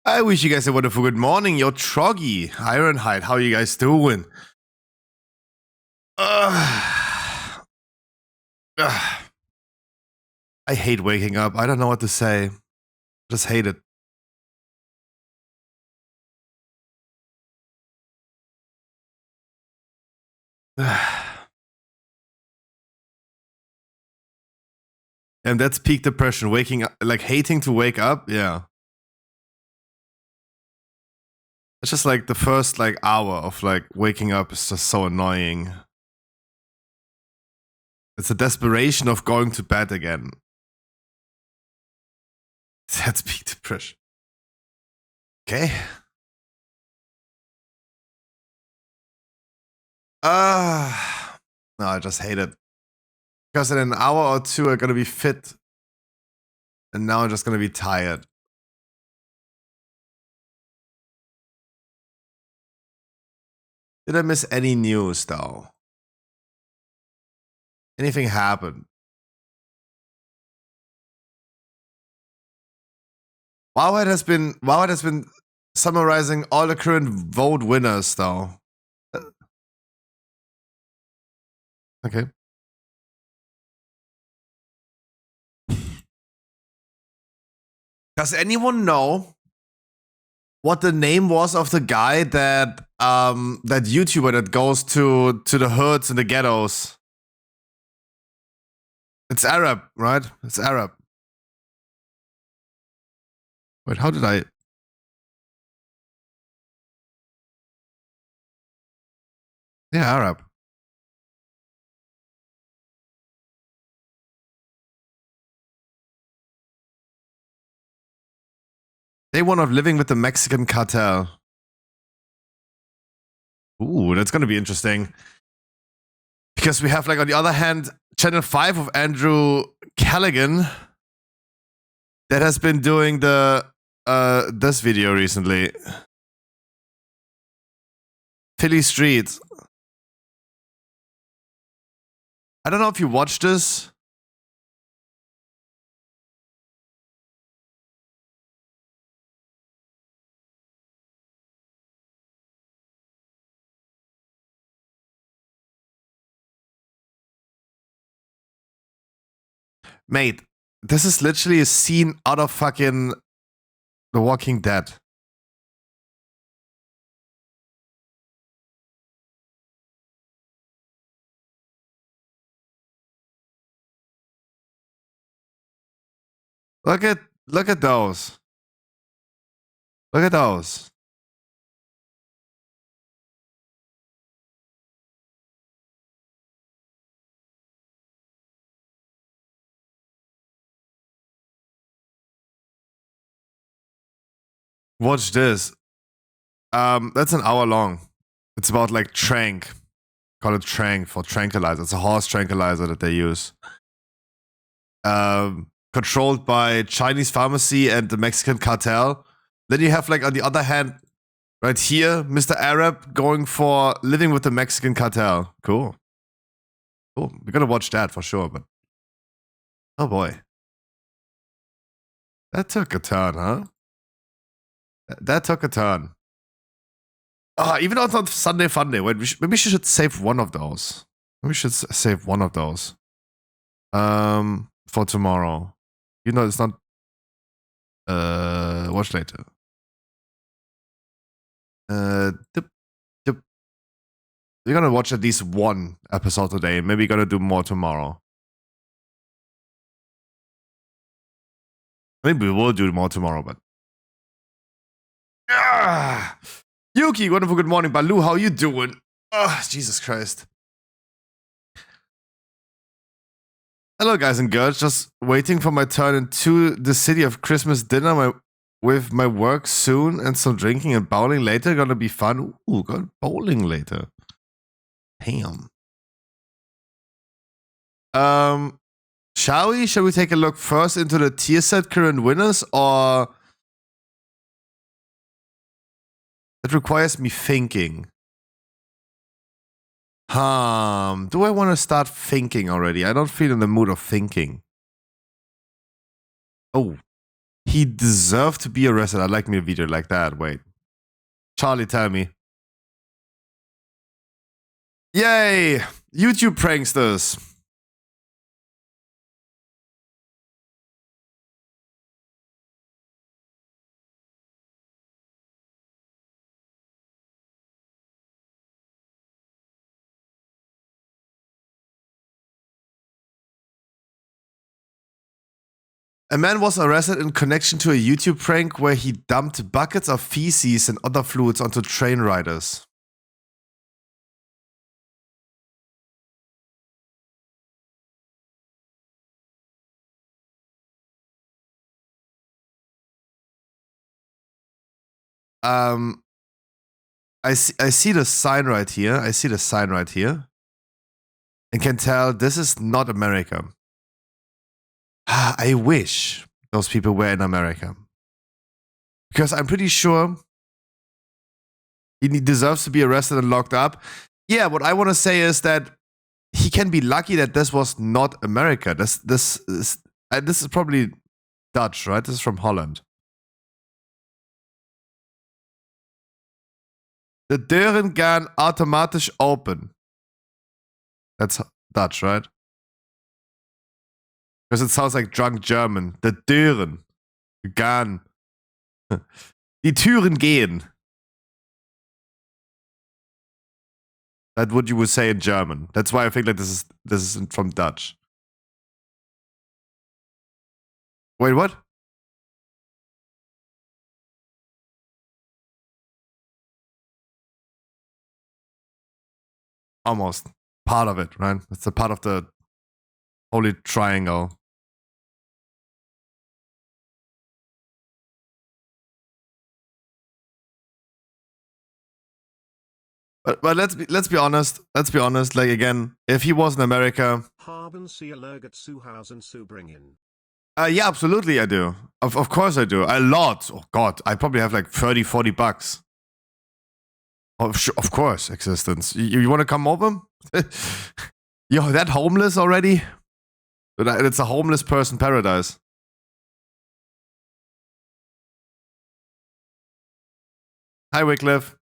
I wish you guys a wonderful good morning. Yo, Troggy, Ironhide, how you guys doing? I hate waking up. I don't know what to say. I just hate it. And that's peak depression. Waking up, like hating to wake up. Yeah. It's just like the first like hour of like waking up is just so annoying. It's a desperation of going to bed again. That's peak depression. Okay. No, I just hate it. Because in an hour or two, I'm gonna be fit. And now I'm just gonna be tired. Did I miss any news though? Anything happened? VoD has been summarizing all the current VoD winners though. Okay. Does anyone know what the name was of the guy that that YouTuber that goes to the hoods and the ghettos? It's Arab, right? It's Arab. Wait, how did I? Yeah, Arab. Day one of living with the Mexican cartel. Ooh, that's gonna be interesting. Because we have, like, on the other hand, Channel 5 of Andrew Callaghan that has been doing the this video recently. Philly Street. I don't know if you watched this. Mate, this is literally a scene out of fucking The Walking Dead. Look at those. Look at those. Watch this. That's an hour long. It's about like trank. Call it trank for tranquilizer. It's a horse tranquilizer that they use. Controlled by Chinese pharmacy and the Mexican cartel. Then you have, like, on the other hand, right here, Mr. Arab going for living with the Mexican cartel. Cool. Cool. We're gonna watch that for sure, but oh boy. That took a turn, huh? That took a turn. Even though it's not Sunday Funday, wait, maybe we should save one of those. Maybe we should save one of those. For tomorrow. You know, it's not. Watch later. We're gonna watch at least one episode today. Maybe gonna do more tomorrow. Maybe we will do more tomorrow, but. Yuki, wonderful good morning. Baloo, how you doing? Jesus Christ. Hello, guys and girls. Just waiting for my turn into the city of Christmas dinner with my work soon and some drinking and bowling later. Gonna be fun. Ooh, got bowling later. Damn. Shall we? Shall we take a look first into the tier set current winners, or it requires me thinking? Do I want to start thinking already? I don't feel in the mood of thinking. Oh, He deserved to be arrested. I'd like me a video like that. Wait. Charlie, tell me. Yay! YouTube pranksters. A man was arrested in connection to a YouTube prank where he dumped buckets of feces and other fluids onto train riders. I see the sign right here. I see the sign right here. And can tell this is not America. I wish those people were in America. Because I'm pretty sure he deserves to be arrested and locked up. Yeah, what I want to say is that he can be lucky that this was not America. This is probably Dutch, right? This is from Holland. De deuren gaan automatisch open. That's Dutch, right? Because it sounds like drunk German. De deuren gaan. Die Türen gehen. That's what you would say in German. That's why I think like this is from Dutch. Wait, what? Almost. Part of it, right? It's a part of the holy triangle. But let's be honest. Let's be honest. Like again, if he was in America, yeah, absolutely, I do. Of course, I do. A lot. Oh God, I probably have like 30, 40 bucks. Oh, of course, existence. You want to come over? Yo, that homeless already? It's a homeless person paradise. Hi, Wycliffe.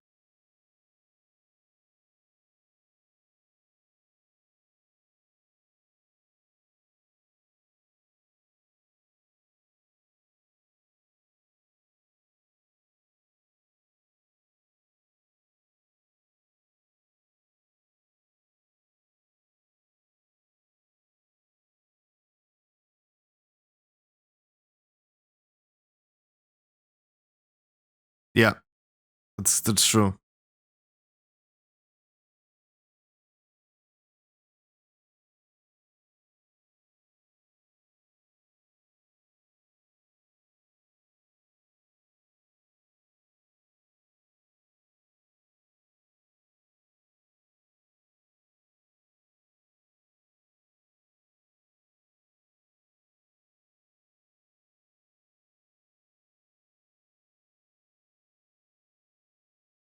Yeah, that's true.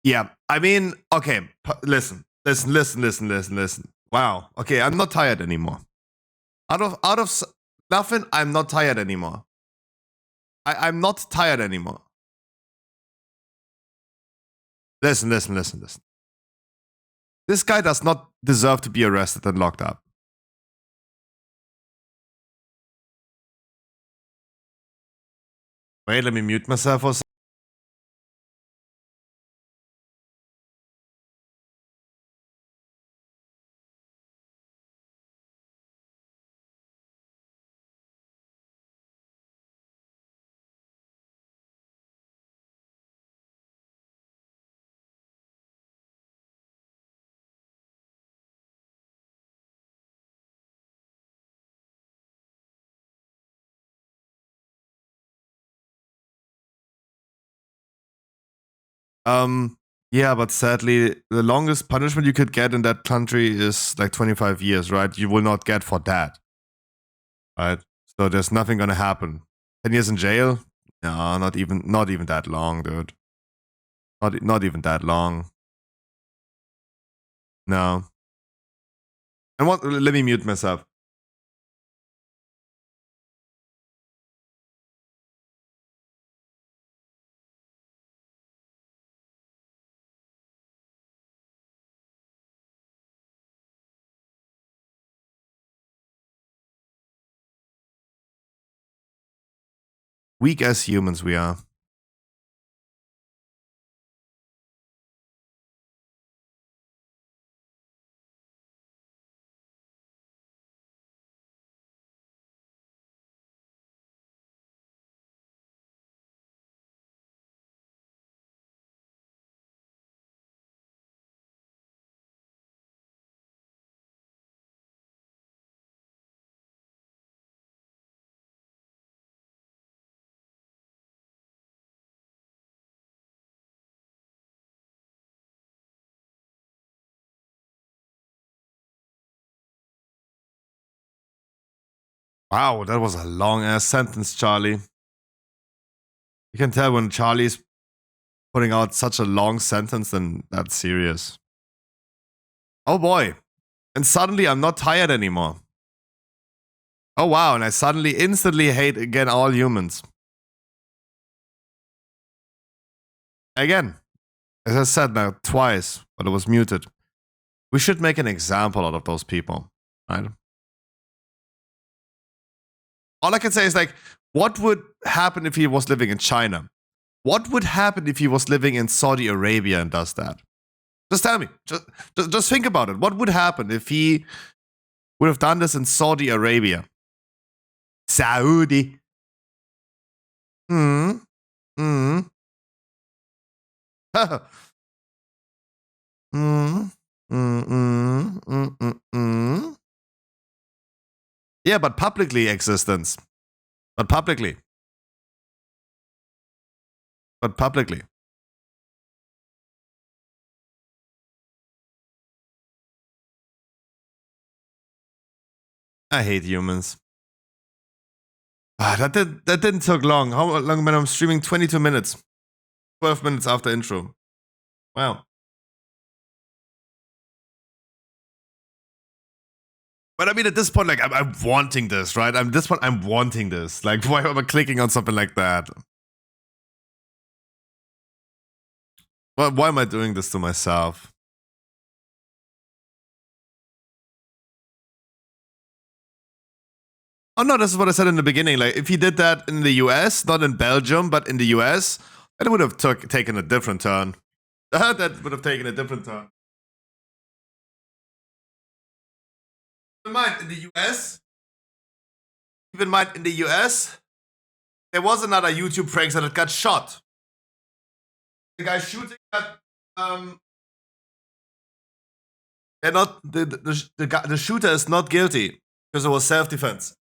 Yeah, I mean, okay, listen. Wow. Okay, I'm not tired anymore. Out of nothing, I'm not tired anymore. I'm not tired anymore. Listen. This guy does not deserve to be arrested and locked up. Wait, let me mute myself for a second. Yeah, but sadly, the longest punishment you could get in that country is like 25 years, right? You will not get for that, right? So there's nothing gonna happen. 10 years in jail? No, not even that long, dude. Not even that long. No. And what? Let me mute myself. Weak as humans we are. Wow, that was a long ass sentence, Charlie. You can tell when Charlie's putting out such a long sentence, then that's serious. Oh boy. And suddenly I'm not tired anymore. Oh wow, and I suddenly instantly hate again all humans. Again. As I said now twice, but it was muted. We should make an example out of those people, right? All I can say is like, what would happen if he was living in China? What would happen if he was living in Saudi Arabia and does that? Just tell me. Just think about it. What would happen if he would have done this in Saudi Arabia? Saudi. Hmm. Hmm. Hmm. Yeah, but publicly existence. But publicly. But publicly. I hate humans. That didn't take long. How long when I'm streaming? 22 minutes. 12 minutes after intro. Wow. But I mean, at this point, like, I'm wanting this, right? I'm this point, I'm wanting this. Like, why am I clicking on something like that? Why am I doing this to myself? Oh no, this is what I said in the beginning. Like, if he did that in the US, not in Belgium, but in the US, it would have taken a different turn. That would have taken a different turn. Keep in mind, in the US, keep in mind, in the US, there was another YouTube prankster that got shot. The guy shooting that, they're not, the shooter is not guilty because it was self-defense.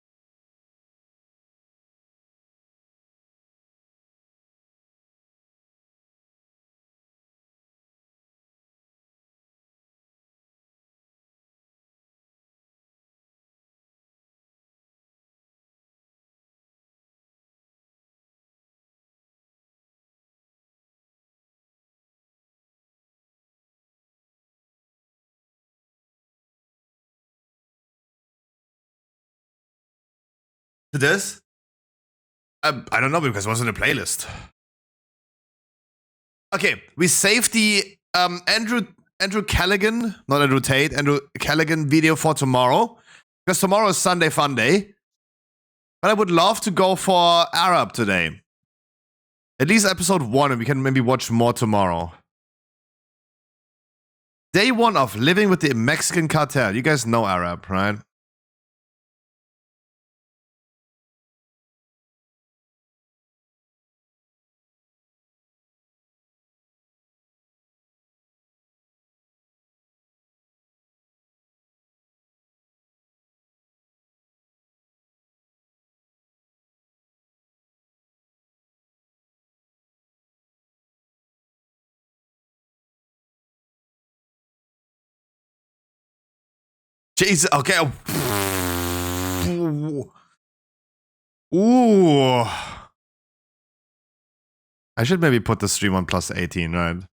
To this? I don't know because it was in the playlist. Okay, we saved the Andrew Callaghan, not Andrew Tate, Andrew Callaghan video for tomorrow because tomorrow is Sunday Fun Day. But I would love to go for Arab today. At least episode 1, and we can maybe watch more tomorrow. Day 1 of living with the Mexican cartel. You guys know Arab, right? Jesus, okay. Ooh. I should maybe put the stream on plus 18, right?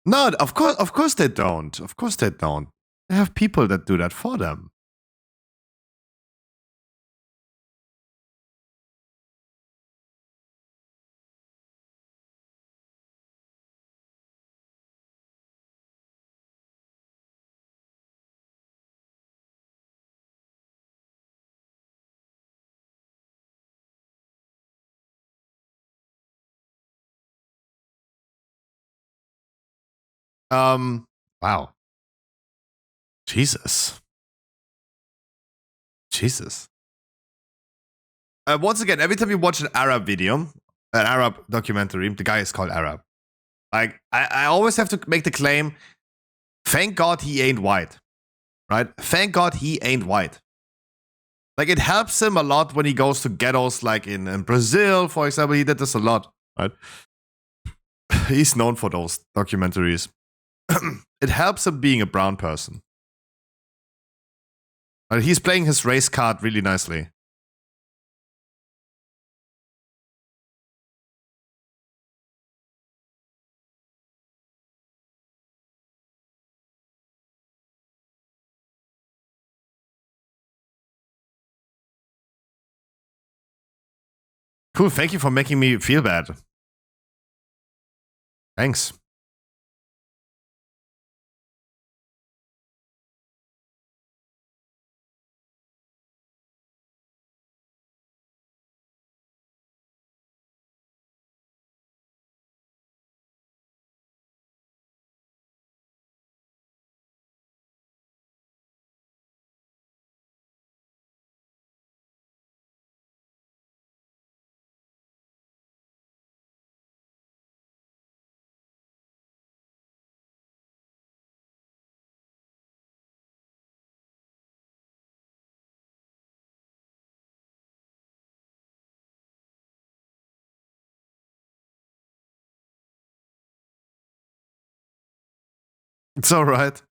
No, of course they don't. Of course they don't. They have people that do that for them. Wow. Jesus. Once again, every time you watch an Arab video, an Arab documentary, the guy is called Arab. Like, I always have to make the claim, thank God he ain't white. Right? Thank God he ain't white. Like, it helps him a lot when he goes to ghettos, like in Brazil, for example. He did this a lot, right? He's known for those documentaries. It helps him being a brown person. He's playing his race card really nicely. Cool, thank you for making me feel bad. Thanks. It's alright.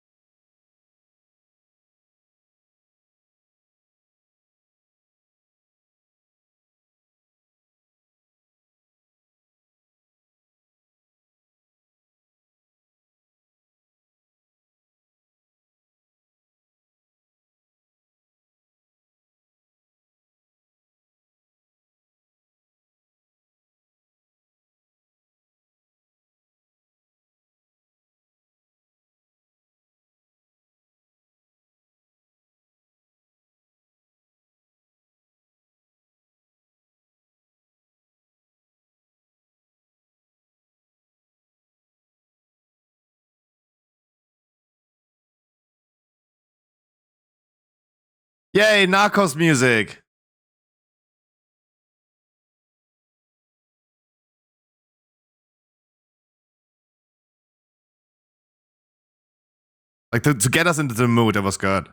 Yay, Narcos music. Like, to get us into the mood, that was good.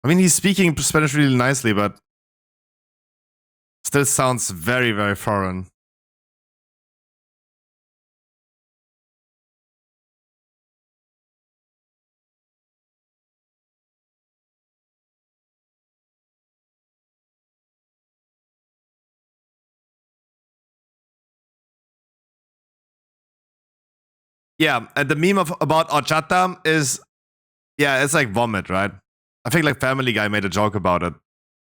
I mean, he's speaking Spanish really nicely, but still sounds very, very foreign. Yeah, and the meme about horchata is, yeah, it's like vomit, right? I think like Family Guy made a joke about it.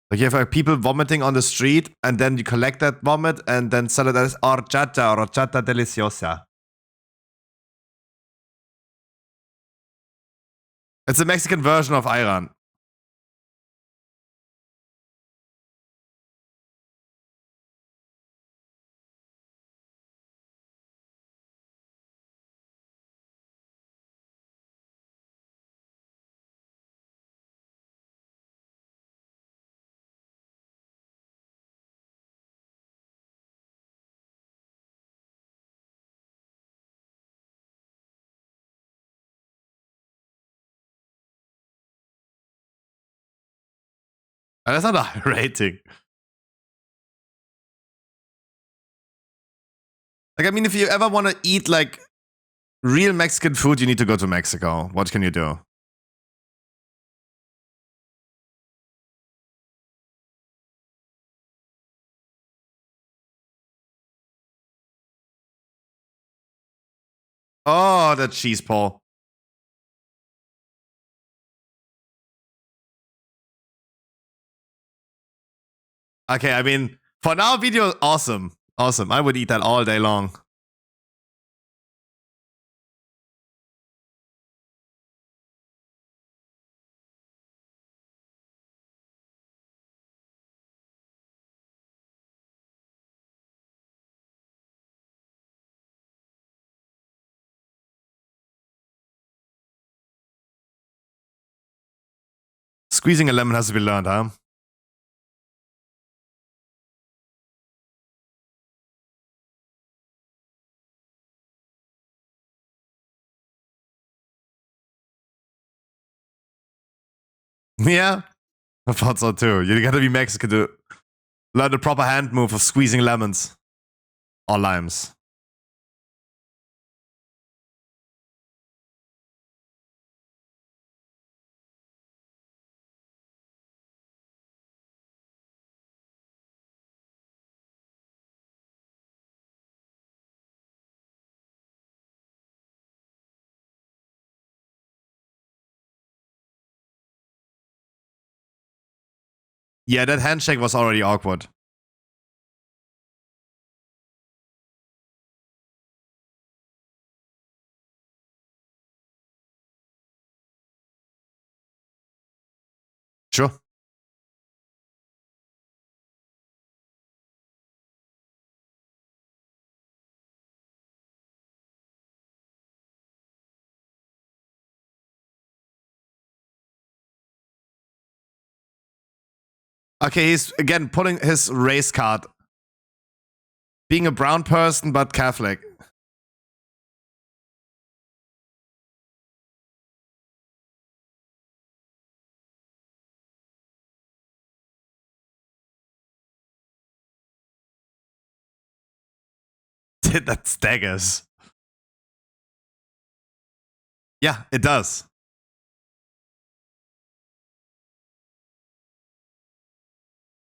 Like, you have like people vomiting on the street, and then you collect that vomit and then sell it as horchata deliciosa. It's a Mexican version of Iran. And that's not a high rating. Like, I mean, if you ever want to eat like real Mexican food, you need to go to Mexico. What can you do? Oh, the cheese pull. Okay, I mean, for now, video, awesome. Awesome. I would eat that all day long. Squeezing a lemon has to be learned, huh? Yeah, I thought so too. You gotta be Mexican to learn the proper hand move of squeezing lemons or limes. Yeah, that handshake was already awkward. Sure. Okay, he's again pulling his race card. Being a brown person, but Catholic. That staggers. Yeah, it does.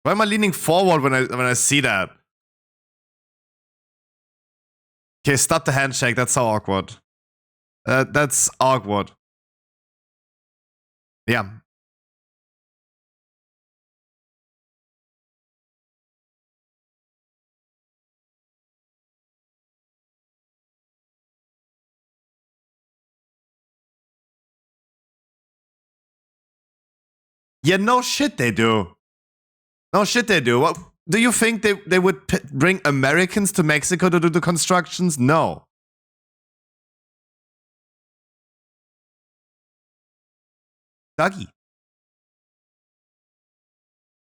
Why am I leaning forward when I see that? Okay, stop the handshake. That's so awkward. That's awkward. Yeah. Yeah, no shit they do. No shit they do. What do you think they would bring Americans to Mexico to do the constructions? No. Dougie.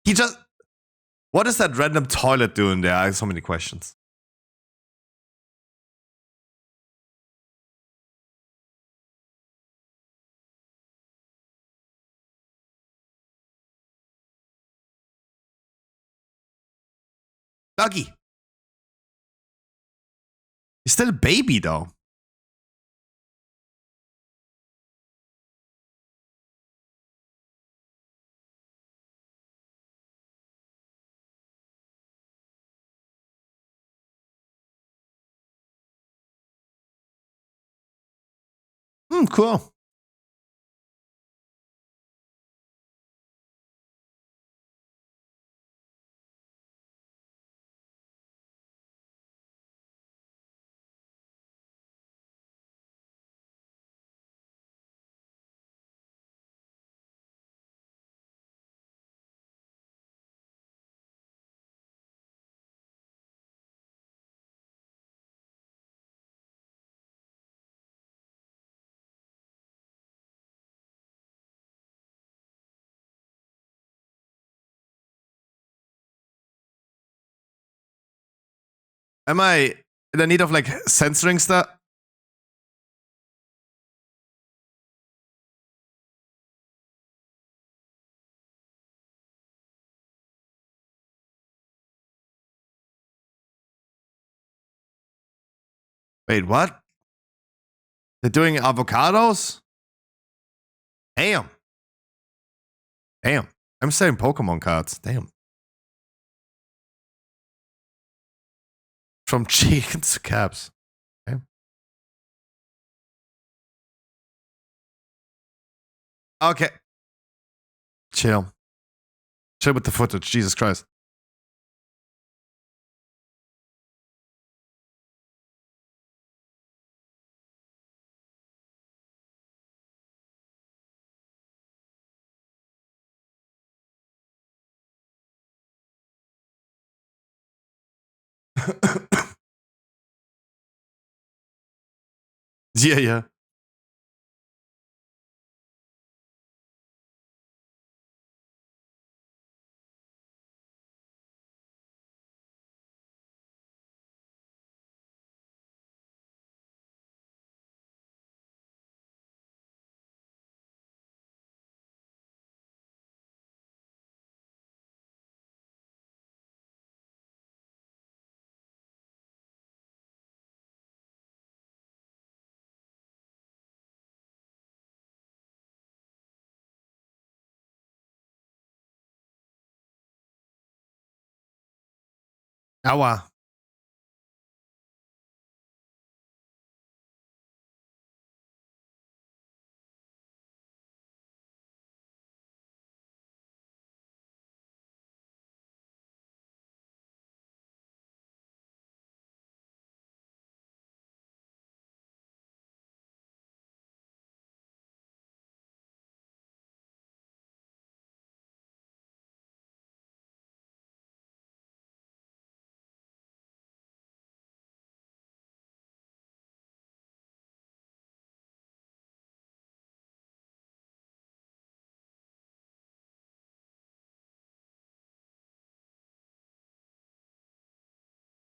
He just what is that random toilet doing there? I have so many questions. Dougie. He's still a baby though. Cool. Am I in the need of like censoring stuff? Wait, what? They're doing avocados? Damn. Damn. I'm selling Pokemon cards. Damn. From chickens to caps. Okay. Okay. Chill. Chill with the footage. Jesus Christ. Yeah, yeah. Aua.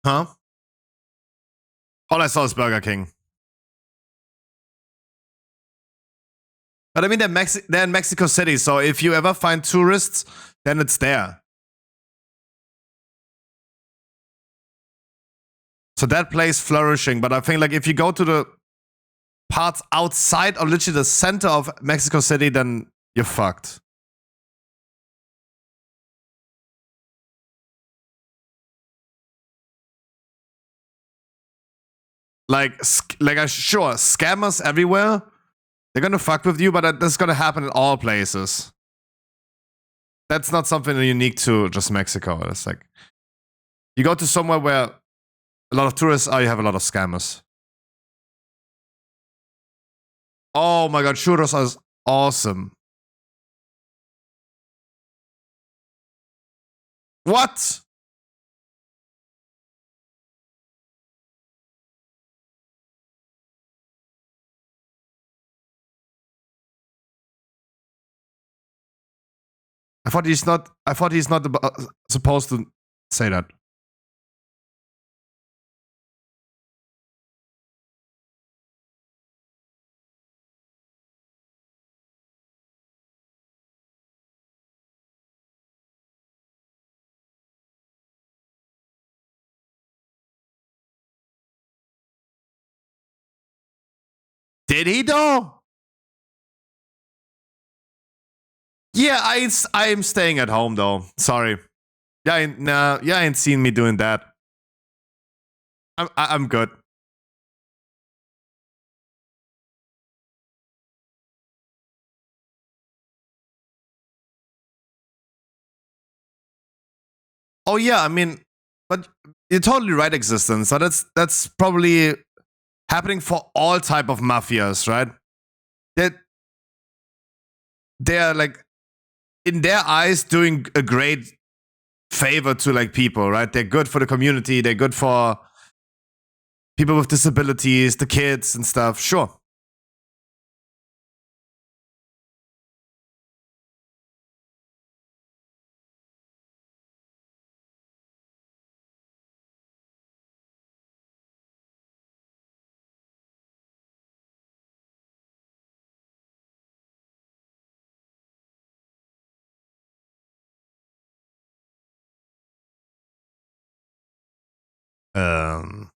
Huh? All I saw is Burger King. But I mean, they're in Mexico City, so if you ever find tourists, then it's there. So that place flourishing. But I think like if you go to the parts outside or literally the center of Mexico City, then you're fucked. Sure, scammers everywhere. They're gonna fuck with you, but that's gonna happen in all places. That's not something unique to just Mexico. It's like you go to somewhere where a lot of tourists are, you have a lot of scammers. Oh my god, churros are awesome. What? I thought he's not. I thought he's not supposed to say that. Did he though? Yeah, I'm staying at home though. Sorry. Yeah, you ain't seen me doing that. I'm good. Oh yeah, I mean, but you're totally right, existence. So that's probably happening for all type of mafias, right? That they're like in their eyes doing a great favor to like people, right? They're good for the community. They're good for people with disabilities, the kids and stuff. Sure. Um.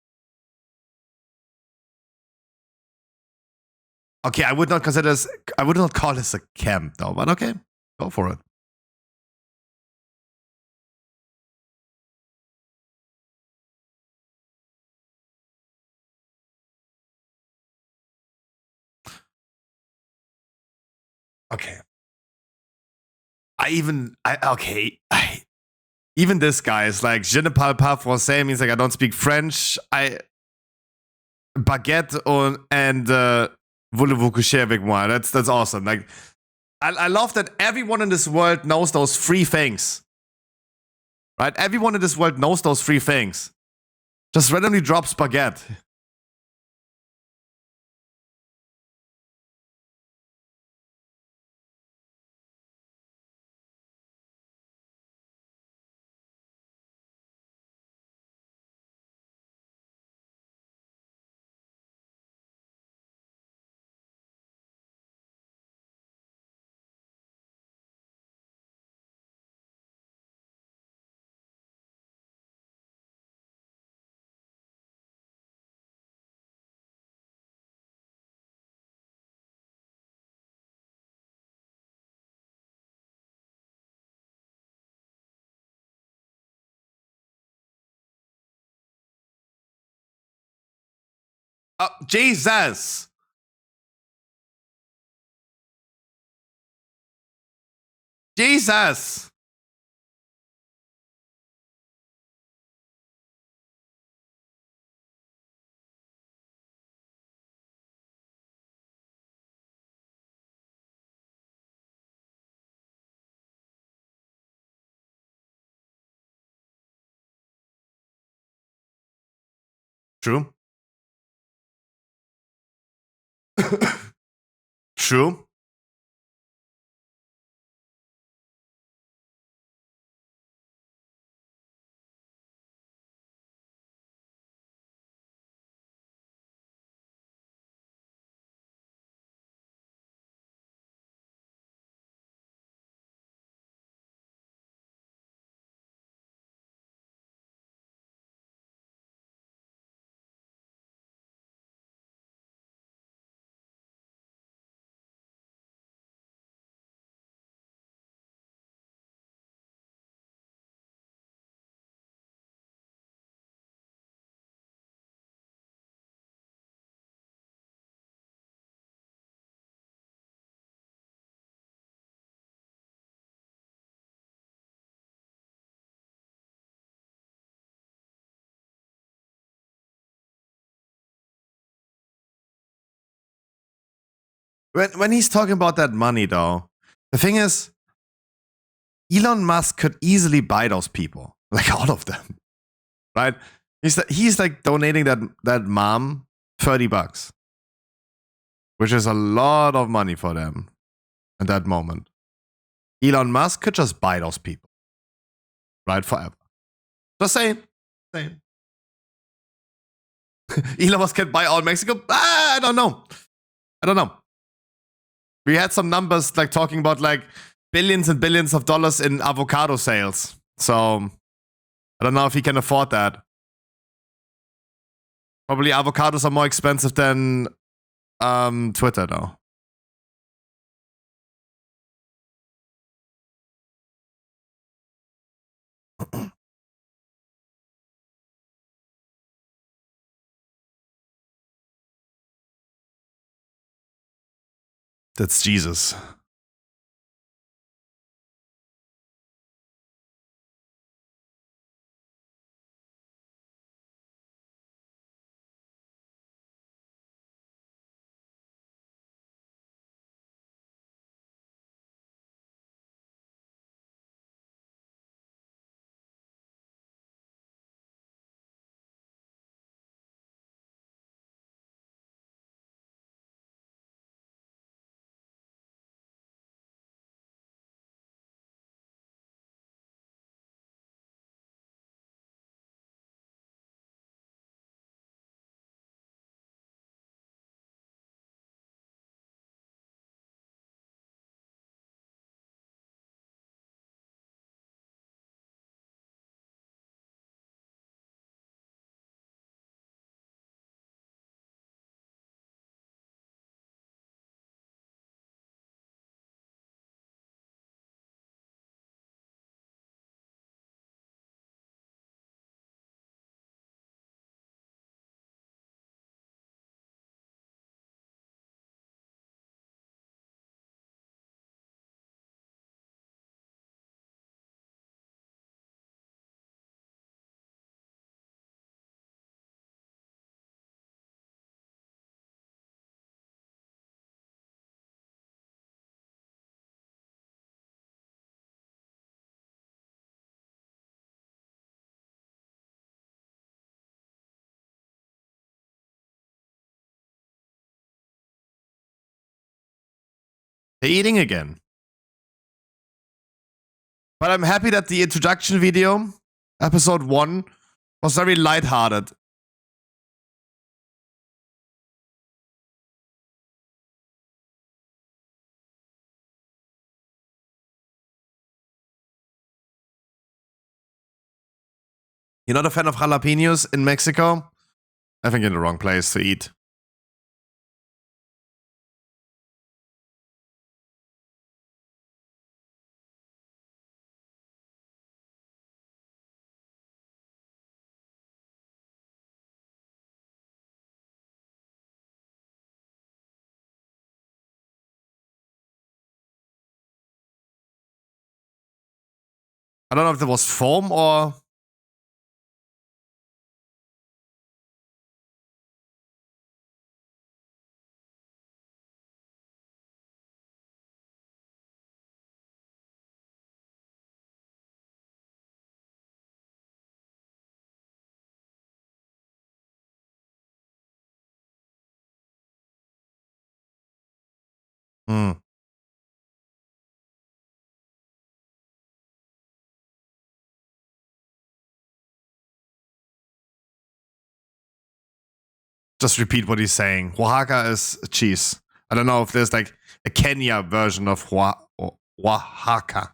Okay, I would not consider this. I would not call this a camp, though. But okay, go for it. Okay. Even this guy is like, je ne parle pas français means like I don't speak French. Baguette and voulez-vous coucher avec moi? That's awesome. Like, I love that everyone in this world knows those three things. Right? Everyone in this world knows those three things. Just randomly drops baguette. Jesus. Jesus. True. True. When he's talking about that money, though, the thing is, Elon Musk could easily buy those people, like all of them, right? He's like donating that mom $30, which is a lot of money for them at that moment. Elon Musk could just buy those people, right, forever. Just saying. Elon Musk can buy all Mexico. I don't know. We had some numbers like talking about like billions and billions of dollars in avocado sales. So I don't know if he can afford that. Probably avocados are more expensive than Twitter, though. That's Jesus. They're eating again. But I'm happy that the introduction video, episode 1, was very lighthearted. You're not a fan of jalapenos in Mexico? I think you're in the wrong place to eat. I don't know if there was foam or... Hmm. Just repeat what he's saying. Oaxaca is cheese. I don't know if there's like a Kenya version of Oaxaca.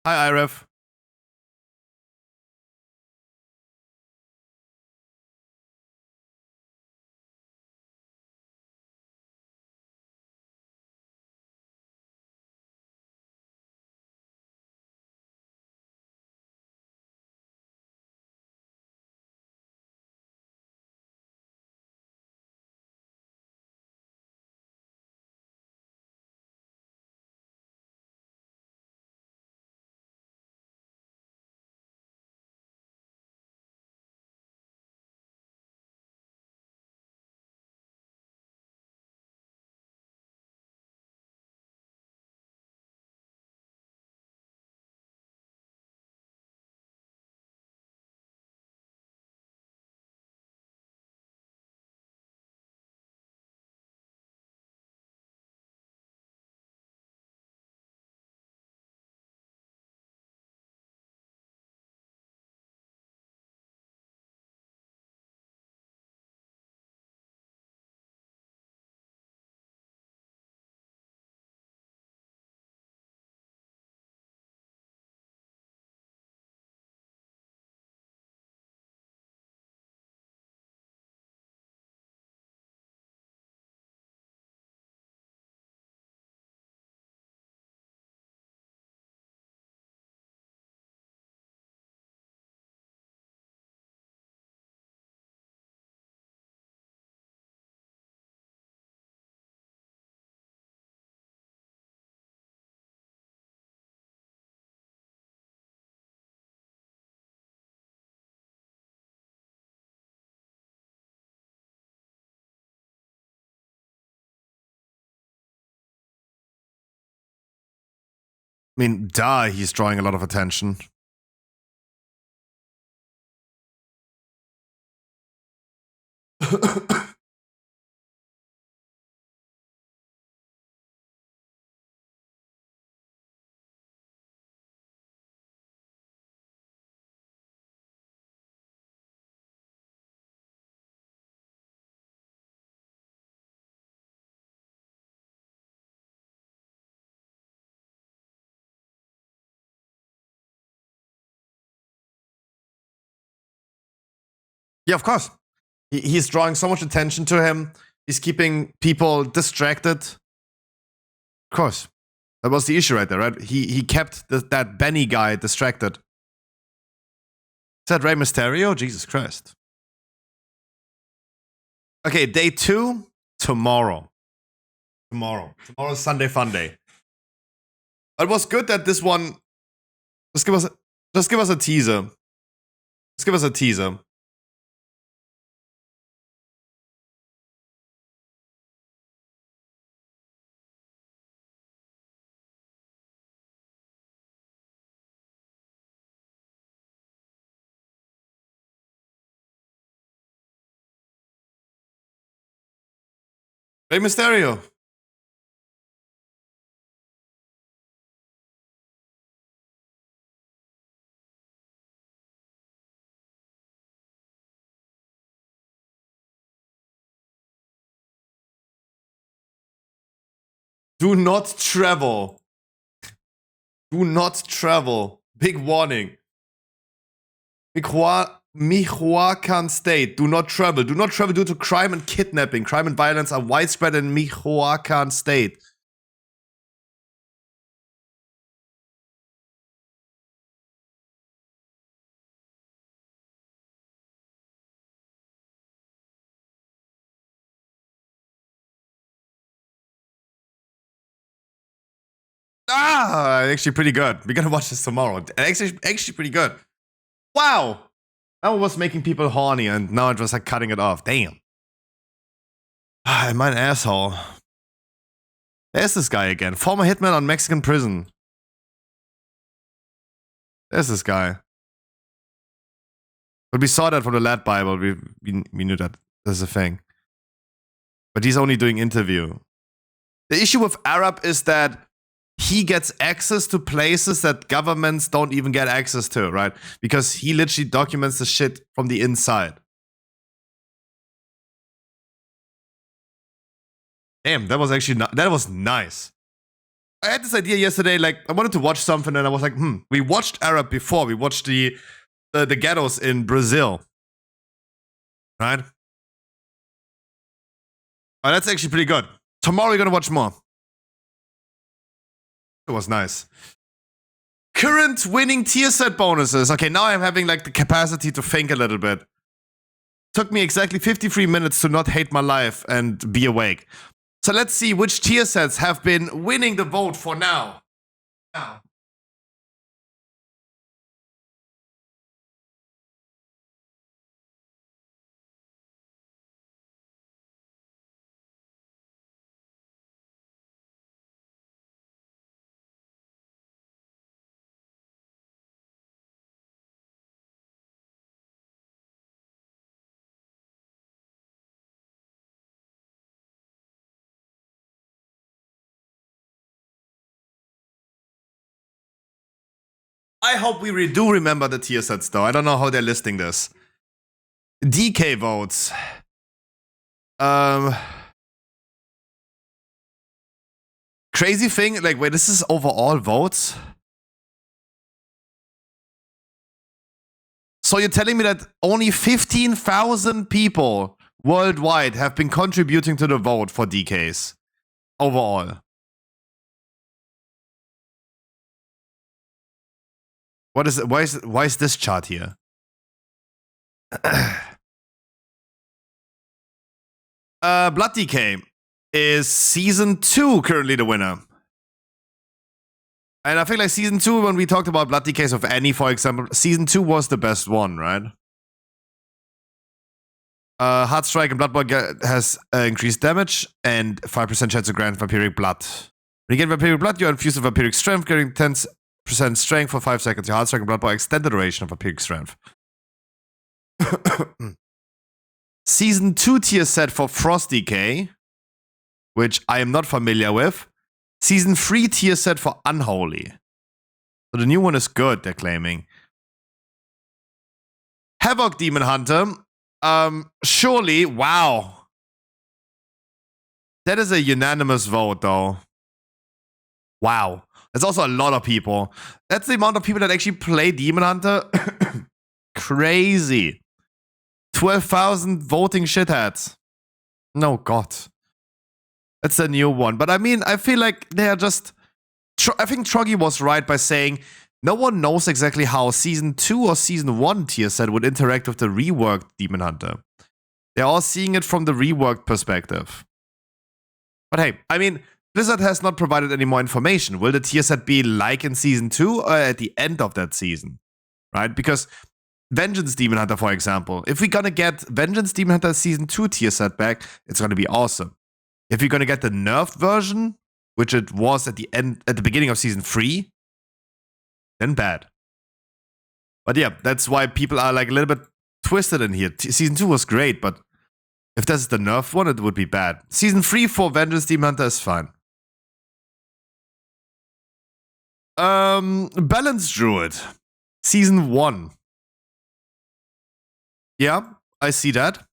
Hi, Iref. I mean, duh, he's drawing a lot of attention. Yeah, of course. He's drawing so much attention to him. He's keeping people distracted. Of course. That was the issue right there, right? He kept that Benny guy distracted. Is that Rey Mysterio? Jesus Christ. Okay, day 2, tomorrow. Tomorrow's Sunday Fun Day. It was good that this one... Just give us a teaser. Just give us a teaser. Rey Mysterio. Do not travel. Do not travel. Big warning. Michoacan State. Do not travel. Do not travel due to crime and kidnapping. Crime and violence are widespread in Michoacan State. Ah, actually pretty good. We're gonna watch this tomorrow. Actually pretty good. Wow. That was making people horny and now it was like cutting it off. Damn. Ah, am I an asshole? There's this guy again. Former hitman on Mexican prison. There's this guy. But we saw that from the Lad Bible. We knew that there's a thing. But he's only doing interview. The issue with Arab is that he gets access to places that governments don't even get access to, right? Because he literally documents the shit from the inside. Damn, that was actually that was nice. I had this idea yesterday, like I wanted to watch something, and I was like, we watched Arab before. We watched the ghettos in Brazil, right? Oh, that's actually pretty good. Tomorrow we're gonna watch more. It was nice. Current winning tier set bonuses. Okay, now I'm having like the capacity to think a little bit. Took me exactly 53 minutes to not hate my life and be awake. So let's see which tier sets have been winning the vote for now. I hope we do remember the tier sets though. I don't know how they're listing this. DK votes. Crazy thing, like wait, this is overall votes? So you're telling me that only 15,000 people worldwide have been contributing to the vote for DKs overall. What is it? Why is this chart here? Blood DK is season 2 currently the winner. And I think like season 2, when we talked about blood DKs of Annie, for example, season 2 was the best one, right? Heart Strike and Blood Boy has increased damage and 5% chance to grant vampiric blood. When you get vampiric blood, you are infused with vampiric strength, getting 10% strength for 5 seconds. Your Heart Strike and Blood Boy extend the duration of vampiric strength. Season 2 tier set for Frost DK, which I am not familiar with. Season 3 tier set for Unholy. So the new one is good, they're claiming. Havoc Demon Hunter. Surely, wow. That is a unanimous vote, though. Wow. That's also a lot of people. That's the amount of people that actually play Demon Hunter. Crazy. 12,000 voting shitheads. No, God. That's a new one. But I mean, I feel like they are just... I think Troggy was right by saying no one knows exactly how Season 2 or Season 1 tier set would interact with the reworked Demon Hunter. They're all seeing it from the reworked perspective. But hey, I mean, Blizzard has not provided any more information. Will the tier set be like in Season 2 or at the end of that season? Right? Because Vengeance Demon Hunter, for example, if we're gonna get Vengeance Demon Hunter Season 2 tier set back, it's gonna be awesome. If you're gonna get the nerfed version, which it was at the beginning of Season 3, then bad. But yeah, that's why people are like a little bit twisted in here. Season 2 was great, but If this is the nerf one, it would be bad. Season 3 for Vengeance Demon Hunter is fine. Balance Druid. Season 1. Yeah, I see that.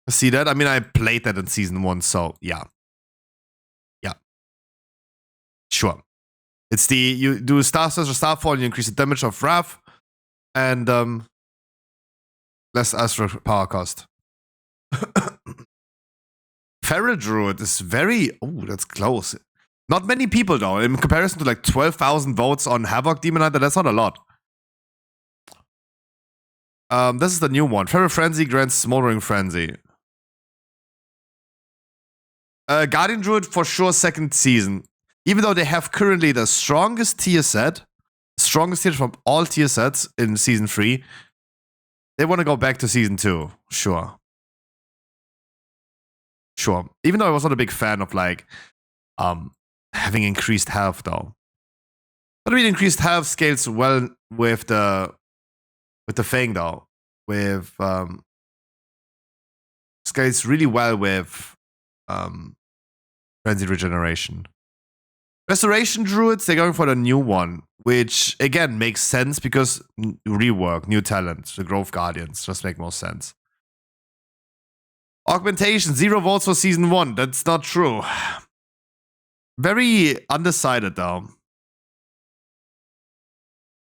I see that. I mean, I played that in Season 1, so yeah. Yeah. Sure. It's the, you do Star Search or Starfall, and you increase the damage of Wrath, and less Astro power cost. Feral Druid is very... Oh, that's close. Not many people, though. In comparison to like 12,000 votes on Havoc Demon Hunter, that's not a lot. This is the new one. Feral Frenzy grants Smoldering Frenzy. Guardian Druid for sure second season. Even though they have currently the strongest tier set, strongest tier from all tier sets in Season 3, they want to go back to Season 2. Sure. Sure. Even though I was not a big fan of like having increased health though. But I mean increased health scales well with the thing though. With scales really well with Frenzy Regeneration. Restoration Druids, they're going for the new one, which again makes sense because rework, new talent, the Growth Guardians just make more sense. Augmentation, 0 votes for Season 1. That's not true. Very undecided though.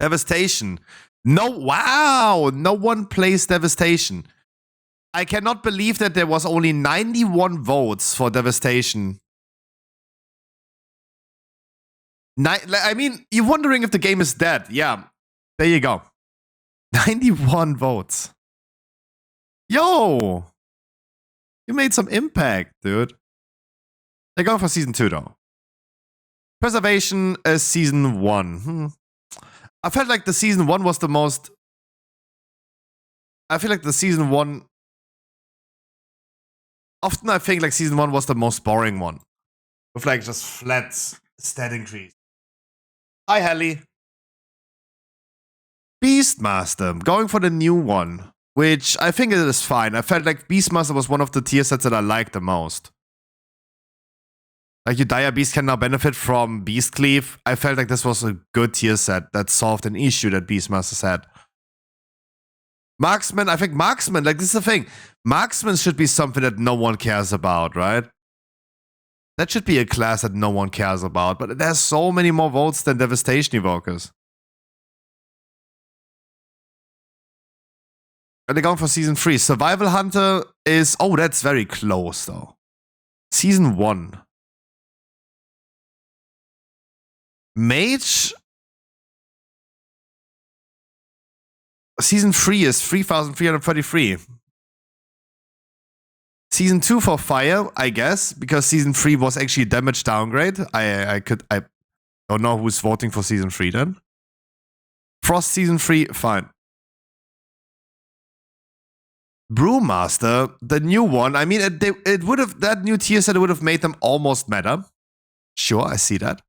Devastation. No, wow, no one plays Devastation. I cannot believe that there was only 91 votes for Devastation. I mean, you're wondering if the game is dead. Yeah, there you go. 91 votes. Yo! You made some impact, dude. They're going for Season 2, though. Preservation is Season 1. I felt like the Season 1 was the most... I feel like the Season 1... Often I think like Season 1 was the most boring one. With like just flat stat increase. Hi, Helly. Beastmaster. Going for the new one. Which I think it is fine. I felt like Beastmaster was one of the tier sets that I liked the most. Like your Dire Beast can now benefit from Beast Cleave. I felt like this was a good tier set that solved an issue that Beastmasters had. Marksman, I think Marksman, like this is the thing. Marksman should be something that no one cares about, right? That should be a class that no one cares about, but it has so many more votes than Devastation Evokers. And they're going for Season 3. Survival Hunter is... Oh, that's very close, though. Season 1. Mage... Season 3 is 3,333. Season 2 for Fire, I guess, because Season 3 was actually a damage downgrade. I don't know who's voting for Season 3 then. Frost Season 3, fine. Brewmaster, the new one, I mean, it would have, that new tier set would have made them almost meta. Sure, I see that.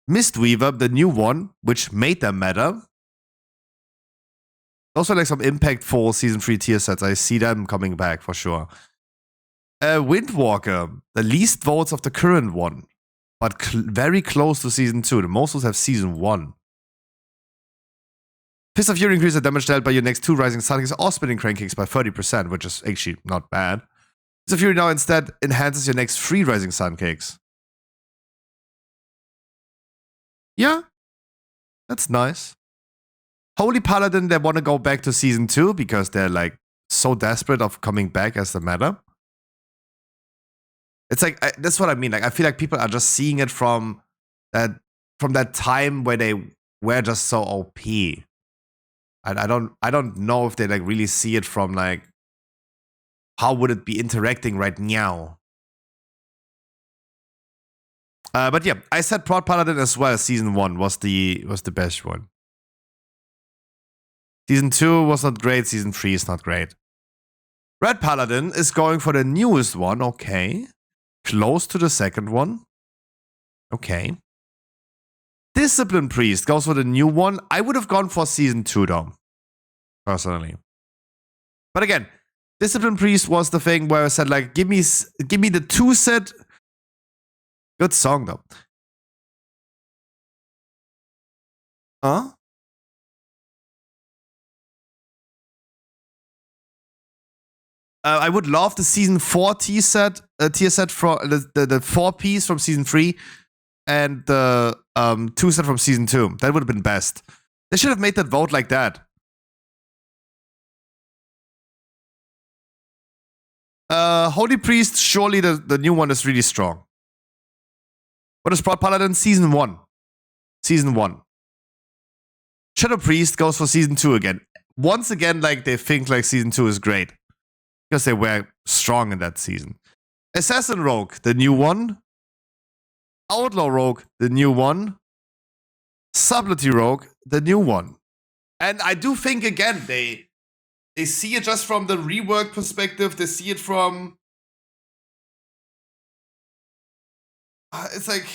Mistweaver, the new one, which made them meta. Those were like some impactful Season 3 tier sets. I see them coming back for sure. Windwalker, the least votes of the current one, but very close to Season 2. The most votes have Season 1. Fist of Fury increases the damage dealt by your next 2 Rising Sun Kicks or Spinning Crane Kicks by 30%, which is actually not bad. Fist of Fury now instead enhances your next 3 Rising Sun Kicks. Yeah, that's nice. Holy Paladin, they want to go back to Season 2 because they're like so desperate of coming back as the meta. It's like, that's what I mean. Like, I feel like people are just seeing it from that time where they were just so OP. I don't know if they like really see it from like, how would it be interacting right now? But yeah, I said Proud Paladin as well. Season 1 was the best one. Season 2 was not great. Season 3 is not great. Red Paladin is going for the newest one. Okay. Close to the second one. Okay. Discipline Priest goes for the new one. I would have gone for Season 2 though. Personally. But again, Discipline Priest was the thing where I said, like, give me the 2 set. Good song, though. Huh? I would love the season 4 tier set for the 4 piece from season 3 and the 2 set from season 2. That would have been best. They should have made that vote like that. Holy Priest, surely the new one is really strong. What is Proud Paladin? Season 1. Season 1. Shadow Priest goes for season 2 again. Once again, like, they think like season 2 is great. Because they were strong in that season. Assassin Rogue, the new one. Outlaw Rogue, the new one. Subtlety Rogue, the new one. And I do think, again, they see it just from the rework perspective. They see it from... it's like...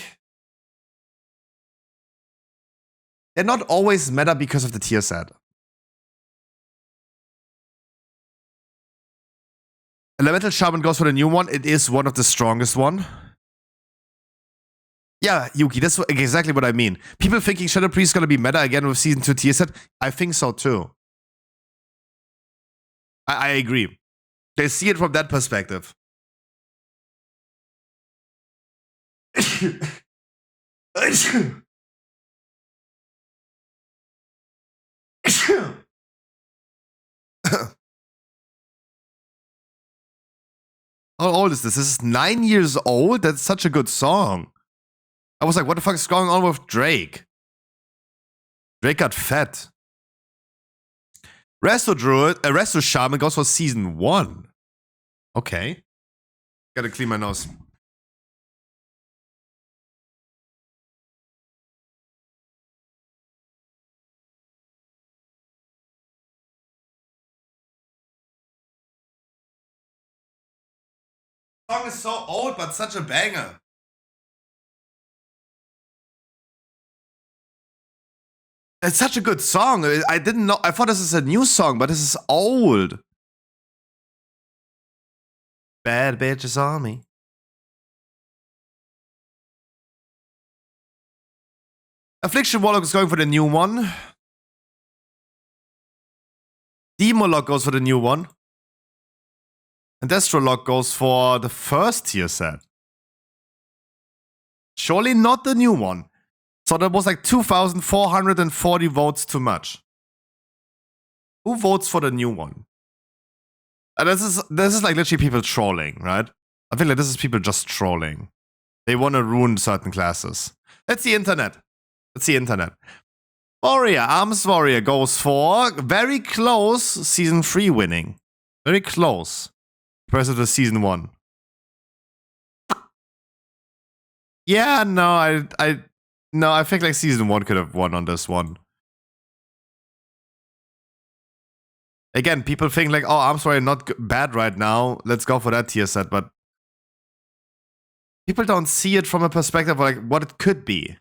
they're not always meta because of the tier set. Elemental Shaman goes for the new one. It is one of the strongest one. Yeah, Yuki, that's exactly what I mean. People thinking Shadow Priest is going to be meta again with season 2 tier set. I think so too. I agree. They see it from that perspective. How old is this? This is 9 years old? That's such a good song. I was like, what the fuck is going on with Drake? Drake got fat. Resto Shaman goes for season 1. Okay. Gotta clean my nose. The song is so old, but such a banger. It's such a good song. I didn't know. I thought this is a new song, but this is old. Bad bitches on me. Affliction Warlock is going for the new one. Demolock goes for the new one. And Destrolock goes for the first tier set. Surely not the new one. So that was like 2,440 votes too much. Who votes for the new one? And this is like literally people trolling, right? I feel like this is people just trolling. They want to ruin certain classes. That's the internet. That's the internet. Warrior, Arms Warrior goes for very close season 3 winning. Very close. Versus the season 1. Yeah, no, I think like season 1 could have won on this one. Again, people think like, oh, Arms Warrior not bad right now. Let's go for that tier set, but people don't see it from a perspective of like what it could be.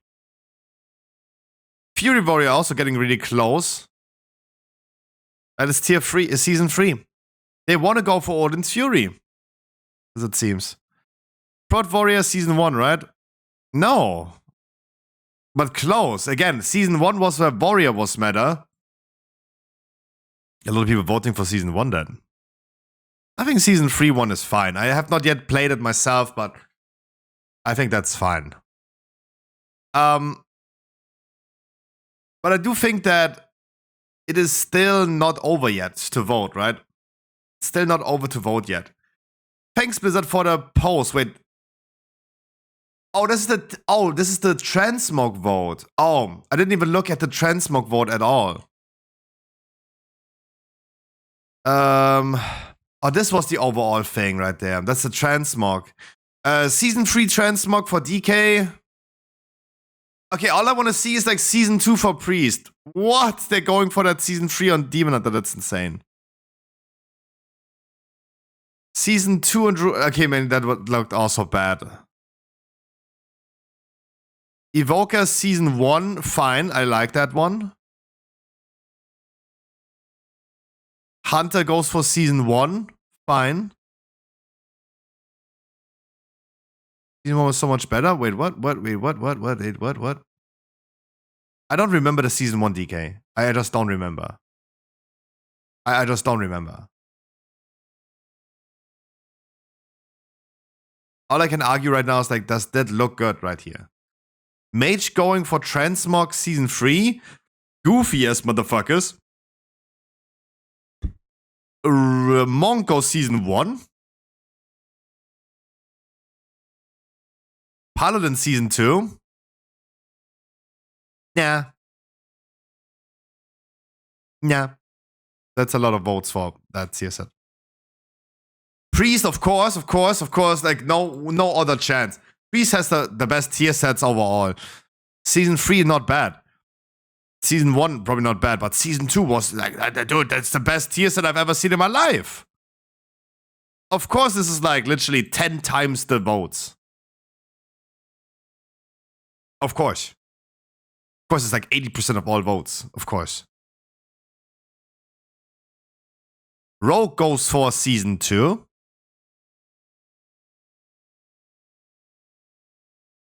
Fury Warrior also getting really close. And it's tier 3, is season 3. They want to go for Odin's Fury, as it seems. Prod Warrior season 1, right? No. But close. Again, season 1 was where Warrior was meta. A lot of people voting for season 1 then. I think season 3 one is fine. I have not yet played it myself, but I think that's fine. But I do think that it is still not over yet to vote, right? Still not over to vote yet. Thanks, Blizzard, for the post. Wait. Oh, this is the Transmog vote. Oh, I didn't even look at the Transmog vote at all. Oh, this was the overall thing right there. That's the Transmog. Season 3 Transmog for DK. Okay, all I want to see is like season 2 for Priest. What? They're going for that season 3 on Demon Hunter. That's insane. Season 2 and okay, man, that looked also bad. Evoker season 1, fine. I like that one. Hunter goes for season 1, fine. Season 1 was so much better. Wait, what? Wait, what? I don't remember the season 1 DK. I just don't remember. I just don't remember. All I can argue right now is like, does that look good right here? Mage going for Transmog season 3. Goofy ass motherfuckers. Monko season 1. Paladin season 2. Yeah. That's a lot of votes for that tier set. Priest, of course. Like, no other chance. Priest has the best tier sets overall. Season 3, not bad. Season 1, probably not bad, but Season 2 was like, dude, that's the best tier set I've ever seen in my life. Of course, this is like literally 10 times the votes. Of course. Of course, it's like 80% of all votes. Of course. Rogue goes for Season 2.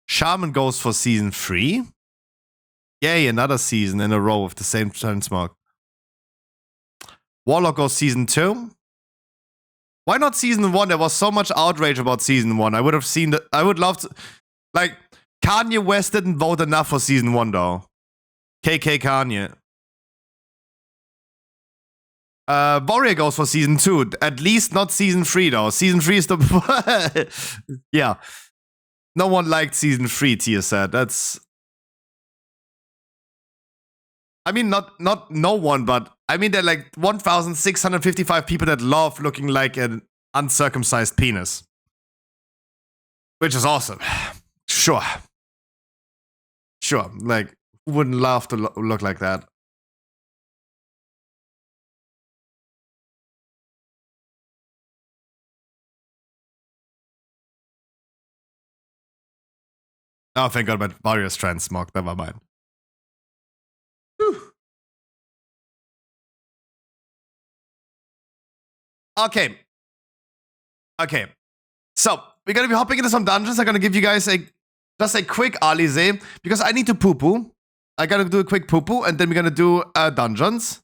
Shaman goes for Season 3. Yay, another season in a row with the same transmog. Warlock goes Season 2. Why not Season 1? There was so much outrage about Season 1. I would have seen that. I would love to. Like, Kanye West didn't vote enough for Season 1, though. KK Kanye. Warrior goes for Season 2. At least not Season 3, though. Season 3 is the. Yeah. No one liked Season 3 tier set. That's. I mean, not no one, but I mean, there are like 1,655 people that love looking like an uncircumcised penis. Which is awesome. Sure. Like, who wouldn't love to look like that? Oh, thank God, but Warrior's transmog. Never mind. Whew. Okay. So, we're gonna be hopping into some dungeons. I'm gonna give you guys just a quick Alize, because I need to poo-poo. I gotta do a quick poo-poo, and then we're gonna do dungeons.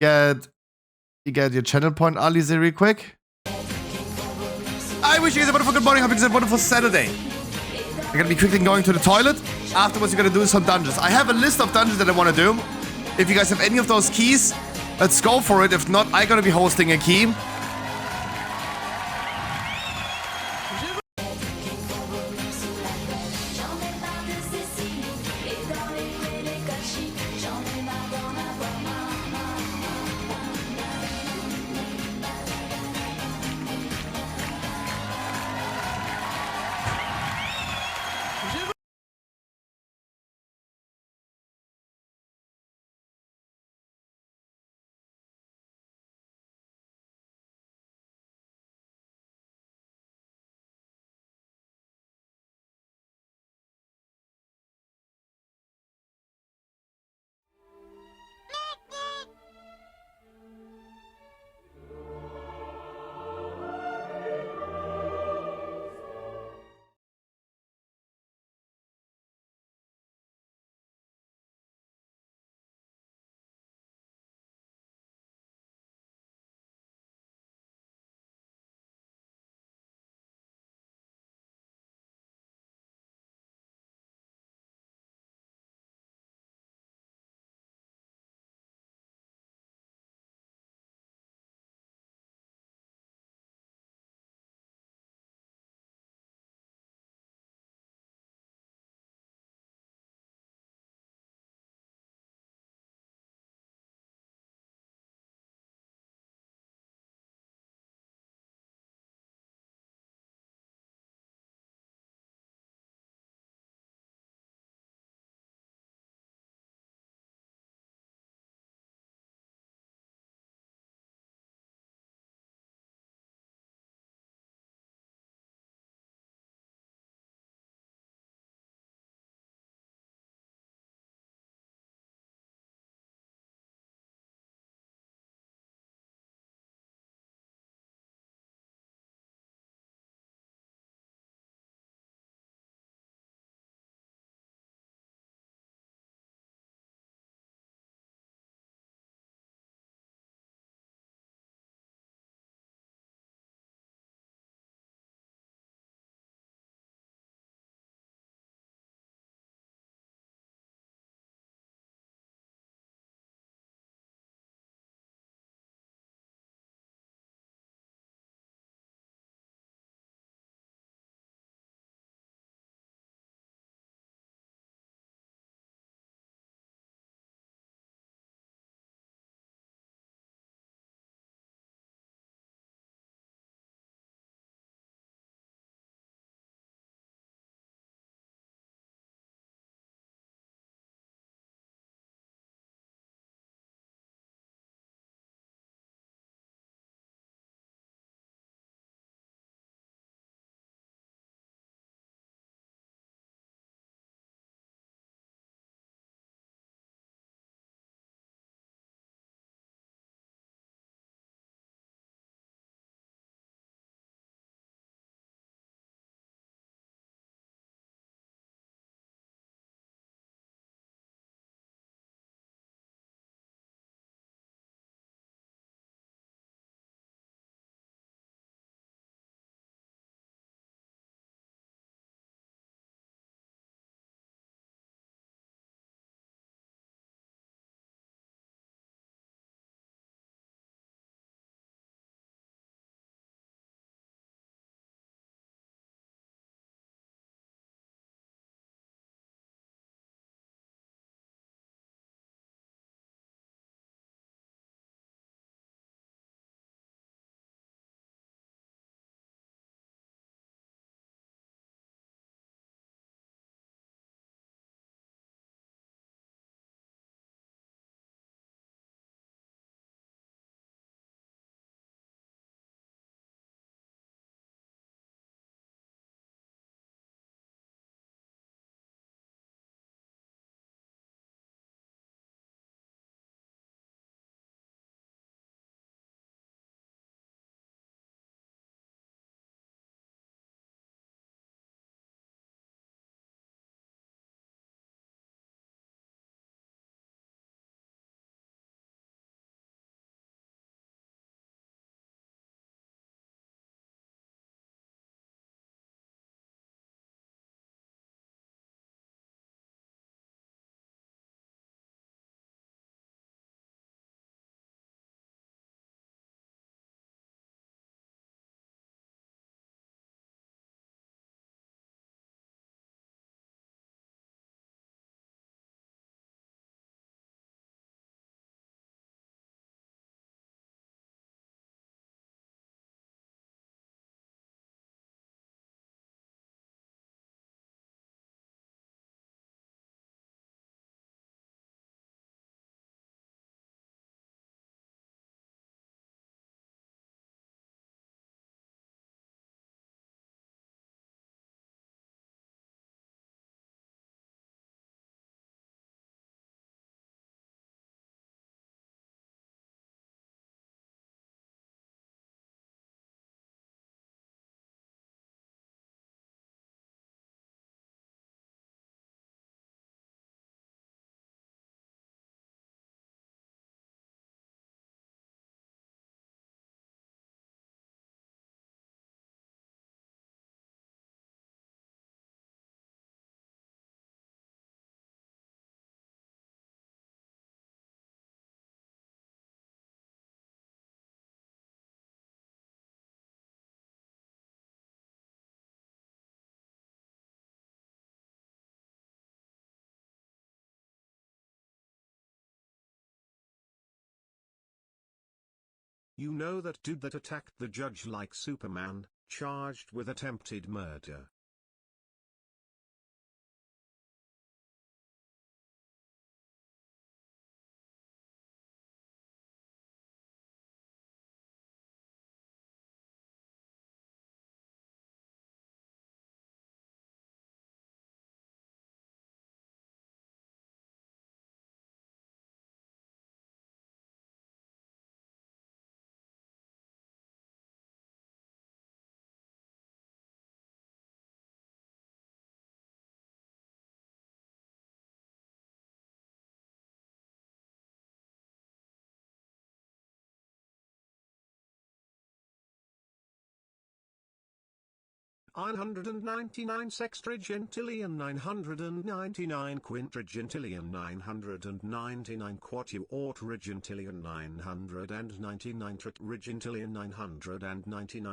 You get your channel point, Alize, real quick. I wish you guys a wonderful good morning. Hope you guys have a wonderful Saturday. We're gonna be quickly going to the toilet. Afterwards, we're gonna do some dungeons. I have a list of dungeons that I wanna do. If you guys have any of those keys, let's go for it. If not, I'm gonna be hosting a key. You know that dude that attacked the judge like Superman, charged with attempted murder. $199 sextragentillion 999 quintragentillion 999 quatuortragentillion 999 tetragentillion 999.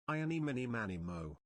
Iony mini mani mo.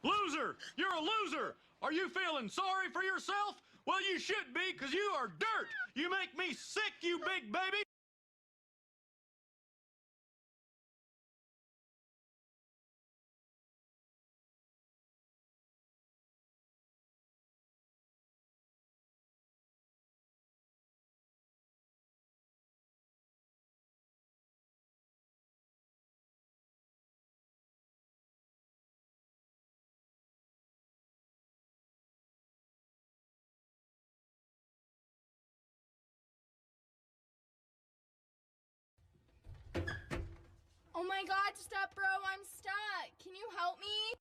Loser! You're a loser! Are you feeling sorry for yourself? Well, you should be, because you are dirt! You make me sick, you big baby! god, stop, bro. I'm stuck. Can you help me?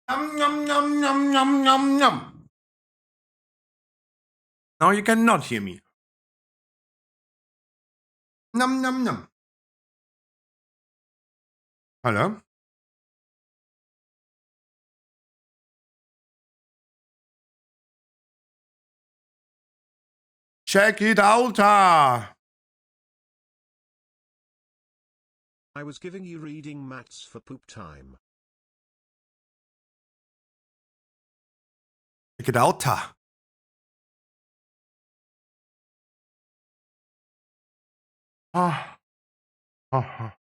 Yum, yum, yum, yum, yum, yum, yum. Now you cannot hear me. Num, num, num. Hello? Check it out. I was giving you reading mats for poop time. Check it out. Ah. Ah.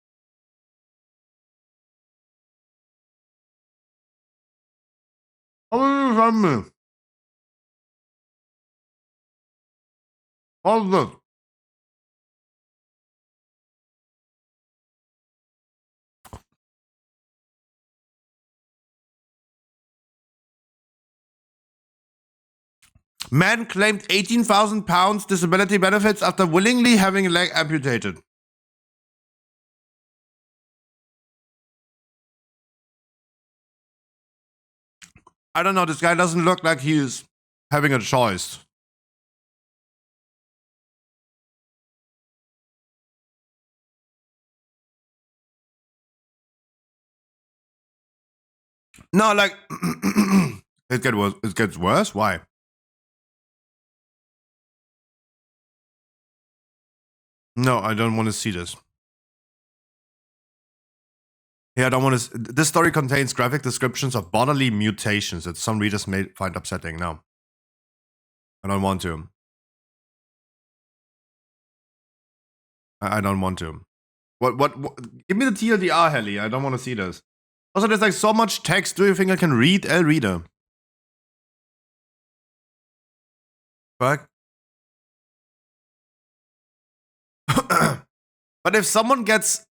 All this. Man claimed 18,000 pounds disability benefits after willingly having a leg amputated. I don't know, this guy doesn't look like he's having a choice. No, like it gets worse. It gets worse. Why? No, I don't want to see this. Yeah, I don't want to. This story contains graphic descriptions of bodily mutations that some readers may find upsetting. No, I don't want to. I don't want to. What? Give me the TLDR, Helly. I don't want to see this. Also, there's like so much text. Do you think I can read a reader? Fuck. But if someone amputates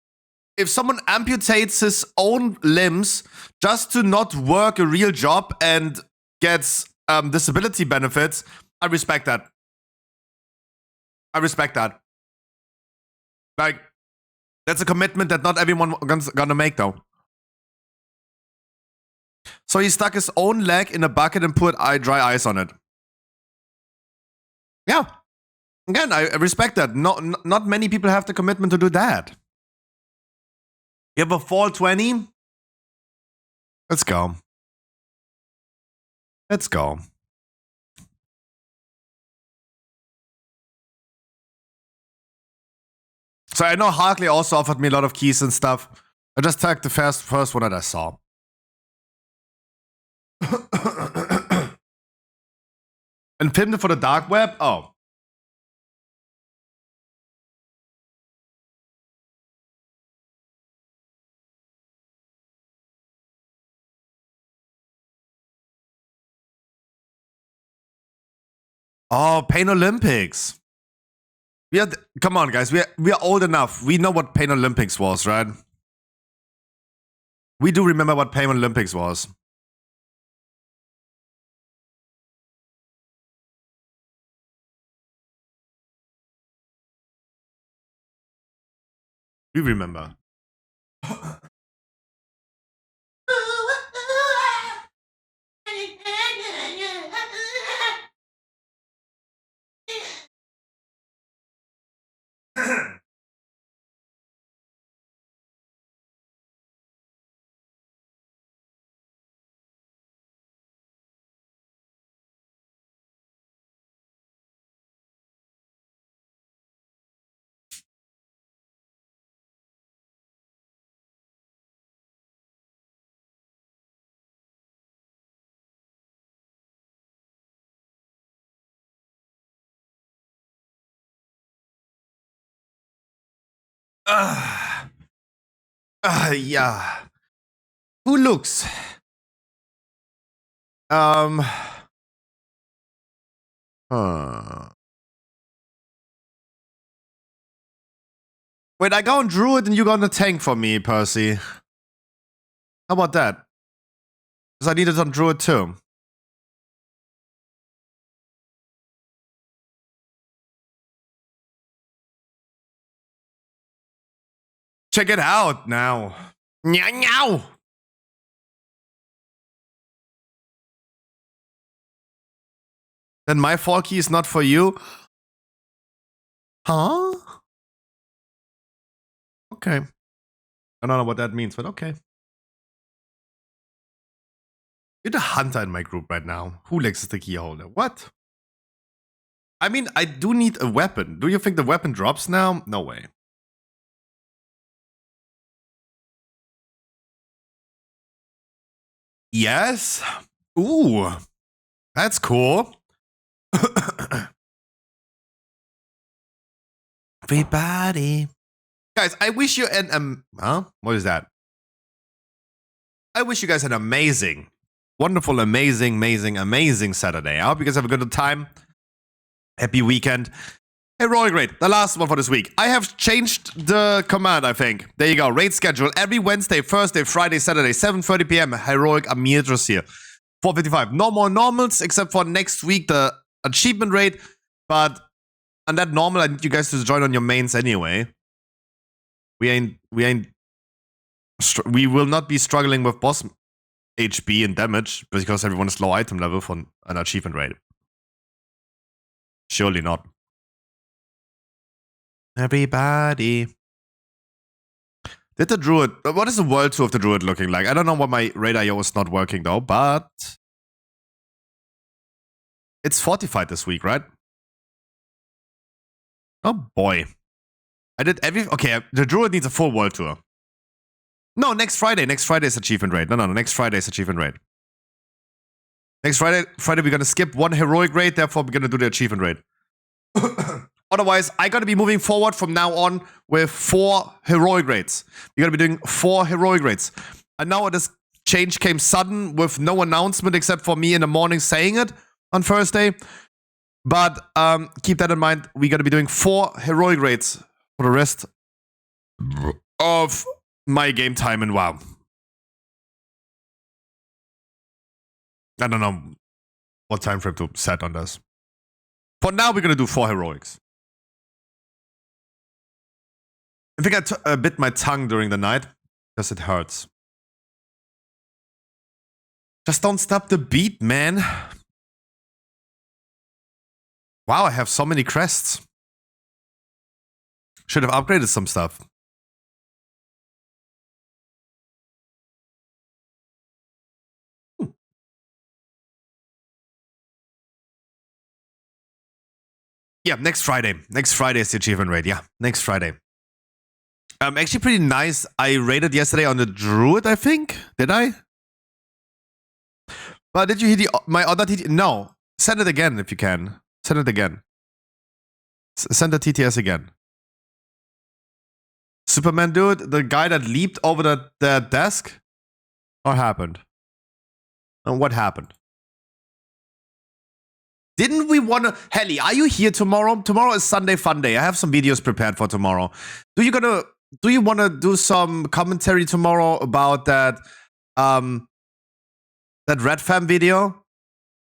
his own limbs just to not work a real job and gets disability benefits, I respect that. I respect that. Like, that's a commitment that not everyone gonna make, though. So he stuck his own leg in a bucket and put dry ice on it. Yeah. Again, I respect that. Not many people have the commitment to do that. You have a fall 20? Let's go. Let's go. So I know Harkley also offered me a lot of keys and stuff. I just tagged the first one that I saw. And filmed it for the dark web? Oh. Oh, Pain Olympics. Come on, guys. We are old enough. We know what Pain Olympics was, right? We do remember what Pain Olympics was. We remember. Yeah. Who looks? Wait, I go on Druid and you go on the tank for me, Percy. How about that? Because I need it on Druid too. Check it out now. Meow meow. Then my 4 key is not for you? Huh? Okay. I don't know what that means, but okay. You're the hunter in my group right now. Who likes the key holder? What? I mean, I do need a weapon. Do you think the weapon drops now? No way. Yes? Ooh. That's cool. Everybody. Guys, I wish you an what is that? I wish you guys an amazing, wonderful, amazing Saturday. I hope you guys have a good time. Happy weekend. Heroic raid, the last one for this week. I have changed the command, I think. There you go. Raid schedule every Wednesday, Thursday, Friday, Saturday, 7:30 p.m. Heroic Amirtros here. 4:55. No more normals except for next week, the achievement raid. But on that normal, I need you guys to join on your mains anyway. We will not be struggling with boss HP and damage because everyone is low item level for an achievement raid. Surely not. Everybody. Did the druid... What is the world tour of the druid looking like? I don't know what my radar IO is not working though, but... It's fortified this week, right? Oh boy. I did every... Okay, the druid needs a full world tour. No, next Friday. Next Friday's achievement raid. No, next Friday's achievement raid. Next Friday we're gonna skip one heroic raid, therefore we're gonna do the achievement raid. Otherwise, I gotta be moving forward from now on with 4 heroic raids. We're gonna be doing 4 heroic raids. And now this change came sudden with no announcement except for me in the morning saying it on Thursday. But keep that in mind. We're gonna be doing 4 heroic raids for the rest of my game time in WoW. I don't know. what time frame to set on this. For now, we're gonna do 4 heroics. I think I bit my tongue during the night because it hurts. Just don't stop the beat, man. Wow, I have so many crests. Should have upgraded some stuff. Yeah, next Friday. Next Friday is the achievement raid. Yeah, next Friday. Actually pretty nice. I raided yesterday on the Druid, I think. Did I? But did you hear my other TTS? No. Send it again if you can. Send it again. Send the TTS again. Superman dude, the guy that leaped over the desk? What happened? And what happened? Didn't we want to... Helly, are you here tomorrow? Tomorrow is Sunday Fun Day. I have some videos prepared for tomorrow. Do you want to do some commentary tomorrow about that that Red Fam video?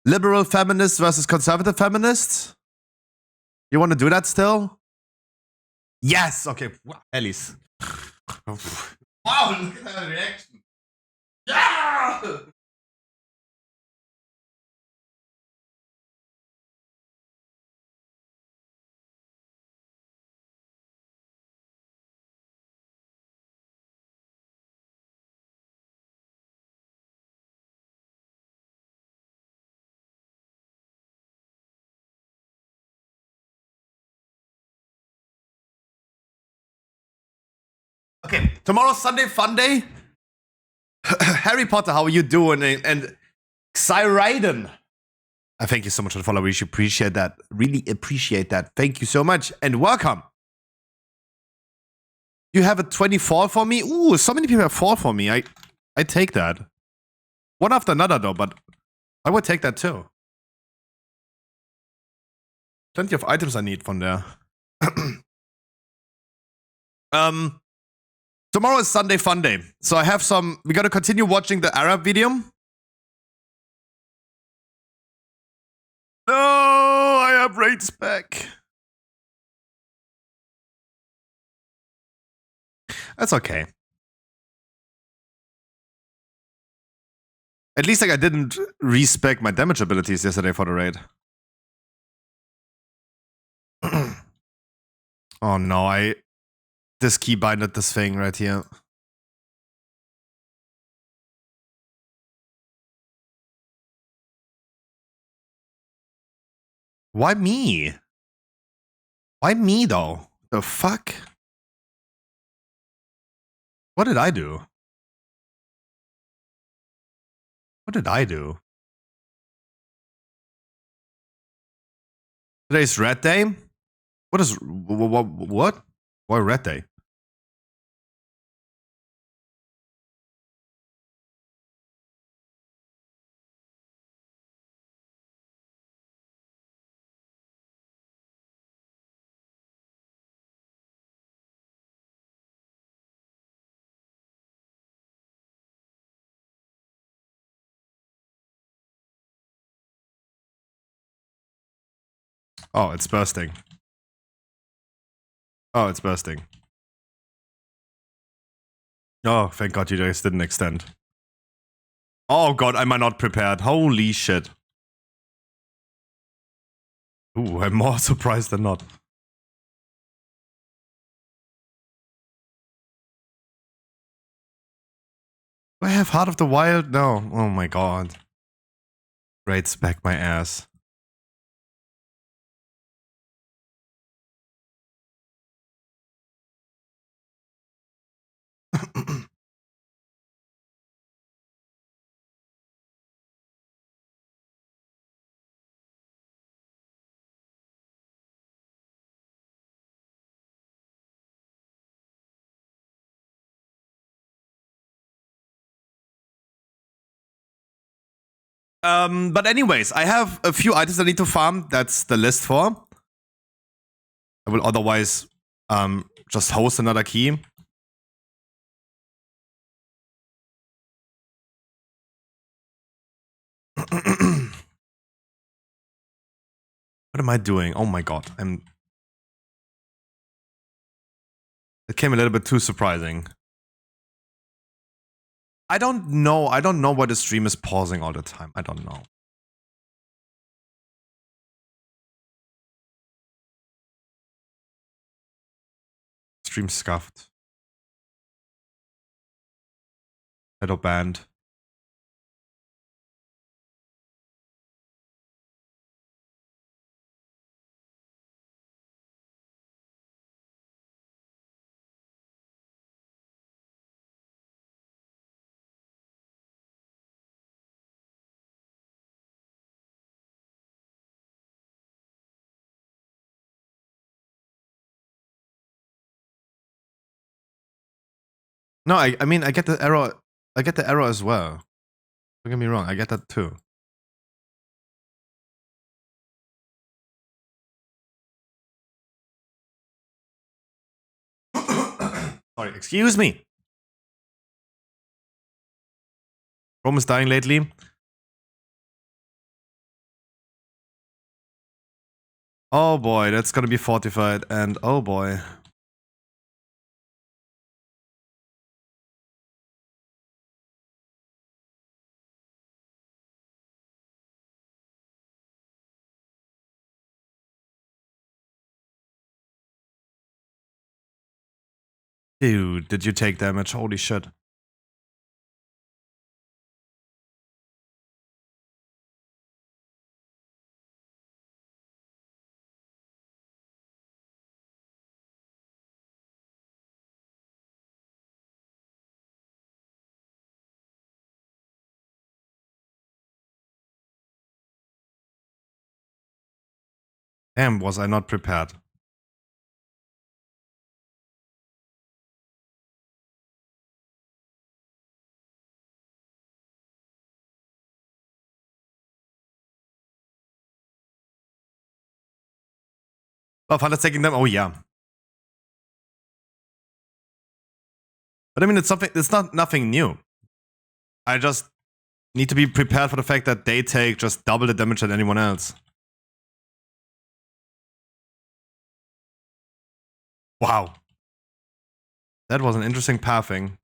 Liberal feminists versus conservative feminists? You want to do that still? Yes! Okay. Helly's. Wow, look at that reaction. Yeah! Okay, tomorrow's Sunday Fun Day. Harry Potter, how are you doing? And Xyraiden. I thank you so much for the follow. We should appreciate that. Really appreciate that. Thank you so much and welcome. You have a 24 for me? Ooh, so many people have 4 for me. I take that. One after another though, but I would take that too. Plenty of items I need from there. Tomorrow is Sunday Fun Day. So I have some... We gotta continue watching the Arab video. No, I have raids back. That's okay. At least like I didn't respec my damage abilities yesterday for the raid. Oh no, I just keybinded this thing right here. Why me? Why me though? The fuck? What did I do? What did I do? Today's Red Day? What is... What? Why Red Day? Oh, it's bursting. Oh, it's bursting. Oh, thank God you guys didn't extend. Oh God, am I not prepared? Holy shit. Ooh, I'm more surprised than not. Do I have Heart of the Wild? No. Oh my God. Raids back my ass. But anyways, I have a few items I need to farm. That's the list for. I will otherwise just host another key. What am I doing? Oh my god, it came a little bit too surprising. I don't know why the stream is pausing all the time. I don't know. Stream scuffed. Shadow banned. No, I mean I get the error. I get the error as well. Don't get me wrong, I get that too. Sorry, excuse me. Chrome is dying lately. Oh boy, that's gonna be fortified, and oh boy. Dude, did you take damage? Holy shit. Damn, was I not prepared? Oh, Hunter's taking them? Oh yeah. But I mean, it's something. It's not nothing new. I just need to be prepared for the fact that they take just double the damage than anyone else. Wow. That was an interesting pathing.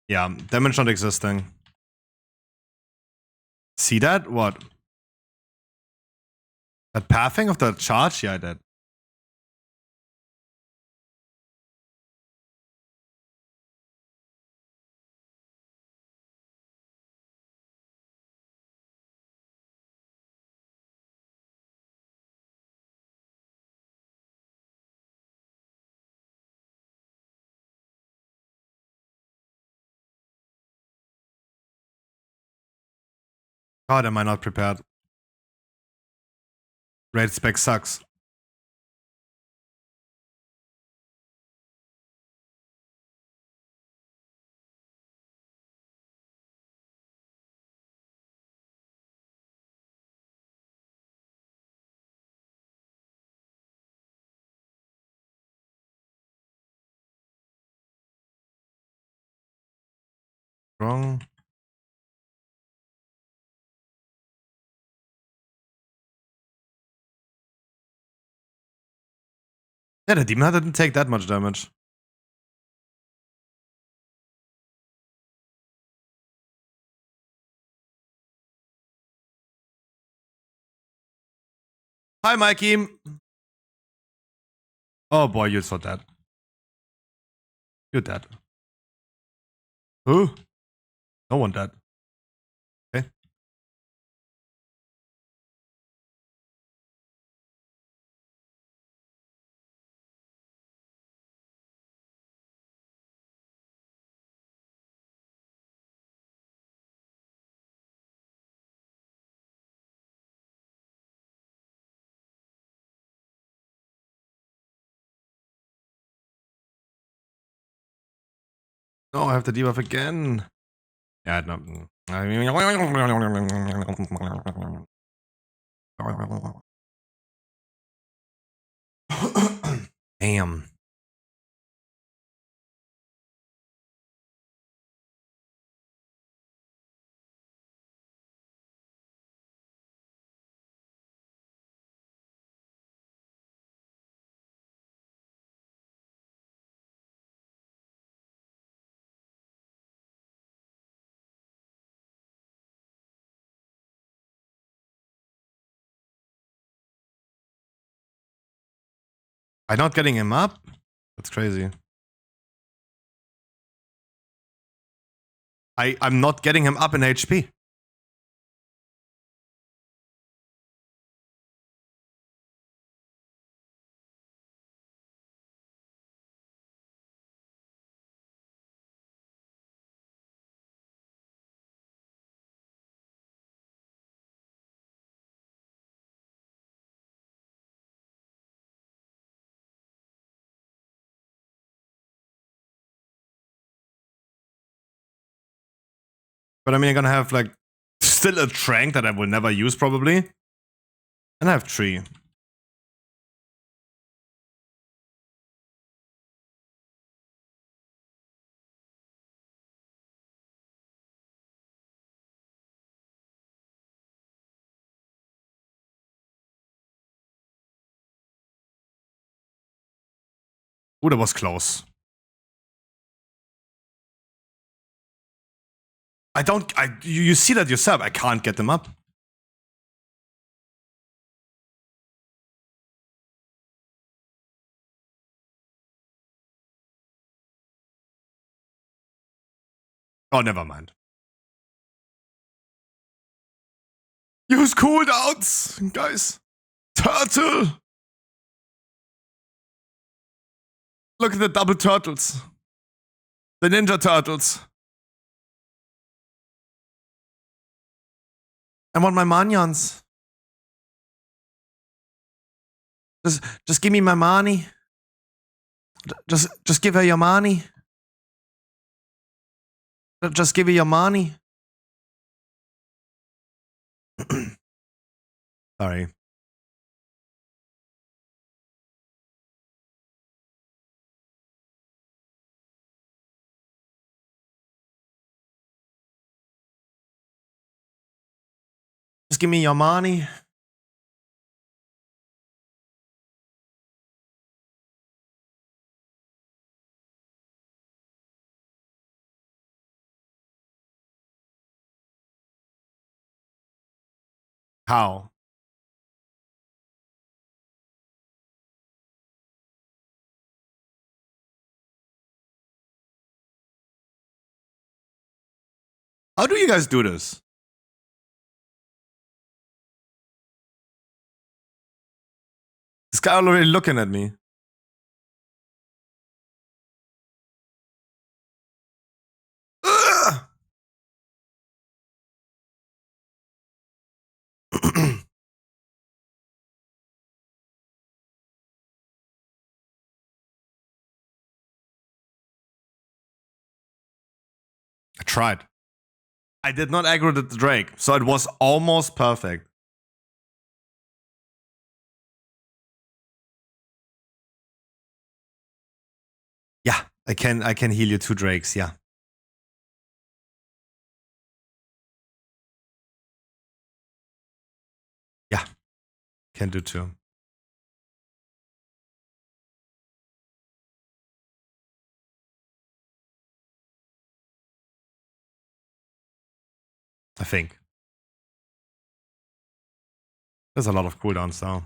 Yeah, damage not existing. See that? What? That pathing of the charge? Yeah, I did. God, am I not prepared? Raid spec sucks. Wrong. Yeah, the demon didn't take that much damage. Hi, Mikey. Oh boy, you're so dead. You're dead. Who? No one dead. Okay. Oh, I have the debuff again. Yeah, no. Damn. I'm not getting him up? That's crazy. I'm not getting him up in HP. But I mean, I'm gonna have like still a trank that I will never use probably. And I have 3. Ooh, that was close. You see that yourself. I can't get them up. Oh, never mind. Use cooldowns, guys. Turtle. Look at the double turtles. The ninja turtles. I want my manions. Just give me my money. Just give her your money. Just give her your money. Sorry. Just give me your money. How? How do you guys do this? This guy already looking at me. Ugh! I tried. I did not aggro the Drake, so it was almost perfect. Yeah, I can heal you 2 Drakes, yeah. Yeah. Can do 2. I think. There's a lot of cooldowns though.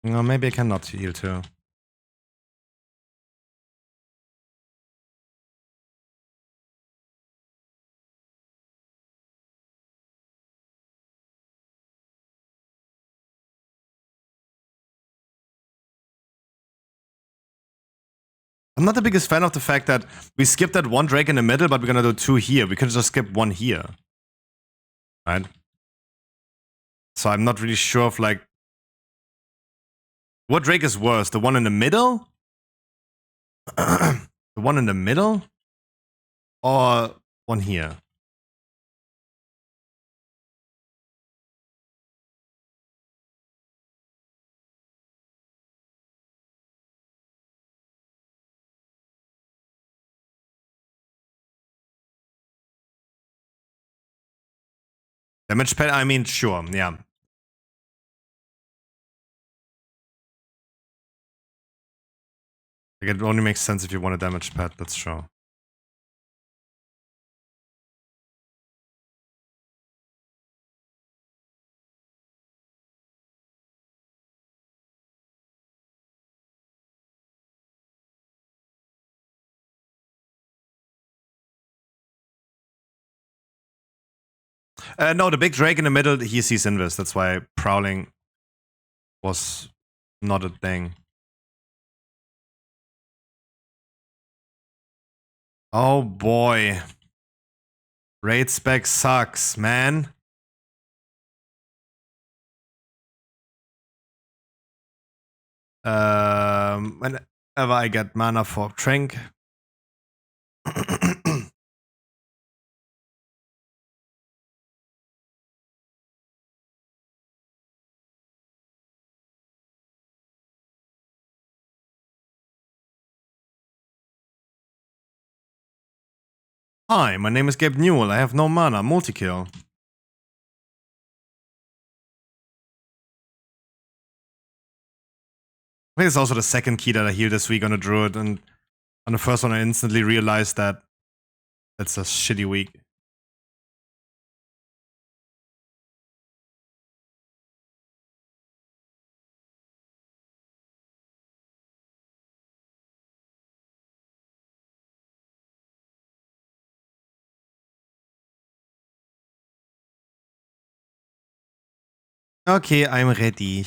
No, maybe I cannot heal 2. I'm not the biggest fan of the fact that we skipped that one Drake in the middle, but we're gonna do 2 here. We could just skip 1 here. Right? So I'm not really sure of like... What Drake is worse? The one in the middle? The one in the middle? Or one here? Damage pad, I mean, sure, yeah. Like, it only makes sense if you want a damage pad, that's true. No, the big Drake in the middle, he sees Invis. That's why Prowling was not a thing. Oh boy. Raid spec sucks, man. Whenever I get mana for Trank. Hi, my name is Gabe Newell. I have no mana. Multi-kill. I think it's also the second key that I heal this week on a Druid, and on the first one I instantly realized that it's a shitty week. Okay, I'm ready.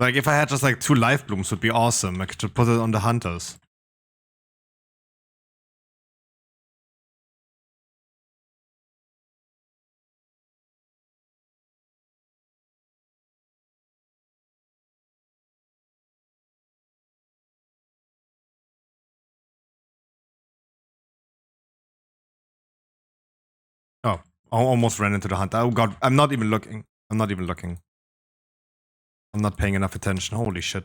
Like, if I had just like 2 life blooms, would be awesome. I could just put it on the hunters. Oh, I almost ran into the hunter. Oh god, I'm not even looking. I'm not even looking. I'm not paying enough attention. Holy shit.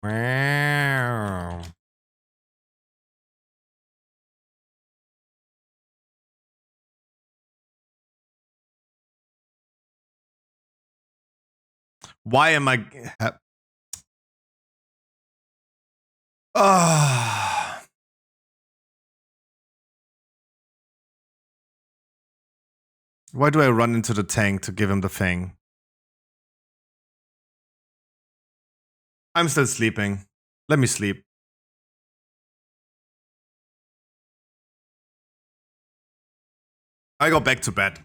Wow. Why am I... Why do I run into the tank to give him the thing? I'm still sleeping. Let me sleep. I go back to bed.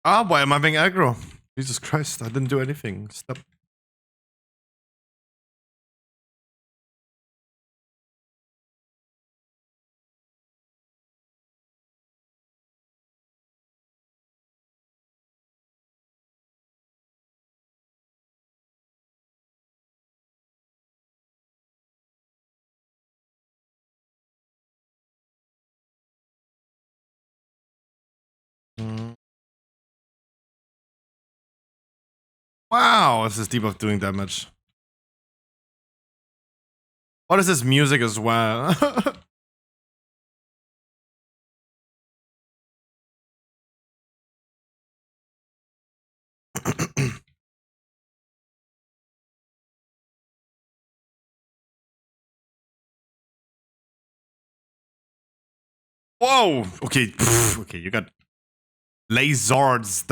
Ah, why am I being aggro? Jesus Christ, I didn't do anything. Stop. Wow, this is debuff doing damage. What is this music as well? Whoa! Okay, okay, you got lasers.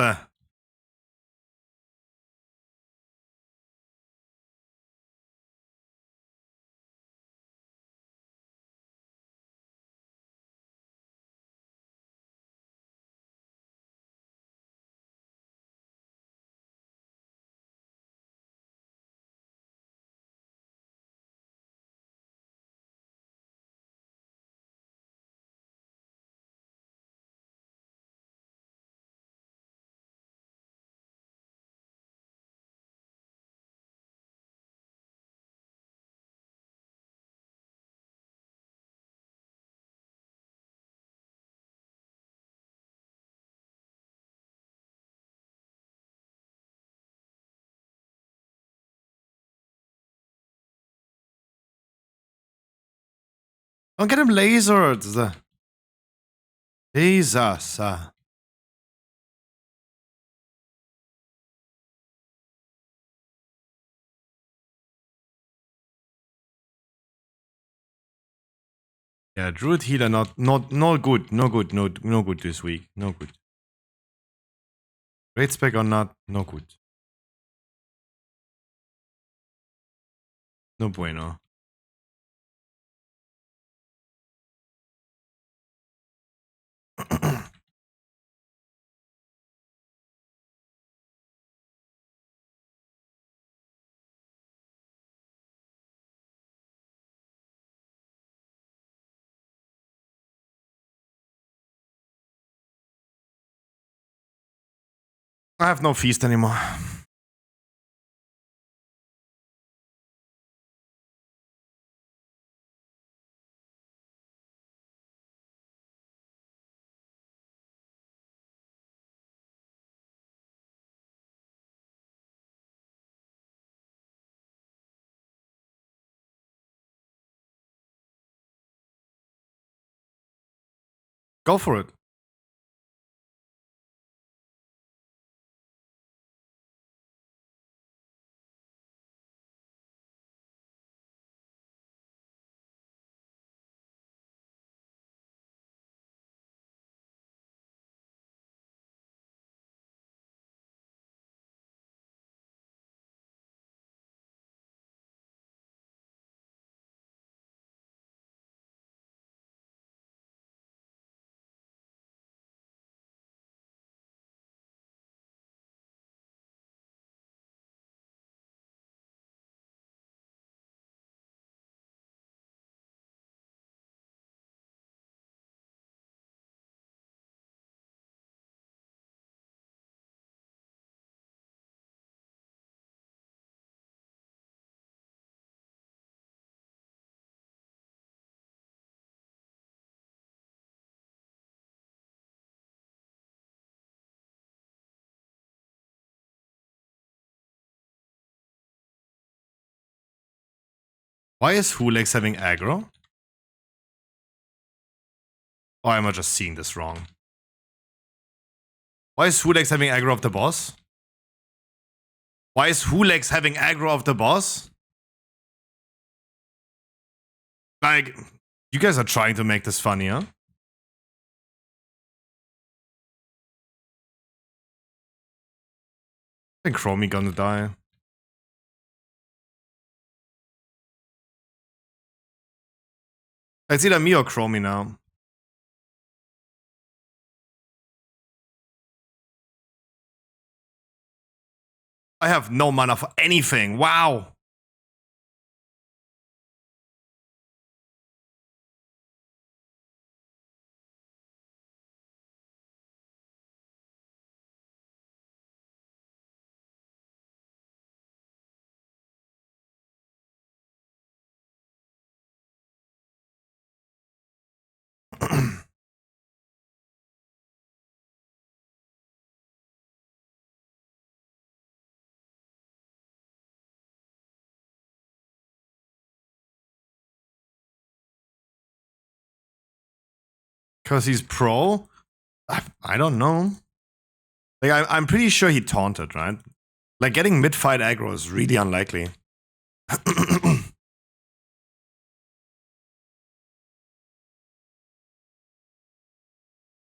Don't get him lasered. Jesus. Yeah, Druid healer not good. No good. No good this week. No good. Great spec or not, no good. No bueno. I have no feast anymore. Go for it. Why is Hulex having aggro? Or am I just seeing this wrong? Why is Hulex having aggro of the boss? Why is Hulex having aggro of the boss? Like, you guys are trying to make this funny, huh? I think Chromie gonna die. It's either me or Chromie now. I have no mana for anything. Wow. Because he's pro? I don't know. Like, I'm pretty sure he taunted, right? Like, getting mid-fight aggro is really unlikely. Did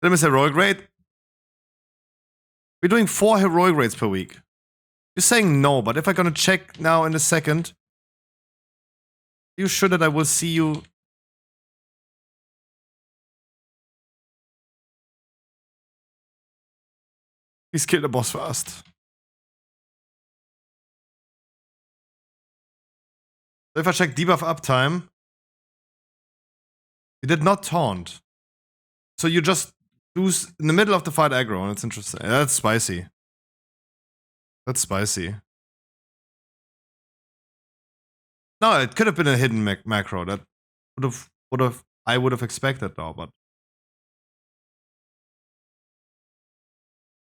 I miss heroic raid? We're doing 4 heroic raids per week. You're saying no, but if I'm gonna check now in a second, are you sure that I will see you? Please kill the boss fast. So if I check debuff uptime, you did not taunt. So you just lose in the middle of the fight aggro, and it's interesting. That's spicy. That's spicy. No, it could have been a hidden macro. That I would have expected though, but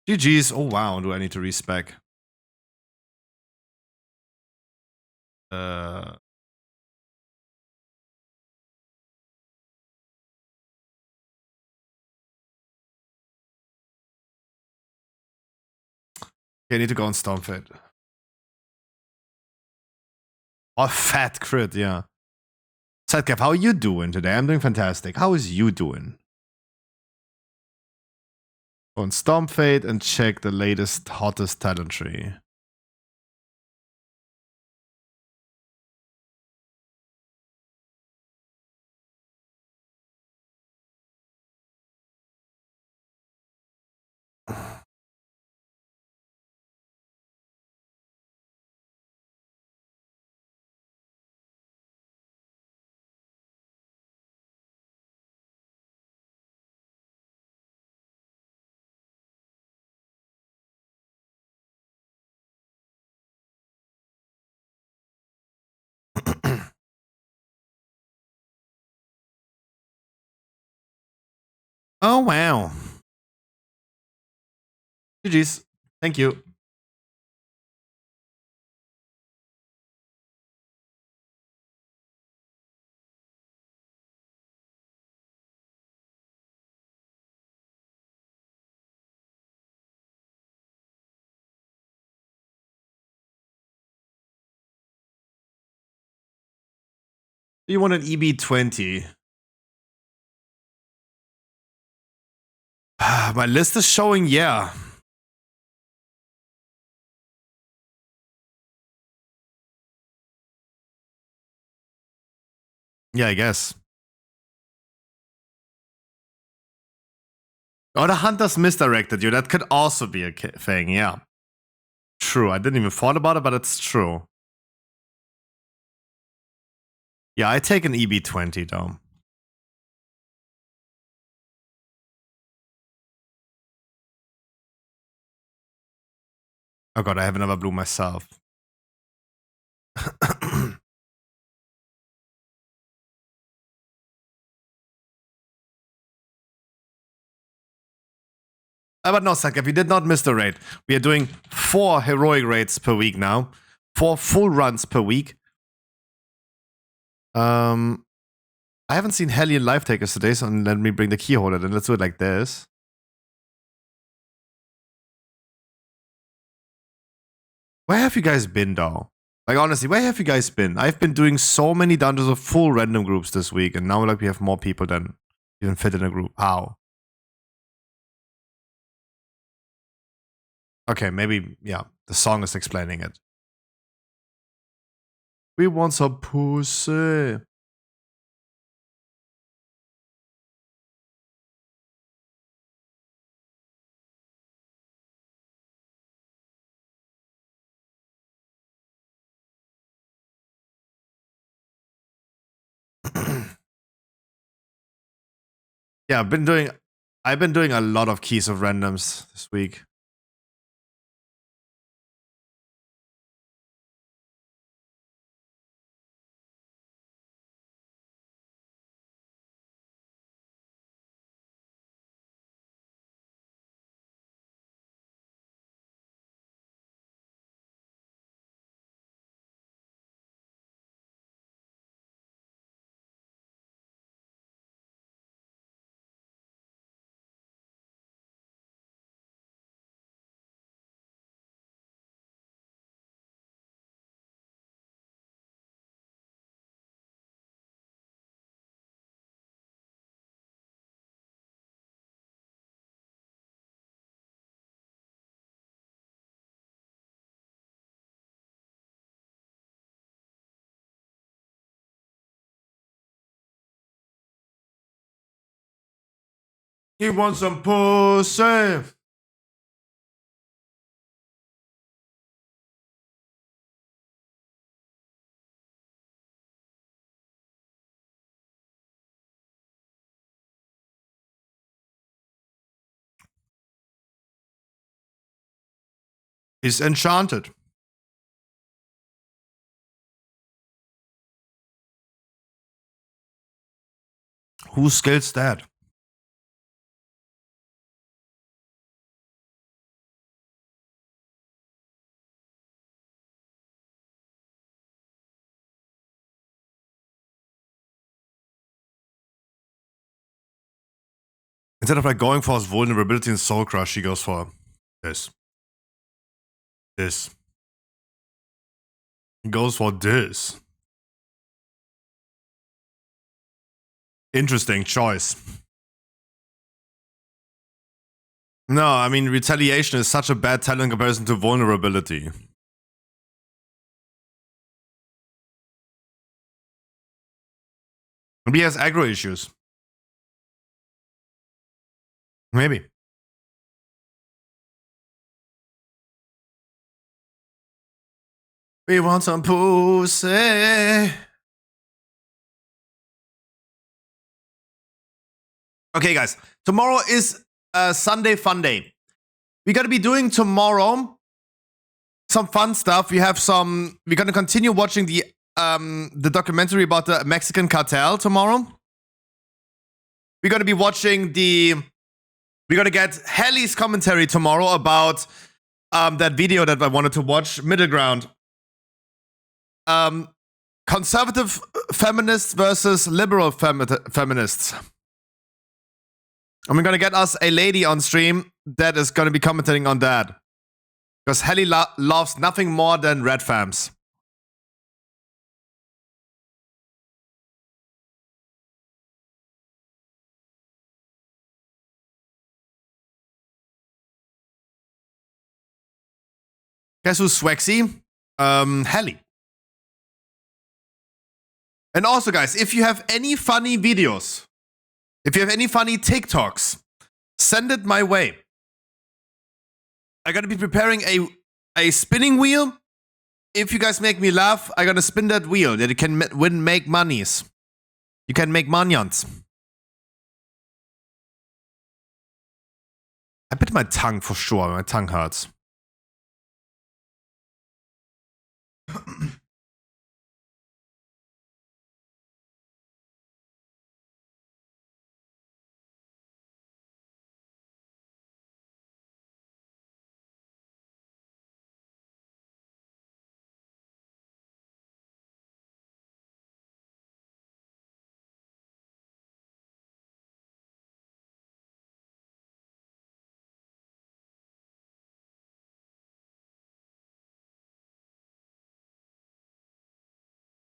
GG's. Oh wow, do I need to respec? Okay, I need to go on Stormfade. Oh, fat crit, yeah. Sidecav, how are you doing today? I'm doing fantastic. How is you doing? Go on Stormfade and check the latest, hottest talent tree. Oh, wow. GG's. Thank you. You want an EB20? My list is showing, yeah. Yeah, I guess. Oh, the hunters misdirected you. That could also be a thing, yeah. True. I didn't even thought about it, but it's true. Yeah, I take an EB20 though. Oh god, I have another blue myself. But no, Sakev, you did not miss the raid. We are doing 4 heroic raids per week now. 4 full runs per week. I I haven't seen Helly and Life Takers today, so let me bring the key holder. Then let's do it like this. Where have you guys been, though? Like, honestly, where have you guys been? I've been doing so many dungeons of full random groups this week, and now like we have more people than even fit in a group. How? Okay, maybe, yeah, the song is explaining it. We want some pussy. Yeah, I've been doing a lot of keys of randoms this week. He wants some pussy. He's enchanted. Whose skill's that? Instead of like going for his vulnerability and soul crush, he goes for this. This. He goes for this. Interesting choice. No, I mean, retaliation is such a bad talent in comparison to vulnerability. Maybe he has aggro issues. Maybe. We want some pussy. Okay, guys. Tomorrow is Sunday Fun Day. We're gonna be doing tomorrow some fun stuff. We're gonna continue watching the documentary about the Mexican cartel tomorrow. We're gonna be watching we're gonna get Helly's commentary tomorrow about that video that I wanted to watch, Middle Ground. Conservative feminists versus liberal feminists. And we're gonna get us a lady on stream that is gonna be commenting on that. Because Helly loves nothing more than red fams. Guess who's swexy? Helly. And also, guys, if you have any funny videos, if you have any funny TikToks, send it my way. I'm gonna be preparing a spinning wheel. If you guys make me laugh, I'm gonna spin that wheel that you can make monies. You can make monions. I bit my tongue for sure. My tongue hurts.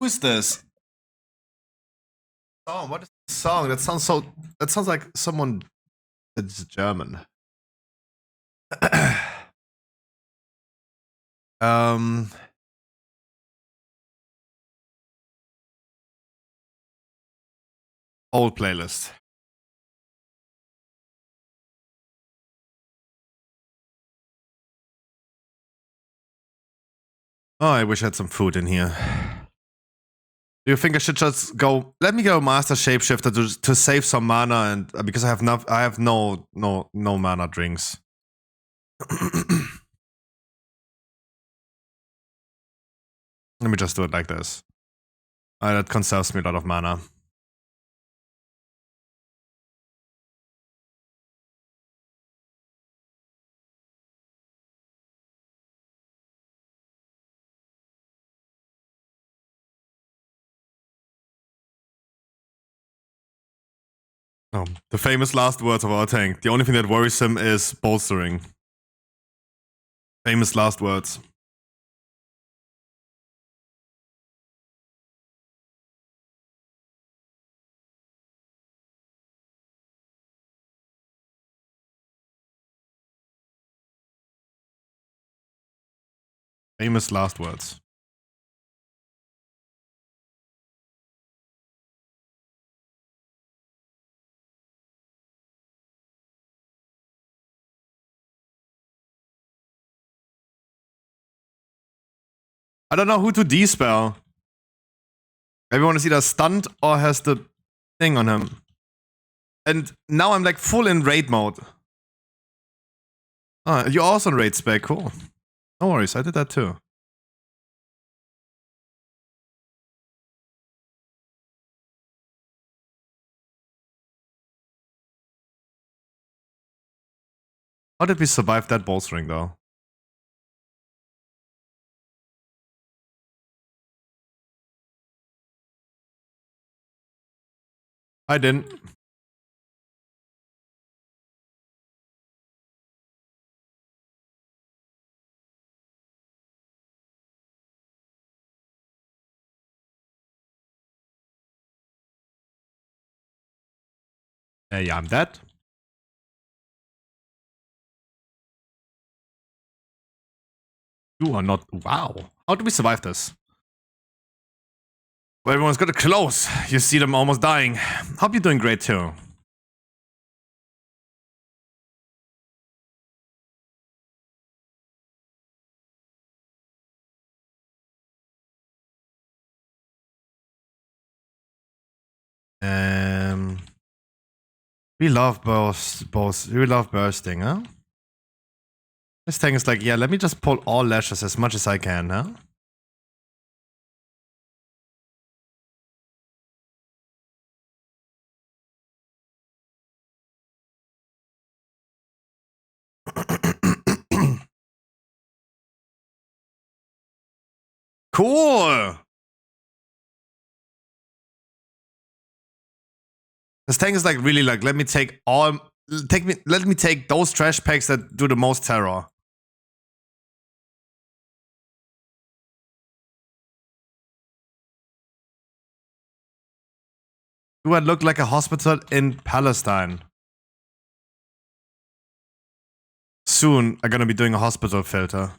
Who's this? Oh, what is the song? That sounds so. That sounds like someone that's German. um. Old playlist. Oh, I wish I had some food in here. Do you think I should just go? Let me go Master Shapeshifter to save some mana, and because I have no mana drinks. Let me just do it like this. That conserves me a lot of mana. Oh, the famous last words of our tank. The only thing that worries him is bolstering. Famous last words. Famous last words. I don't know who to dispel. Everyone is either stunned or has the thing on him. And now I'm like full in raid mode. Oh, you're also in raid spec, cool. No worries, I did that too. How did we survive that bolstering though? I didn't. Yeah, I'm dead. You are not. Wow. How did we survive this? Well, everyone's got to close. You see them almost dying. Hope you're doing great too. We love we love bursting, huh? This thing is like, yeah, let me just pull all lashes as much as I can, huh? Cool! This tank is like really like, let me take those trash packs that do the most terror. Do I look like a hospital in Palestine? Soon, I'm gonna be doing a hospital filter.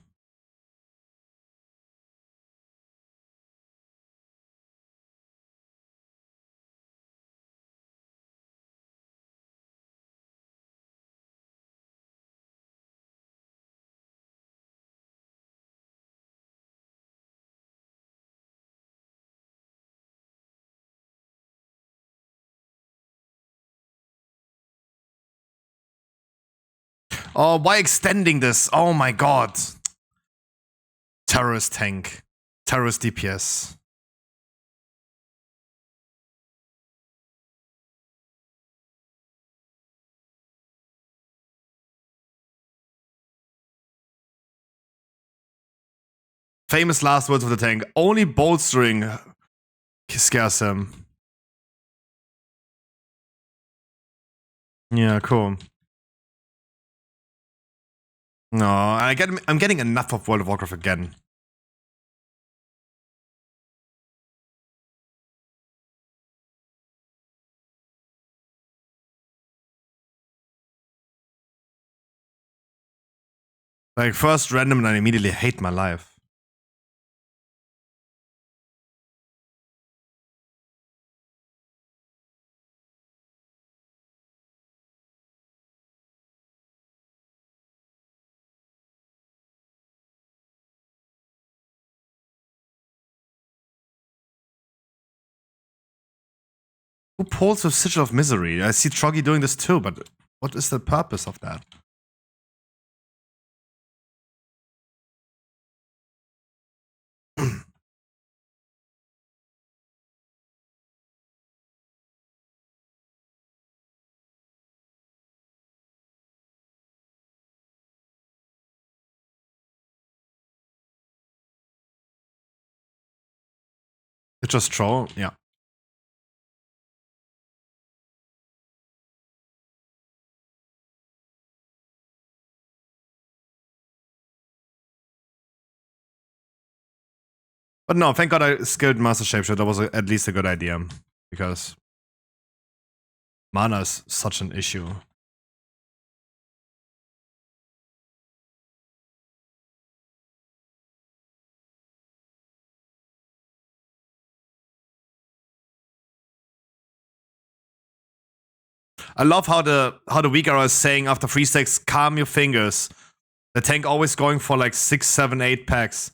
Oh, why extending this? Oh my god. Terrorist tank. Terrorist DPS. Famous last words of the tank. Only bolstering scares him. Yeah, cool. No, I'm getting enough of World of Warcraft again. Like, first random and I immediately hate my life. Who pulls with Sigil of Misery? I see Troggy doing this too, but what is the purpose of that? It just troll? Yeah. But no, thank God I skilled Master Shapeshifter. That was at least a good idea. Because mana is such an issue. I love how the weak arrow is saying after 3 stacks, calm your fingers. The tank always going for like 6, 7, 8 packs.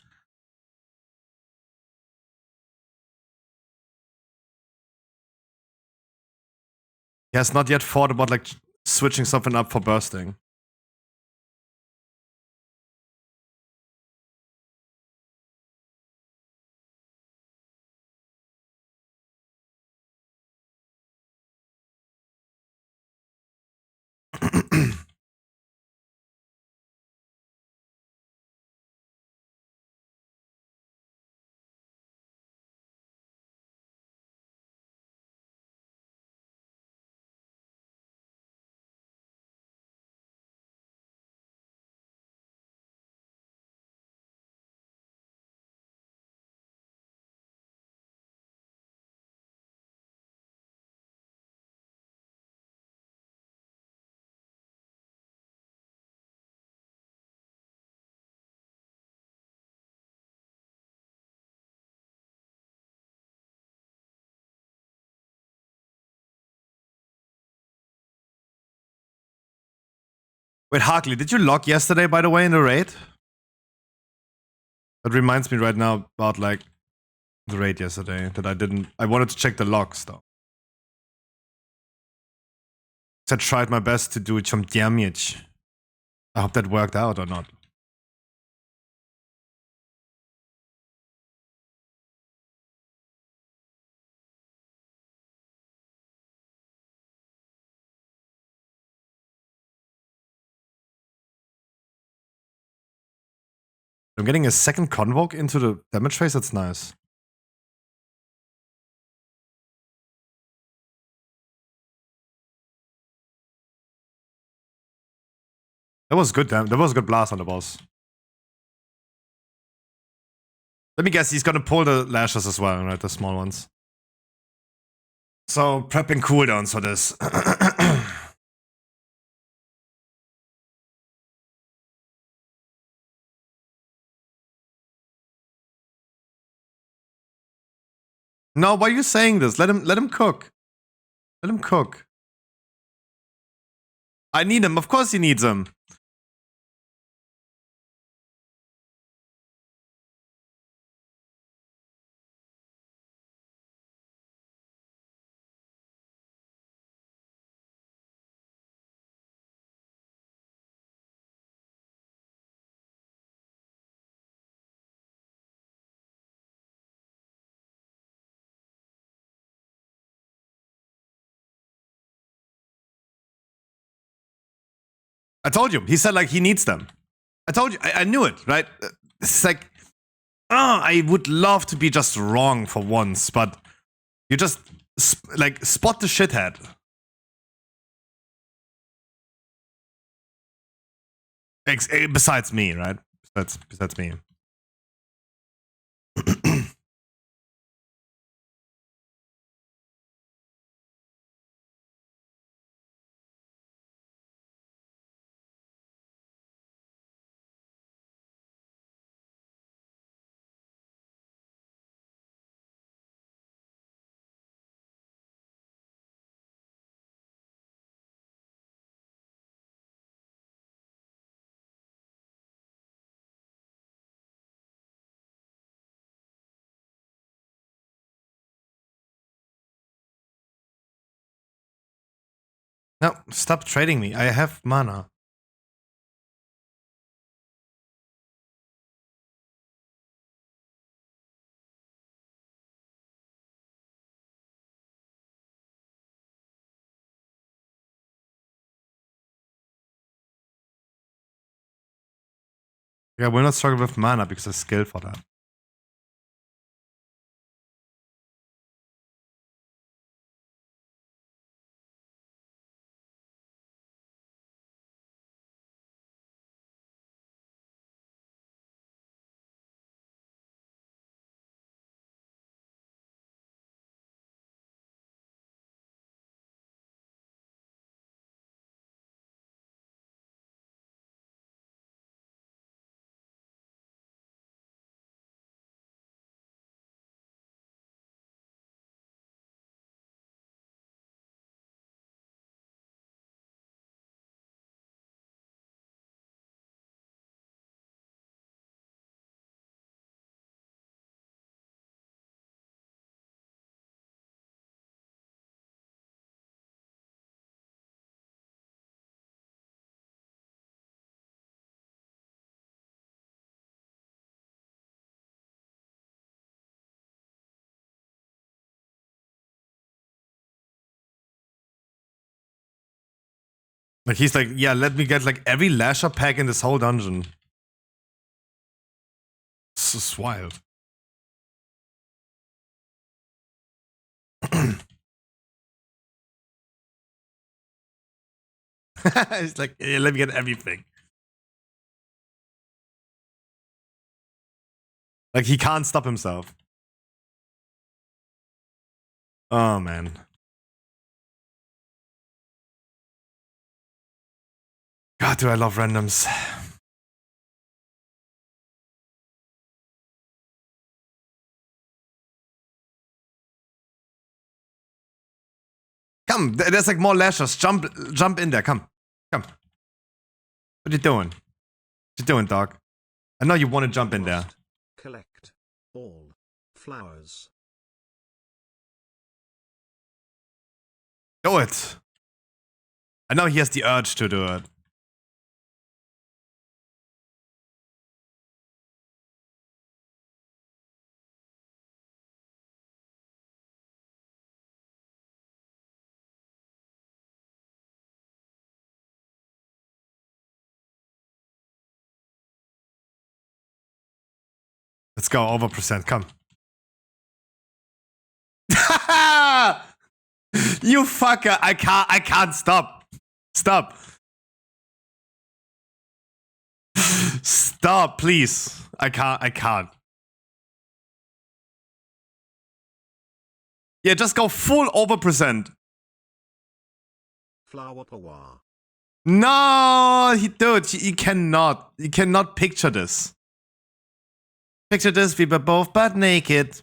He has not yet thought about like switching something up for bursting. Wait, Harkley, did you log yesterday, by the way, in the raid? That reminds me right now about, like, the raid yesterday that I didn't... I wanted to check the logs, though. I tried my best to do it from damage. I hope that worked out or not. I'm getting a second Convoke into the damage phase, that's nice. That was good, damn. That was a good blast on the boss. Let me guess, he's gonna pull the lashes as well, right? The small ones. So, prepping cooldowns for this. No, why are you saying this? Let him cook. Let him cook. I need him. Of course he needs him. I told you. He said like he needs them. I told you. I knew it, right? It's like, I would love to be just wrong for once, but you just like spot the shithead. Besides me, right? Besides me. No, stop trading me. I have mana. Yeah, we're not struggling with mana because I skill for that. Like he's like, yeah, let me get like every lasher pack in this whole dungeon. This is wild. He's like, yeah, let me get everything. Like he can't stop himself. Oh man. God, do I love randoms. Come, there's like more lashers. Jump in there. Come. What are you doing? What you doing, dog? I know you want to jump in there. Collect all flowers. Do it. I know he has the urge to do it. Let's go, over percent, come. You fucker, I can't stop. Stop. Stop, please. I can't. Yeah, just go full over percent. Flower power. No, dude, you cannot. You cannot picture this. Picture this, we were both butt naked.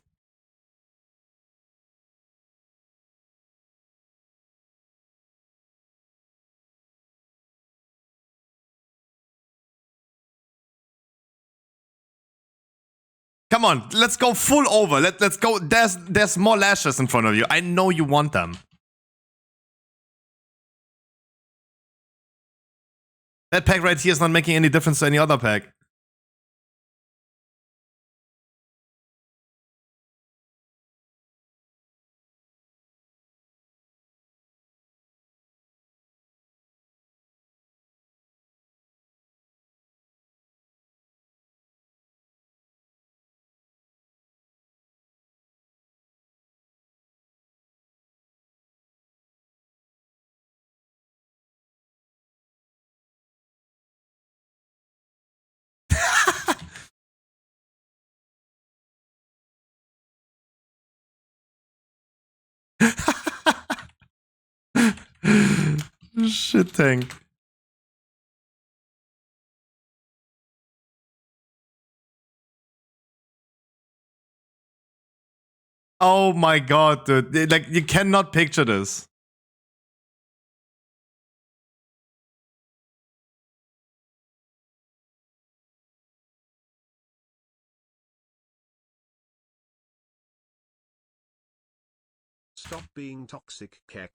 Come on, let's go full over. Let's go. There's more lashes in front of you. I know you want them. That pack right here is not making any difference to any other pack. Shit tank. Oh my god, dude. Like, you cannot picture this. Stop being toxic, Kek.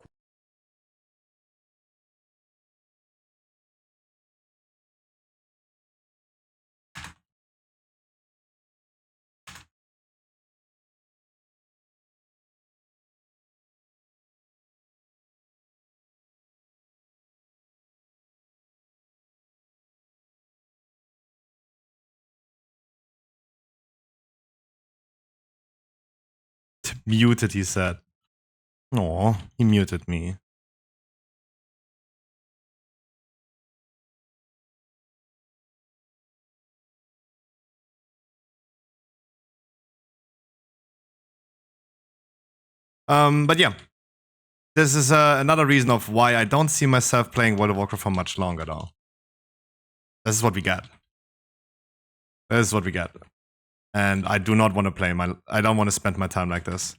Muted, he said. Aw, he muted me. But yeah. This is another reason of why I don't see myself playing World of Warcraft for much longer, though. This is what we get. This is what we get. And I do not want to play I don't want to spend my time like this.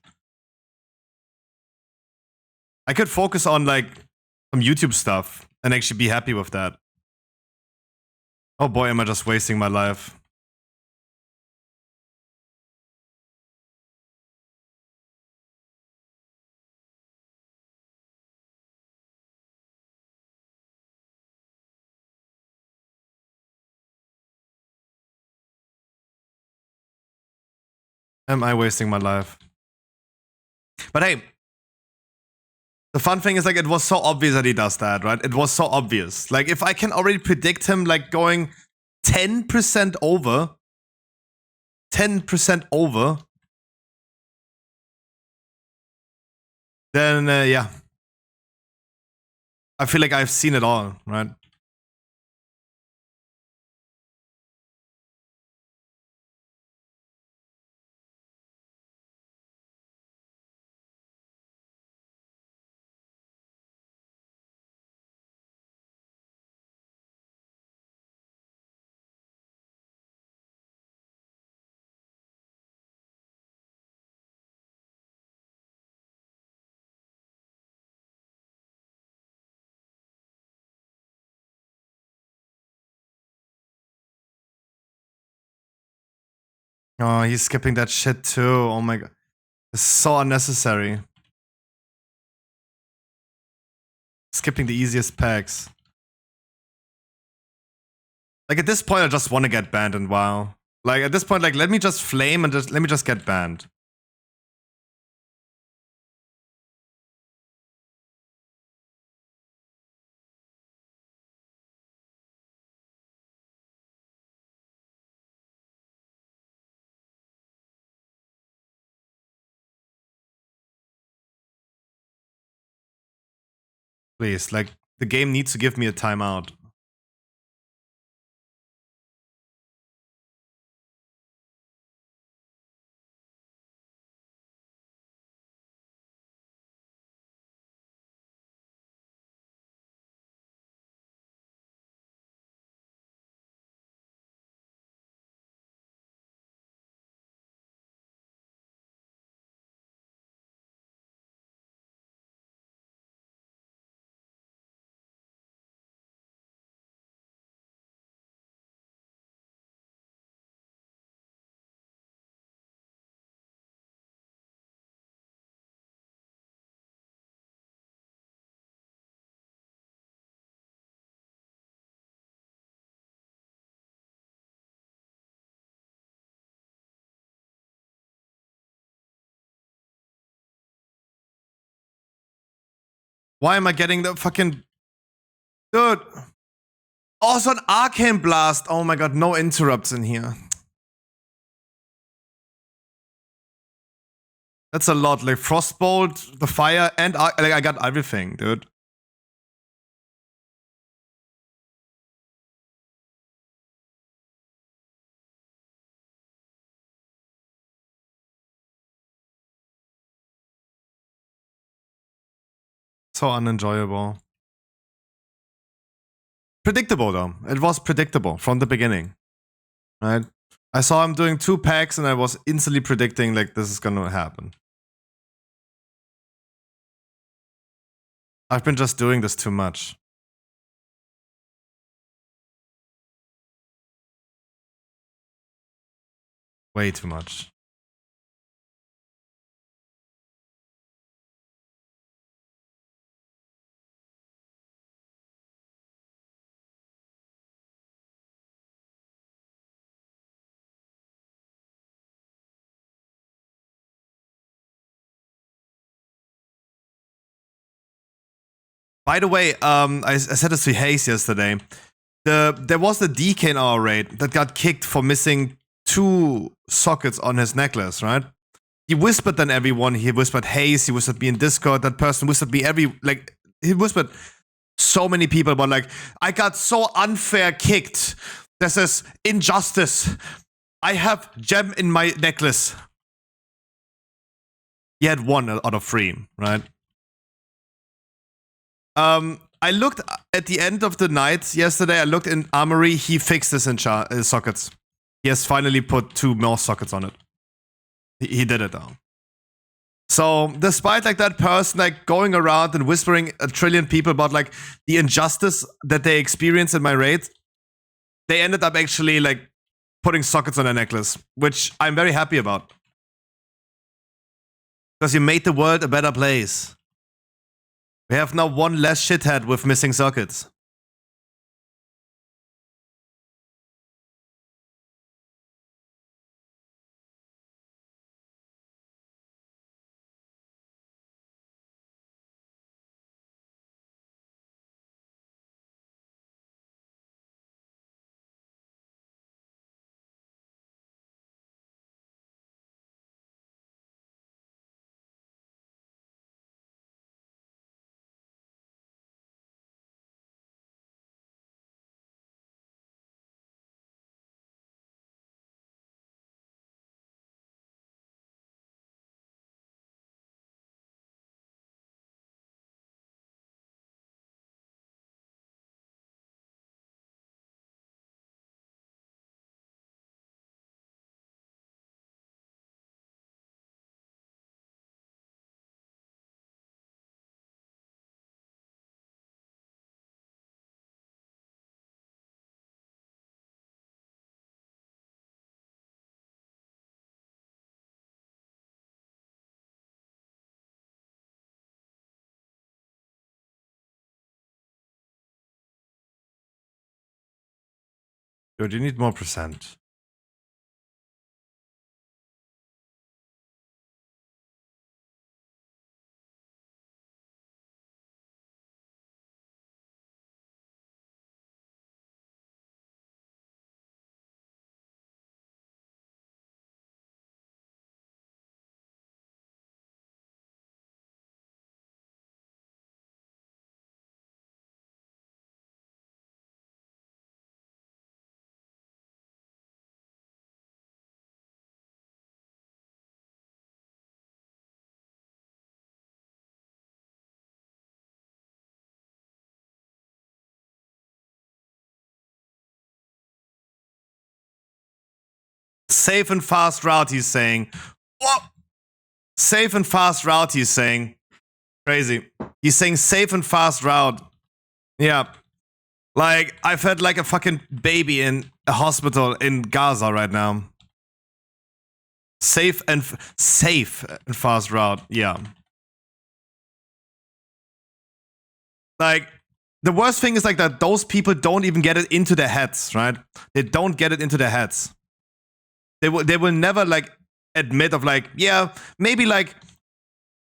I could focus on, like, some YouTube stuff and actually be happy with that. Oh boy, am I just wasting my life. Am I wasting my life? But hey, the fun thing is, like, it was so obvious that he does that, right? It was so obvious. Like, if I can already predict him, like, going 10% over, 10% over, then, yeah. I feel like I've seen it all, right? Oh, he's skipping that shit too. Oh my god. It's so unnecessary. Skipping the easiest packs. Like, at this point, I just want to get banned in WoW. Like, at this point, like, let me just flame and let me just get banned. Please, like, the game needs to give me a timeout. Why am I getting the fucking... Dude. Also an Arcane Blast. Oh my god, no interrupts in here. That's a lot. Like, Frostbolt, the fire, and like, I got everything, dude. So unenjoyable. Predictable, though. It was predictable from the beginning. Right? I saw him doing 2 packs and I was instantly predicting, like, this is gonna happen. I've been just doing this too much. Way too much. By the way, I said this to Hayes yesterday. There was the DK in our raid that got kicked for missing 2 sockets on his necklace, right? He whispered then everyone. He whispered Hayes. He whispered me in Discord. That person whispered me he whispered so many people about like, I got so unfair kicked. This is injustice. I have gem in my necklace. He had 1 out of 3, right? I looked at the end of the night yesterday. I looked in Armory. He fixed his sockets. He has finally put 2 more sockets on it. He did it though. So despite like that person like going around and whispering a trillion people about like the injustice that they experience in my raid, they ended up actually like putting sockets on their necklace, which I'm very happy about. Because you made the world a better place. We have now 1 less shithead with missing sockets. Dude, you need more percent. Safe and fast route, he's saying. What? Safe and fast route, he's saying. Crazy. He's saying safe and fast route. Yeah. Like, I've had like a fucking baby in a hospital in Gaza right now. Safe and fast route. Yeah. Like, the worst thing is like that those people don't even get it into their heads, right? They don't get it into their heads. They will never like admit of like, yeah, maybe like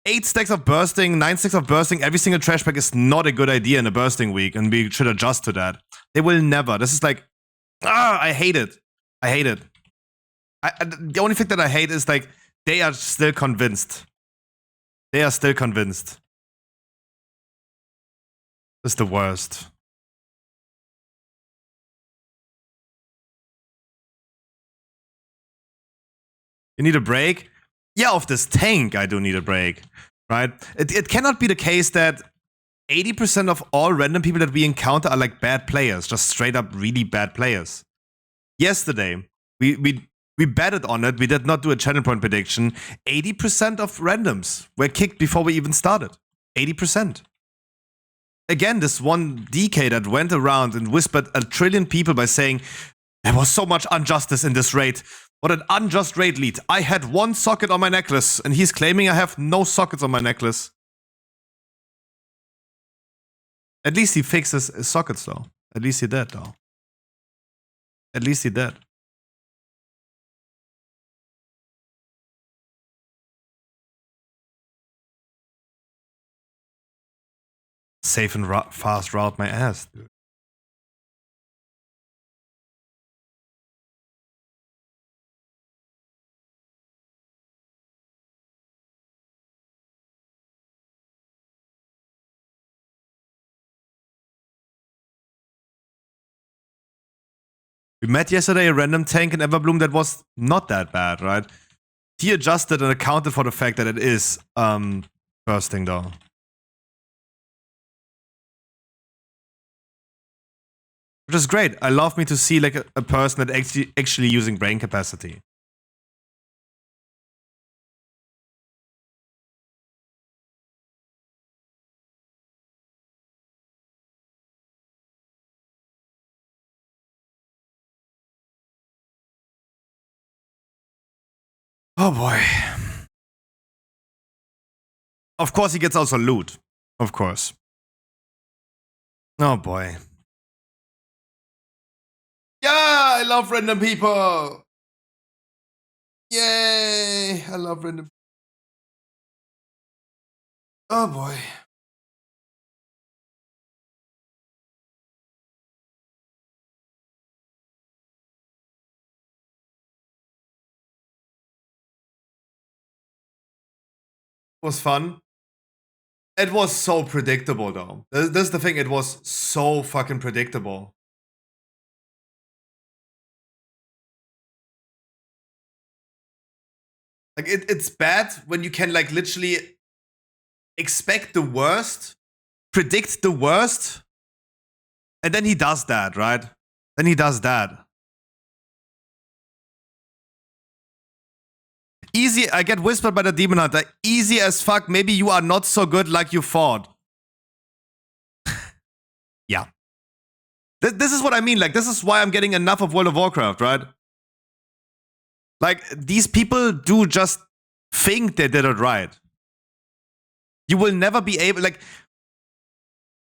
8 stacks of bursting, 9 stacks of bursting, every single trash pack is not a good idea in a bursting week, and we should adjust to that. They will never. This is like, I hate it. I hate it. The only thing that I hate is like, they are still convinced. They are still convinced. It's the worst. You need a break? Yeah, of this tank, I do need a break, right? It cannot be the case that 80% of all random people that we encounter are like bad players, just straight up really bad players. Yesterday, we betted on it. We did not do a channel point prediction. 80% of randoms were kicked before we even started. 80%. Again, this one DK that went around and whispered a trillion people by saying, there was so much injustice in this raid. What an unjust raid lead. I had 1 socket on my necklace, and he's claiming I have no sockets on my necklace. At least he fixes his sockets, though. At least he did, though. At least he did. Safe and fast route my ass, dude. We met yesterday a random tank in Everbloom that was not that bad, right? He adjusted and accounted for the fact that it is bursting though. Which is great. I love me to see like a person that actually using brain capacity. Oh boy. Of course he gets also loot. Of course. Oh boy. Yeah, I love random people. Yay, I love random. Oh boy. It was fun. It was so predictable though. This is the thing, it was so fucking predictable. Like it's bad when you can like literally expect the worst, predict the worst, and then he does that, right? Then he does that. Easy, I get whispered by the Demon Hunter. Easy as fuck. Maybe you are not so good like you thought. Yeah. This is what I mean. Like, this is why I'm getting enough of World of Warcraft, right? Like, these people do just think they did it right. You will never be able, like,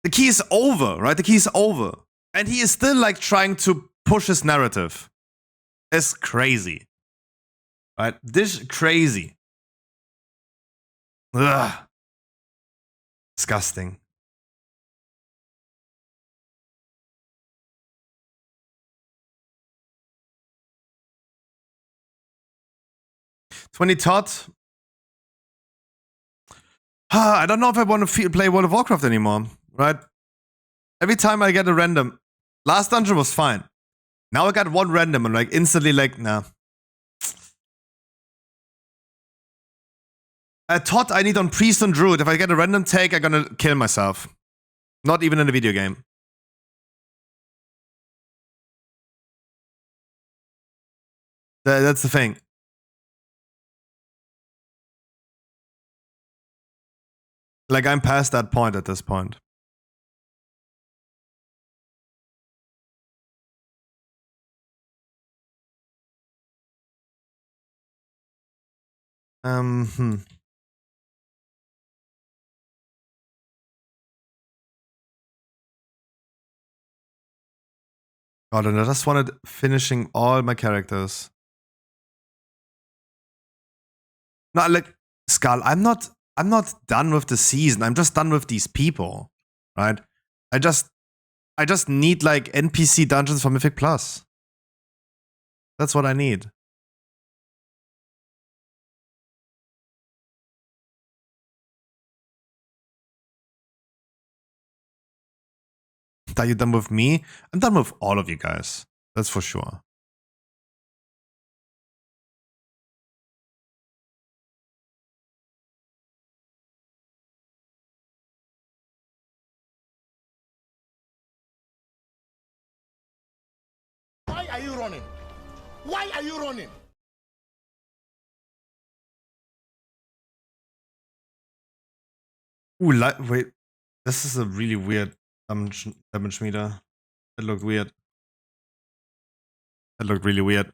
the key is over, right? The key is over. And he is still, like, trying to push his narrative. It's crazy. Right? This crazy. Ugh. Disgusting. $20 tot. I don't know if I want to play World of Warcraft anymore, right? Every time I get a random. Last dungeon was fine. Now I got one random and like instantly like, nah. Tot I need on Priest and Druid. If I get a random take, I'm gonna kill myself. Not even in a video game. That's the thing. Like, I'm past that point at this point. God, and I just wanted finishing all my characters. No, like, Skull, I'm not done with the season. I'm just done with these people, right? I just need like NPC dungeons for Mythic Plus. That's what I need. Are you done with me? I'm done with all of you guys. That's for sure. Why are you running? Why are you running? Ooh, wait. This is a really weird damage meter. It looked weird. It looked really weird.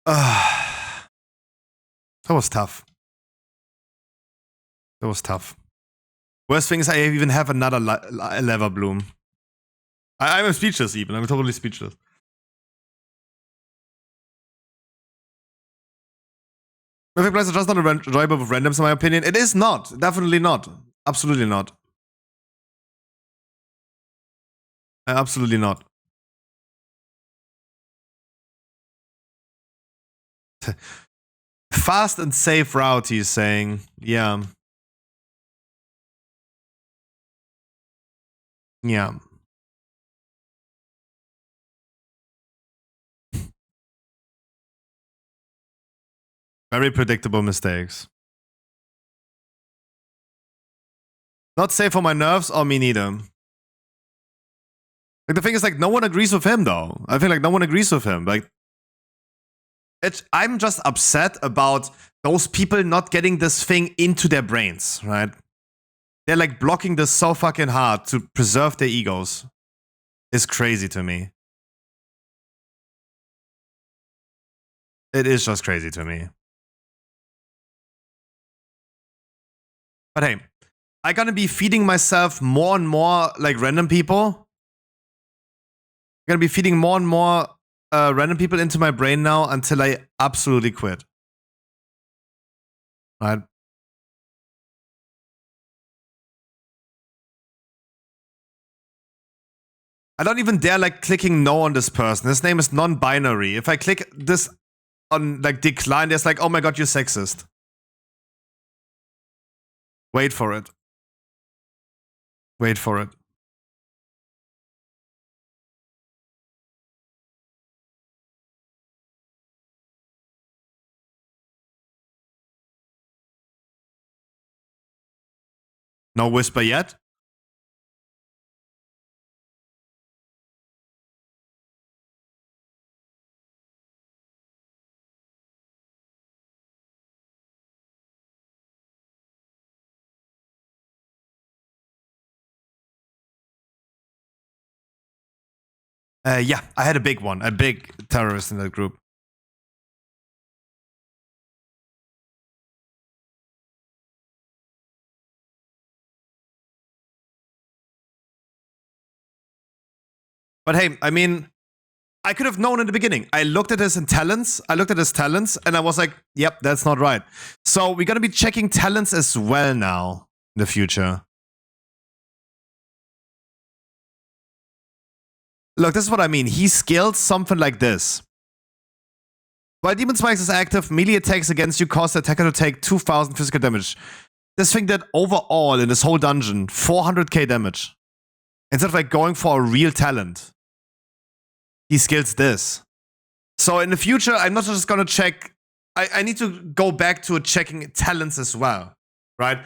That was tough. That was tough. Worst thing is I even have another lever bloom. I'm speechless even. I'm totally speechless. Mythic Plus is just not enjoyable with randoms in my opinion. It is not. Definitely not. Absolutely not. Absolutely not. Fast and safe route, he's saying. Yeah. Yeah. Very predictable mistakes. Not safe for my nerves or me neither. Like, the thing is, like, no one agrees with him, though. I feel like no one agrees with him. Like, I'm just upset about those people not getting this thing into their brains, right? They're, like, blocking this so fucking hard to preserve their egos. It's crazy to me. It is just crazy to me. But hey, I'm gonna be feeding myself more and more like random people. I'm gonna be feeding more and more random people into my brain now until I absolutely quit. Right? I don't even dare like clicking no on this person. His name is non-binary. If I click this on like decline, there's like, oh my god, you're sexist. Wait for it. Wait for it. No whisper yet? Yeah, I had a big one. A big terrorist in that group. But hey, I mean, I could have known in the beginning. I looked at his talents. And I was like, yep, that's not right. So we're gonna be checking talents as well now in the future. Look, this is what I mean. He scaled something like this. While Demon Spikes is active, melee attacks against you cause the attacker to take 2,000 physical damage. This thing did overall in this whole dungeon 400k damage. Instead of like going for a real talent, he scales this. So in the future, I'm not just gonna check. I need to go back to checking talents as well, right?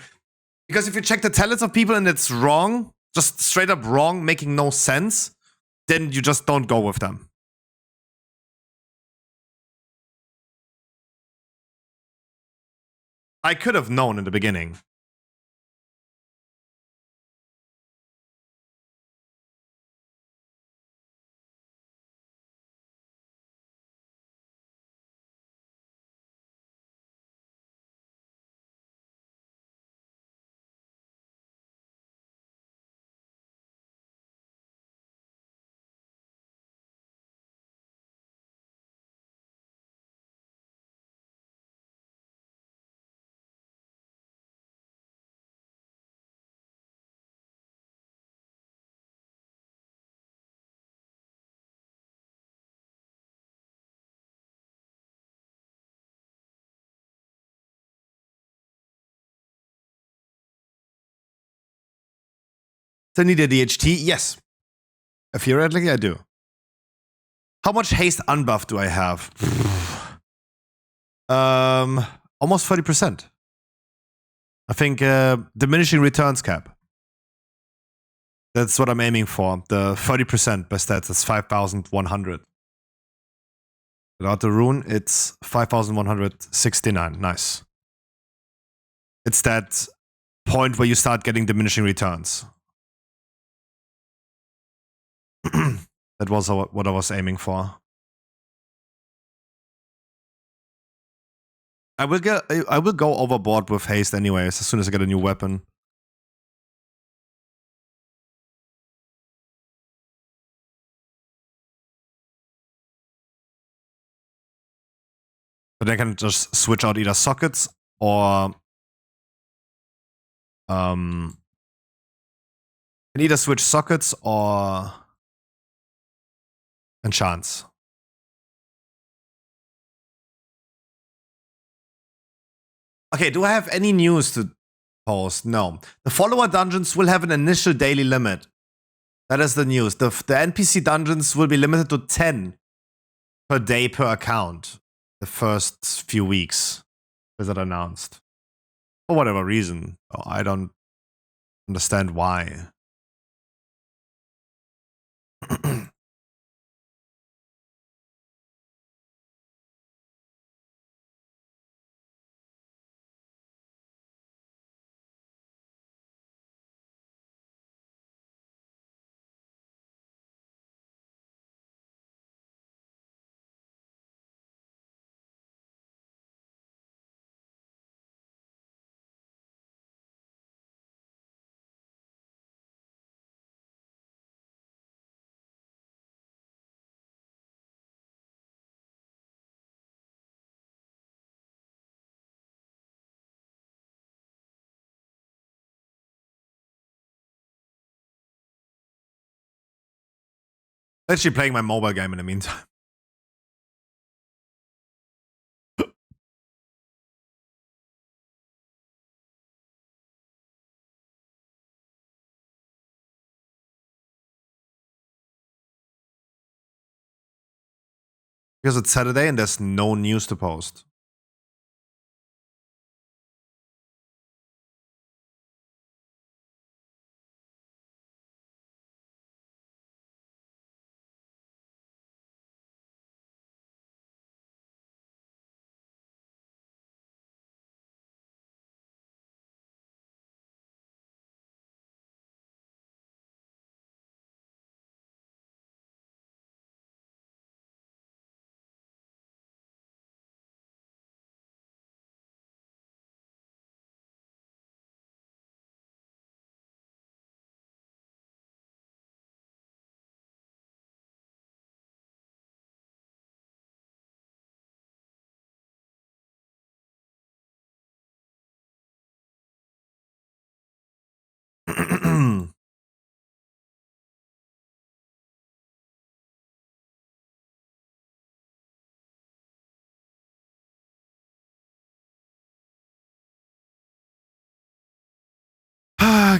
Because if you check the talents of people and it's wrong, just straight up wrong, making no sense, then you just don't go with them. I could have known in the beginning. So need a DHT? Yes. Theoretically, I do. How much haste unbuff do I have? Almost 30%. I think diminishing returns cap. That's what I'm aiming for. The 30% by stats. That's 5,100. Without the rune, it's 5,169. Nice. It's that point where you start getting diminishing returns. That was what I was aiming for. I will go overboard with haste anyways as soon as I get a new weapon. But I can just switch out either sockets or can either switch sockets or enchants. Okay, do I have any news to post? No. The follower dungeons will have an initial daily limit. That is the news. The NPC dungeons will be limited to 10 per day per account the first few weeks. Blizzard announced. For whatever reason. Oh, I don't understand why. Actually playing my mobile game in the meantime. Because it's Saturday and there's no news to post.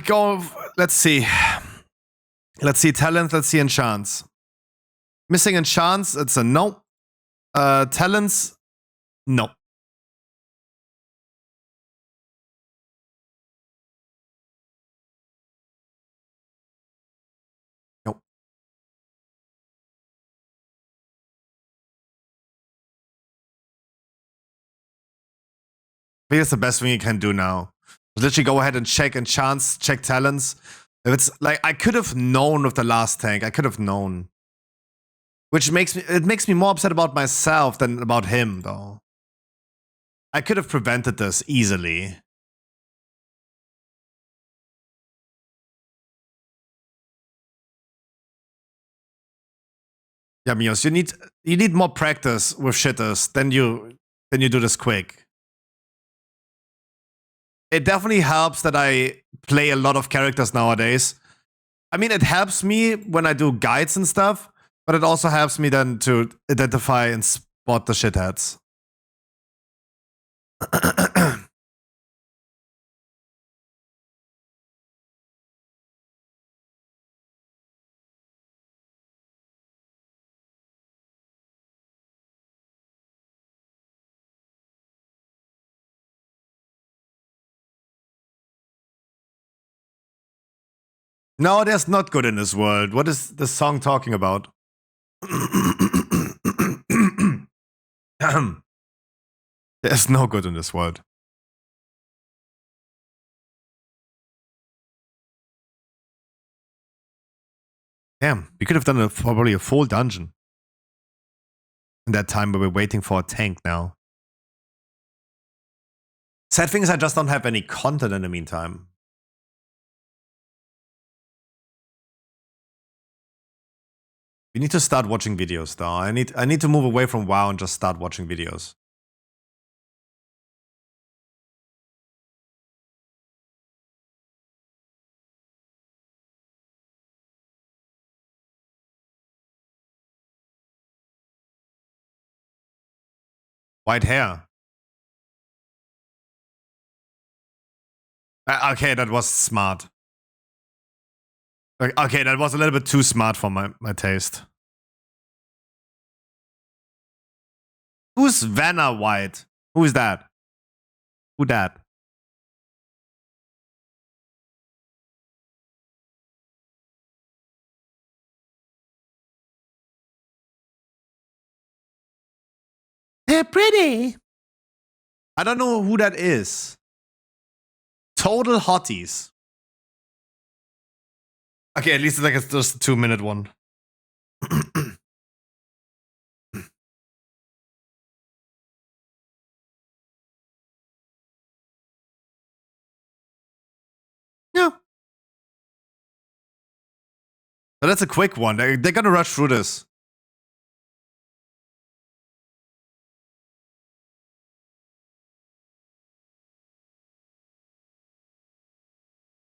Go. Let's see. Let's see talents. Let's see enchants. Missing enchants. It's a no. Talents. No. Nope. I think that's the best thing you can do now. Literally go ahead and check enchants, check talents. If it's like, I could have known with the last tank. I could have known. Which makes me more upset about myself than about him, though. I could have prevented this easily. Yeah, Mios, you need more practice with shitters than you do this quick. It definitely helps that I play a lot of characters nowadays. I mean, it helps me when I do guides and stuff, but it also helps me then to identify and spot the shitheads. No, there's not good in this world. What is the song talking about? There's no good in this world. Damn, we could have done probably a full dungeon. In that time, but we're waiting for a tank now. Sad thing is I just don't have any content in the meantime. We need to start watching videos, though. I need to move away from WoW and just start watching videos. White hair. Okay, that was smart. Okay, that was a little bit too smart for my taste. Who's Vanna White? Who is that? Who dat? They're pretty. I don't know who that is. Total hotties. Okay, at least it's like just a 2-minute one. Yeah. But that's a quick one. They're gonna rush through this.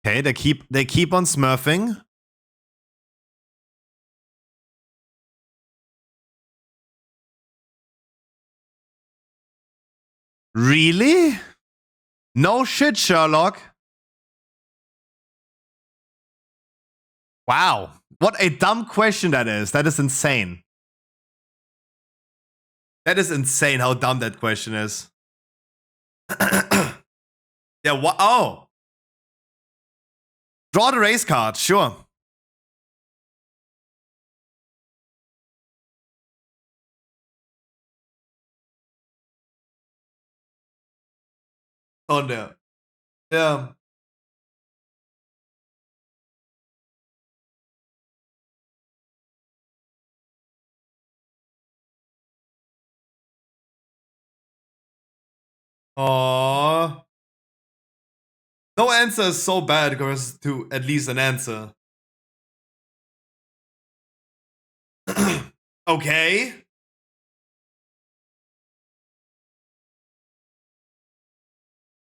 Okay, they keep on smurfing. Really? No shit, Sherlock. Wow. What a dumb question that is. That is insane. That is insane how dumb that question is. Yeah, what? Oh. Draw the race card, sure. Oh no. Yeah. Aww. No answer is so bad compared to at least an answer. Okay.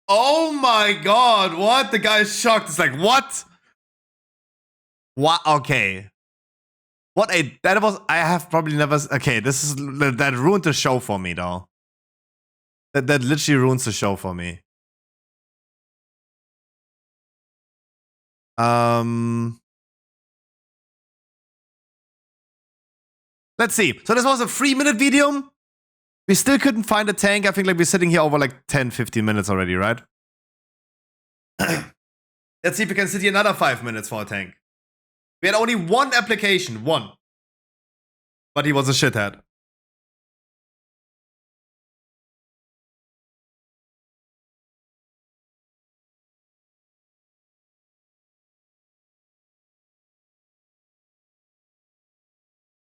Oh my god, what? The guy is shocked. It's like, what? What? Okay. What a, that was, I have probably never, okay, this is, that ruined the show for me though. That literally ruins the show for me. Let's see. So this was a 3-minute video. We still couldn't find a tank. I think like we're sitting here over like 10, 15 minutes already, right? Let's see if we can sit here another 5 minutes for a tank. We had only one application, one. But he was a shithead.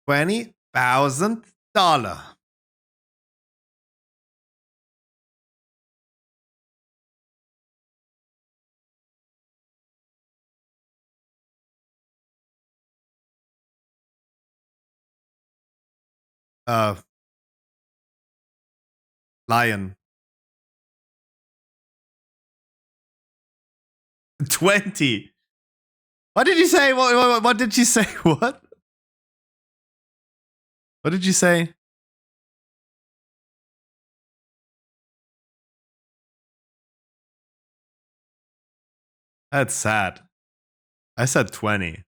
$20,000. Lion. 20. What did you say? What did you say? What? What did you say? That's sad. I said 20.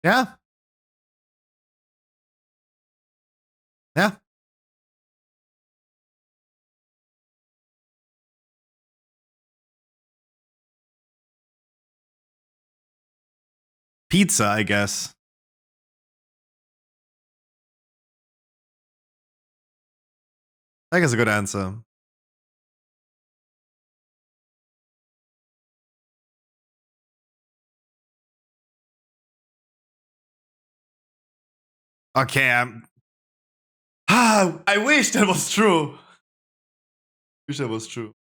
Yeah. Yeah. Pizza, I guess. I think it's a good answer. Okay, I wish that was true. Wish that was true.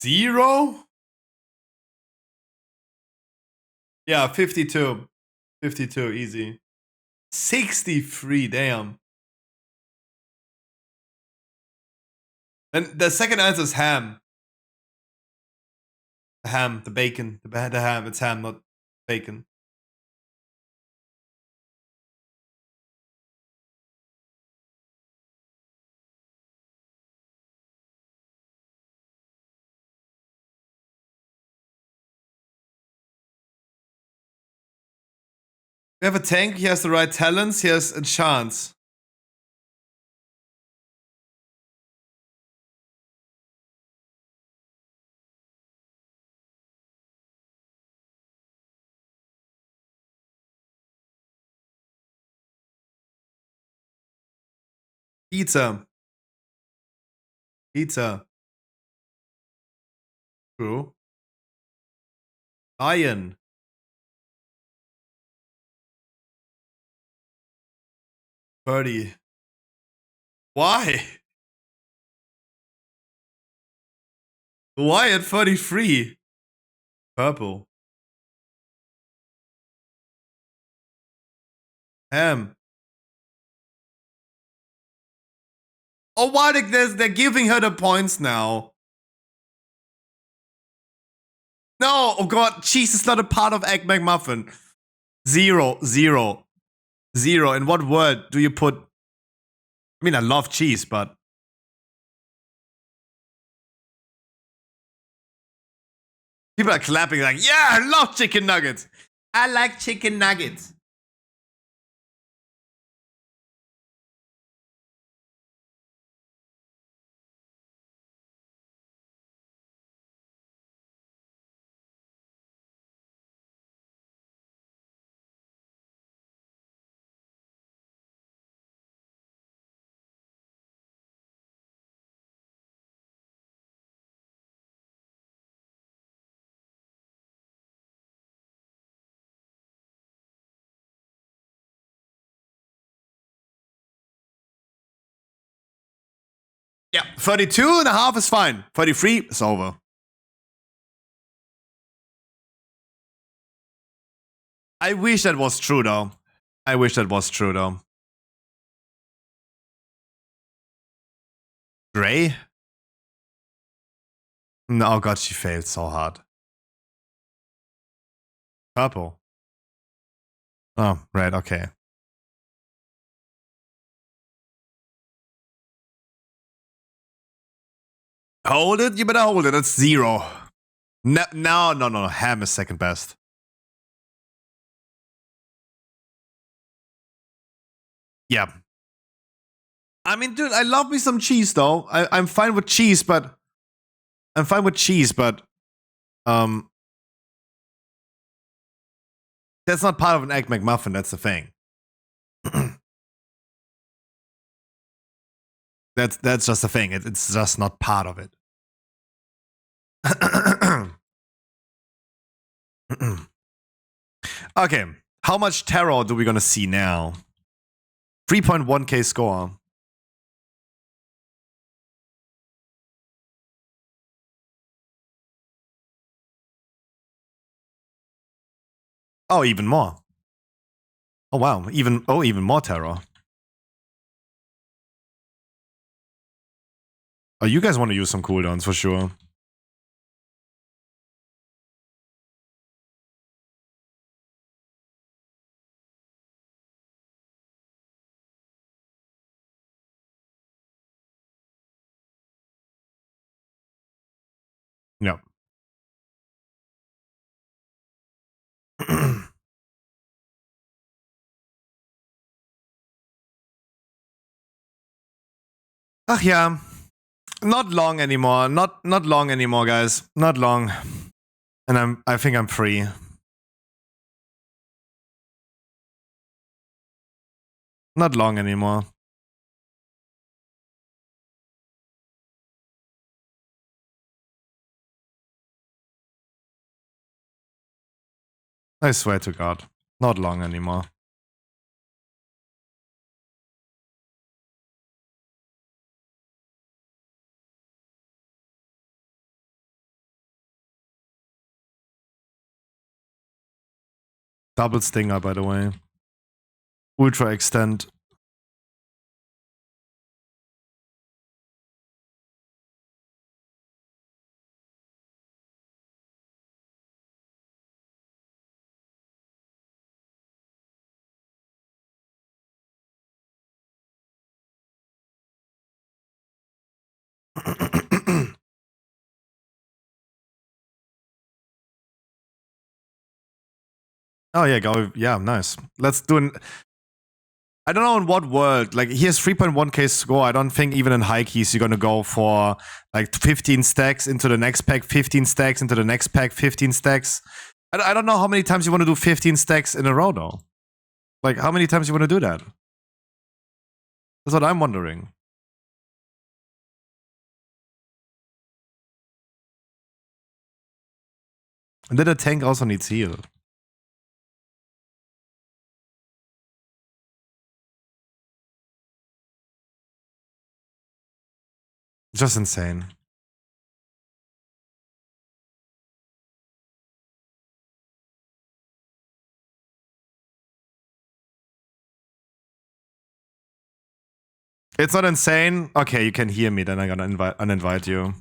0? Yeah, 52. 52, easy. 63, damn. And the second answer is ham. The ham, the bacon, the ham. It's ham, not bacon. We have a tank, he has the right talents, he has a chance. Pizza. Pizza. True. Lion. Birdie. Why? Why at 33? Purple. Ham. Oh, why they're giving her the points now? No, oh god, cheese is not a part of Egg McMuffin. 0, 0, 0. In what word do you put? I mean, I love cheese, but people are clapping like, yeah, I love chicken nuggets. I like chicken nuggets. Yeah, 32 and a half is fine. 33 is over. I wish that was true, though. I wish that was true, though. Gray? No, oh god, she failed so hard. Purple. Oh, right, okay. Hold it, you better hold it. That's 0. No. Ham is second best. Yeah. I mean, dude, I love me some cheese, though. I'm fine with cheese, but... that's not part of an Egg McMuffin, that's the thing. That's just the thing. It's just not part of it. Okay, how much terror do we gonna see now? 3.1k score. Oh, even more. Oh wow, even more terror. Oh, you guys want to use some cooldowns for sure. Yeah. Ach yeah. Not long anymore. Not long anymore, guys. Not long. And I think I'm free. Not long anymore. I swear to God. Not long anymore. Double stinger, by the way. Ultra extend. Oh yeah, go. Yeah, nice. Let's do an. I don't know in what world. Like he has 3.1k score. I don't think even in high keys you're gonna go for like 15 stacks into the next pack, 15 stacks into the next pack, 15 stacks. I don't know how many times you want to do 15 stacks in a row though. Like how many times you want to do that? That's what I'm wondering. And then the tank also needs heal. Just insane. It's not insane. Okay, you can hear me. Then I'm gonna uninvite you.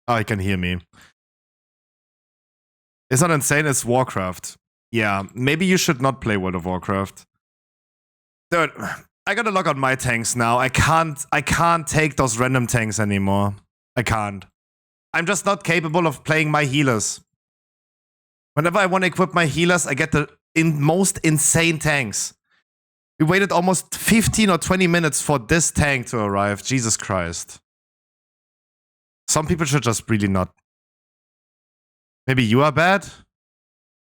Oh, you can hear me. It's not insane. It's Warcraft. Yeah, maybe you should not play World of Warcraft. Dude, I gotta log out my tanks now. I can't take those random tanks anymore. I can't. I'm just not capable of playing my healers. Whenever I want to equip my healers, I get the most insane tanks. We waited almost 15 or 20 minutes for this tank to arrive. Jesus Christ. Some people should just really not. Maybe you are bad?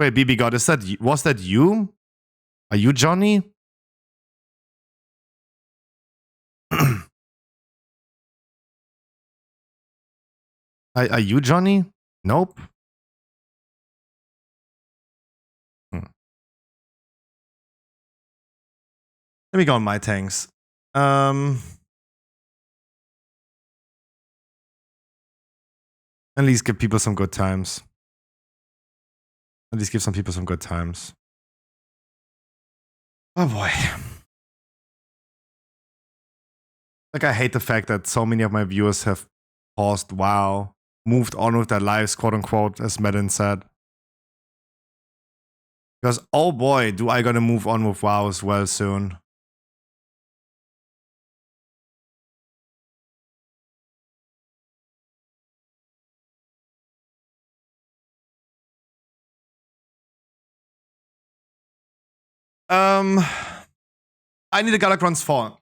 Wait, BB God, was that you? Are you Johnny? Are you Johnny? Nope. Let me go on my tanks. At least give people some good times. At least give some people some good times. Oh boy. Like, I hate the fact that so many of my viewers have paused WoW, moved on with their lives, quote unquote, as Madden said. Because, oh boy, do I gonna move on with WoW as well soon. I need a Galakrond's Fall.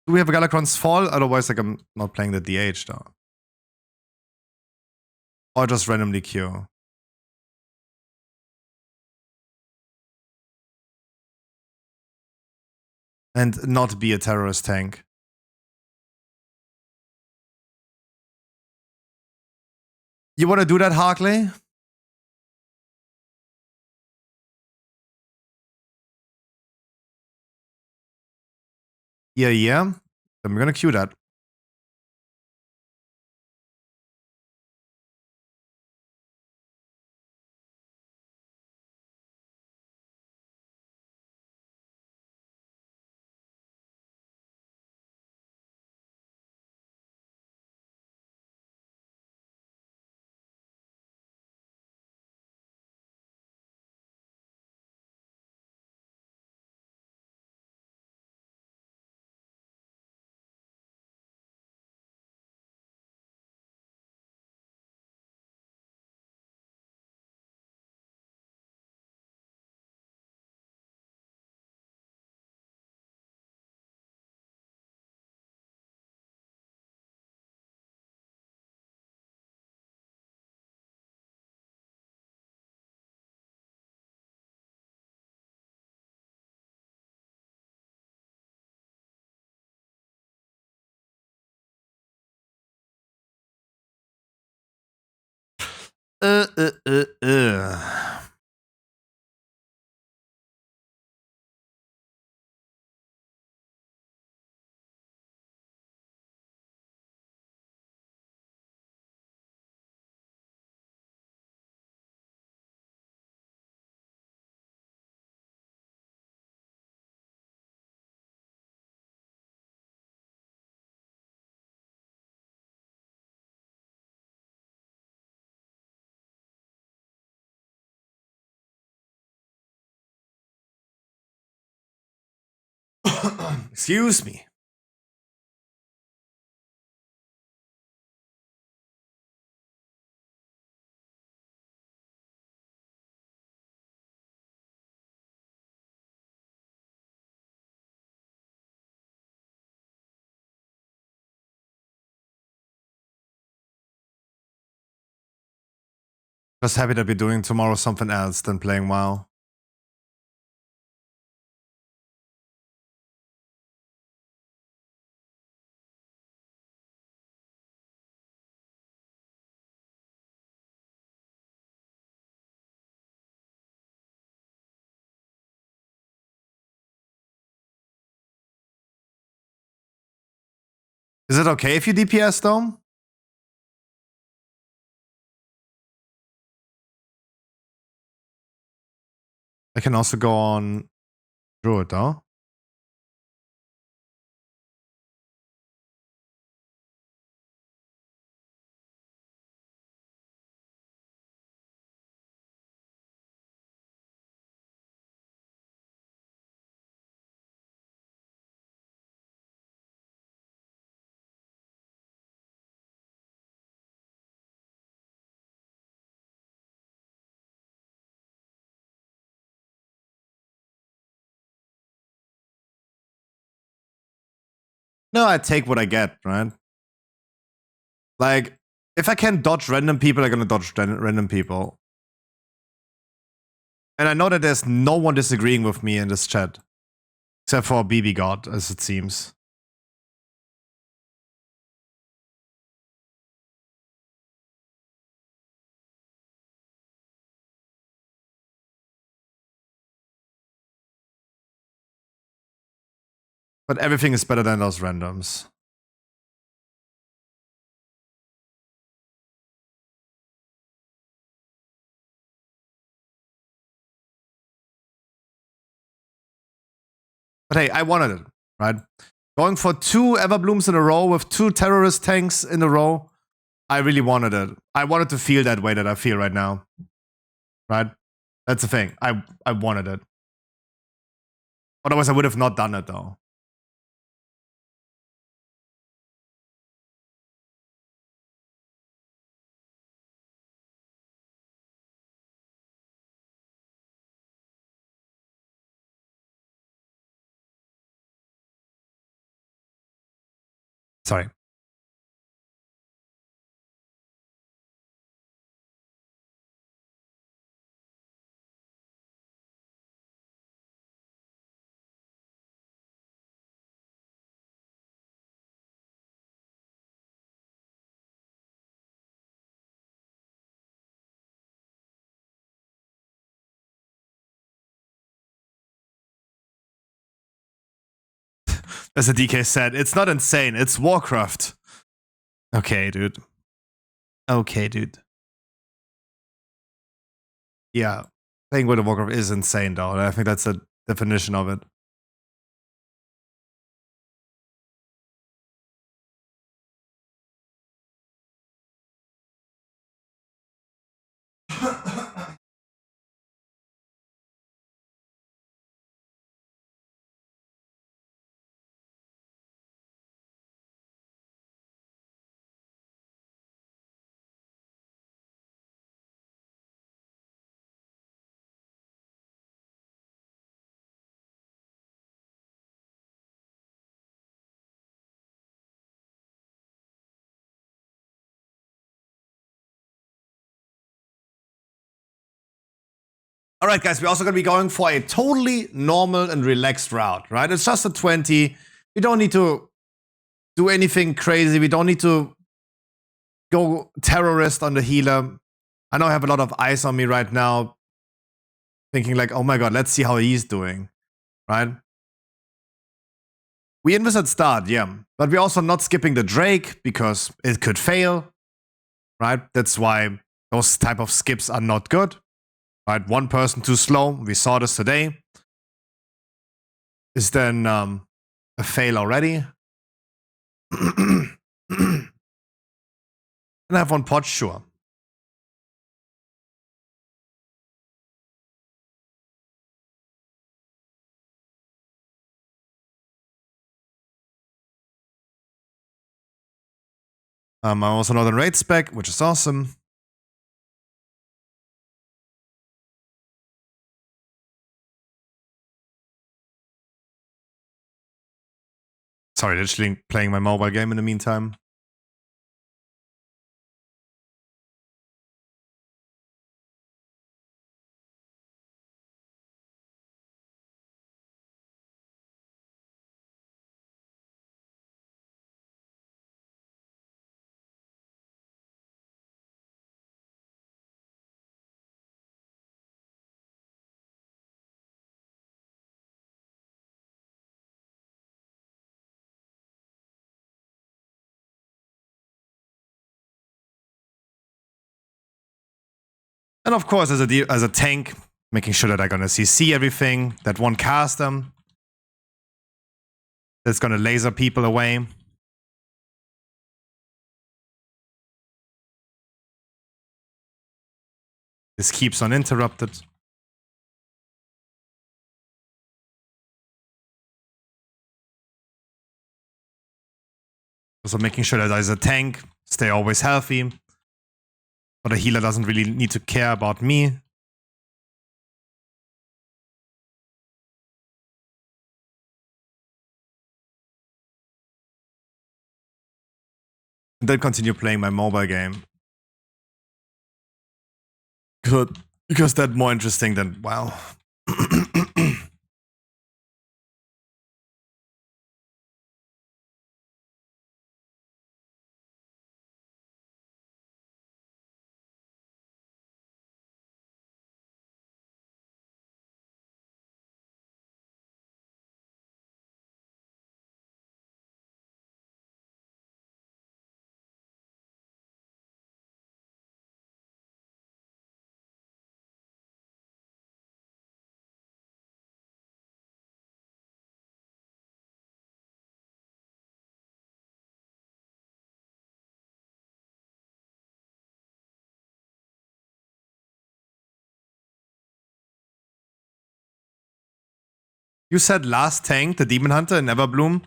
Do we have a Galakrond's Fall? Otherwise, like, I'm not playing the DH though. Or just randomly queue. And not be a terrorist tank. You wanna do that, Harkley? Yeah. I'm gonna queue that. Excuse me. Just happy that we're doing tomorrow something else than playing WoW. Is it okay if you DPS though? I can also go on Druid though. No, I take what I get, right? Like, if I can dodge random people, I'm gonna dodge random people. And I know that there's no one disagreeing with me in this chat. Except for BB God, as it seems. But everything is better than those randoms. But hey, I wanted it, right? Going for 2 Everblooms in a row with 2 terrorist tanks in a row, I really wanted it. I wanted to feel that way that I feel right now. Right? That's the thing. I wanted it. Otherwise, I would have not done it, though. Sorry. As the DK said, it's not insane. It's Warcraft. Okay, dude. Okay, dude. Yeah. Playing World of Warcraft is insane, though. And I think that's the definition of it. All right, guys, we're also going to be going for a totally normal and relaxed route, right? It's just a 20. We don't need to do anything crazy. We don't need to go terrorist on the healer. I know I have a lot of eyes on me right now, thinking like, oh my god, let's see how he's doing, right? We invest at start, yeah. But we're also not skipping the Drake because it could fail, right? That's why those type of skips are not good. Right, 1 person too slow. We saw this today. Is then a fail already? And I have 1 pot, sure. I'm also not on raid spec, which is awesome. Sorry, literally playing my mobile game in the meantime. And of course, as a tank, making sure that I'm gonna CC everything, that one cast them, that's gonna laser people away. This keeps uninterrupted. Also making sure that as a tank, stay always healthy. But a healer doesn't really need to care about me. And then continue playing my mobile game. Good. Because that's more interesting than WoW. You said last tank, the Demon Hunter in Everbloom?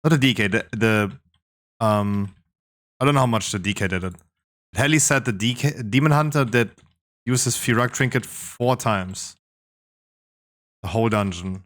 Not the DK, I don't know how much the DK did it. Heli said the Demon Hunter did use his Firak trinket 4 times. The whole dungeon.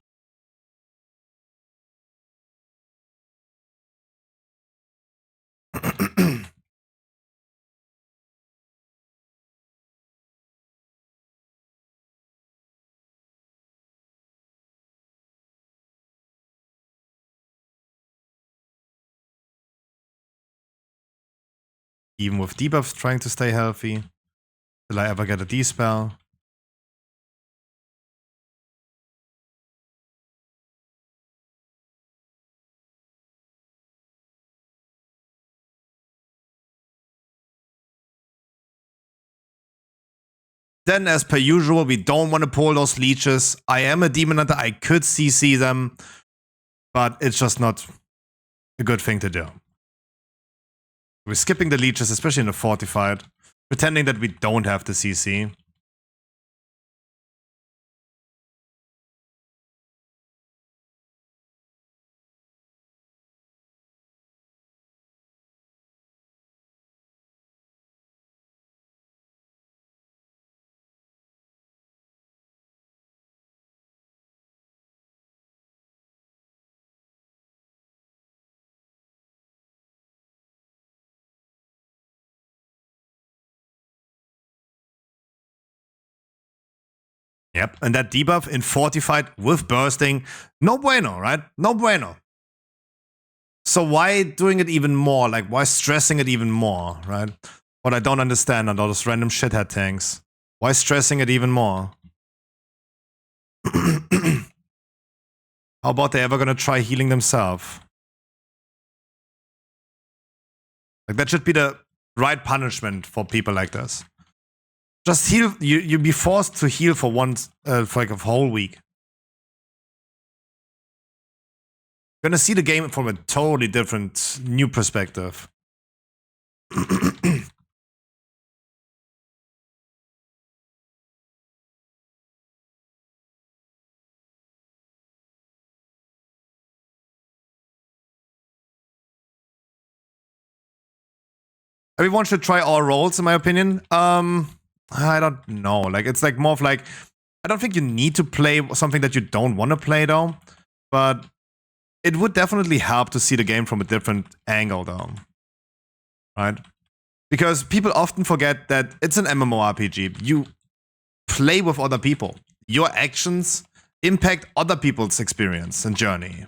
Even with debuffs trying to stay healthy. Will I ever get a D-spell? Then, as per usual, we don't want to pull those leeches. I am a Demon Hunter, I could CC them, but it's just not a good thing to do. We're skipping the leeches, especially in the fortified, pretending that we don't have the CC. Yep, and that debuff in fortified with bursting, no bueno, right? No bueno. So why doing it even more? Like, why stressing it even more, right? What I don't understand on all those random shithead tanks. Why stressing it even more? How about they ever gonna try healing themselves? Like, that should be the right punishment for people like this. Just heal. You'd be forced to heal for once, for like a whole week. You're gonna see the game from a totally different, new perspective. Everyone should try all roles, in my opinion. I don't know. Like, it's like more of like, I don't think you need to play something that you don't want to play, though. But it would definitely help to see the game from a different angle, though. Right? Because people often forget that it's an MMORPG. You play with other people. Your actions impact other people's experience and journey.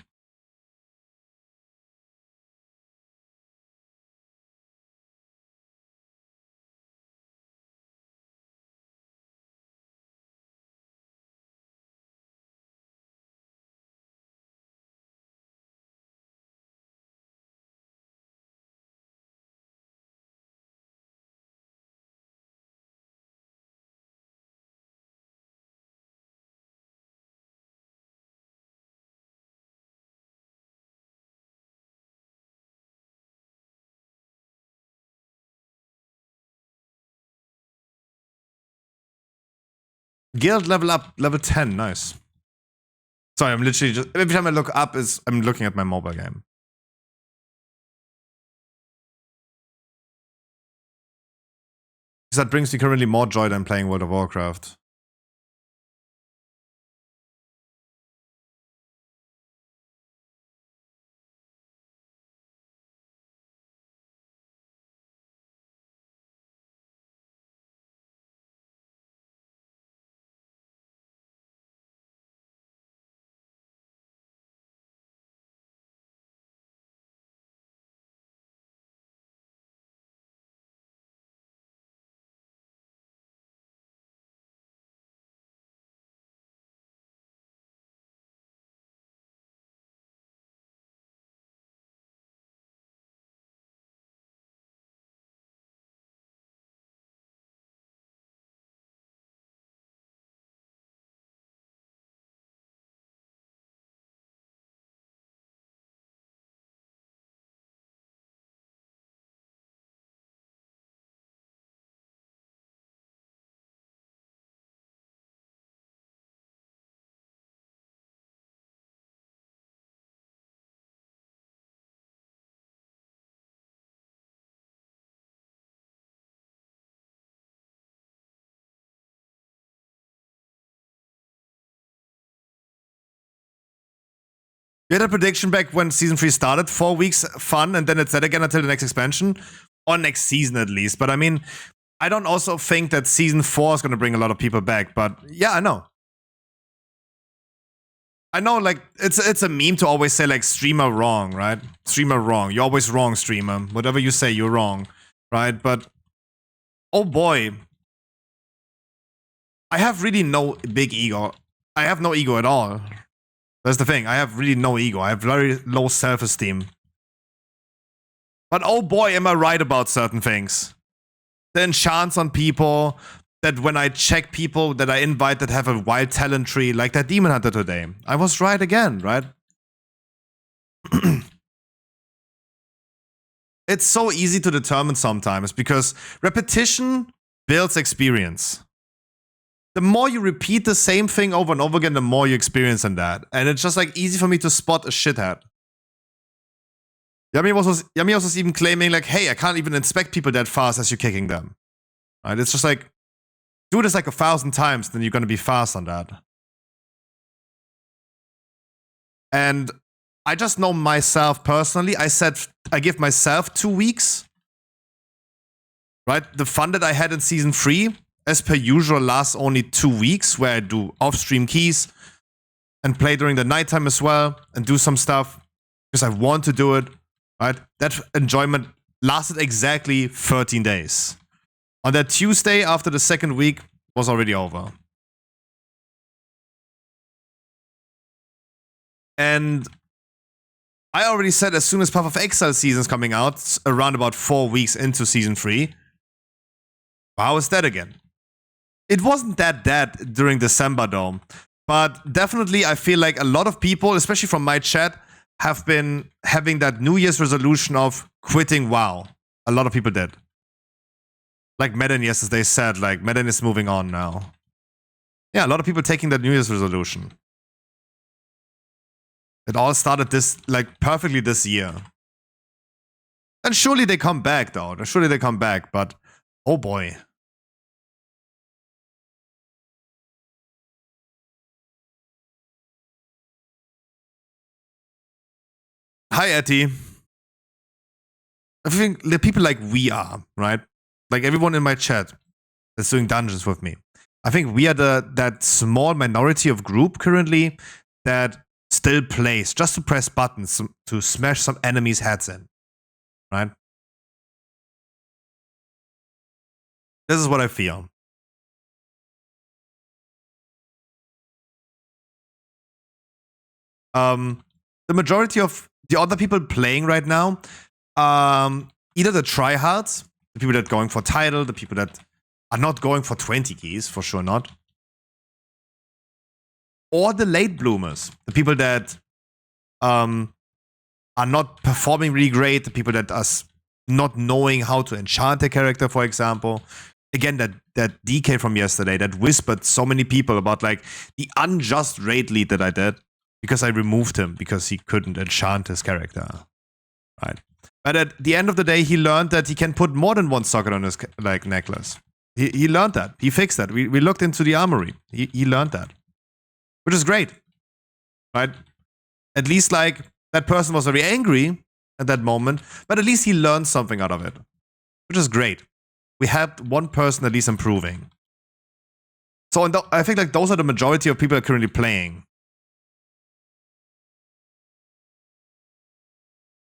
Guild level up, level 10, nice. Sorry, I'm literally just, every time I look up, I'm looking at my mobile game. Because that brings me currently more joy than playing World of Warcraft. We had a prediction back when Season 3 started, 4 weeks fun, and then it's dead again until the next expansion. Or next season at least. But I mean, I don't also think that Season 4 is going to bring a lot of people back, but yeah, I know. I know, like, it's a meme to always say, like, streamer wrong, right? Streamer wrong. You're always wrong, streamer. Whatever you say, you're wrong, right? But, oh boy. I have really no big ego. I have no ego at all. That's the thing. I have really no ego. I have very low self-esteem. But oh boy, am I right about certain things. The enchants on people, that when I check people that I invite that have a wild talent tree, like that Demon Hunter today. I was right again, right? It's so easy to determine sometimes because repetition builds experience. The more you repeat the same thing over and over again, the more you experience in that. And it's just like easy for me to spot a shithead. Yami was even claiming like, hey, I can't even inspect people that fast as you're kicking them. Right? It's just like, do this like 1,000 times, then you're gonna be fast on that. And I just know myself personally. I said I give myself 2 weeks. Right? The fun that I had in Season 3, as per usual, lasts only 2 weeks, where I do off-stream keys and play during the nighttime as well and do some stuff because I want to do it. Right? That enjoyment lasted exactly 13 days. On that Tuesday, after the second week, was already over. And I already said as soon as Path of Exile season's coming out, around about 4 weeks into Season 3, how is that again? It wasn't that dead during December though. But definitely I feel like a lot of people, especially from my chat, have been having that New Year's resolution of quitting WoW. A lot of people did. Like Madden yesterday said, like Madden is moving on now. Yeah, a lot of people taking that New Year's resolution. It all started this, like, perfectly this year. And surely they come back though. Surely they come back, but oh boy. Hi, Etty. I think the people like we are, right? Like everyone in my chat that's doing dungeons with me. I think we are that small minority of group currently that still plays just to press buttons to smash some enemies' heads in, right? This is what I feel. The majority of the other people playing right now, either the tryhards, the people that are going for title, the people that are not going for 20 keys, for sure not, or the late bloomers, the people that are not performing really great, the people that are not knowing how to enchant their character, for example. again, that DK from yesterday that whispered so many people about like the unjust raid lead that I did because I removed him because he couldn't enchant his character. Right. But at the end of the day, he learned that he can put more than one socket on his like necklace. He learned that. He fixed that. We looked into the armory. He learned that. Which is great. Right? At least like that person was very angry at that moment, but at least he learned something out of it. Which is great. We had one person at least improving. So I think like those are the majority of people currently playing.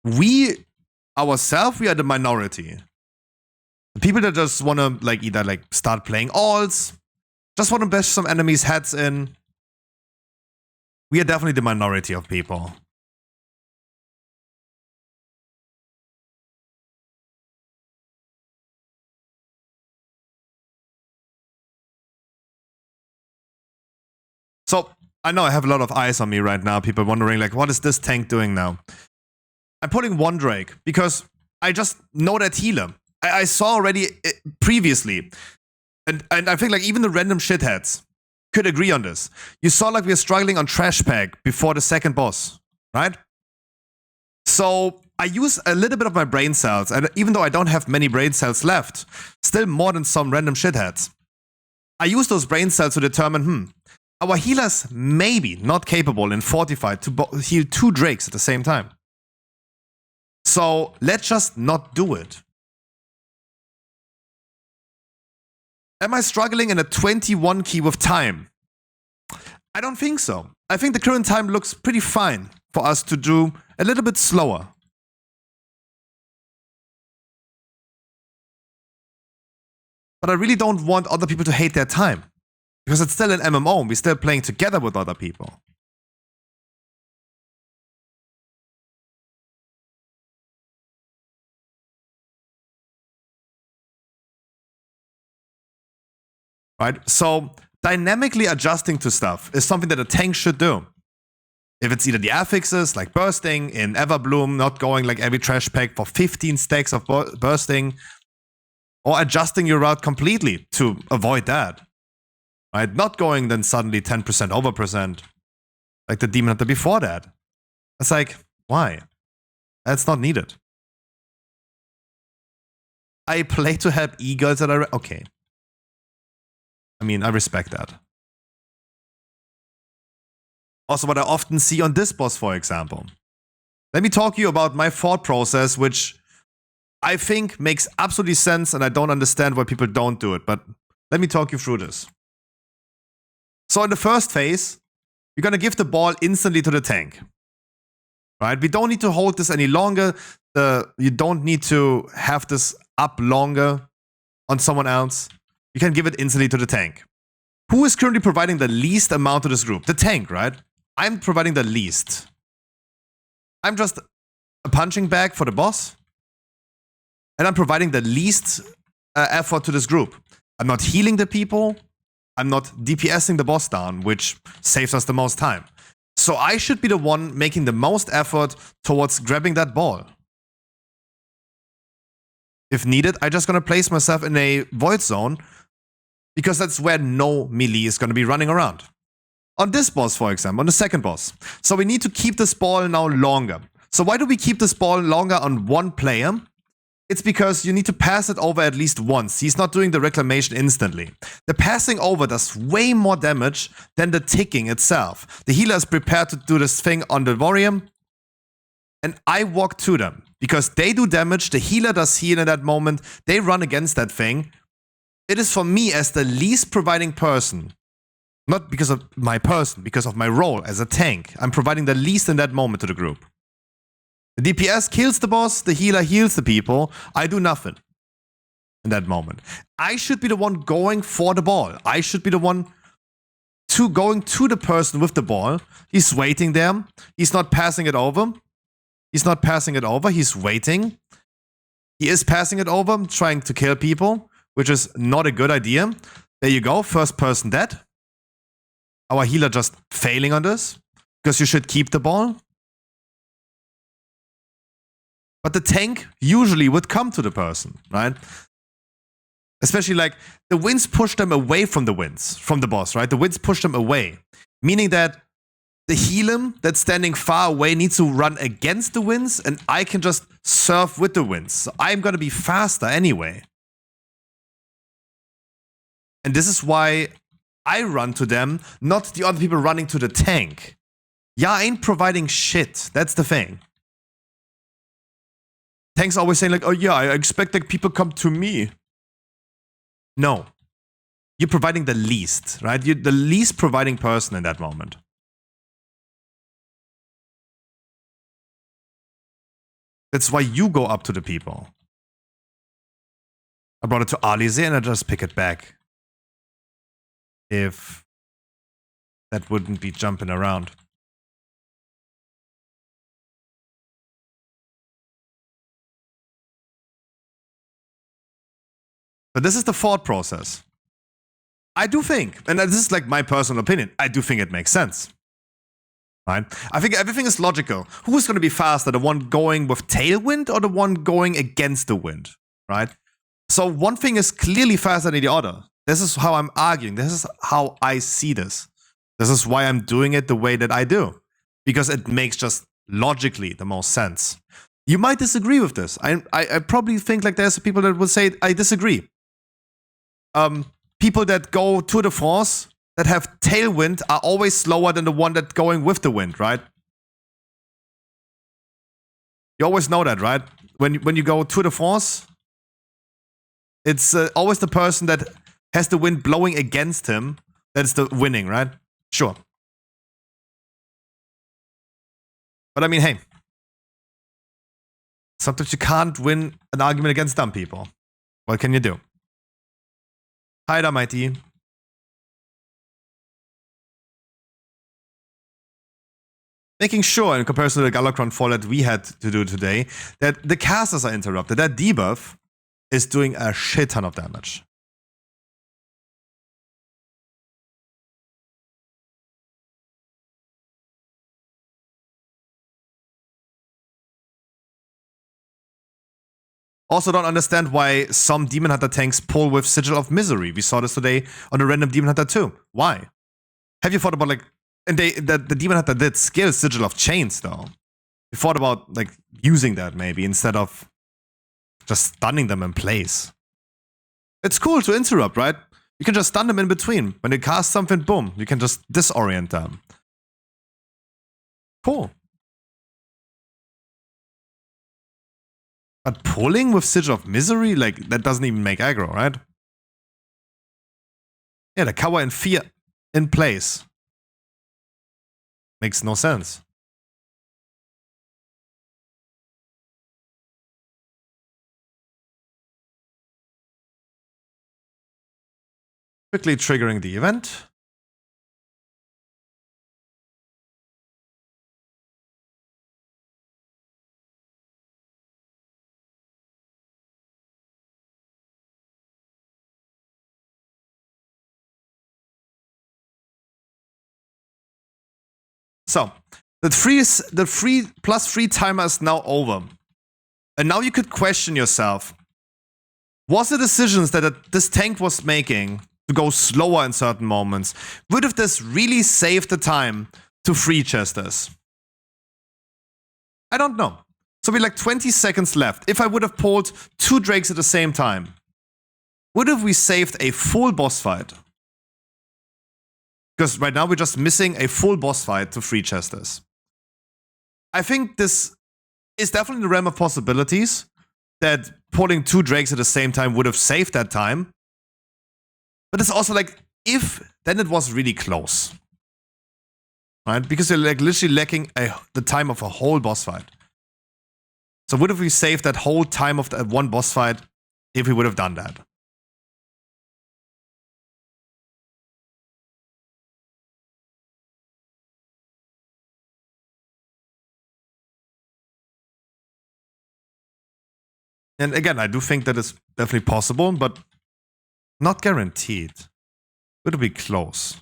We ourselves, we are the minority. The people that just want to like either like start playing alts, just want to bash some enemies' heads in. We are definitely the minority of people. So I know I have a lot of eyes on me right now. People wondering like, what is this tank doing now? I'm putting one Drake because I just know that healer. I saw already previously, and I think like even the random shitheads could agree on this. You saw like we are struggling on Trash Pack before the second boss, right? So I use a little bit of my brain cells, and even though I don't have many brain cells left, still more than some random shitheads. I use those brain cells to determine, our healers maybe not capable in Fortified to heal 2 Drakes at the same time. So let's just not do it. Am I struggling in a 21 key with time? I don't think so. I think the current time looks pretty fine for us to do a little bit slower. But I really don't want other people to hate their time. Because it's still an MMO and we're still playing together with other people. Right? So dynamically adjusting to stuff is something that a tank should do. If it's either the affixes, like bursting in Everbloom, not going like every trash pack for 15 stacks of bursting, or adjusting your route completely to avoid that. Right? Not going then suddenly 10% over percent, like the Demon Hunter before that. It's like, why? That's not needed. I play to help e-girls that are okay. I mean, I respect that. Also, what I often see on this boss, for example. Let me talk to you about my thought process, which I think makes absolutely sense, and I don't understand why people don't do it, but let me talk you through this. So in the first phase, you're gonna give the ball instantly to the tank. Right? We don't need to hold this any longer. You don't need to have this up longer on someone else. You can give it instantly to the tank. Who is currently providing the least amount to this group? The tank, right? I'm providing the least. I'm just a punching bag for the boss. And I'm providing the least effort to this group. I'm not healing the people. I'm not DPSing the boss down, which saves us the most time. So I should be the one making the most effort towards grabbing that ball. If needed, I'm just gonna place myself in a void zone because that's where no melee is gonna be running around. On this boss, for example, on the second boss. So we need to keep this ball now longer. So why do we keep this ball longer on one player? It's because you need to pass it over at least once. He's not doing the reclamation instantly. The passing over does way more damage than the ticking itself. The healer is prepared to do this thing on the warrior. And I walk to them. Because they do damage, the healer does heal in that moment. They run against that thing. It is for me as the least providing person. Not because of my person, because of my role as a tank. I'm providing the least in that moment to the group. The DPS kills the boss, the healer heals the people. I do nothing in that moment. I should be the one going for the ball. I should be the one going to the person with the ball. He's waiting there. He's not passing it over. He's not passing it over. He's waiting. He is passing it over, trying to kill people, which is not a good idea. There you go. First person dead. Our healer just failing on this because you should keep the ball. But the tank usually would come to the person, right? Especially like the winds push them away from the boss, right? The winds push them away. Meaning that the Helim that's standing far away needs to run against the winds, and I can just surf with the winds. So I'm gonna be faster anyway. And this is why I run to them, not the other people running to the tank. Yeah, I ain't providing shit. That's the thing. Tank's always saying like, oh yeah, I expect like people come to me. No. You're providing the least, right? You're the least providing person in that moment. That's why you go up to the people. I brought it to Alize and I just pick it back. If that wouldn't be jumping around. But this is the thought process. I do think, and this is like my personal opinion, I do think it makes sense. Right? I think everything is logical. Who is going to be faster? The one going with tailwind or the one going against the wind? Right? So one thing is clearly faster than the other. This is how I'm arguing. This is how I see this. This is why I'm doing it the way that I do. Because it makes just logically the most sense. You might disagree with this. I probably think like there's people that will say I disagree. People that go Tour de France that have tailwind are always slower than the one that's going with the wind, right? You always know that, right? When you go Tour de France, it's always the person that has the wind blowing against him that's the winning, right? Sure. But I mean, hey. Sometimes you can't win an argument against dumb people. What can you do? Hi there, Mighty. Making sure, in comparison to the Galakrond fall that we had to do today, that the casters are interrupted. That debuff is doing a shit ton of damage. Also don't understand why some Demon Hunter tanks pull with Sigil of Misery. We saw this today on a random Demon Hunter too. Why? Have you thought about like, and the Demon Hunter did skill Sigil of Chains though. You thought about like using that maybe instead of just stunning them in place. It's cool to interrupt, right? You can just stun them in between. When they cast something, boom, you can just disorient them. Cool. But pulling with Sigil of Misery, like, that doesn't even make aggro, right? Yeah, the cover in fear in place. Makes no sense. Quickly triggering the event. So, the free +3 timer is now over. And now you could question yourself. Was the decisions that this tank was making to go slower in certain moments, would have this really saved the time to free chest this? I don't know. So we like 20 seconds left. If I would have pulled 2 Drakes at the same time, would have we saved a full boss fight? Because right now we're just missing a full boss fight to free chest this. I think this is definitely in the realm of possibilities that pulling 2 Drakes at the same time would have saved that time. But it's also like, if, then it was really close. Right? Because you're like literally lacking the time of a whole boss fight. So would have we saved that whole time of that one boss fight if we would have done that? And again, I do think that is definitely possible, but not guaranteed. Would be close.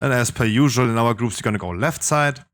And as per usual in our groups, you're gonna go left side.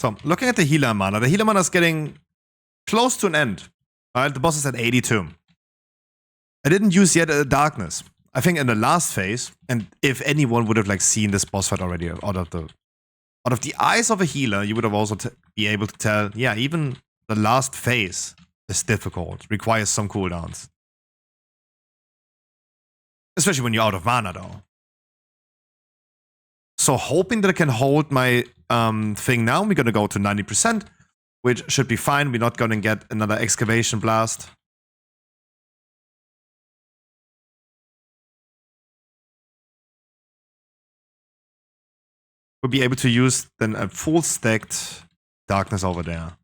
So, looking at the healer mana is getting close to an end. Alright, the boss is at 82. I didn't use yet a darkness. I think in the last phase, and if anyone would have like seen this boss fight already out of the eyes of a healer, you would have also be able to tell, yeah, even the last phase is difficult, requires some cooldowns. Especially when you're out of mana though. So hoping that I can hold my thing now, we're gonna go to 90%, which should be fine. We're not gonna get another excavation blast. We'll be able to use then a full stacked darkness over there.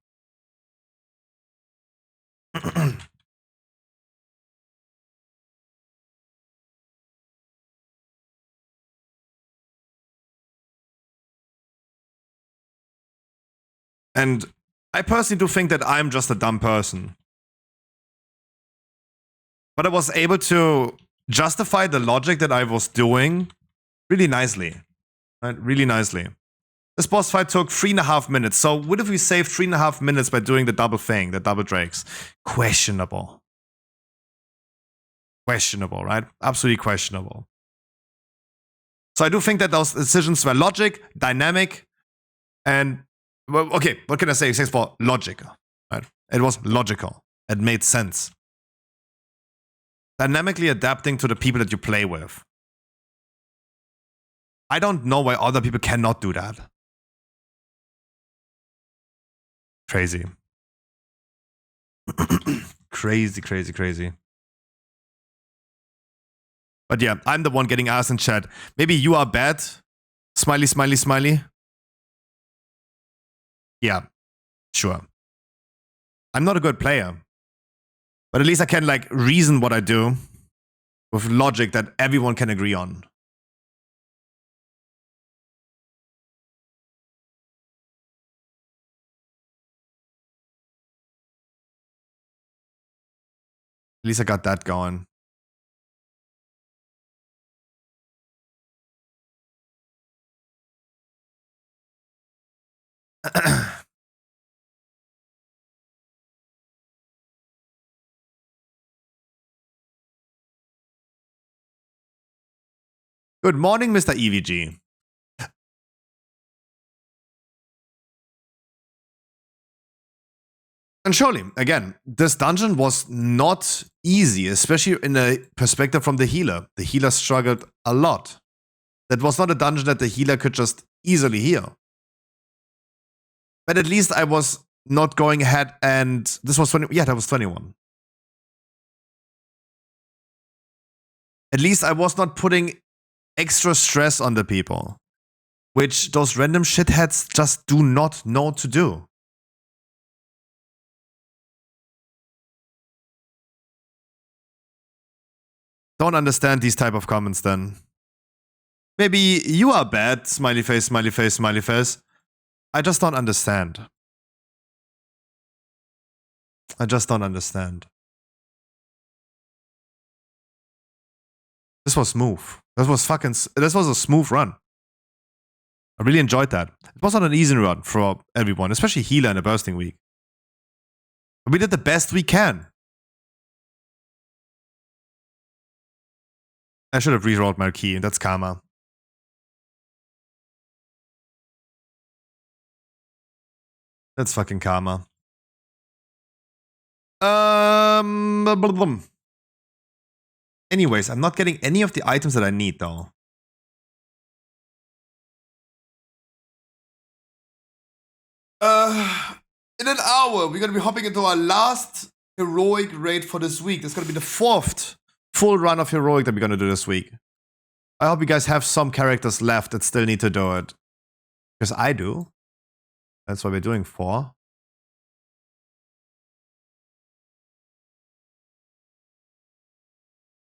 And I personally do think that I'm just a dumb person. But I was able to justify the logic that I was doing really nicely. Right? Really nicely. This boss fight took 3.5 minutes. So what if we saved 3.5 minutes by doing the double thing, the double drakes? Questionable. Questionable, right? Absolutely questionable. So I do think that those decisions were logic, dynamic, and well, okay, what can I say except for logical? Right? It was logical. It made sense. Dynamically adapting to the people that you play with. I don't know why other people cannot do that. Crazy. Crazy, crazy, crazy. But yeah, I'm the one getting asked in chat. Maybe you are bad? Smiley, smiley, smiley. Yeah, sure. I'm not a good player. But at least I can like reason what I do with logic that everyone can agree on. At least I got that going. Good morning, Mr. EVG. And surely, again, this dungeon was not easy, especially in the perspective from the healer. The healer struggled a lot. That was not a dungeon that the healer could just easily heal. But at least I was not going ahead and... This was 20... Yeah, that was 21. At least I was not putting extra stress on the people. Which those random shitheads just do not know to do. Don't understand these type of comments then. Maybe you are bad, smiley face, smiley face, smiley face. I just don't understand. I just don't understand. This was smooth. This was a smooth run. I really enjoyed that. It was not an easy run for everyone, especially healer in a bursting week. But we did the best we can. I should have rerolled my key. That's karma. That's fucking karma. Anyways, I'm not getting any of the items that I need though. In an hour, we're gonna be hopping into our last heroic raid for this week. That's gonna be the 4th full run of heroic that we're gonna do this week. I hope you guys have some characters left that still need to do it. Because I do. That's why we're doing 4.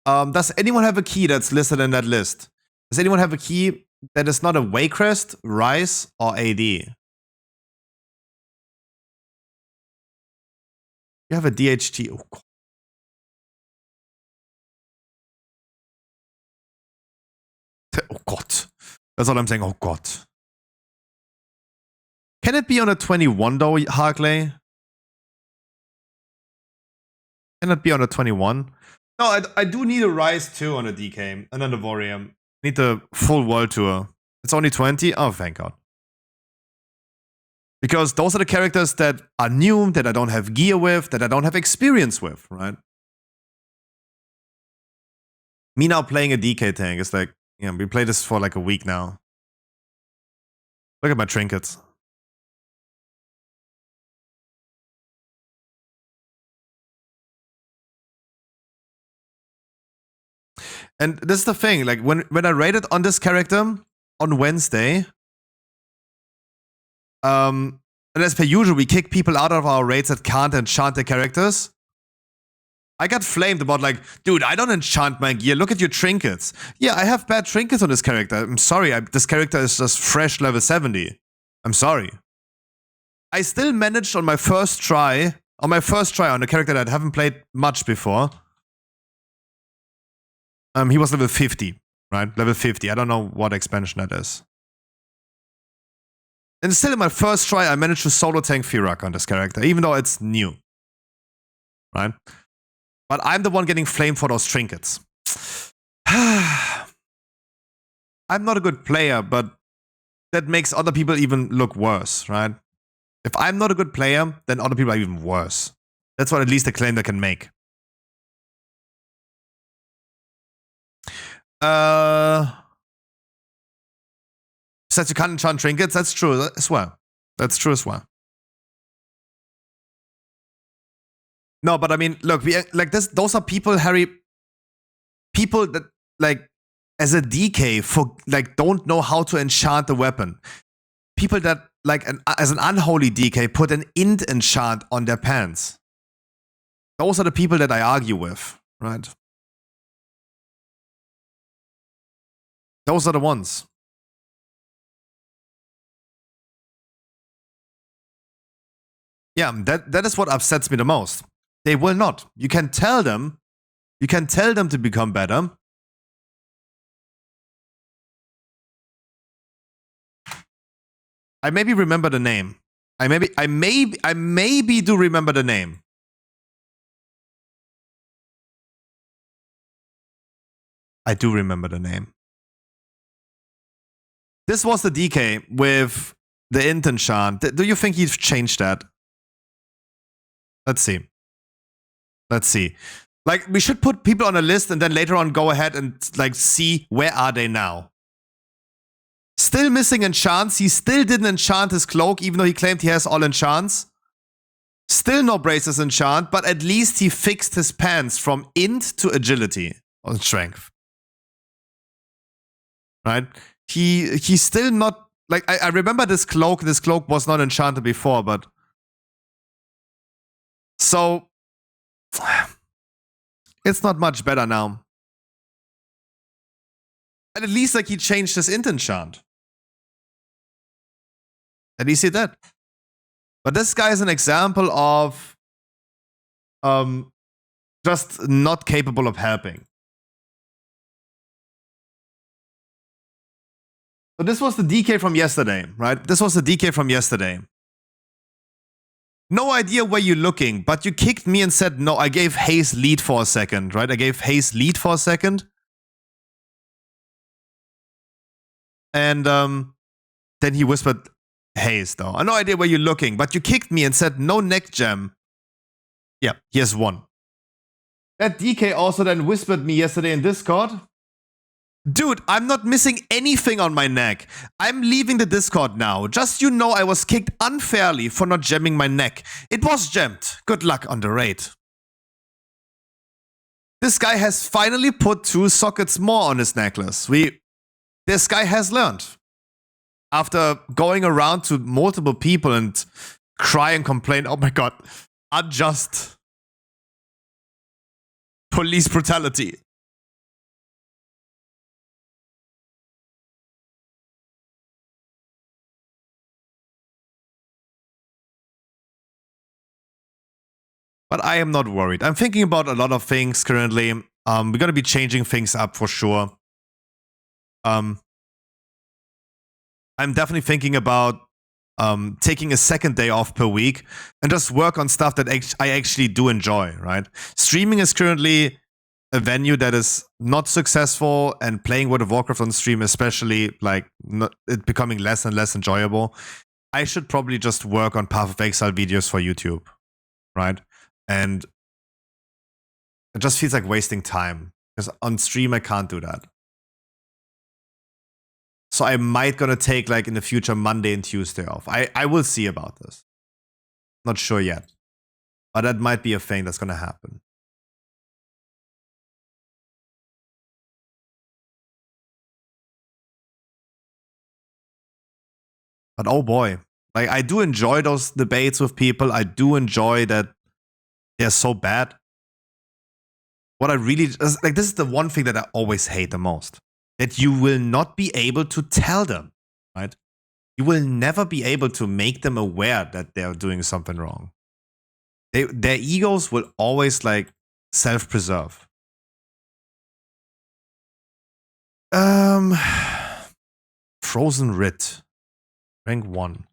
Does anyone have a key that's listed in that list? Does anyone have a key that is not a Waycrest, Rise, or AD? You have a DHT. Oh, God. Oh, God. That's all I'm saying. Oh, God. Can it be on a 21, though, Harkley? Can it be on a 21? No, I do need a Rise too on a DK, and then the Vorium. Need the full world tour. It's only 20? Oh, thank God. Because those are the characters that are new, that I don't have gear with, that I don't have experience with, right? Me now playing a DK tank is like, yeah, we played this for like a week now. Look at my trinkets. And this is the thing, like when I rated on this character on Wednesday, and as per usual, we kick people out of our raids that can't enchant their characters. I got flamed about like, dude, I don't enchant my gear. Look at your trinkets. Yeah, I have bad trinkets on this character. I'm sorry, this character is just fresh level 70. I'm sorry. I still managed on my first try on a character that I haven't played much before. He was level 50, right? Level 50. I don't know what expansion that is. And still in my first try, I managed to solo tank Firak on this character, even though it's new. Right? But I'm the one getting flamed for those trinkets. I'm not a good player, but that makes other people even look worse, right? If I'm not a good player, then other people are even worse. That's what at least a claim they can make. Says you can't enchant trinkets, that's true as well. That's true as well. No, but I mean, look, those are people, Harry, people that, like, as a DK, don't know how to enchant the weapon. People that, like, as an unholy DK, put an int enchant on their pants. Those are the people that I argue with, right? Those are the ones. Yeah, that is what upsets me the most. They will not. You can tell them to become better. I maybe remember the name. I maybe do remember the name. I do remember the name. This was the DK with the int enchant. Do you think he's changed that? Let's see. Let's see. Like, we should put people on a list and then later on go ahead and, like, see where are they now. Still missing enchants. He still didn't enchant his cloak, even though he claimed he has all enchants. Still no braces enchant, but at least he fixed his pants from int to agility on strength. Right? He's still not, like, I remember this cloak was not enchanted before, but so it's not much better now. And at least, like, he changed his int enchant. At least he did. But this guy is an example of just not capable of helping. So this was the DK from yesterday, right? This was the DK from yesterday. No idea where you're looking, but you kicked me and said, no, I gave Hayes lead for a second, right? I gave Hayes lead for a second. And then he whispered, Hayes, though. I have no idea where you're looking, but you kicked me and said no neck jam. Yeah, here's one. That DK also then whispered me yesterday in Discord. Dude, I'm not missing anything on my neck. I'm leaving the Discord now. Just you know I was kicked unfairly for not jamming my neck. It was jammed. Good luck on the raid. This guy has finally put 2 sockets more on his necklace. This guy has learned. After going around to multiple people and cry and complain, oh my god, unjust police brutality. But I am not worried. I'm thinking about a lot of things currently. We're gonna be changing things up for sure. I'm definitely thinking about taking a second day off per week and just work on stuff that I actually do enjoy, right? Streaming is currently a venue that is not successful, and playing World of Warcraft on stream especially, like, it becoming less and less enjoyable. I should probably just work on Path of Exile videos for YouTube, right? And it just feels like wasting time, because on stream I can't do that. So I might gonna take, like, in the future, Monday and Tuesday off. I will see about this. Not sure yet. But that might be a thing that's gonna happen. But oh boy. Like, I do enjoy those debates with people. I do enjoy that they're so bad. What I really, like, this is the one thing that I always hate the most. That you will not be able to tell them, right? You will never be able to make them aware that they're doing something wrong. Their egos will always, like, self-preserve. Frozen Writ. Rank 1.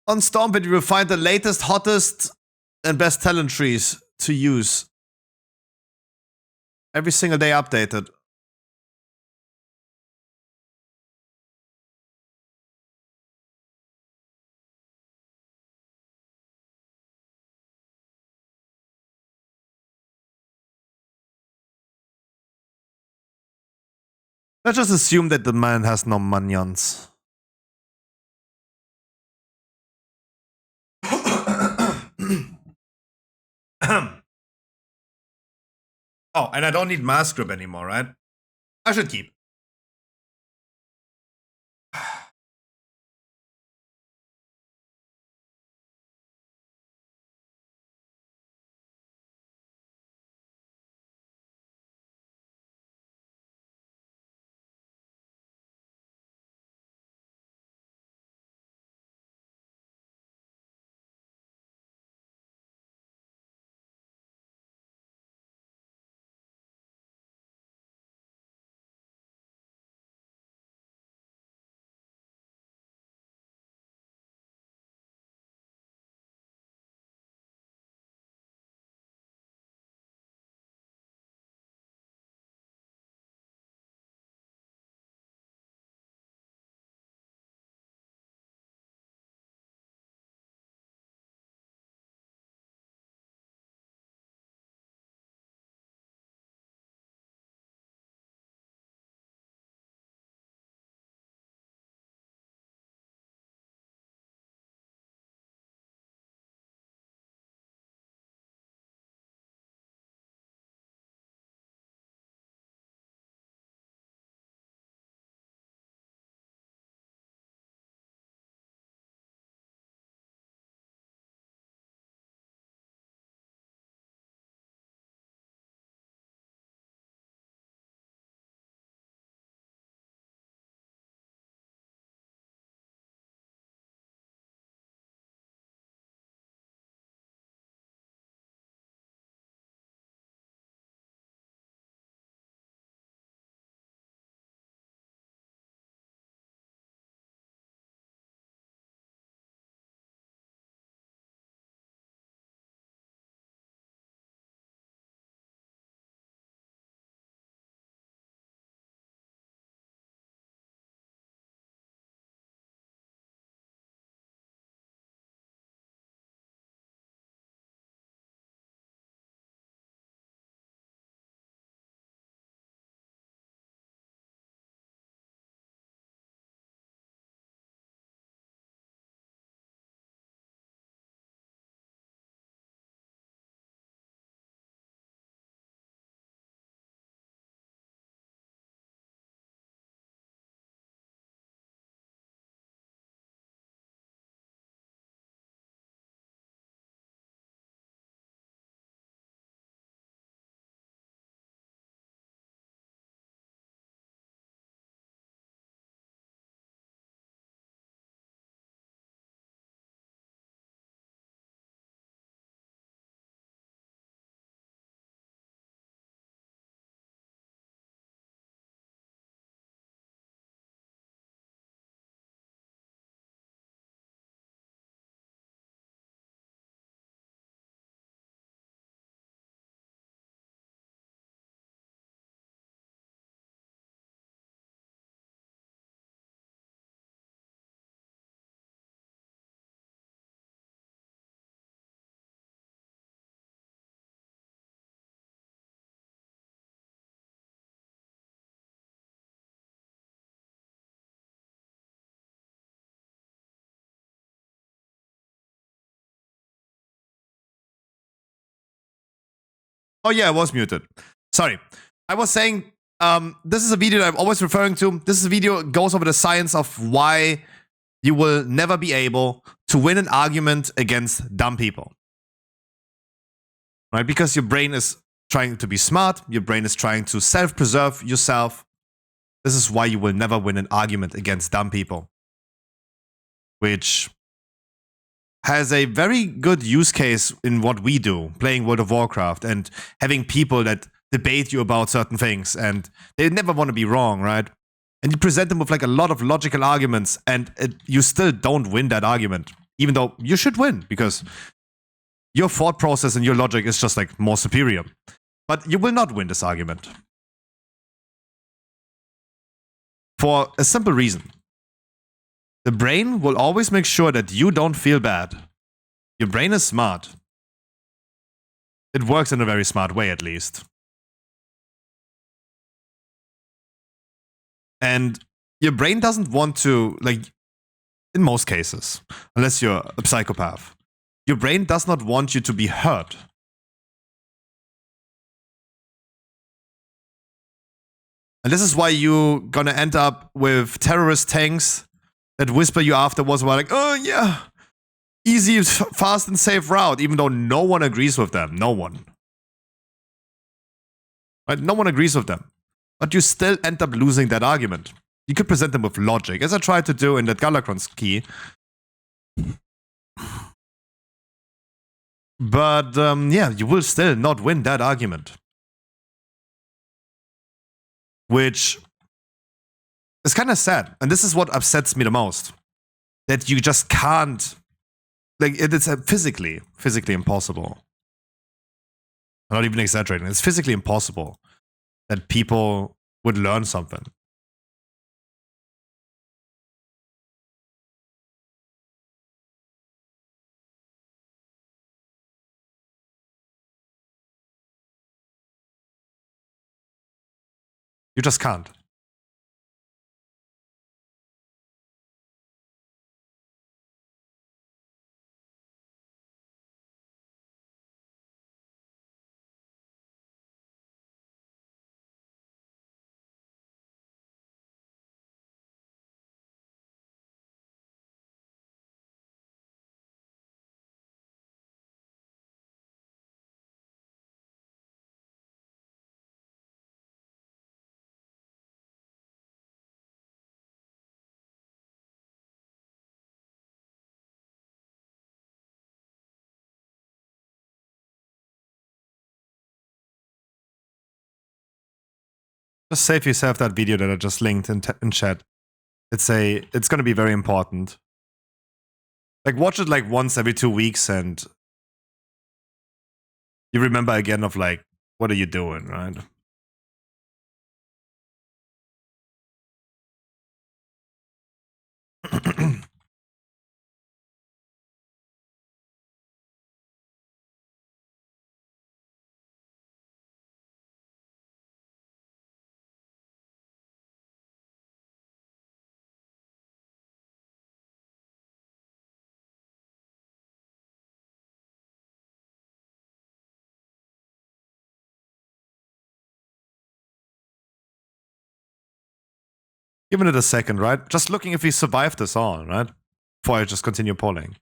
On Stormpit, you will find the latest, hottest, and best talent trees to use. Every single day updated. Let's just assume that the man has no minions. Oh, and I don't need mask grip anymore, right? I should keep. Oh yeah, I was muted. Sorry. I was saying, this is a video that I'm always referring to. This is a video that goes over the science of why you will never be able to win an argument against dumb people. Right? Because your brain is trying to be smart. Your brain is trying to self-preserve yourself. This is why you will never win an argument against dumb people. Which has a very good use case in what we do, playing World of Warcraft and having people that debate you about certain things, and they never want to be wrong, right? And you present them with like a lot of logical arguments, and you still don't win that argument, even though you should win, because your thought process and your logic is just like more superior. But you will not win this argument. For a simple reason. The brain will always make sure that you don't feel bad. Your brain is smart. It works in a very smart way, at least. And your brain doesn't want to, like, in most cases, unless you're a psychopath, your brain does not want you to be hurt. And this is why you're gonna end up with terrorist tanks that whisper you afterwards about like, oh yeah, easy, fast and safe route, even though no one agrees with them. No one. Right? No one agrees with them. But you still end up losing that argument. You could present them with logic, as I tried to do in that Galakrond's key. But yeah, you will still not win that argument. Which is kind of sad. And this is what upsets me the most. That you just can't, like, it's physically impossible. I'm not even exaggerating. It's physically impossible that people would learn something. You just can't. Just save yourself that video that I just linked in chat. It's gonna be very important. Like, watch it like once every 2 weeks and you remember again of like, what are you doing, right? Giving it a second, right? Just looking if we survived this all, right? Before I just continue polling.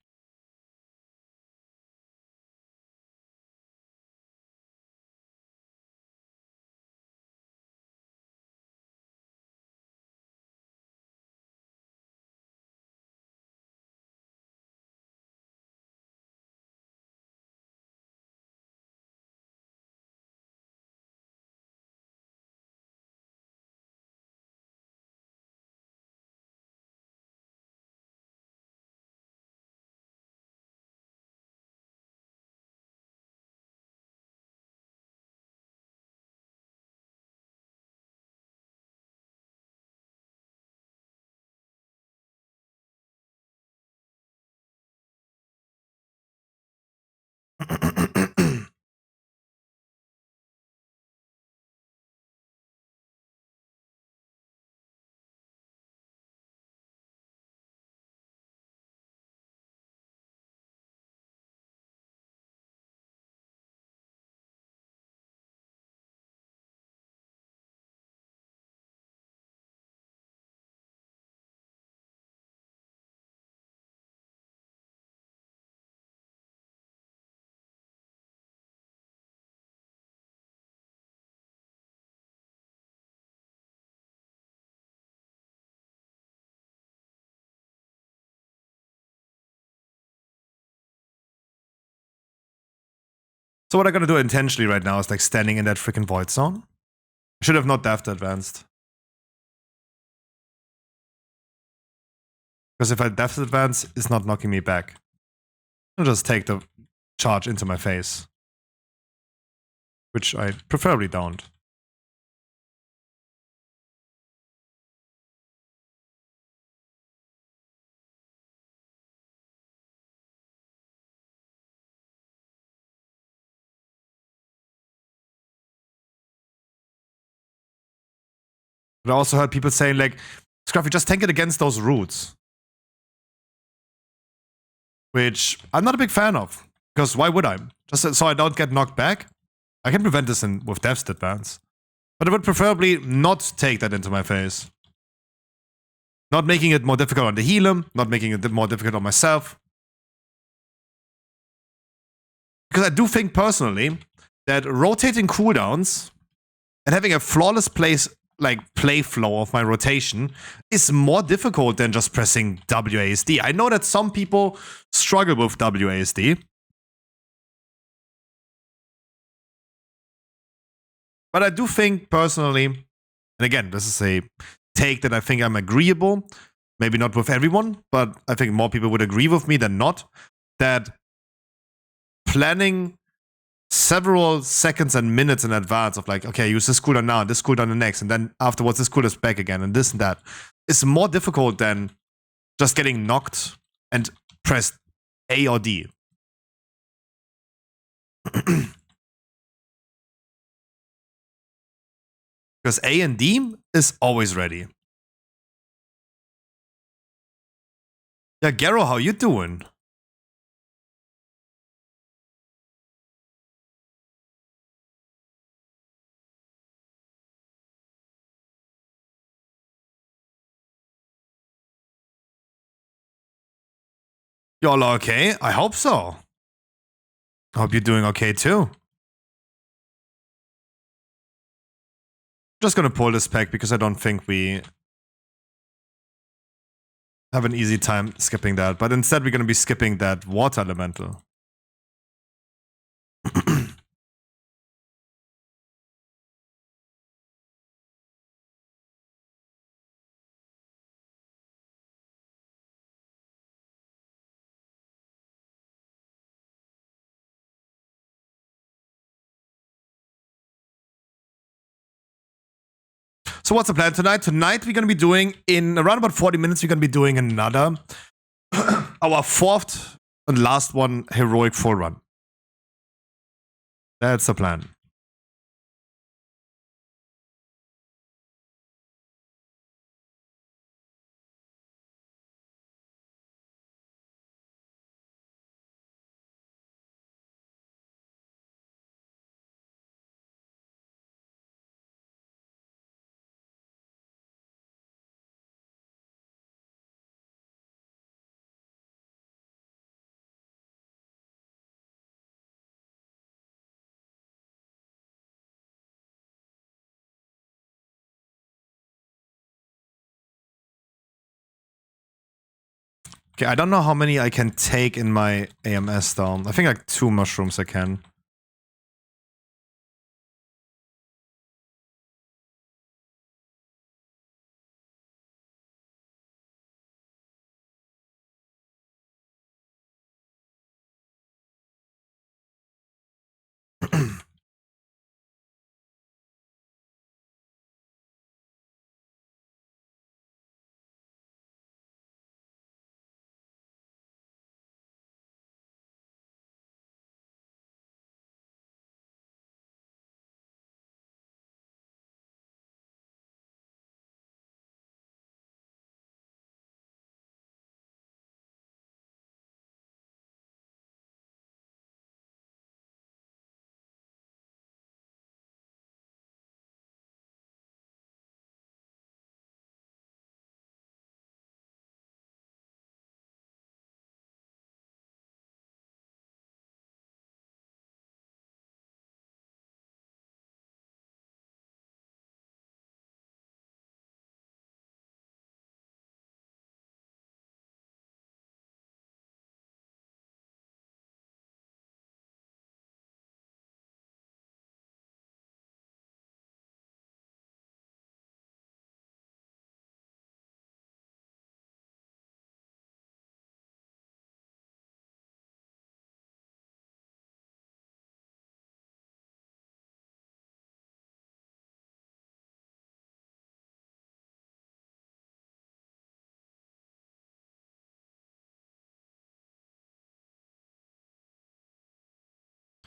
So what I'm gonna do intentionally right now is like standing in that freaking void zone. I should have not deft advanced. Because if I deft advance, it's not knocking me back. I'll just take the charge into my face. Which I preferably don't. But I also heard people saying like, Scruffy, just tank it against those roots. Which I'm not a big fan of. Because why would I? Just so I don't get knocked back? I can prevent this with Dev's advance. But I would preferably not take that into my face. Not making it more difficult on the healer, not making it more difficult on myself. Because I do think personally that rotating cooldowns and having a flawless play flow of my rotation is more difficult than just pressing WASD. I know that some people struggle with WASD. But I do think personally, and again, this is a take that I think I'm agreeable, maybe not with everyone, but I think more people would agree with me than not, that planning several seconds and minutes in advance of like, okay, use this cooldown now, this cooldown the next, and then afterwards this cooldown is back again, and this and that, is more difficult than just getting knocked and press A or D. Because A and D is always ready. Yeah, Garo, how you doing? Y'all okay? I hope so. I hope you're doing okay too. Just gonna pull this pack because I don't think we have an easy time skipping that. But instead we're gonna be skipping that water elemental. So what's the plan tonight? Tonight we're gonna be doing, in around about 40 minutes, we're gonna be doing another, our fourth and last one, heroic full run. That's the plan. Okay, I don't know how many I can take in my AMS down. I think like 2 mushrooms I can.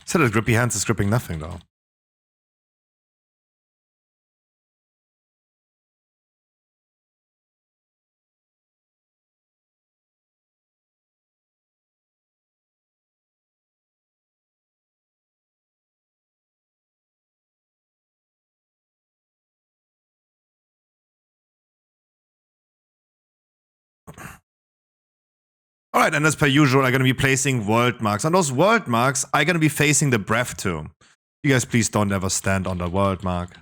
Said that grippy hands is gripping nothing though. Alright, and as per usual, I'm gonna be placing world marks. On those world marks, I'm gonna be facing the breath to. You guys please don't ever stand on the world mark.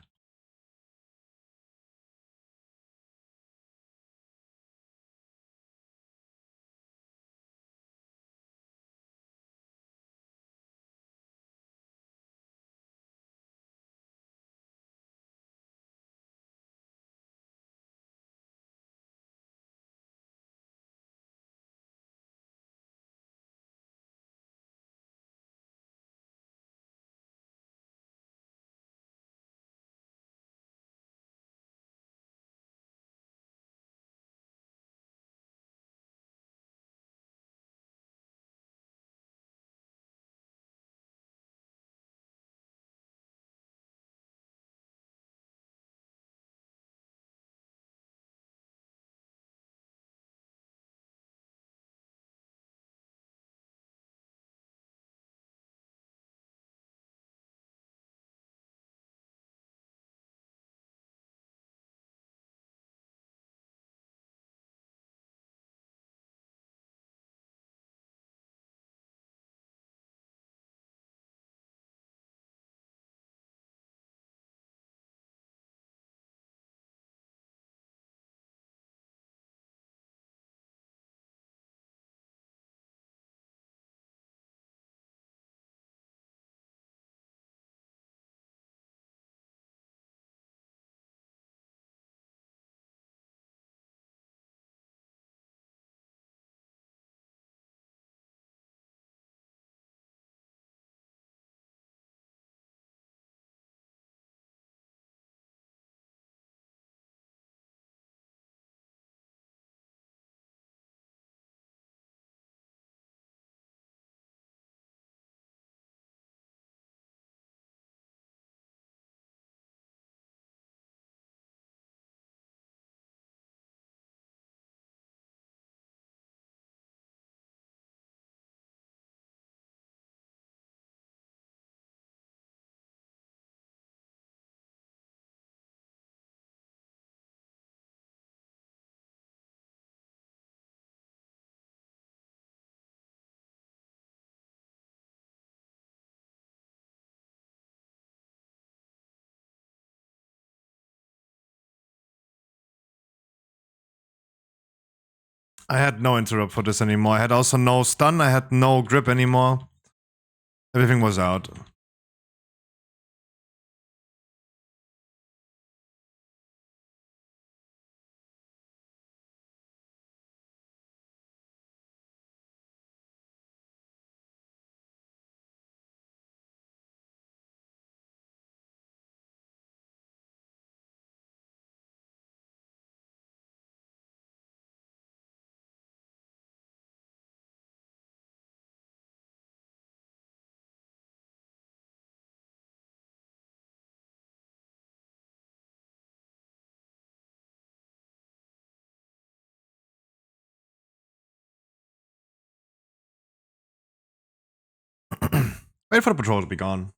I had no interrupt for this anymore. I had also no stun, I had no grip anymore. Everything was out. Wait for the patrol to be gone.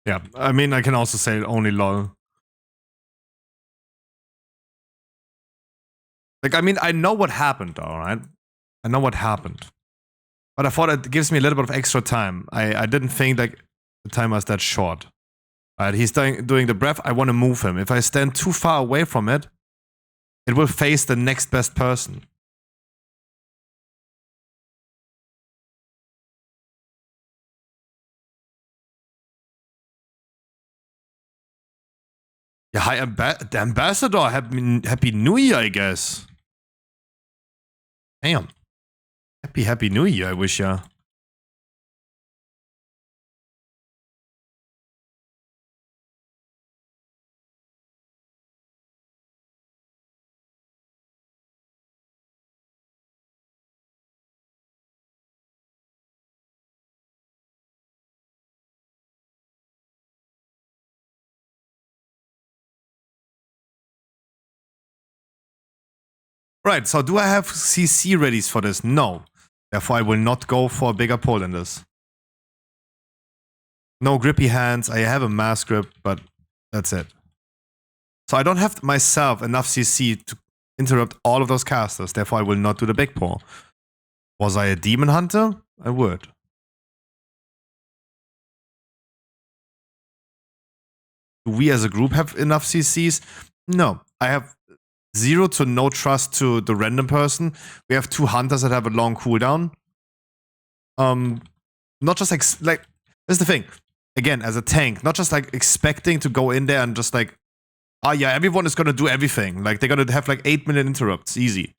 Yeah, I mean, I can also say only lol. Like, I mean, I know what happened, alright? I know what happened. But I thought it gives me a little bit of extra time. I didn't think like the time was that short. Alright, he's doing the breath, I want to move him. If I stand too far away from it, it will face the next best person. Yeah, hi, the ambassador. Happy New Year, I guess. Damn. Happy New Year, I wish ya. Right, so do I have CC readies for this? No. Therefore, I will not go for a bigger pull in this. No grippy hands. I have a mass grip, but that's it. So I don't have myself enough CC to interrupt all of those casters. Therefore, I will not do the big pull. Was I a demon hunter? I would. Do we as a group have enough CCs? No. I have 0 to no trust to the random person. We have 2 hunters that have a long cooldown. Not just like that's the thing. Again, as a tank, not just like expecting to go in there and just like, oh yeah, everyone is gonna do everything. Like they're gonna have like 8 minute interrupts, easy.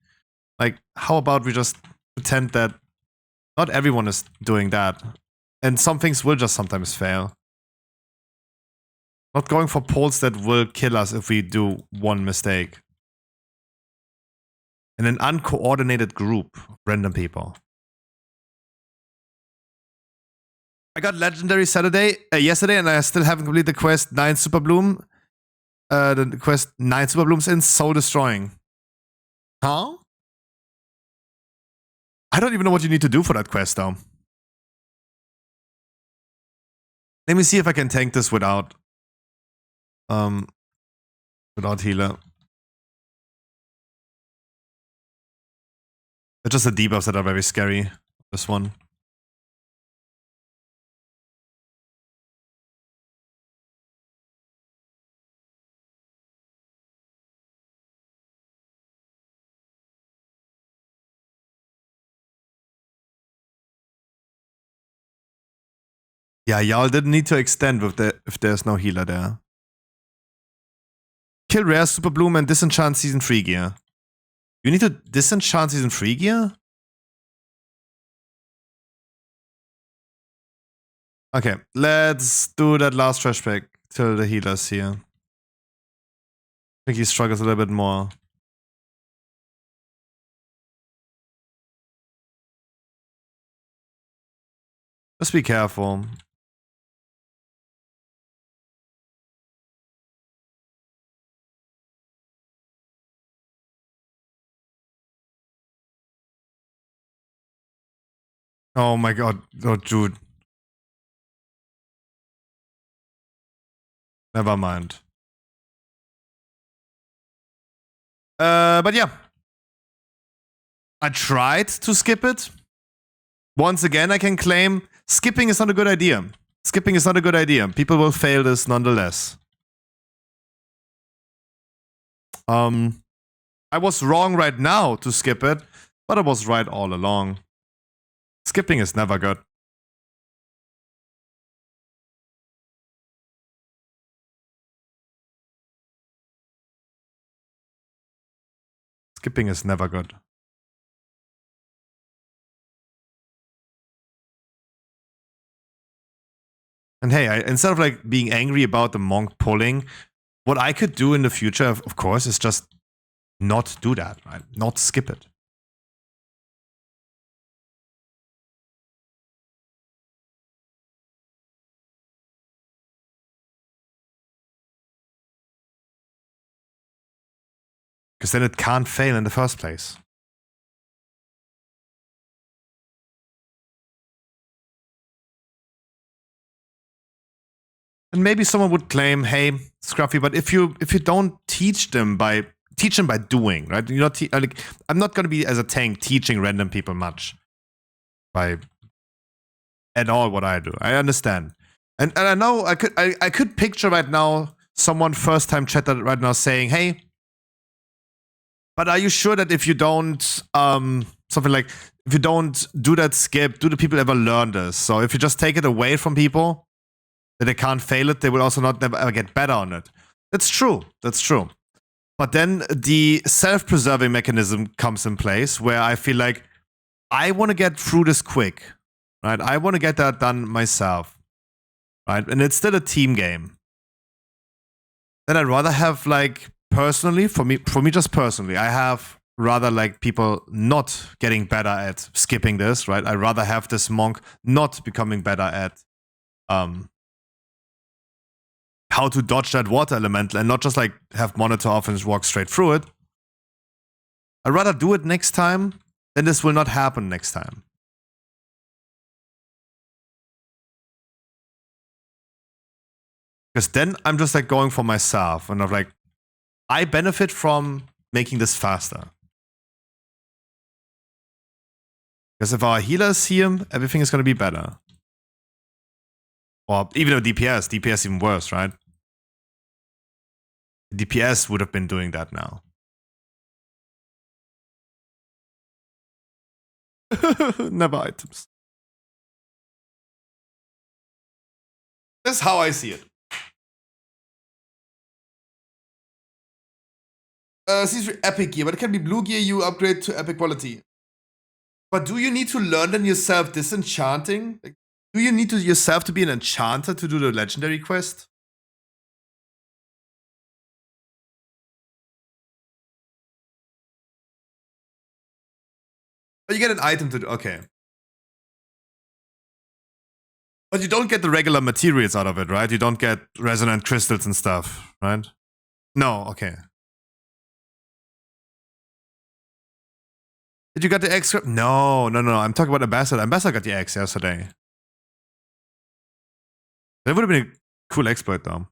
Like, how about we just pretend that not everyone is doing that, and some things will just sometimes fail. Not going for polls that will kill us if we do one mistake. In an uncoordinated group of random people. I got legendary yesterday, and I still haven't completed the quest 9 Super Bloom. The quest 9 Super Blooms in Soul Destroying. Huh? I don't even know what you need to do for that quest, though. Let me see if I can tank this without healer. It's just the debuffs that are very scary. This one. Yeah, y'all didn't need to extend with if there's no healer there. Kill rare Super Bloom and disenchant season 3 gear. You need to disenchant season 3 gear? Okay, let's do that last trash pack till the healer's here. I think he struggles a little bit more. Just be careful. Oh my god. Oh, dude. Never mind. But yeah. I tried to skip it. Once again, I can claim skipping is not a good idea. Skipping is not a good idea. People will fail this nonetheless. I was wrong right now to skip it, but I was right all along. Skipping is never good. Skipping is never good. And hey, instead of like being angry about the monk pulling, what I could do in the future, of course, is just not do that, right? Not skip it. Because then it can't fail in the first place. And maybe someone would claim, hey, Scruffy, but if you don't teach them by doing, right? You're not like, I'm not gonna be as a tank teaching random people much by at all what I do. I understand. And I know I could picture right now someone first time chatter right now saying, hey, but are you sure that if you don't something like if you don't do that skip, do the people ever learn this? So if you just take it away from people, that they can't fail it, they will also not never ever get better on it. That's true. That's true. But then the self-preserving mechanism comes in place where I feel like I want to get through this quick, right? I want to get that done myself, right? And it's still a team game. Then I'd rather have like personally, for me just personally, I have rather like people not getting better at skipping this, right? I'd rather have this monk not becoming better at how to dodge that water elemental and not just like have monitor off and just walk straight through it. I'd rather do it next time, then this will not happen next time. Because then I'm just like going for myself and I'm like, I benefit from making this faster. Because if our healers see him, everything is going to be better. Or even a DPS even worse, right? DPS would have been doing that now. Never items. That's how I see it. C3 epic gear, but it can be blue gear you upgrade to epic quality. But do you need to learn then yourself disenchanting? Like, do you need to yourself to be an enchanter to do the legendary quest? But you get an item to do, okay. But you don't get the regular materials out of it, right? You don't get resonant crystals and stuff, right? No, okay. Did you get the X? No. I'm talking about Ambassador. Ambassador got the X yesterday. That would have been a cool exploit, though.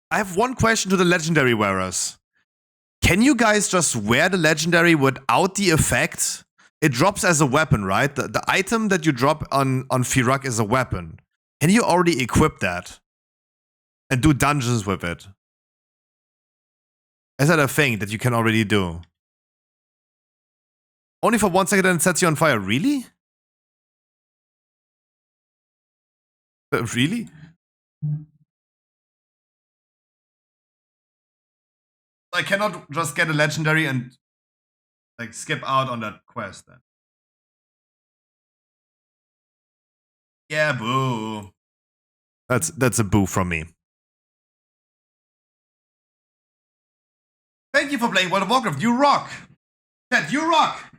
I have one question to the legendary wearers. Can you guys just wear the legendary without the effect? It drops as a weapon, right? The item that you drop on Firak is a weapon. Can you already equip that? And do dungeons with it? Is that a thing that you can already do? Only for 1 second and it sets you on fire. Really? Really? I cannot just get a legendary and like skip out on that quest then. Yeah, boo. That's a boo from me. Thank you for playing World of Warcraft. You rock. Chat, you rock.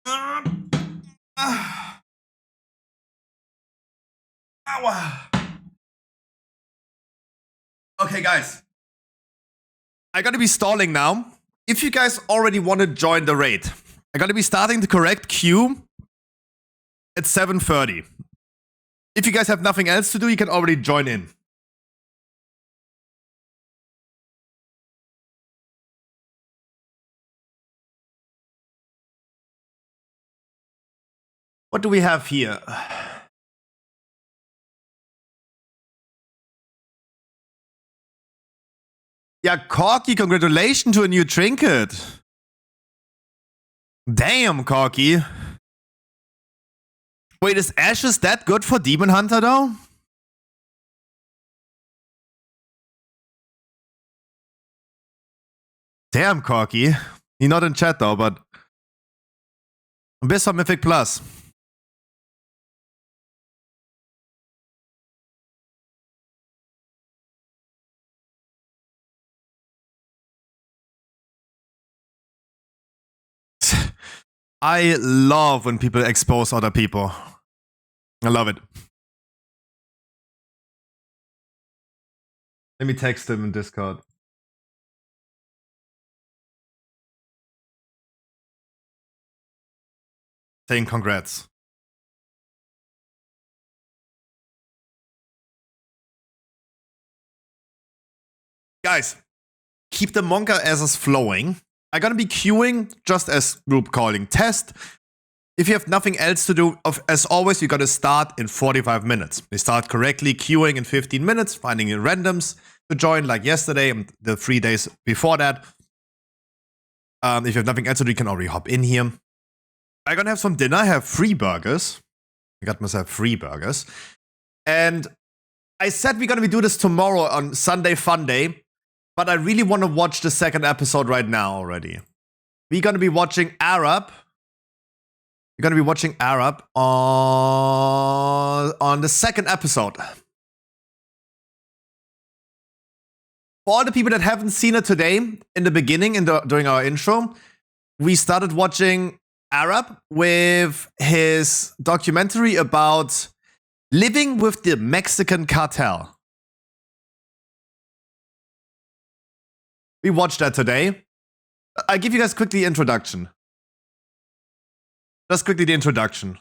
Ow. Okay, guys. I gotta be stalling now. If you guys already want to join the raid, I gotta be starting the correct queue at 7:30. If you guys have nothing else to do, you can already join in. What do we have here? Yeah, Corky, congratulations to a new trinket. Damn, Corky. Wait, is Ashes that good for Demon Hunter, though? Damn, Corky. He's not in chat, though, but... Abyss or Mythic Plus? I love when people expose other people. I love it. Let me text him in Discord. Saying congrats. Guys, keep the Monka asses flowing. I'm gonna be queuing just as group calling test. If you have nothing else to do, as always, you gotta start in 45 minutes. We start correctly queuing in 15 minutes, finding in randoms to join like yesterday and the 3 days before that. If you have nothing else to do, you can already hop in here. I'm gonna have some dinner. I have 3 burgers. I got myself 3 burgers. And I said we're gonna do this tomorrow on Sunday Fun Day, but I really want to watch the second episode right now already. We're gonna be watching Arab. We're gonna be watching Arab on the second episode. For all the people that haven't seen it today, in the beginning, during our intro, we started watching Arab with his documentary about living with the Mexican cartel. We watched that today. I'll give you guys quickly the introduction. Just quickly the introduction.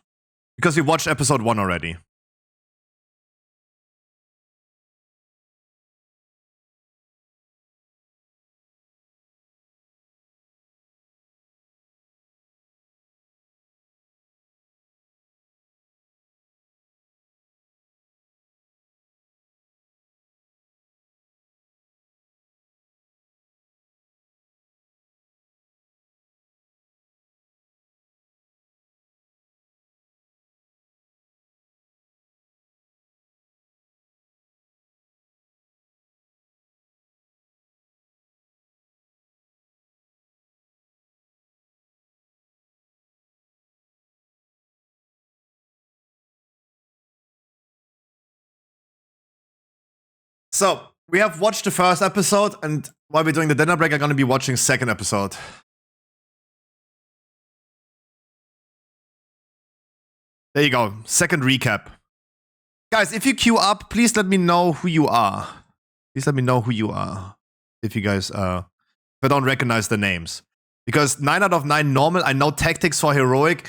Because we watched episode 1 already. So, we have watched the first episode, and while we're doing the dinner break, I'm gonna be watching second episode. There you go. Second recap. Guys, if you queue up, please let me know who you are. Please let me know who you are. If you guys, if I don't recognize the names. Because 9 out of 9 normal, I know tactics for heroic.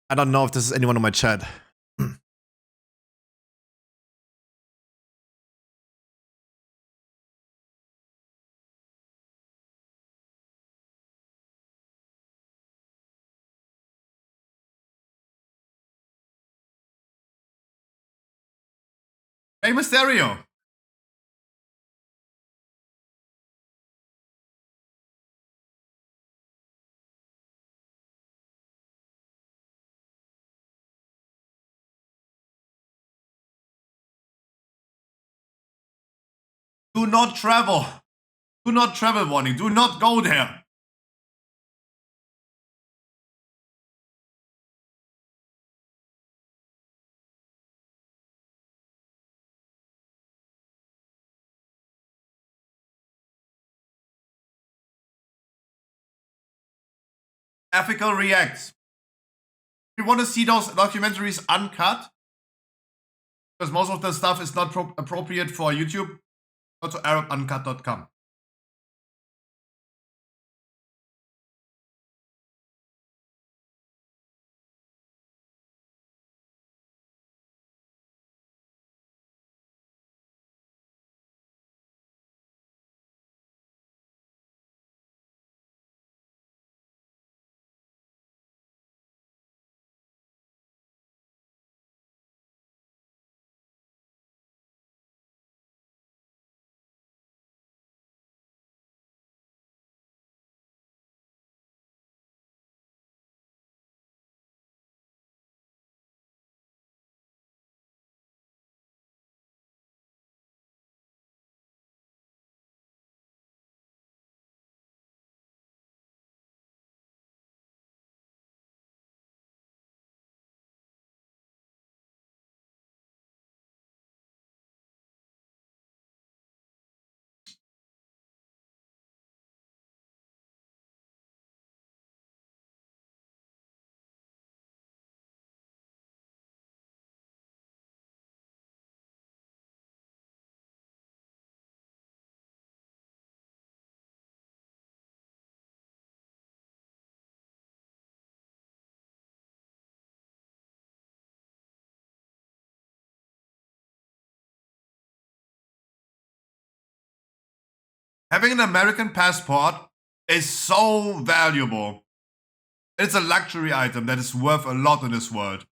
I don't know if this is anyone on my chat. Hey, Mysterio. Do not travel. Do not travel warning. Do not go there. Ethical reacts. We want to see those documentaries uncut, because most of the stuff is not appropriate for YouTube. Go to ArabUncut.com. Having an American passport is so valuable. It's a luxury item that is worth a lot in this world.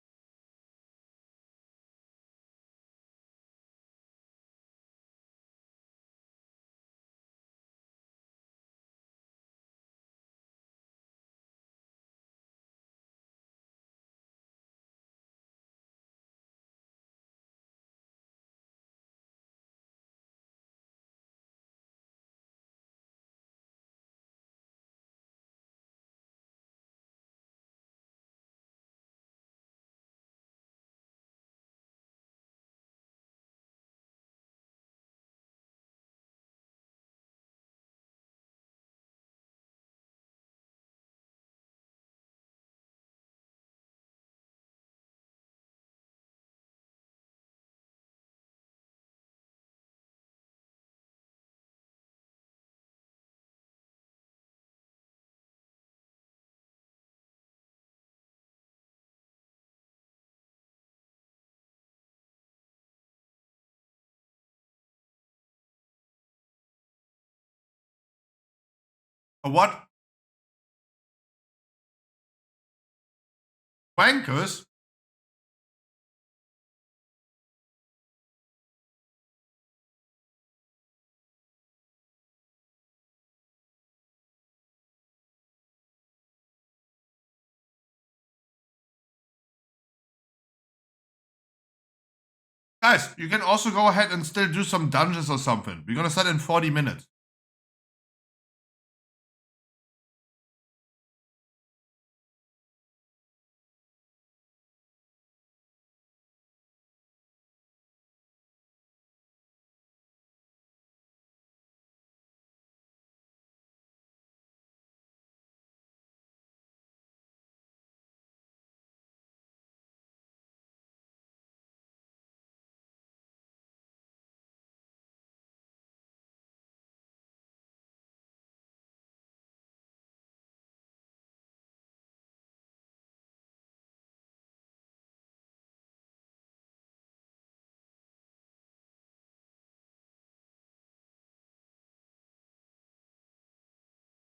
What? Wankers? Guys, you can also go ahead and still do some dungeons or something. We're gonna start in 40 minutes.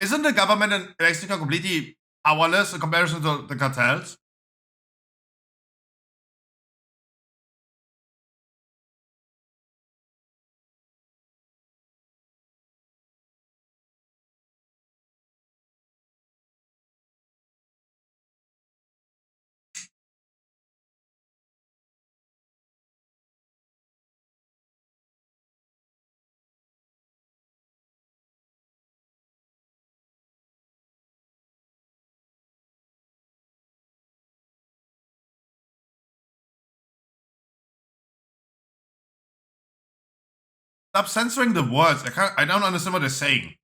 Isn't the government in Mexico completely powerless in comparison to the cartels? Stop censoring the words. I don't understand what they're saying.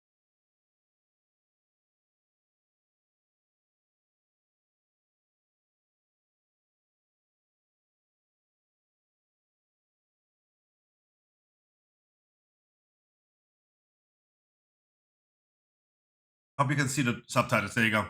Hope you can see the subtitles. There you go.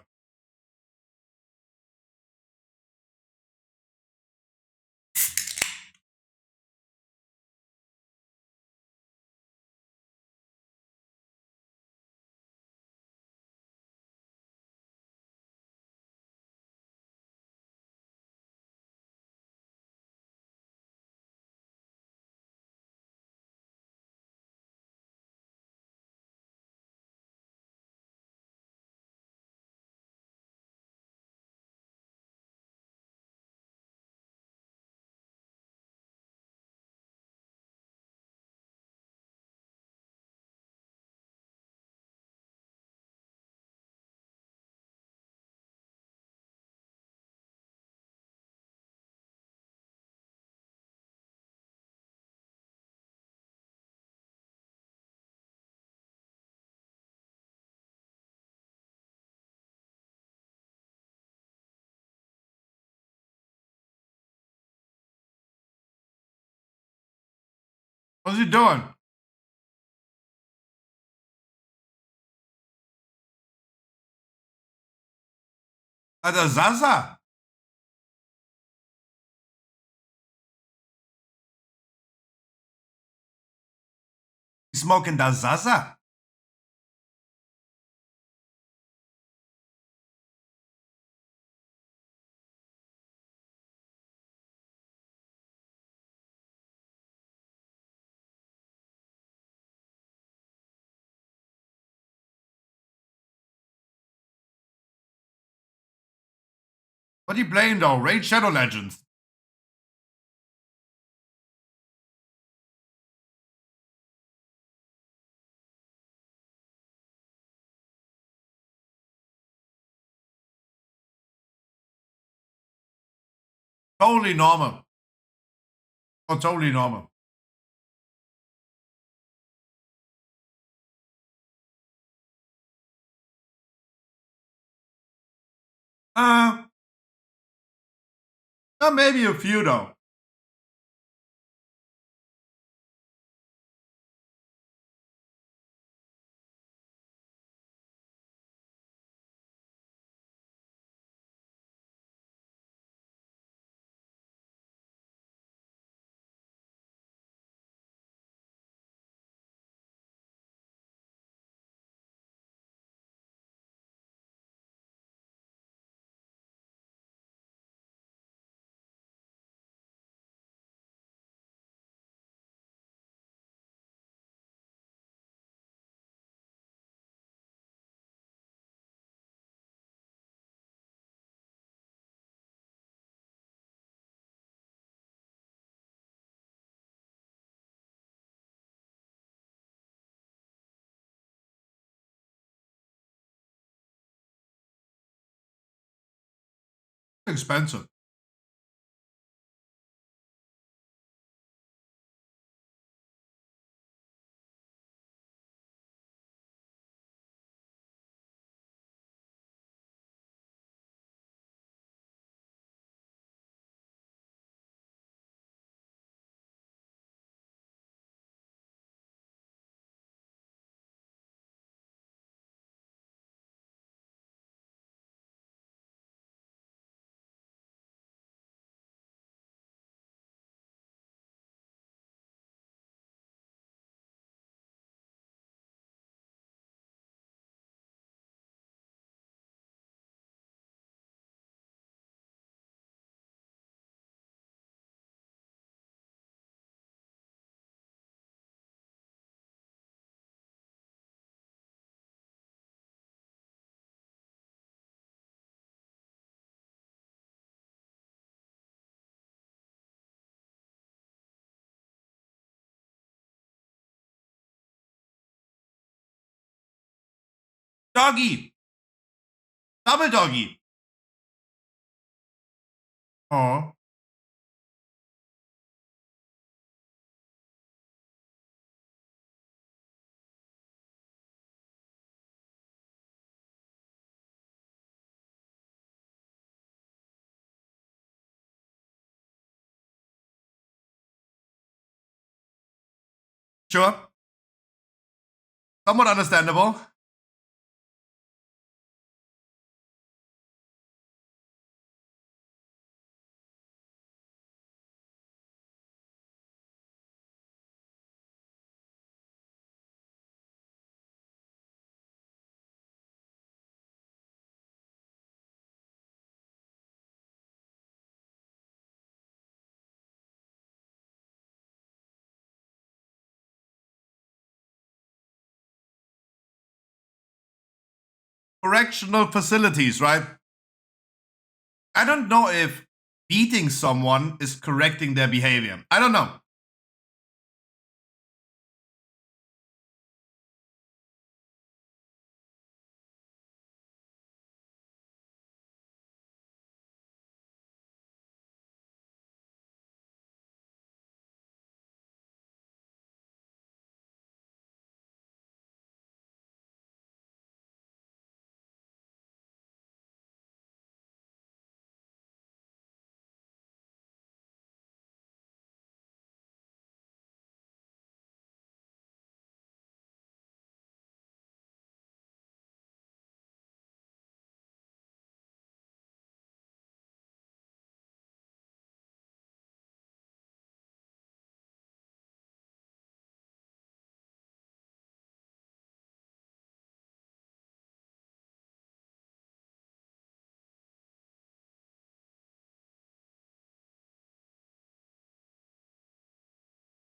What's he doing? The Zaza. He's smoking the Zaza. What are you playing though? Raid Shadow Legends. Totally normal. Oh, totally normal. Maybe a few though. Expensive. Doggy. Double doggy. Oh. Sure. Somewhat understandable. correctional facilities, right? I don't know if beating someone is correcting their behavior. I don't know.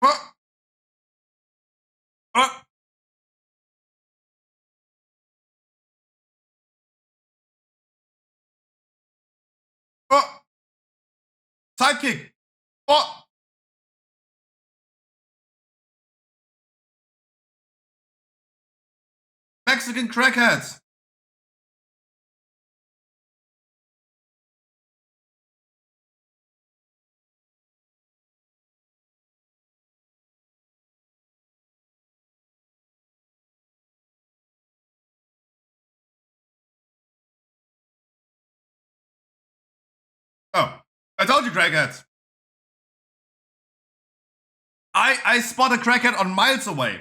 Oh, oh, oh. Sidekick. Oh. Mexican crackheads. Oh, I told you crackheads. I spot a crackhead on miles away.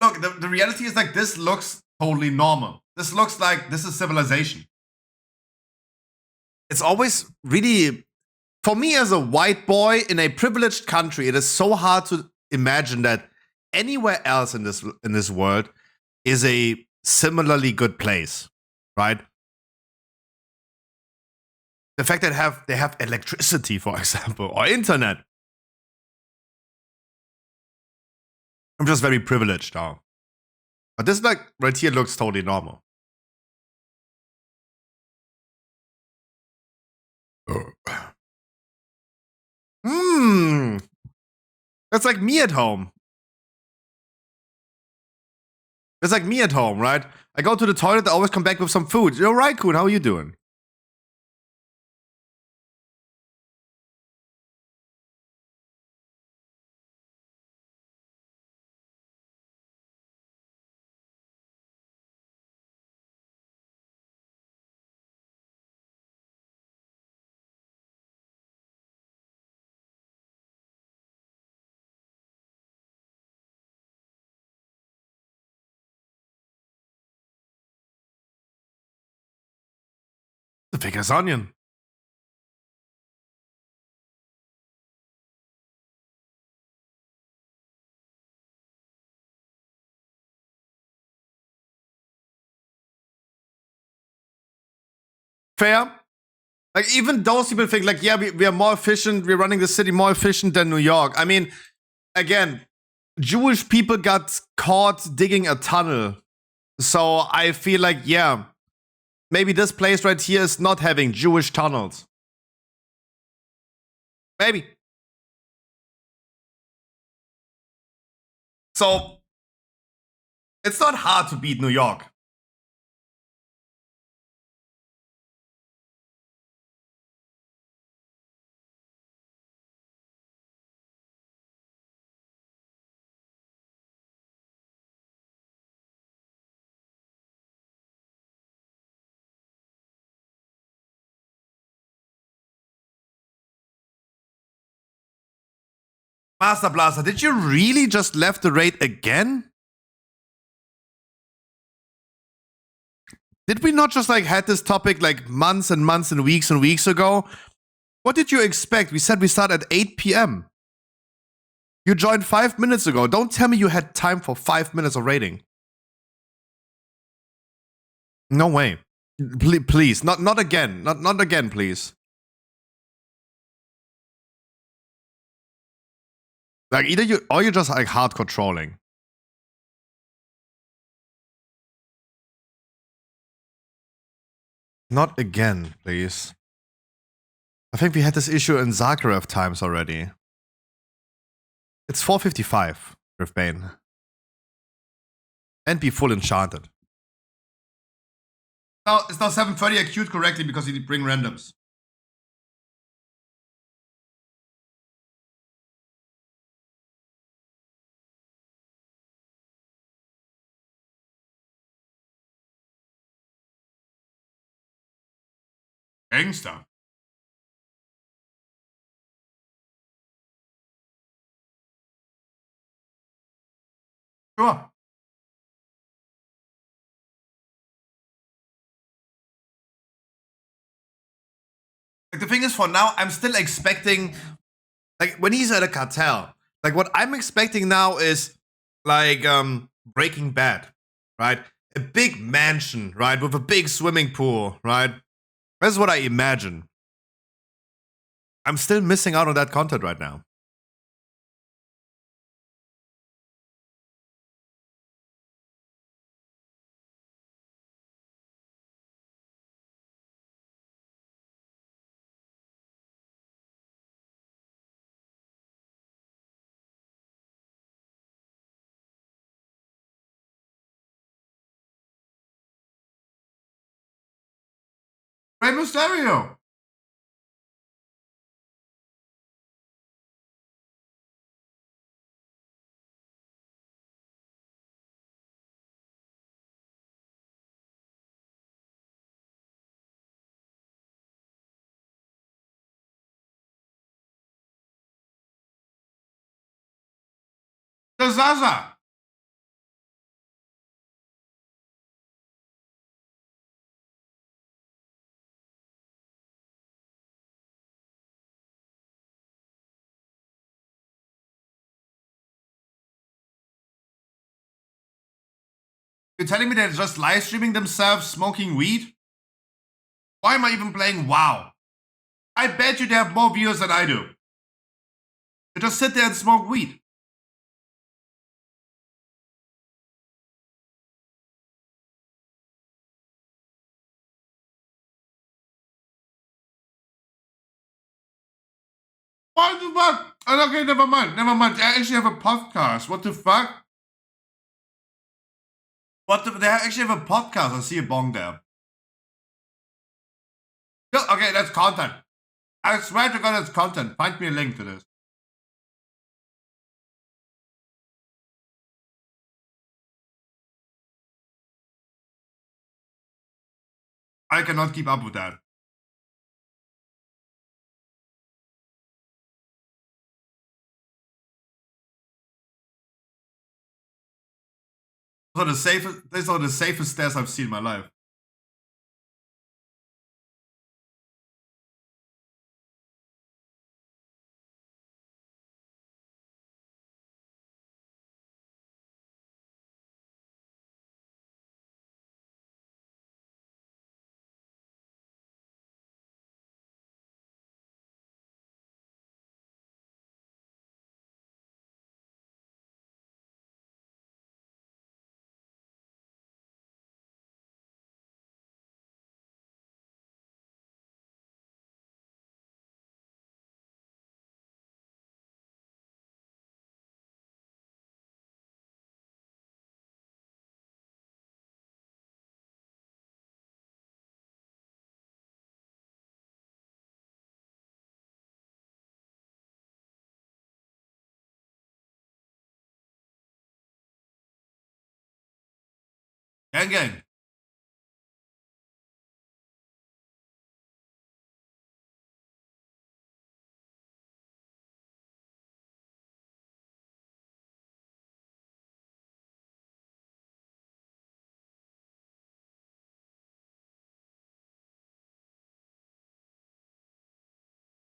Look, the reality is like this looks totally normal. This looks like this is civilization. It's always really, for me as a white boy in a privileged country, it is so hard to imagine that anywhere else in this world is a similarly good place, right? The fact that they have electricity, for example, or internet. I'm just very privileged now. But this like right here looks totally normal. That's like me at home. It's like me at home, right? I go to the toilet, I always come back with some food. You're right, Kun. How are you doing? The big as onion. Fair. Like, even those people think, like, yeah, we are more efficient, we're running the city more efficient than New York. I mean, again, Jewish people got caught digging a tunnel. So I feel like, yeah, maybe this place right here is not having Jewish tunnels. Maybe. So it's not hard to beat New York. Master Blaster, did you really just left the raid again? Did we not just like had this topic like months and months and weeks ago? What did you expect? We said we start at 8 p.m. You joined 5 minutes ago. Don't tell me you had time for 5 minutes of raiding. No way. Please, not again. Not again, please. Like either you or you're just like hardcore trolling. Not again, please. I think we had this issue in Zagreb times already. It's 4:55, Griffbane. And be full enchanted. No, it's now 7:30. I queued correctly because he did bring randoms. Gangster. Sure. Like the thing is, for now, I'm still expecting, like when he's at a cartel, like what I'm expecting now is like Breaking Bad, right? A big mansion, right, with a big swimming pool, right? That's what I imagine. I'm still missing out on that content right now. Rey Mysterio. The Zaza. You're telling me they're just live streaming themselves smoking weed? Why am I even playing WoW? I bet you they have more viewers than I do. They just sit there and smoke weed. What the fuck? Oh, okay, never mind. Never mind. I actually have a podcast. What the fuck? What the? They actually have a podcast. I see a bong there. No, okay, that's content. I swear to God, that's content. Find me a link to this. I cannot keep up with that. These are the safest stairs I've seen in my life. Gang.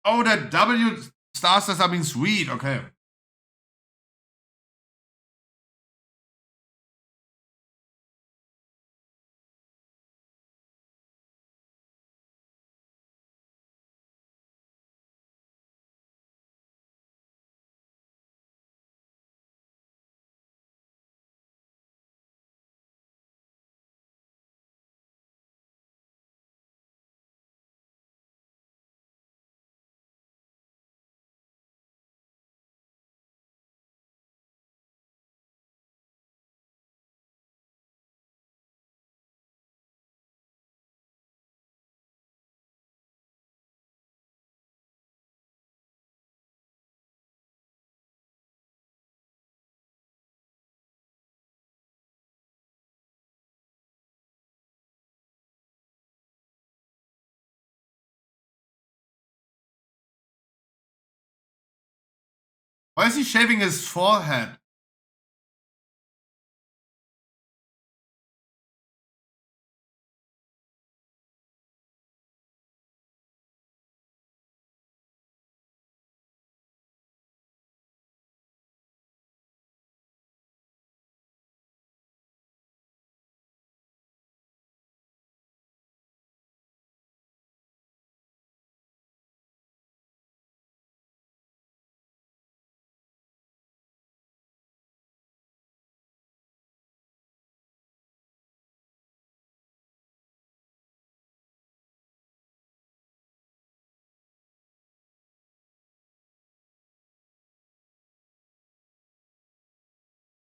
Oh, that W star says I mean sweet. Okay. Why is he shaving his forehead?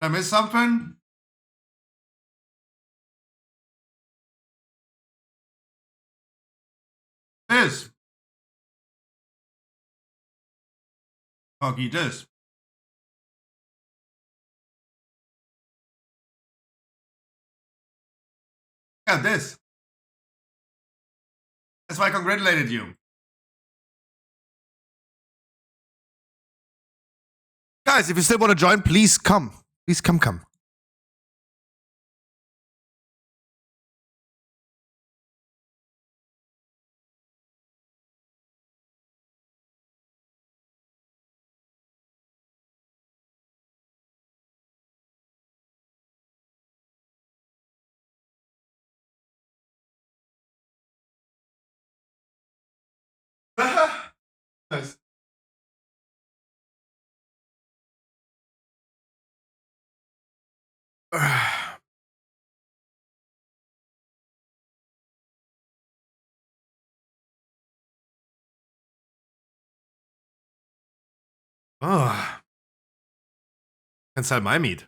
Did I miss something? This. Fuck, this. Yeah, this. That's why I congratulated you. Guys, if you still want to join, please come. Please come. Nice. Oh, can sell my meat.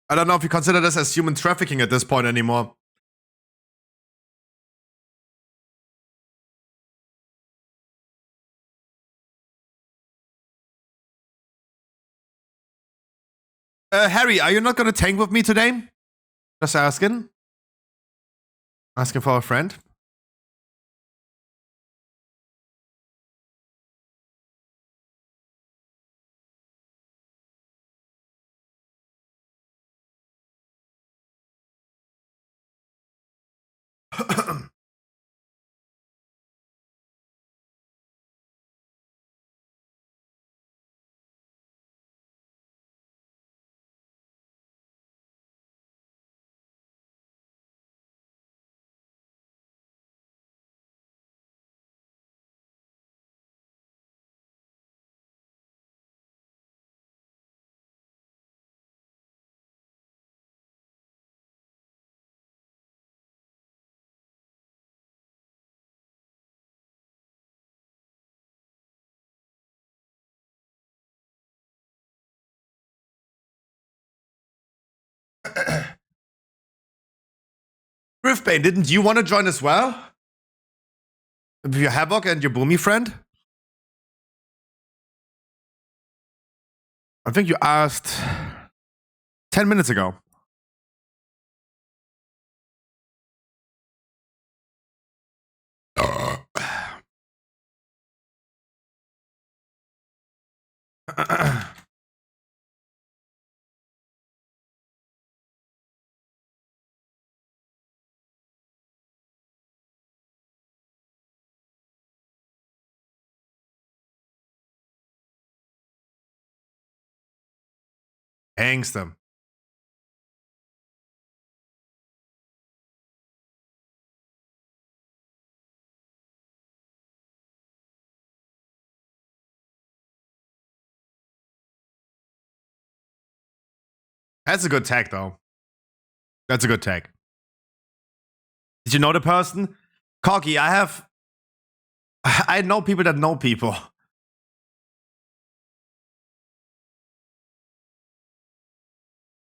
I don't know if you consider this as human trafficking at this point anymore. Harry, are you not gonna tank with me today? Just asking. Asking for a friend. Griffbane, didn't you want to join as well? With your Havoc and your Boomy friend? I think you asked 10 minutes ago. Hangs them. That's a good tag, though. That's a good tag. Did you know the person? Corky, I know people that know people.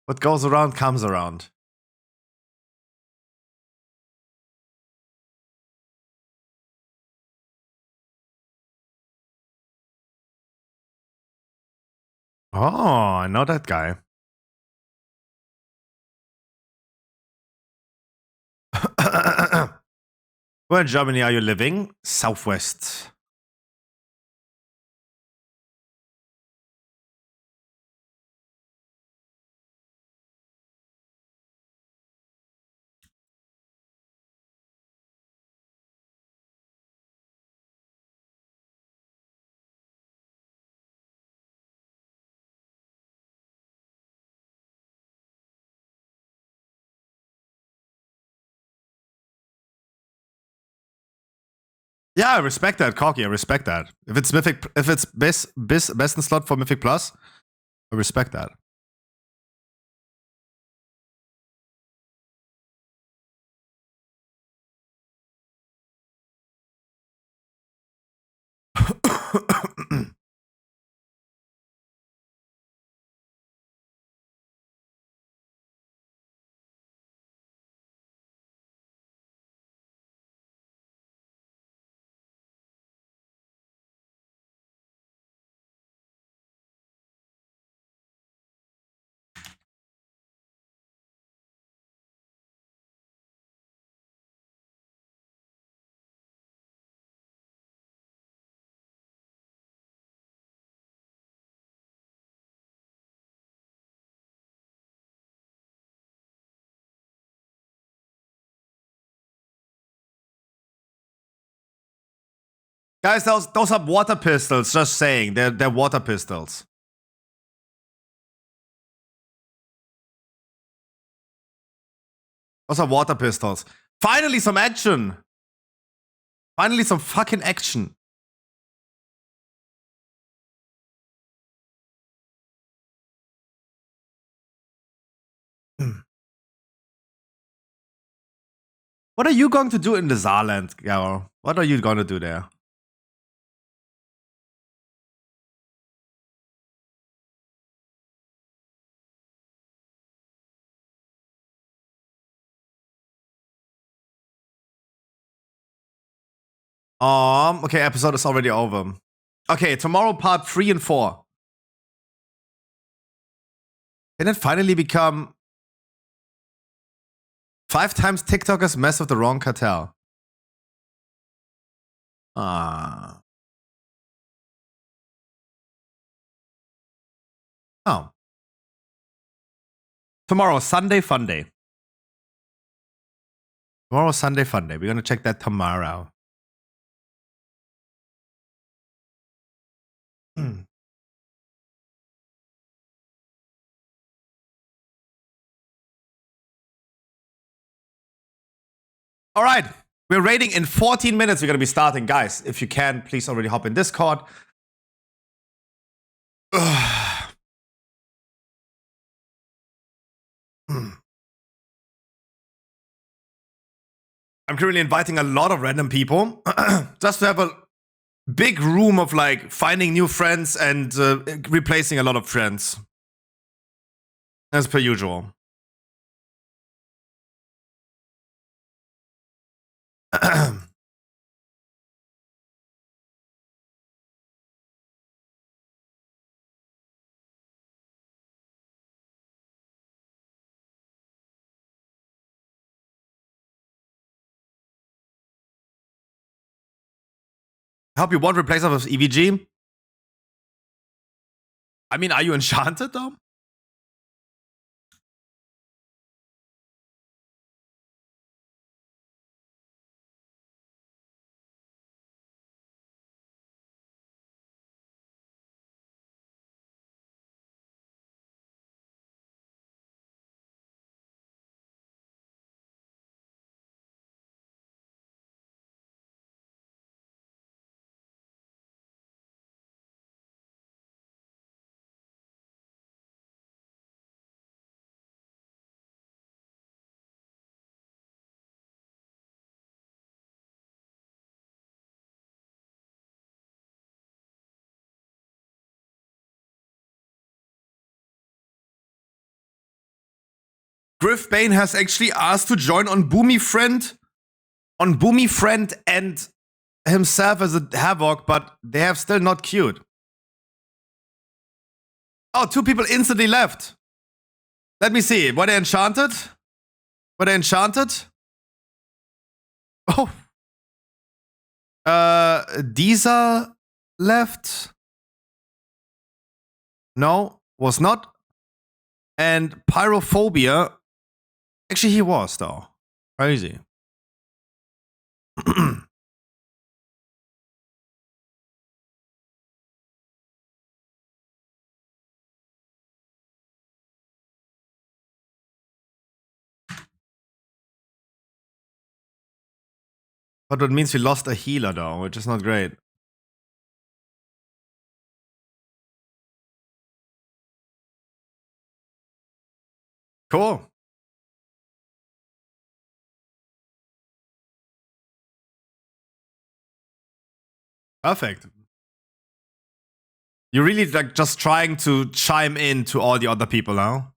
What goes around comes around. Oh, I know that guy. Where in Germany are you living? Southwest. Yeah, I respect that, Corky. I respect that. If it's Mythic, if it's best in slot for Mythic Plus, I respect that. Guys, those are water pistols. Just saying, they're water pistols. Those are water pistols. Finally, some action. Finally, some fucking action. What are you going to do in the Saarland, Garo? What are you going to do there? Okay, episode is already over. Okay, tomorrow part 3 and 4. Can it finally become 5 times TikTokers mess with the wrong cartel? Ah. Oh. Tomorrow, Sunday Fun Day. Tomorrow, Sunday Fun Day. We're gonna check that tomorrow. All right. We're raiding in 14 minutes. We're going to be starting. Guys, if you can, please already hop in Discord. I'm currently inviting a lot of random people just to have a big room of like finding new friends and replacing a lot of friends. As per usual. I hope you won't replace us with EVG. I mean, are you enchanted though? Griff Bane has actually asked to join on Boomy Friend and himself as a Havoc, but they have still not queued. Oh, 2 people instantly left. Let me see. Were they enchanted? Were they enchanted? Oh. Disa left. No, was not. And Pyrophobia. Actually, he was, though. Crazy. But that means we lost a healer, though, which is not great. Cool. Perfect. You're really like just trying to chime in to all the other people now.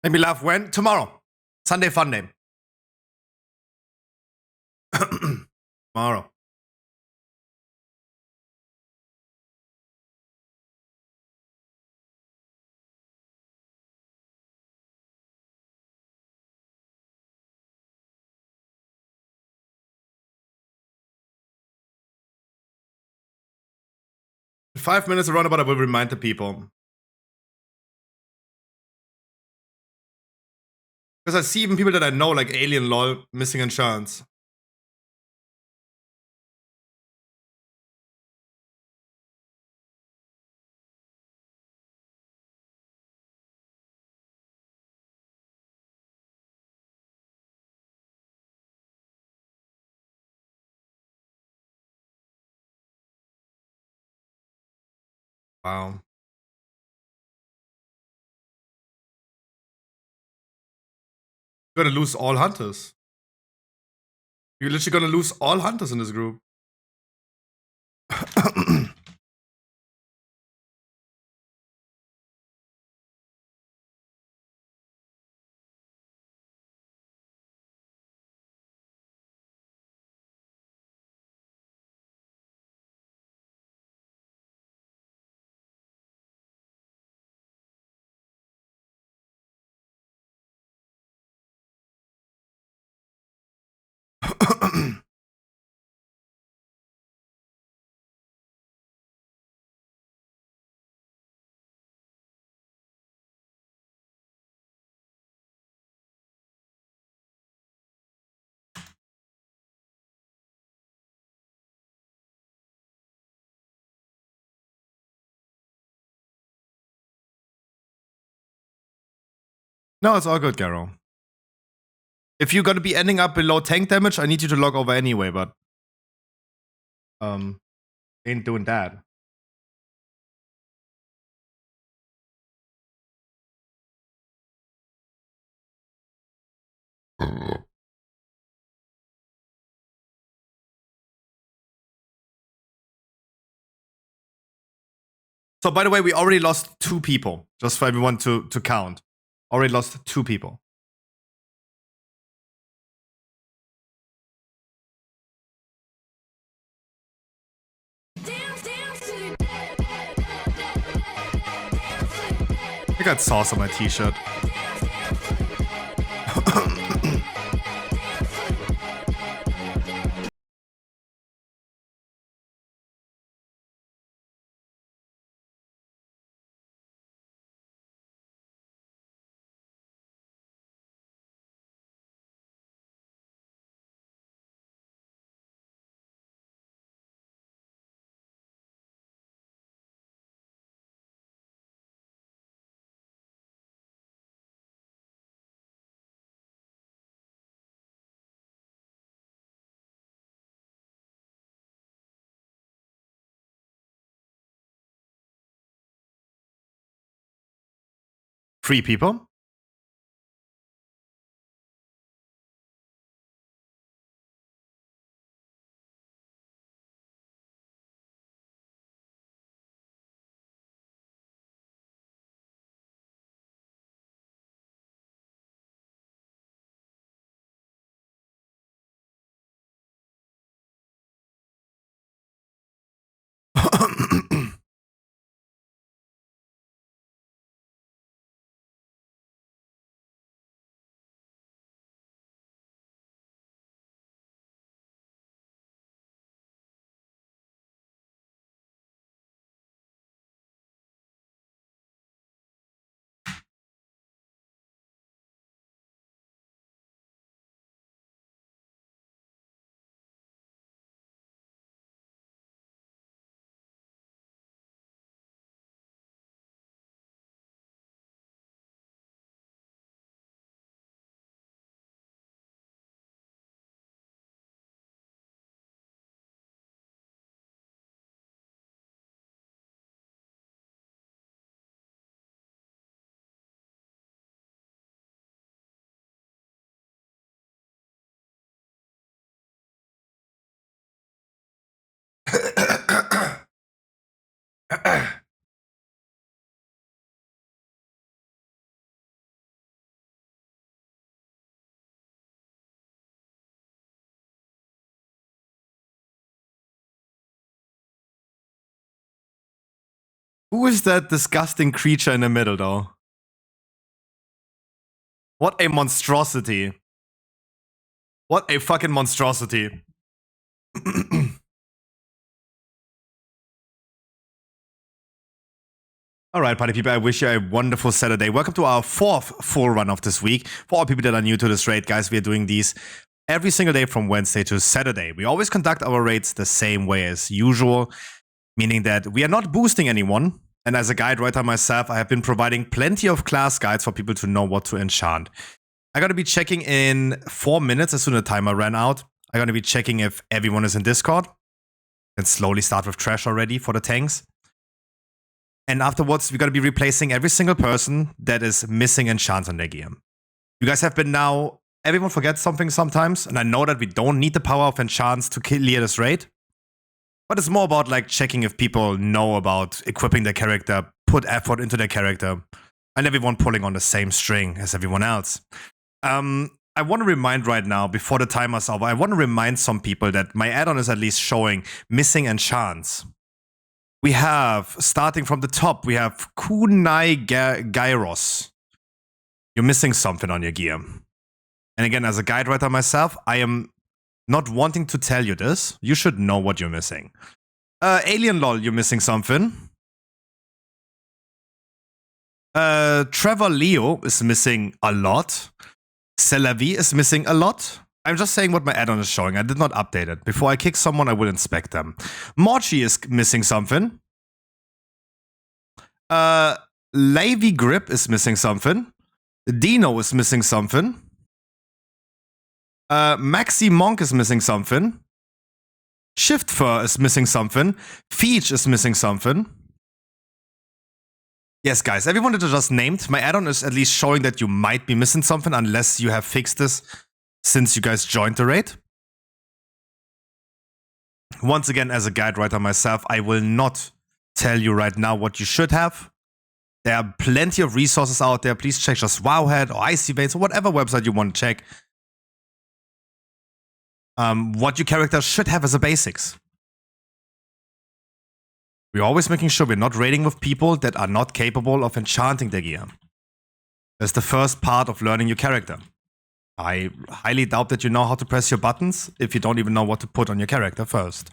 Make me laugh when? Tomorrow. Sunday fun day. Tomorrow. In 5 minutes around about I will remind the people. Because I see even people that I know, like Alien LOL, missing insurance. Wow. You're gonna lose all hunters. You're literally gonna lose all hunters in this group. No, it's all good, Garo. If you're gonna be ending up below tank damage, I need you to log over anyway, but ain't doing that. So by the way, we already lost 2 people, just for everyone to count. Already lost 2 people. I got sauce on my t-shirt. 3 people. Who is that disgusting creature in the middle, though? What a monstrosity. What a fucking monstrosity. All right, party people, I wish you a wonderful Saturday. Welcome to our 4th full run of this week. For all people that are new to this raid, guys, we are doing these every single day from Wednesday to Saturday. We always conduct our raids the same way as usual, meaning that we are not boosting anyone. And as a guide writer myself, I have been providing plenty of class guides for people to know what to enchant. I'm going to be checking in 4 minutes as soon as the timer ran out. I'm going to be checking if everyone is in Discord. And slowly start with trash already for the tanks. And afterwards, we're going to be replacing every single person that is missing enchants on their gear. You guys have been now... Everyone forgets something sometimes. And I know that we don't need the power of enchants to clear this raid. But it's more about like checking if people know about equipping their character, put effort into their character, and everyone pulling on the same string as everyone else. I want to remind right now, before the timer's over, I want to remind some people that my add-on is at least showing missing enchants. We have, starting from the top, we have Kunai Gyros. You're missing something on your gear. And again, as a guide writer myself, I am not wanting to tell you this. You should know what you're missing. Alien LOL, you're missing something. Trevor Leo is missing a lot. Celavi is missing a lot. I'm just saying what my add-on is showing. I did not update it. Before I kick someone, I will inspect them. Morchi is missing something. Lavy Grip is missing something. Dino is missing something. Maxi Monk is missing something. Shift Fur is missing something. Feech is missing something. Yes, guys, everyone that I just named, my add-on is at least showing that you might be missing something unless you have fixed this since you guys joined the raid. Once again, as a guide writer myself, I will not tell you right now what you should have. There are plenty of resources out there. Please check just Wowhead or Icy Veins or whatever website you want to check. What your character should have as a basics. We're always making sure we're not raiding with people that are not capable of enchanting their gear. That's the first part of learning your character. I highly doubt that you know how to press your buttons if you don't even know what to put on your character first.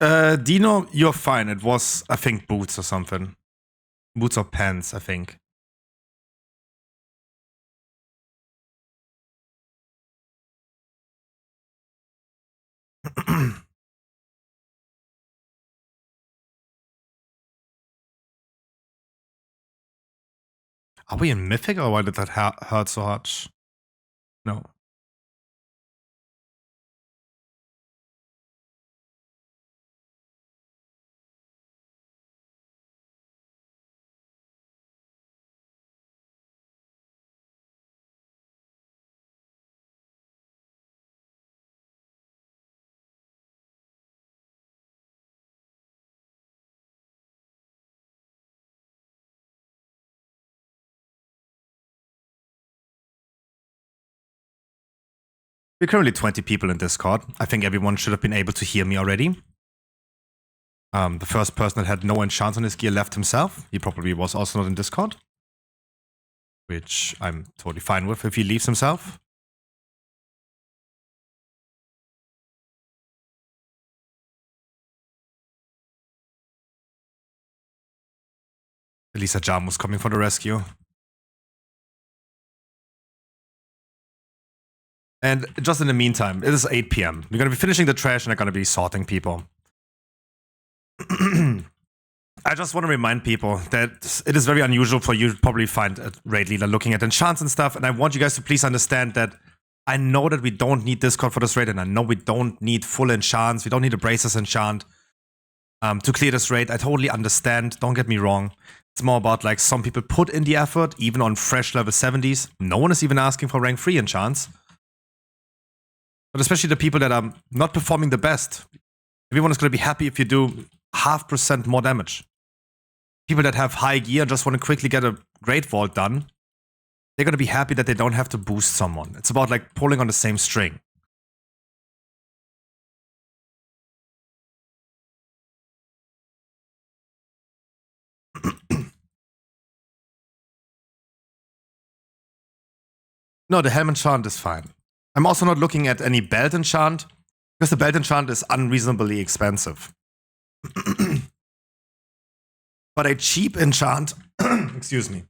Dino, you're fine. It was, I think, boots or something. Boots or pants, I think. Are we in Mythic or why did that hurt so much? No. We're currently 20 people in Discord. I think everyone should have been able to hear me already. The first person that had no enchants on his gear left himself. He probably was also not in Discord. Which I'm totally fine with if he leaves himself. Elisa Jam was coming for the rescue. And just in the meantime, it is 8 PM. We're going to be finishing the trash and I'm going to be sorting people. I just want to remind people that it is very unusual for you to probably find a raid leader looking at enchants and stuff. And I want you guys to please understand that I know that we don't need Discord for this raid. And I know we don't need full enchants. We don't need a Braces enchant to clear this raid. I totally understand. Don't get me wrong. It's more about like some people put in the effort, even on fresh level 70s. No one is even asking for rank 3 enchants. But especially the people that are not performing the best. Everyone is going to be happy if you do 0.5% more damage. People that have high gear and just want to quickly get a great vault done, they're going to be happy that they don't have to boost someone. It's about like pulling on the same string. No, the helm enchant is fine. I'm also not looking at any belt enchant, because the belt enchant is unreasonably expensive. But a cheap enchant, excuse me,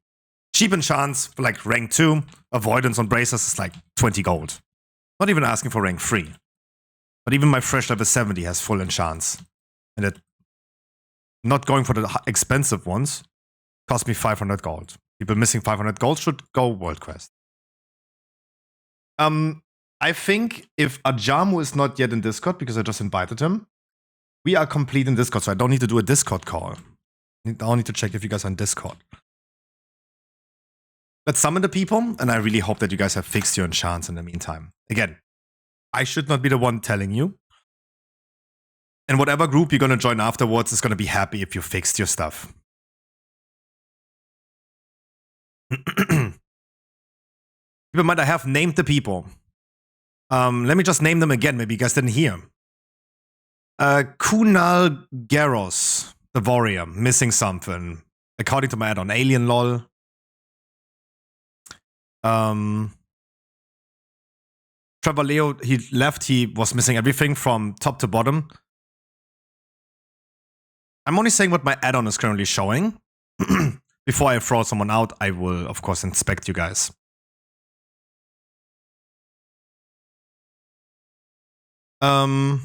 cheap enchants for like rank 2, avoidance on braces is like 20 gold. Not even asking for rank 3. But even my fresh level 70 has full enchants. And it, not going for the expensive ones, cost me 500 gold. People missing 500 gold should go World Quest. I think if Ajamu is not yet in Discord, because I just invited him, we are complete in Discord, so I don't need to do a Discord call. I don't need to check if you guys are in Discord. Let's summon the people, and I really hope that you guys have fixed your enchants in the meantime. Again, I should not be the one telling you. And whatever group you're going to join afterwards is going to be happy if you fixed your stuff. Keep in mind, I have named the people. Let me just name them again. Maybe you guys didn't hear. Kunal Garros, the warrior, missing something. According to my add-on, Alien LOL. Trevor Leo, he left. He was missing everything from top to bottom. I'm only saying what my add-on is currently showing. Before I throw someone out, I will, of course, inspect you guys. Then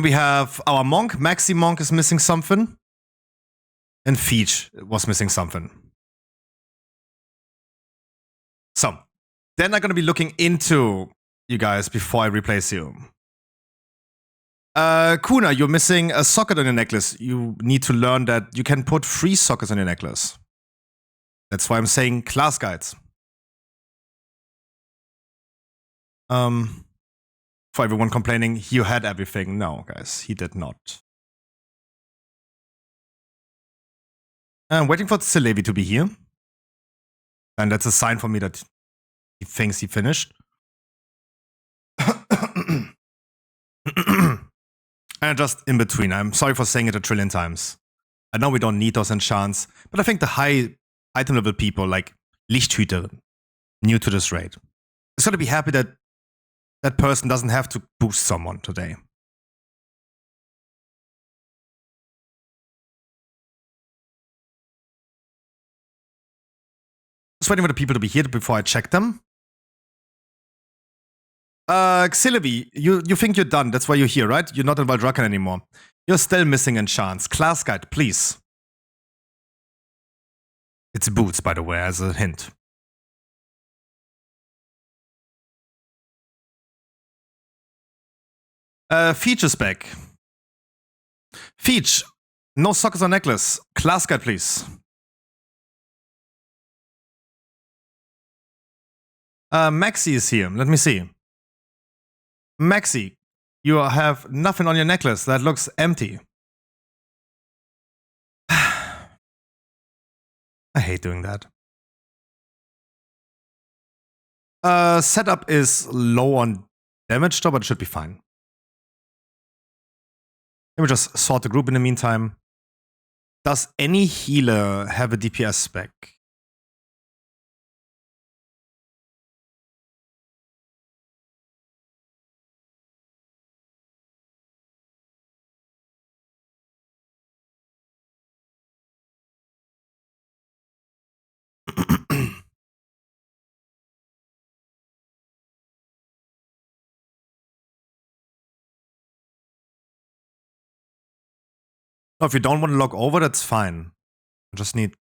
we have our monk. Maxi Monk is missing something. And Feech was missing something. So, then I'm going to be looking into you guys before I replace you. Kuna, you're missing a socket on your necklace. You need to learn that you can put 3 sockets on your necklace. That's why I'm saying class guides. For everyone complaining, you had everything. No, guys, he did not. I'm waiting for Celebi to be here. And that's a sign for me that he thinks he finished. And just in between, I'm sorry for saying it a trillion times. I know we don't need those enchants, but I think the high item level people like Lichthüter, new to this raid, is going to be happy that that person doesn't have to boost someone today. Just waiting for the people to be here before I check them. Xylibi, you think you're done. That's why you're here, right? You're not in Valdrakan anymore. You're still missing enchants. Class guide, please. It's boots, by the way, as a hint. Features back. Feach, no sockets or necklace. Class guide, please. Maxi is here. Let me see. Maxi, you have nothing on your necklace. That looks empty. I hate doing that. Setup is low on damage though, but it should be fine. Let me just sort the group in the meantime. Does any healer have a DPS spec? If you don't want to log over, that's fine. I just need...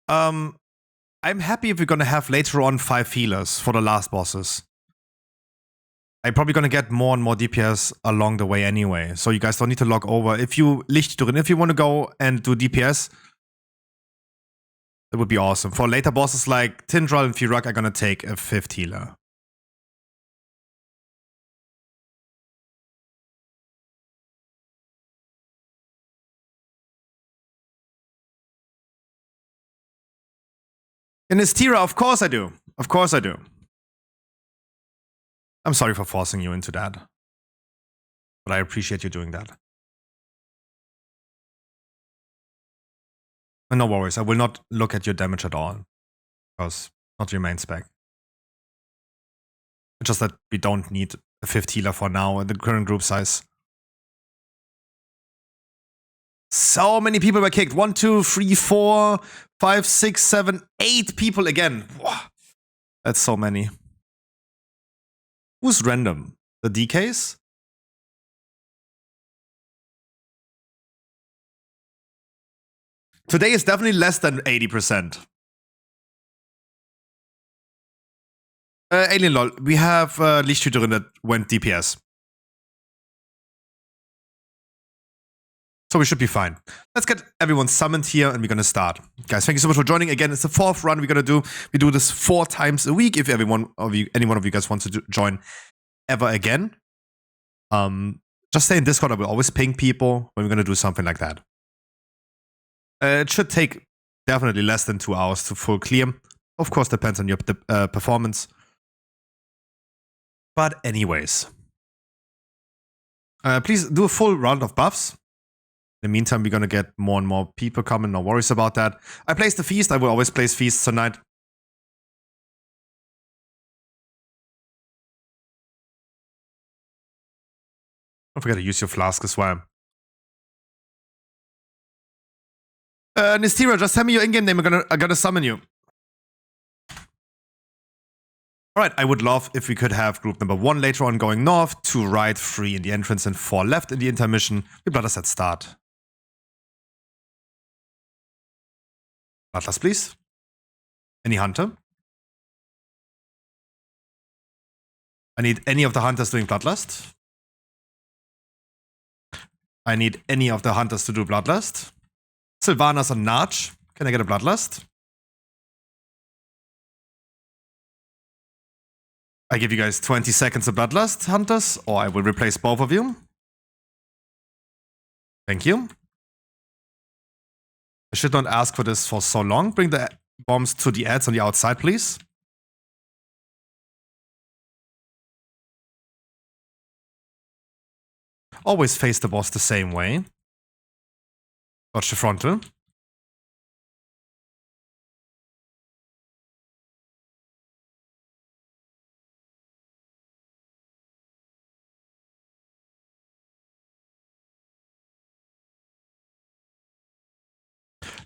I'm happy if we're gonna have later on 5 healers for the last bosses. I'm probably gonna get more and more DPS along the way anyway, so you guys don't need to log over. If you if you want to go and do DPS, that would be awesome. For later bosses like Tindral and Firak, I'm gonna take a 5th healer. In Istira, of course I do. Of course I do. I'm sorry for forcing you into that. But I appreciate you doing that. And no worries, I will not look at your damage at all. Because not your main spec. It's just that we don't need a 5th healer for now in the current group size. So many people were kicked. 1, 2, 3, 4, 5, 6, 7, 8 people again. Wow. That's so many. Who's random? The DKs? Today is definitely less than 80%. Alien lol. We have Lichthüterin that went DPS. So we should be fine. Let's get everyone summoned here and we're gonna start. Guys, thank you so much for joining. Again, it's the 4th run we're gonna do. We do this 4 times a week if any one of you guys wants to join ever again. Just stay in Discord. I will always ping people when we're gonna do something like that. It should take definitely less than 2 hours to full clear. Of course, depends on your performance. But anyways. Please do a full round of buffs. In the meantime, we're gonna get more and more people coming. No worries about that. I placed the feast. I will always place feasts tonight. Don't forget to use your flask as well. Nistira, just tell me your in-game name. I'm gonna summon you. Alright, I would love if we could have group number 1 later on going north, 2 right, 3 in the entrance, and 4 left in the intermission. We let us at start. Atlas, please. Any hunter? I need any of the hunters doing Bloodlust. I need any of the hunters to do Bloodlust. Sylvanas and Narch. Can I get a Bloodlust? I give you guys 20 seconds of Bloodlust, hunters, or I will replace both of you. Thank you. I should not ask for this for so long. Bring the bombs to the ads on the outside, please. Always face the boss the same way. Watch the frontal.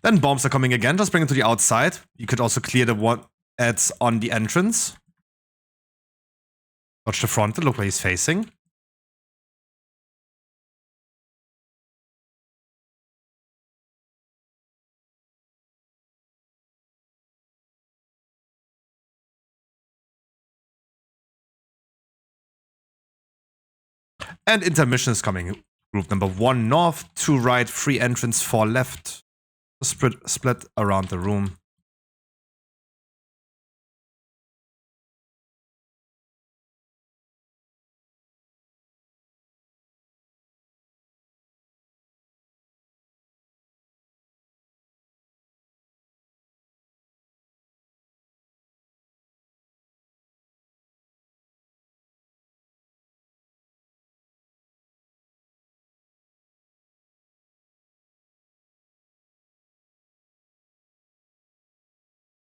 Then bombs are coming again. Just bring it to the outside. You could also clear the one ads on the entrance. Watch the frontal. Look where he's facing. And intermission is coming. Group number 1 north, 2 right, 3 entrance, 4 left. Split around the room.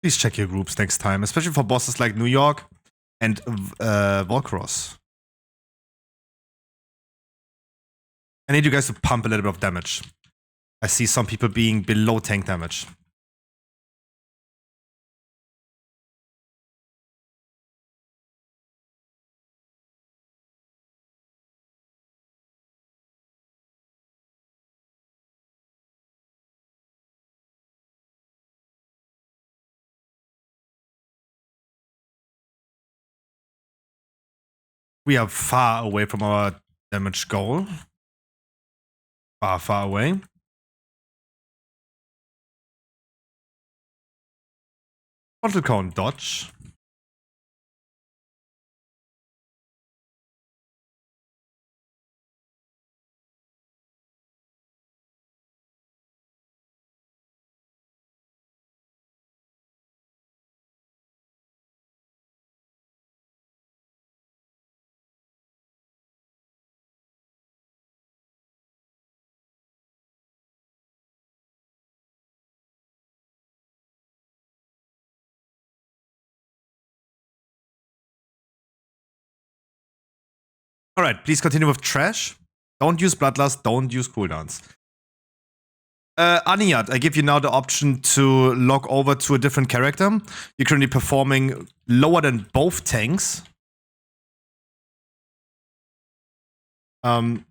Please check your groups next time, especially for bosses like New York and Volcross. I need you guys to pump a little bit of damage. I see some people being below tank damage. We are far away from our damage goal. Far, far away. Frontal cone dodge. Alright, please continue with trash. Don't use bloodlust, don't use cooldowns. Aniyat, I give you now the option to log over to a different character. You're currently performing lower than both tanks. And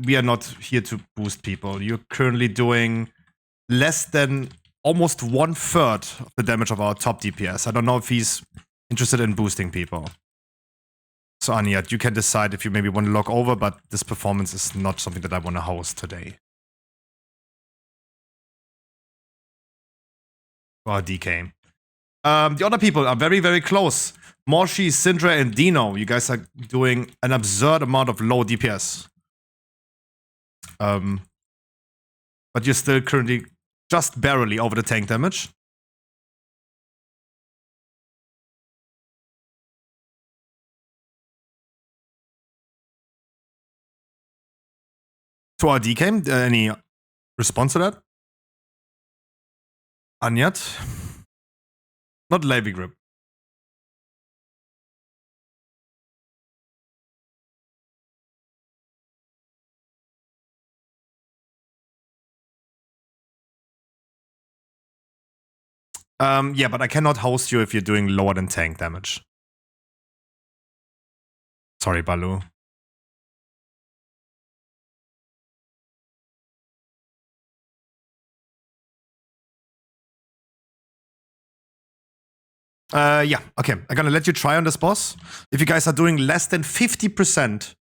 we are not here to boost people. You're currently doing less than almost 1/3 of the damage of our top DPS. I don't know if he's interested in boosting people. So Aniyat, you can decide if you maybe want to log over, but this performance is not something that I want to host today. Or DK. The other people are very, very close. Morshi, Syndra, and Dino. You guys are doing an absurd amount of low DPS. But you're still currently just barely over the tank damage. To our DK, any response to that? Anyat? Not Levy Grip. Yeah, but I cannot host you if you're doing lower than tank damage. Sorry, Balu. Yeah, okay. I'm gonna let you try on this boss. If you guys are doing less than 50%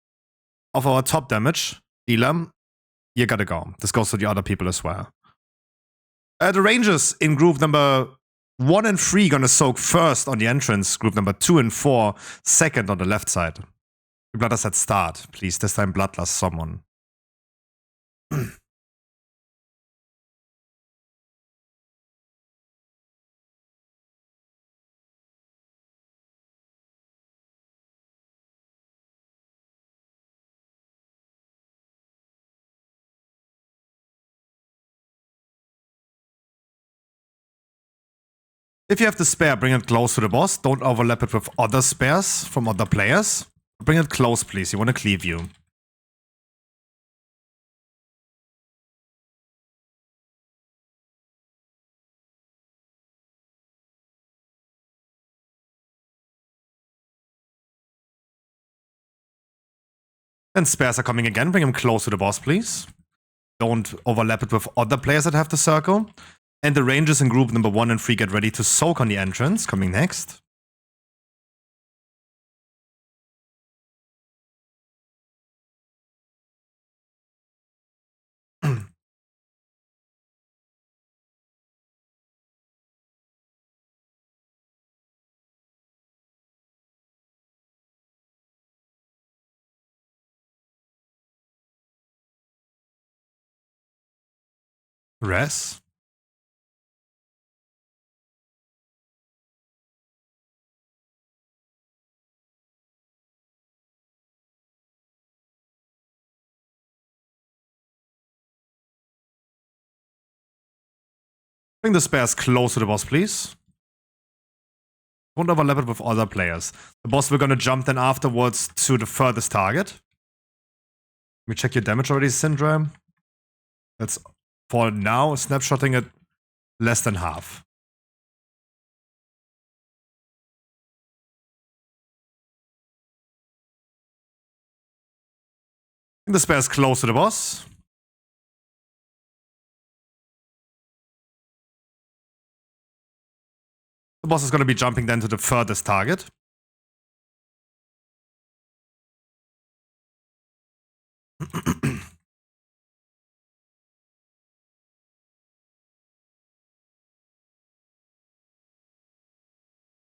of our top damage, dealer, you gotta go. This goes to the other people as well. The Rangers in group number 1 and 3 gonna soak first on the entrance. Group number 2 and 4 second on the left side. Bloodlust at start, please. This time Bloodlust someone. If you have the spare, bring it close to the boss. Don't overlap it with other spares from other players. Bring it close, please. You want to cleave you. Then spares are coming again. Bring him close to the boss, please. Don't overlap it with other players that have the circle. And the rangers in group number 1 and 3 get ready to soak on the entrance. Coming next. Res. Bring the spares close to the boss, please. Don't overlap it with other players. The boss, we're gonna jump then afterwards to the furthest target. Let me check your damage already, Syndra. That's, for now, snapshotting it less than half. Bring the spares close to the boss. The boss is going to be jumping then to the furthest target.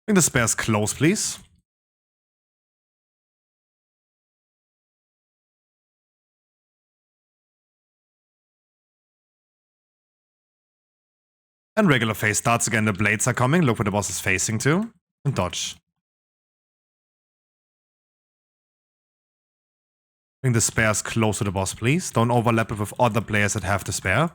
Bring the spares close, please. And regular phase starts again. The blades are coming. Look where the boss is facing to. And dodge. Bring the spares close to the boss, please. Don't overlap it with other players that have the spare.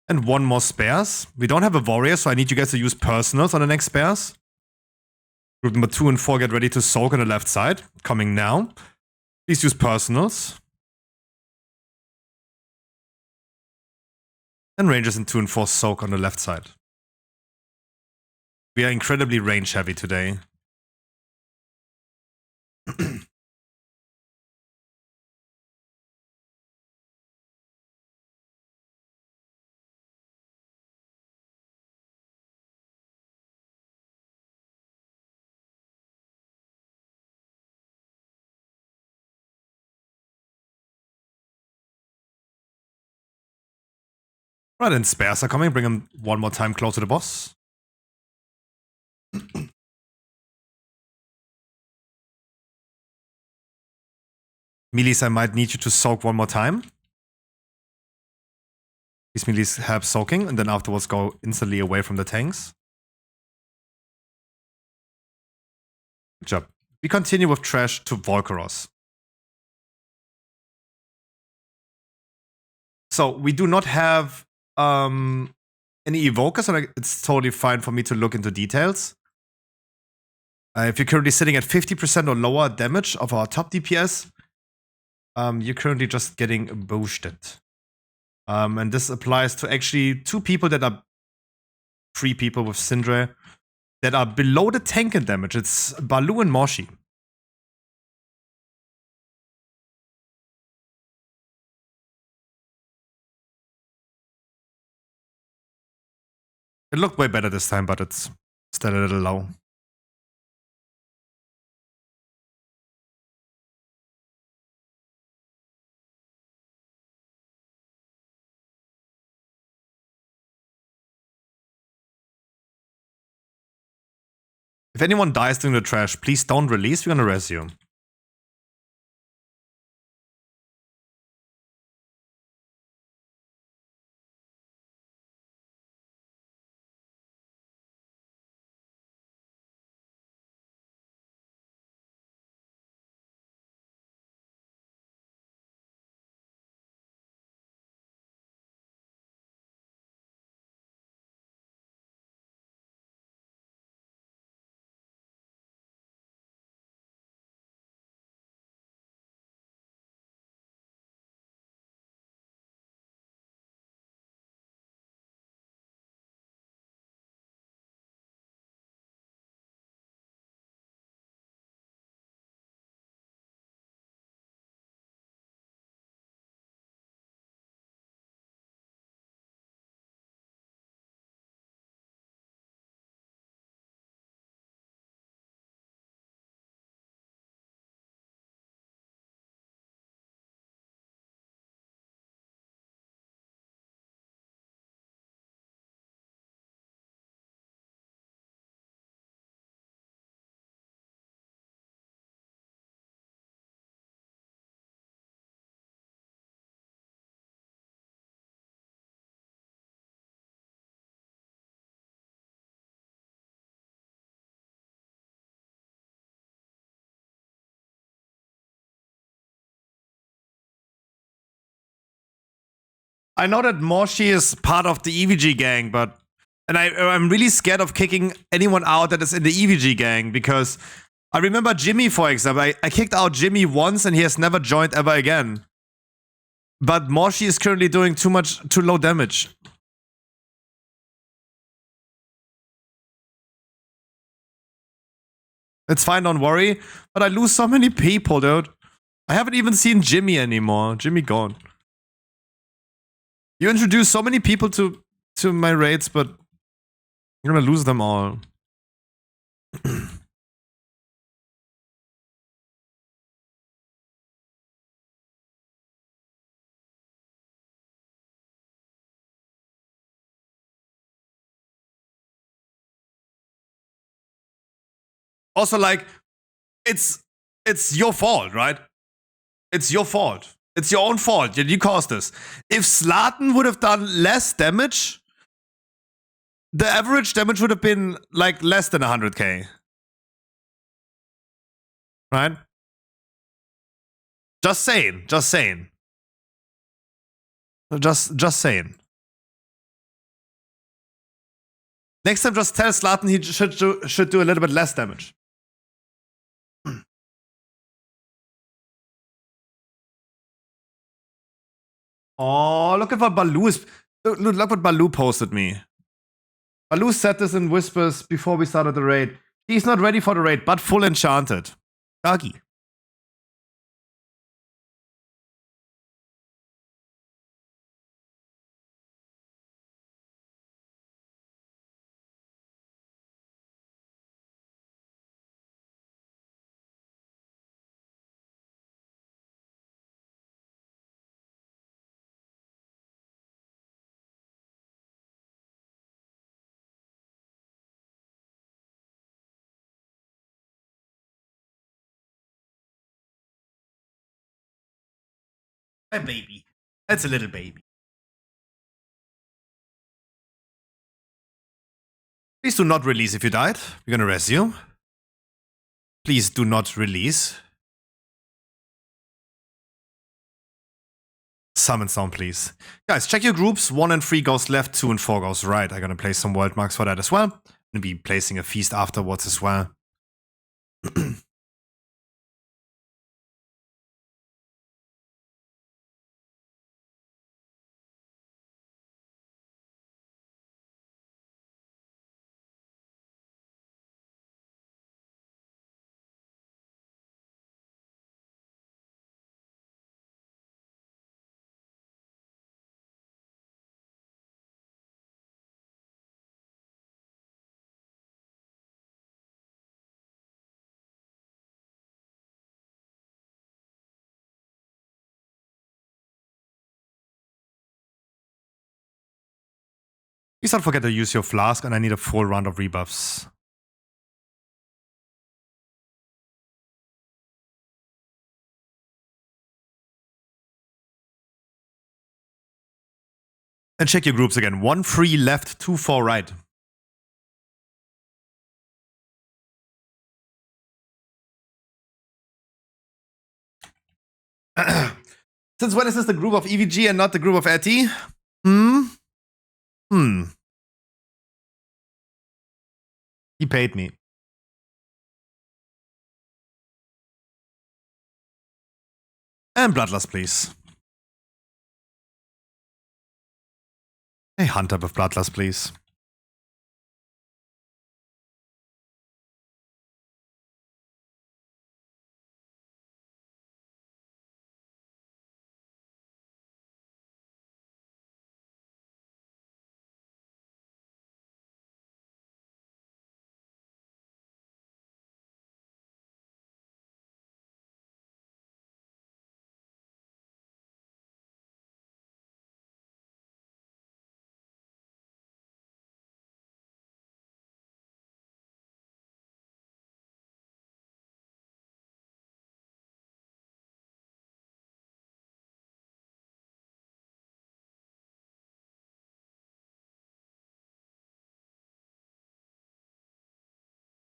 And one more spares. We don't have a warrior, so I need you guys to use personals on the next spares. Group number 2 and 4 get ready to soak on the left side. Coming now. Please use personals. And rangers in 2 and 4 soak on the left side. We are incredibly range heavy today. Right, and spares are coming. Bring them one more time close to the boss. Melees, I might need you to soak one more time. These melees help soaking, and then afterwards go instantly away from the tanks. Good job. We continue with trash to Volcaros. So we do not have any evokers, and it's totally fine for me to look into details. If you're currently sitting at 50% or lower damage of our top DPS, you're currently just getting boosted. And this applies to actually 2 people that are 3 people with Syndra that are below the tank in damage. It's Baloo and Moshi. It looked way better this time, but it's still a little low. If anyone dies during the trash, please don't release. We're gonna res you. I know that Morshi is part of the EVG gang, but I'm really scared of kicking anyone out that is in the EVG gang, because I remember Jimmy, for example. I kicked out Jimmy once and he has never joined ever again. But Morshi is currently doing too low damage. It's fine, don't worry. But I lose so many people, dude. I haven't even seen Jimmy anymore. Jimmy gone. You introduce so many people to my raids, but you're gonna lose them all. Also, like, it's your fault, right? It's your fault. It's your own fault. You caused this. If Zlatan would have done less damage, the average damage would have been like less than 100k. Right? Just saying. Just saying. Just saying. Next time, just tell Zlatan he should do a little bit less damage. Oh, look at what Baloo is. Look what Baloo posted me. Baloo said this in whispers before we started the raid. He's not ready for the raid, but full enchanted. Doggy. A baby. That's a little baby. Please do not release if you died. We're gonna resume. Please do not release. Summon sound, please. Guys, check your groups. 1 and 3 goes left, 2 and 4 goes right. I'm gonna place some world marks for that as well. I'm gonna be placing a feast afterwards as well. Please don't forget to use your flask, and I need a full round of rebuffs. And check your groups again. 1, 3 left, 2, 4 right. Since when is this the group of EVG and not the group of RT? He paid me. And Bloodlust, please. A Hunter with Bloodlust, please.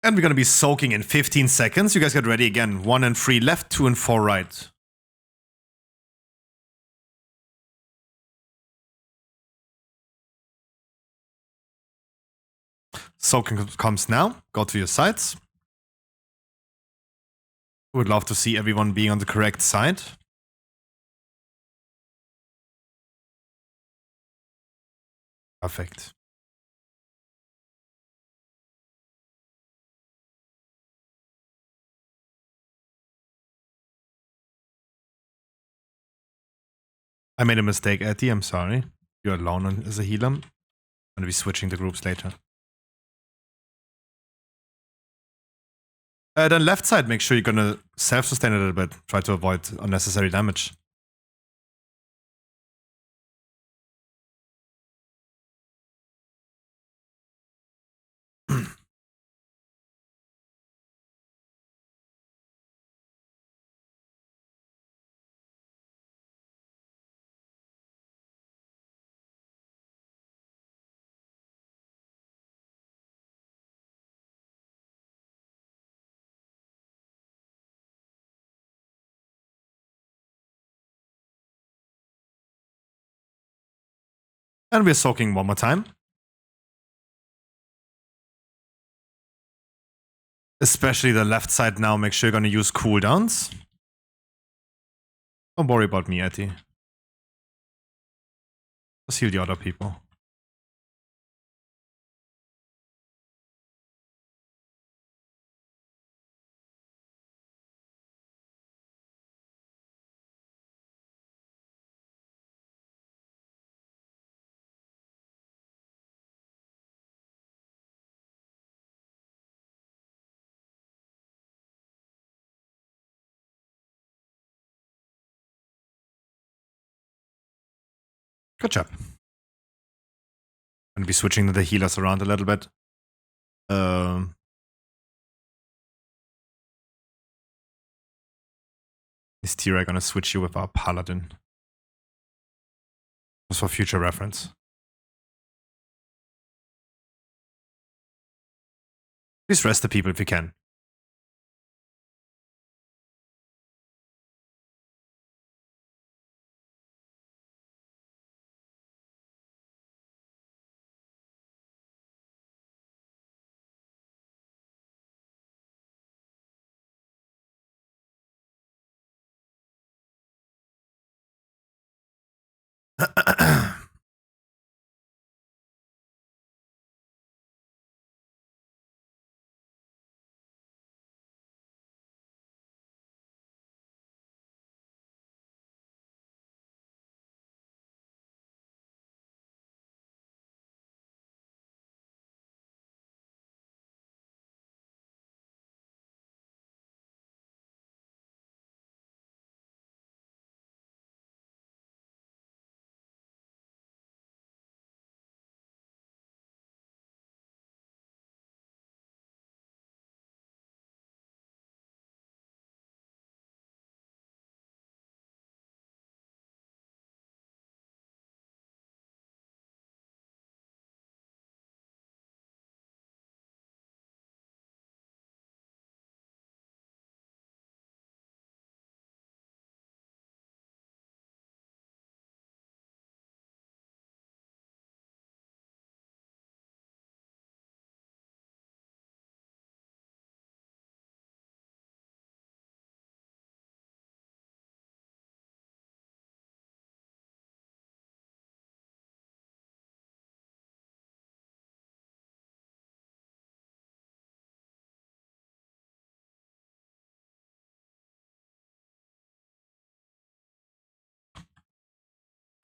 And we're gonna be soaking in 15 seconds. You guys get ready again. 1 and 3 left, 2 and 4 right. Soaking comes now. Go to your sides. Would love to see everyone being on the correct side. Perfect. I made a mistake, Eddie. I'm sorry. You're alone as a healer. I'm gonna be switching the groups later. Then left side, make sure you're gonna self-sustain a little bit. Try to avoid unnecessary damage. And we're soaking one more time. Especially the left side now, make sure you're gonna use cooldowns. Don't worry about me, Eddie. Just heal the other people. Good job. I'm gonna be switching the healers around a little bit. Is Tira gonna switch you with our paladin? Just for future reference. Please rest the people if you can.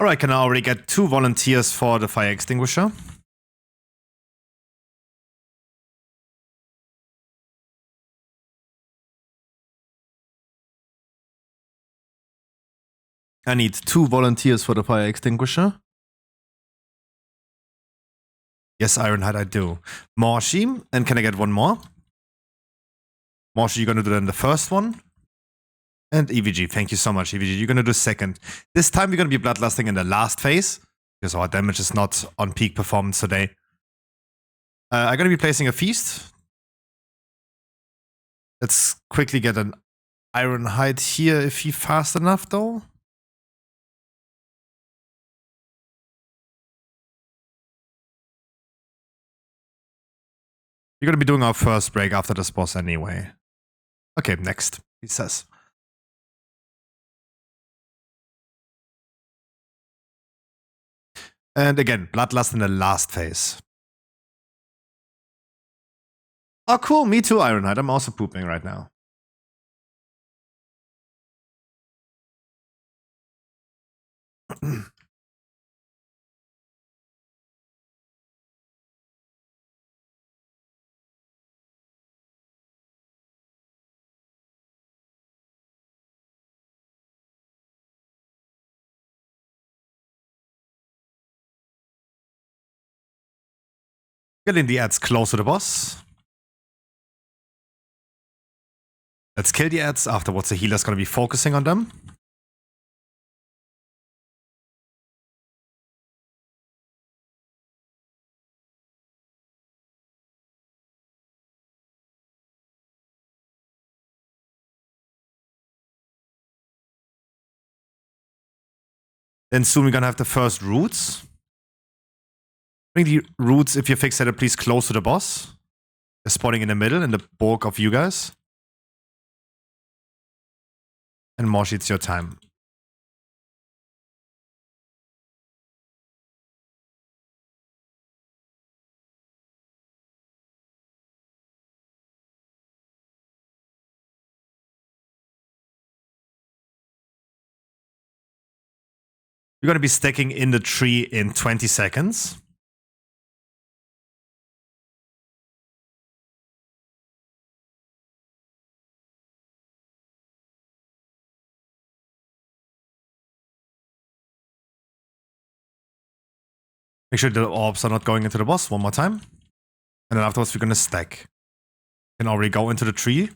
Alright, can I already get 2 volunteers for the fire extinguisher? I need 2 volunteers for the fire extinguisher. Yes, Ironhide, I do. Moshi, and can I get one more? Moshi, you're gonna do then the first one. And EVG, thank you so much, EVG. You're gonna do second. This time we're gonna be bloodlusting in the last phase, because our damage is not on peak performance today. I'm gonna be placing a feast. Let's quickly get an Ironhide here if he's fast enough, though. We're gonna be doing our first break after this boss anyway. Okay, next, he says. And again, Bloodlust in the last phase. Oh, cool. Me too, Ironhide. I'm also pooping right now. Getting the ads close to the boss. Let's kill the ads. Afterwards, the healer's gonna be focusing on them. Then soon we're gonna have the first roots. Bring the roots, if you're fixated, please close to the boss. They're spawning in the middle, in the bulk of you guys. And Moshi, it's your time. You're gonna be stacking in the tree in 20 seconds. Make sure the orbs are not going into the boss one more time. And then afterwards, we're gonna stack. You can already go into the tree.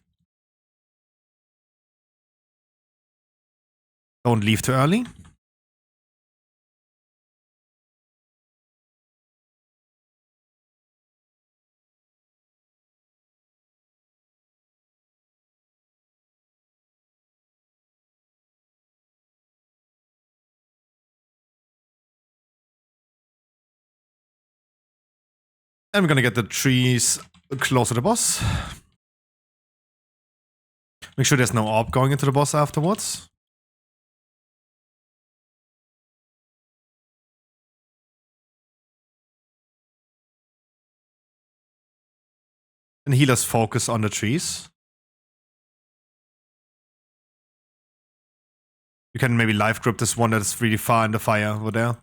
Don't leave too early. And we're gonna get the trees close to the boss. Make sure there's no orb going into the boss afterwards. And healers focus on the trees. You can maybe live grip this one that's really far in the fire over there.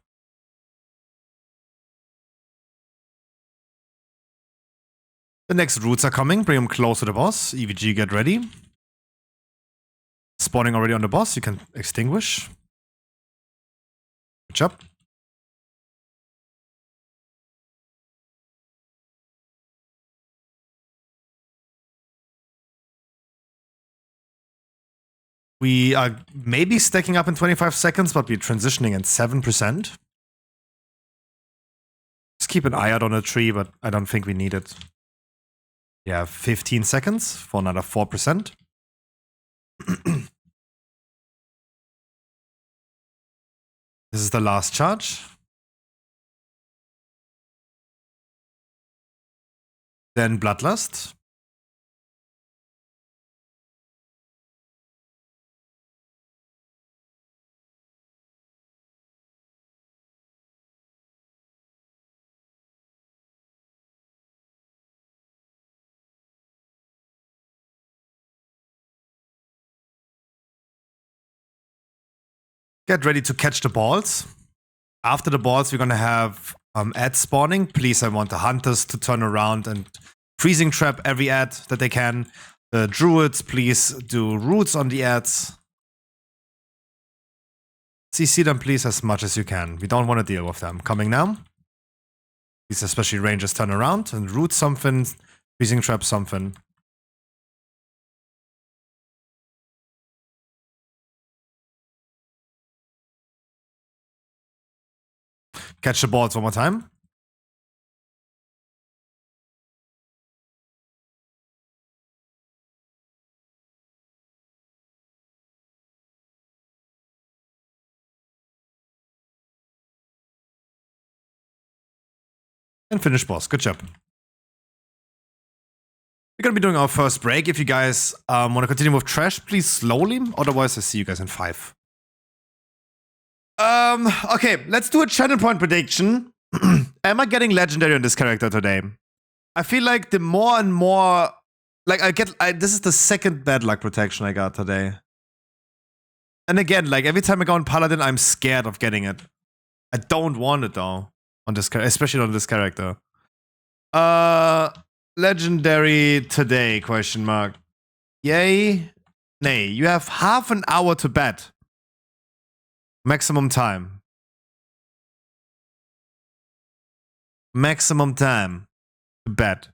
The next roots are coming. Bring them close to the boss. EVG, get ready. Spawning already on the boss. You can extinguish. Good job. We are maybe stacking up in 25 seconds, but we're transitioning in 7%. Just keep an eye out on the tree, but I don't think we need it. Yeah, 15 seconds for another 4%. This is the last charge. Then Bloodlust. Get ready to catch the balls. After the balls, we're gonna have ads spawning. Please, I want the hunters to turn around and freezing trap every ad that they can. The druids, please do roots on the ads. CC them, please, as much as you can. We don't want to deal with them. Coming now. Please, especially rangers, turn around and root something, freezing trap something. Catch the balls one more time. And finish boss. Good job. We're gonna be doing our first break. If you guys want to continue with trash, please slowly. Otherwise, I see you guys in 5. Okay, let's do a channel point prediction. Am I getting legendary on this character today? I feel like the more and more, like this is the second bad luck protection I got today. And again, like every time I go on Paladin, I'm scared of getting it. I don't want it though, on this especially on this character. Legendary today, question mark. Yay? Nay, you have half an hour to bet. Maximum time. Maximum time to bet.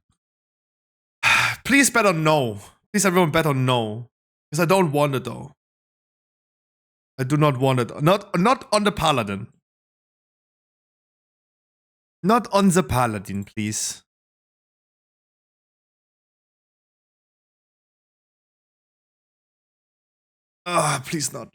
Please bet on no. Please everyone bet on no. Because I don't want it though. I do not want it. Not on the Paladin. Not on the Paladin, please. Ah, please not.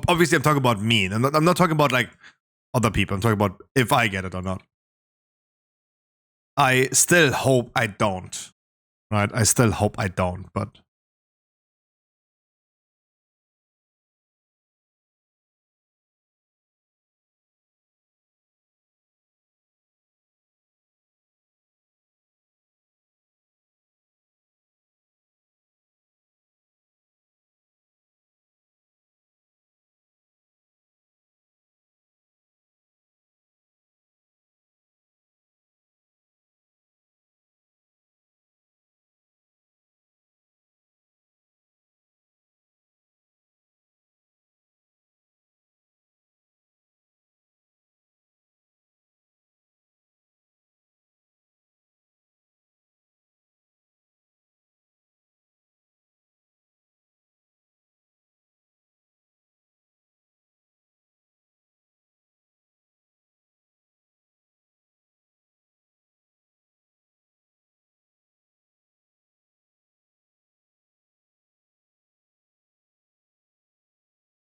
Obviously, I'm talking about me. I'm not talking about like other people. I'm talking about if I get it or not. I still hope I don't. Right? I still hope I don't, but.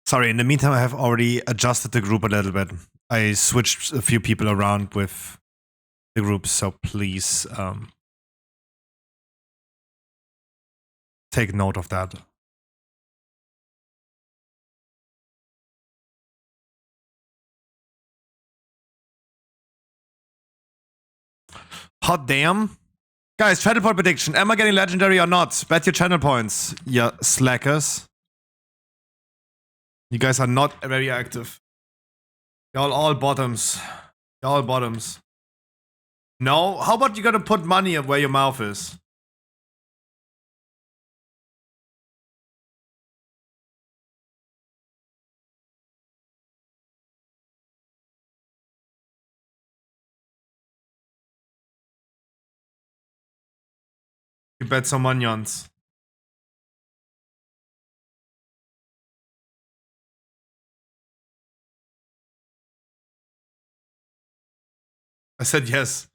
Sorry, in the meantime, I have already adjusted the group a little bit. I switched a few people around with the groups, so please take note of that. Hot damn. Guys, channel point prediction. Am I getting legendary or not? Bet your channel points, ya slackers. You guys are not very active. Y'all all bottoms. Y'all bottoms. No? How about you gotta put money where your mouth is? You bet some onions. I said yes.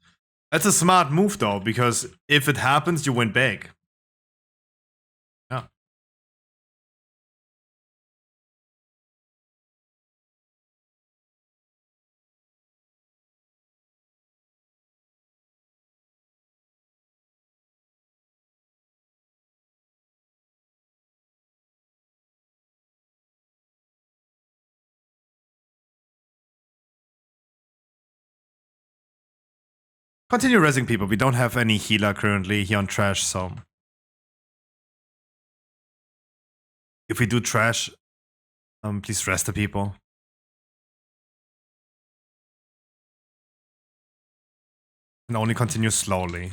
That's a smart move though, because if it happens, you win big. Yeah. Continue resing people. We don't have any healer currently here on trash, so if we do trash, please rest the people. And only continue slowly.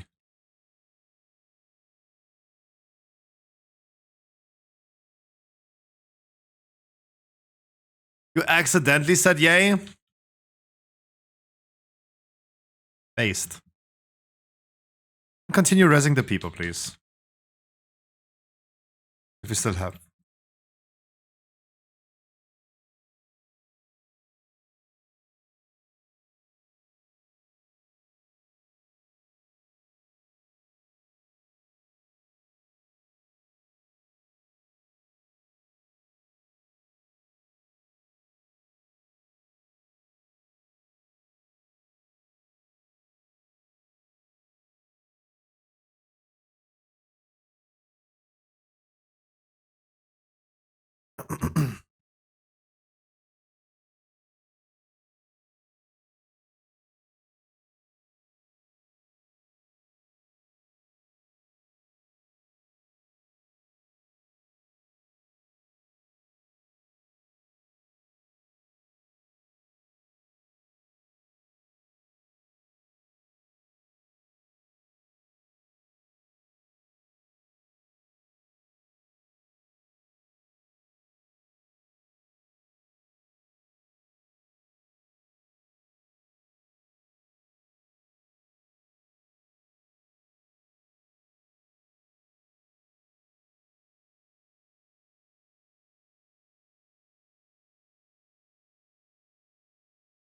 You accidentally said yay? Based. Continue resing the people, please. If you still have.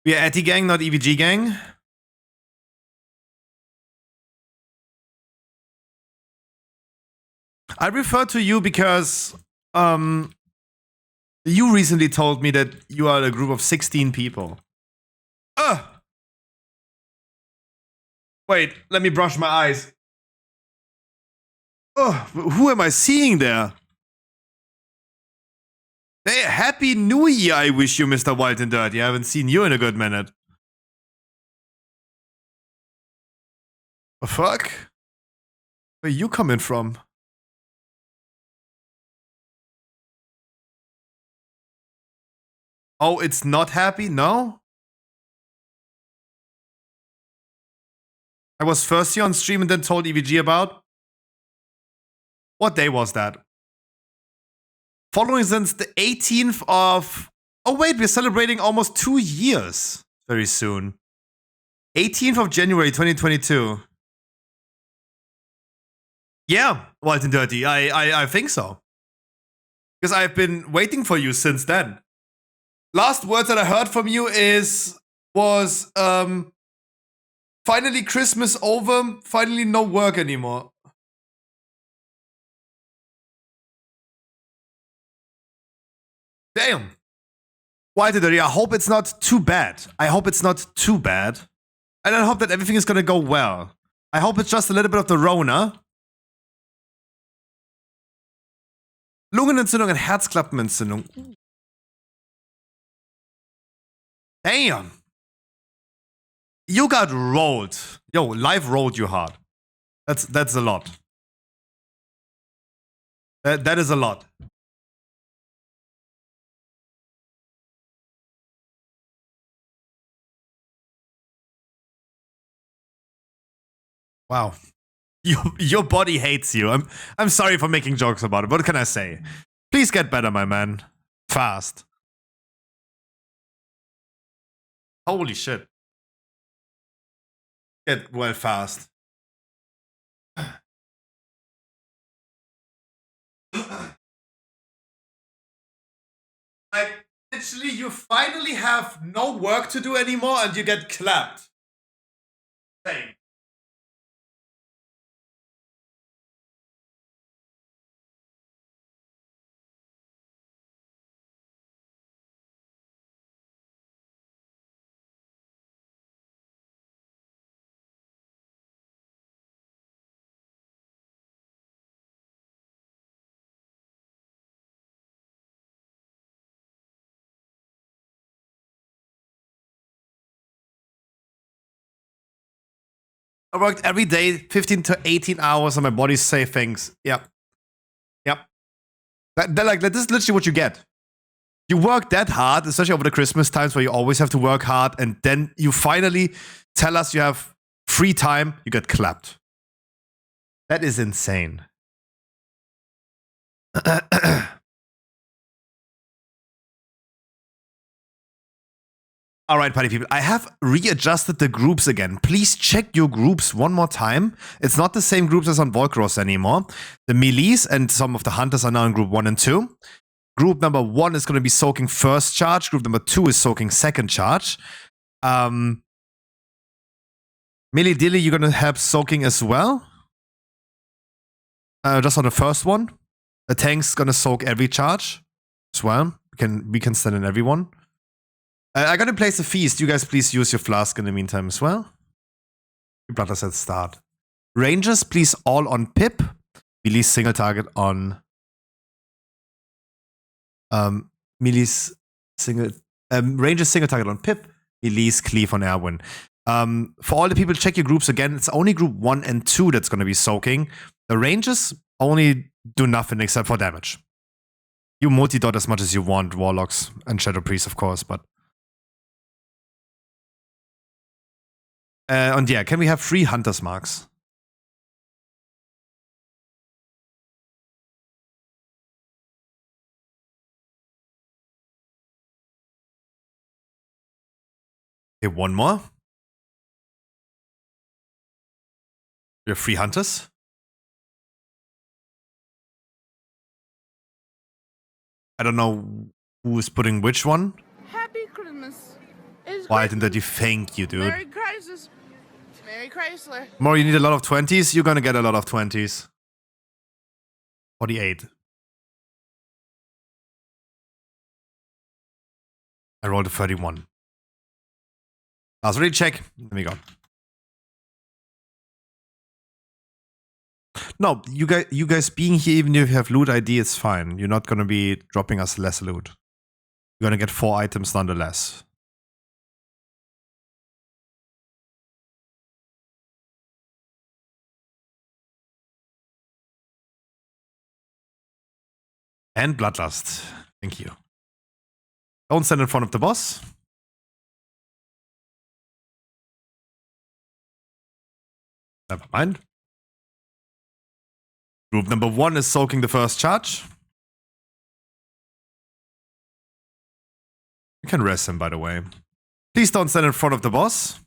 We are Etty gang, not EVG gang. I refer to you because you recently told me that you are a group of 16 people. Wait, let me brush my eyes. Who am I seeing there? Hey, Happy New Year, I wish you, Mr. Wild and Dirty. I haven't seen you in a good minute. The fuck? Where you coming from? Oh, it's not happy? No? I was first here on stream and then told EVG about. What day was that? Following since the 18th of... Oh wait, we're celebrating almost 2 years very soon. 18th of January 2022. Yeah, Wild and Dirty, I think so. Because I've been waiting for you since then. Last words that I heard from you was finally Christmas over, finally no work anymore. Damn. Why did I hope it's not too bad. I hope it's not too bad. And I hope that everything is gonna go well. I hope it's just a little bit of the Rona. Lungenentzündung und Herzklappenentzündung. Damn. You got rolled. Yo, life rolled you hard. That's a lot. That is a lot. Wow. Your body hates you. I'm sorry for making jokes about it. What can I say? Please get better, my man. Fast. Holy shit. Get well fast. Like, literally, you finally have no work to do anymore and you get clapped. Same. I worked every day, 15 to 18 hours, and my body say things. Yep. Yep. This is literally what you get. You work that hard, especially over the Christmas times where you always have to work hard, and then you finally tell us you have free time, you get clapped. That is insane. All right, party people, I have readjusted the groups again. Please check your groups one more time. It's not the same groups as on Volcross anymore. The melees and some of the hunters are now in group 1 and 2. Group number 1 is going to be soaking first charge. Group number 2 is soaking second charge. Melee Dilly, you're going to have soaking as well. Just on the first one. The tank's going to soak every charge as well. We can stand in everyone. I'm gonna place a feast. You guys please use your flask in the meantime as well. Bloodlust at start. Rangers, please all on Pip. Melee single target on... Melee's single... Rangers single target on Pip. Melee's cleave on Erwin. For all the people, check your groups again. It's only group 1 and 2 that's gonna be soaking. The Rangers only do nothing except for damage. You multi-dot as much as you want, Warlocks and Shadow Priests, of course, but... and yeah, can we have 3 Hunter's Marks? Okay, one more. We have 3 Hunters. I don't know who is putting which one. Happy Christmas. It's Quiet and dirty. Thank you, dude. Merry Crisis. Merry Chrysler. More, you need a lot of 20s. You're gonna get a lot of 20s. 48. I rolled a 31. Last read check. There we go. No, you guys being here, even if you have loot ID, it's fine. You're not gonna be dropping us less loot. You're gonna get 4 items nonetheless. And Bloodlust. Thank you. Don't stand in front of the boss. Never mind. Group number 1 is soaking the first charge. You can rest him, by the way. Please don't stand in front of the boss.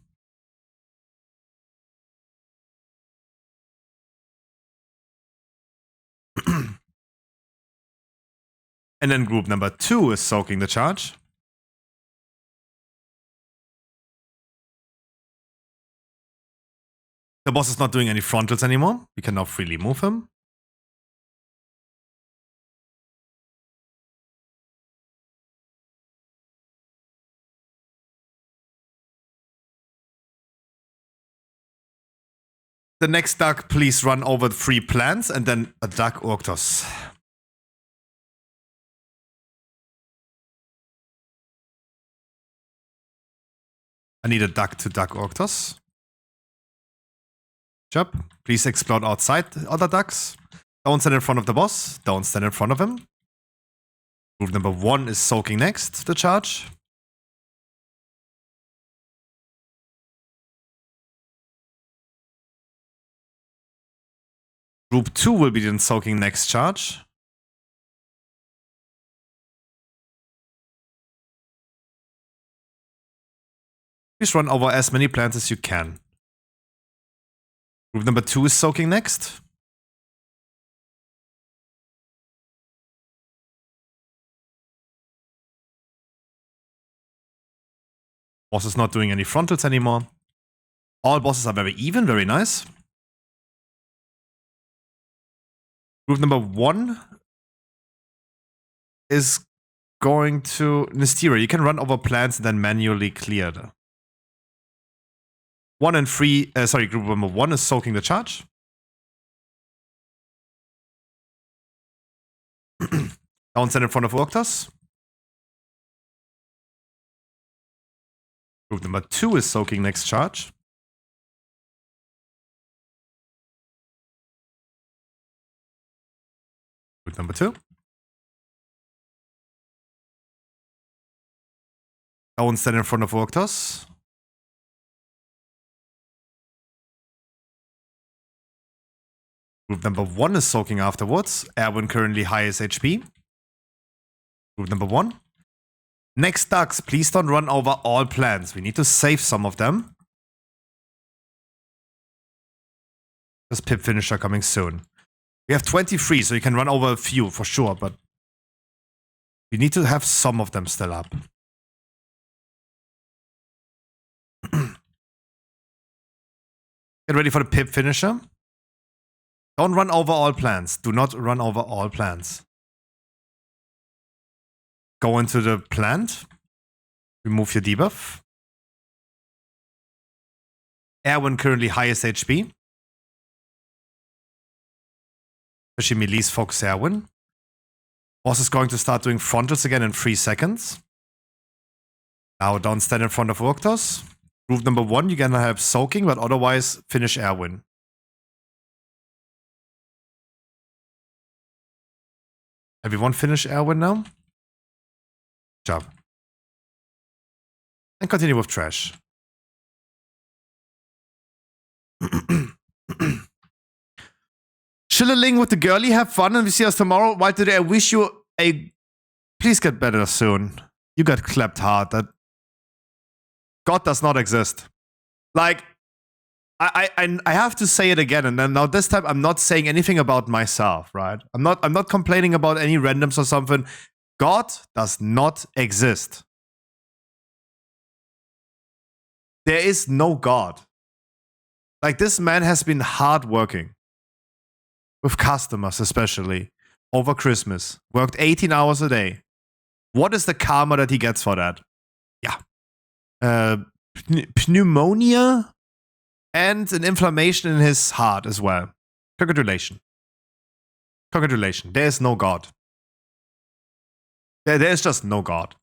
And then group number 2 is soaking the charge. The boss is not doing any frontals anymore. We can now freely move him. The next duck, please run over 3 plants and then a duck Orctos. I need a duck to duck Orctos. Job. Please explode outside other ducks. Don't stand in front of the boss. Don't stand in front of him. Group number 1 is soaking next the charge. Group 2 will be then soaking next charge. Please run over as many plants as you can. Group number 2 is soaking next. Boss is not doing any frontals anymore. All bosses are very even, very nice. Group number 1 is going to Nystera. You can run over plants and then manually clear them. 1 and 3, group number 1 is soaking the charge. Don't stand in front of Orctos. Group number 2 is soaking next charge. Group number 2. Don't stand in front of Orctos. Group number 1 is soaking afterwards. Erwin currently highest HP. Group number 1. Next ducks, please don't run over all plants. We need to save some of them. There's Pip Finisher coming soon. We have 23, so you can run over a few for sure, but we need to have some of them still up. Get ready for the Pip Finisher. Don't run over all plants. Do not run over all plants. Go into the plant. Remove your debuff. Erwin currently highest HP. Especially melee's focus Erwin. Boss is going to start doing frontals again in 3 seconds. Now don't stand in front of Orctos. Group number 1, you're gonna have soaking, but otherwise finish Erwin. Everyone finish Erwin now? Job. And continue with trash. Chilling with the girlie, have fun, and we see us tomorrow. Why today? I wish you a... Please get better soon. You got clapped hard. That God does not exist. Like, I have to say it again, and then now this time I'm not saying anything about myself, right? I'm not complaining about any randoms or something. God does not exist. There is no God. Like, this man has been hardworking. With customers, especially. Over Christmas. Worked 18 hours a day. What is the karma that he gets for that? Yeah. Pneumonia? And an inflammation in his heart as well. Congratulations. Congratulations. There is no God. There is just no God.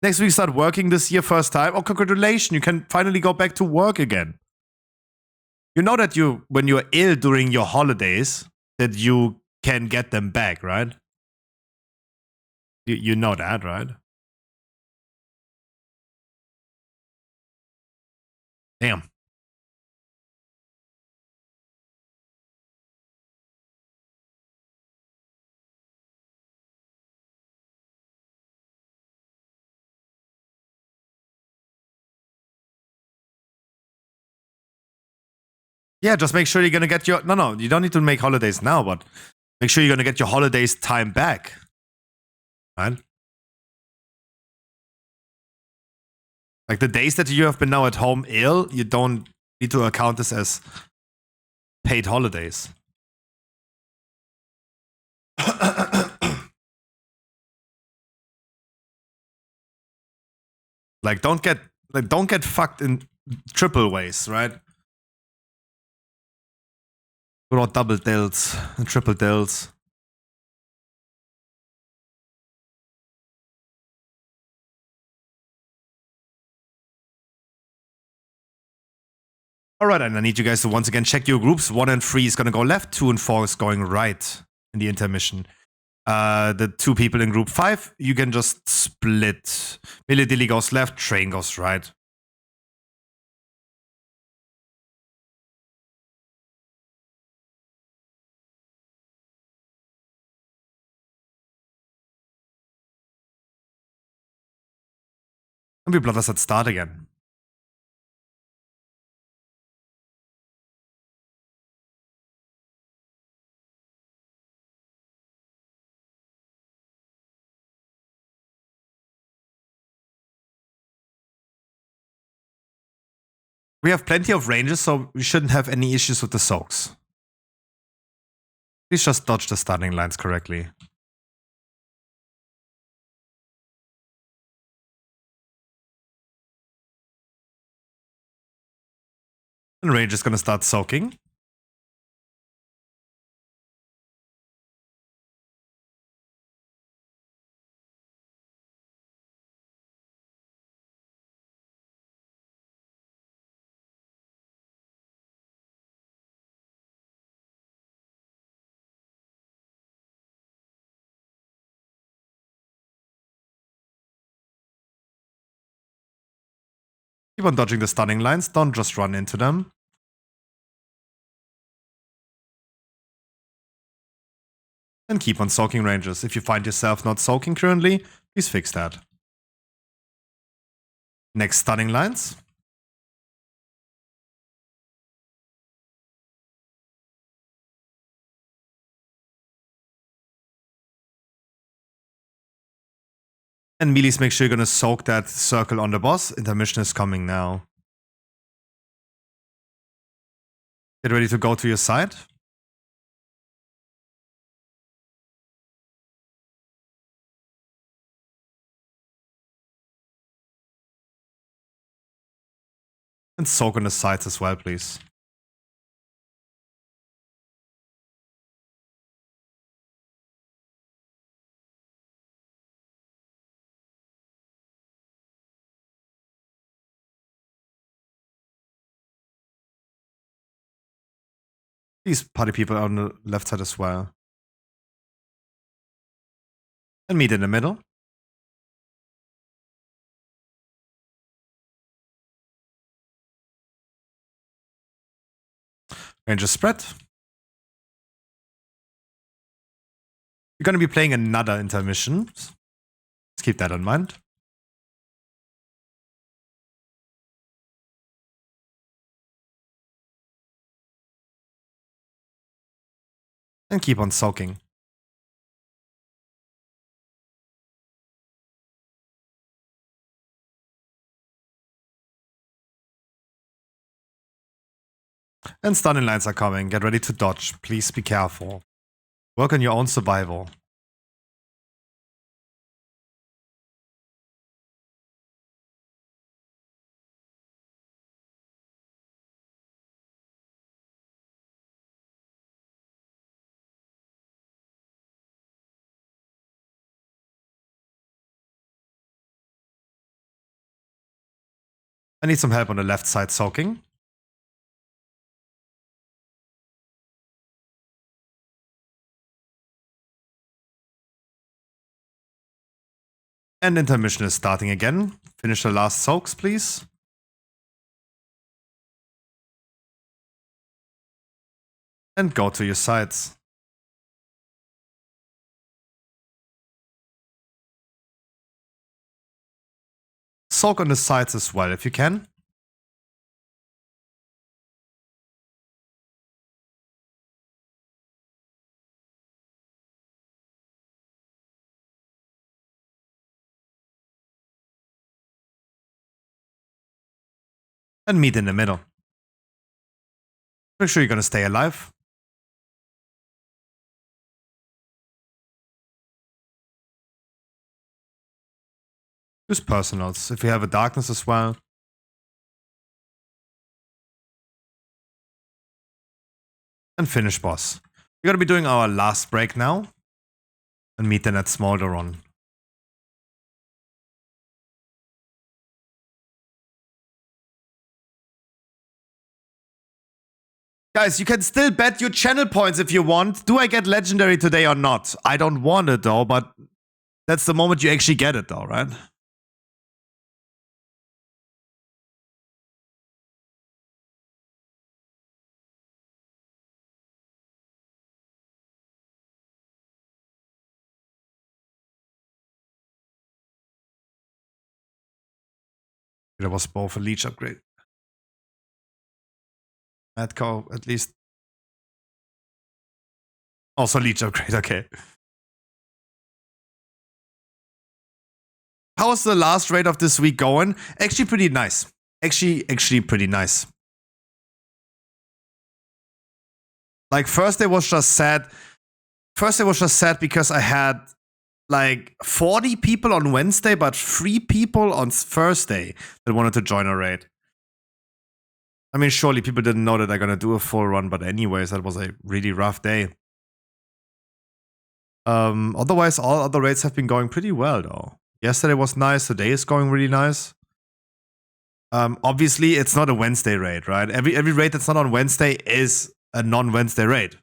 Next week, start working this year first time. Oh, congratulations. You can finally go back to work again. You know that when you're ill during your holidays, that you can get them back, right? You know that, right? Damn. Yeah, just make sure you're gonna get your... No, you don't need to make holidays now, but make sure you're gonna get your holidays time back. Right? Like, the days that you have been now at home ill, you don't need to account this as paid holidays. Like, don't get fucked in triple ways, right? Or double dills and triple dills. Alright, and I need you guys to once again check your groups. 1 and 3 is gonna go left, 2 and 4 is going right in the intermission. The 2 people in group 5, you can just split. Millie Dilly goes left, Train goes right. And we blood us at start again. We have plenty of ranges, so we shouldn't have any issues with the soaks. Please just dodge the starting lines correctly. And range is gonna start soaking. Keep on dodging the stunning lines, don't just run into them. And keep on soaking ranges. If you find yourself not soaking currently, please fix that. Next stunning lines. And melees, make sure you're gonna soak that circle on the boss. Intermission is coming now. Get ready to go to your side. And soak on the sides as well, please. These party people are on the left side as well. And meet in the middle. Ranger spread. You're gonna be playing another intermission. Let's keep that in mind. And keep on soaking. And stunning lines are coming. Get ready to dodge. Please be careful. Work on your own survival. I need some help on the left side soaking. And intermission is starting again. Finish the last soaks, please. And go to your sides. Soak on the sides as well, if you can. And meet in the middle. Make sure you're gonna stay alive. Use personals, if you have a darkness as well. And finish boss. We're gonna be doing our last break now. And meet then at Smolderon. Guys, you can still bet your channel points if you want. Do I get legendary today or not? I don't want it though, but that's the moment you actually get it though, right? That was both a leech upgrade. Madco, at least. Also leech upgrade, okay. How's the last raid of this week going? Actually pretty nice. Actually pretty nice. Like first day was just sad. First day was just sad because I had like 40 people on Wednesday, but 3 people on Thursday that wanted to join a raid. I mean, surely people didn't know that I'm gonna do a full run, but anyways, that was a really rough day. Otherwise, all other raids have been going pretty well, though. Yesterday was nice. Today is going really nice. Obviously, it's not a Wednesday raid, right? Every raid that's not on Wednesday is a non-Wednesday raid.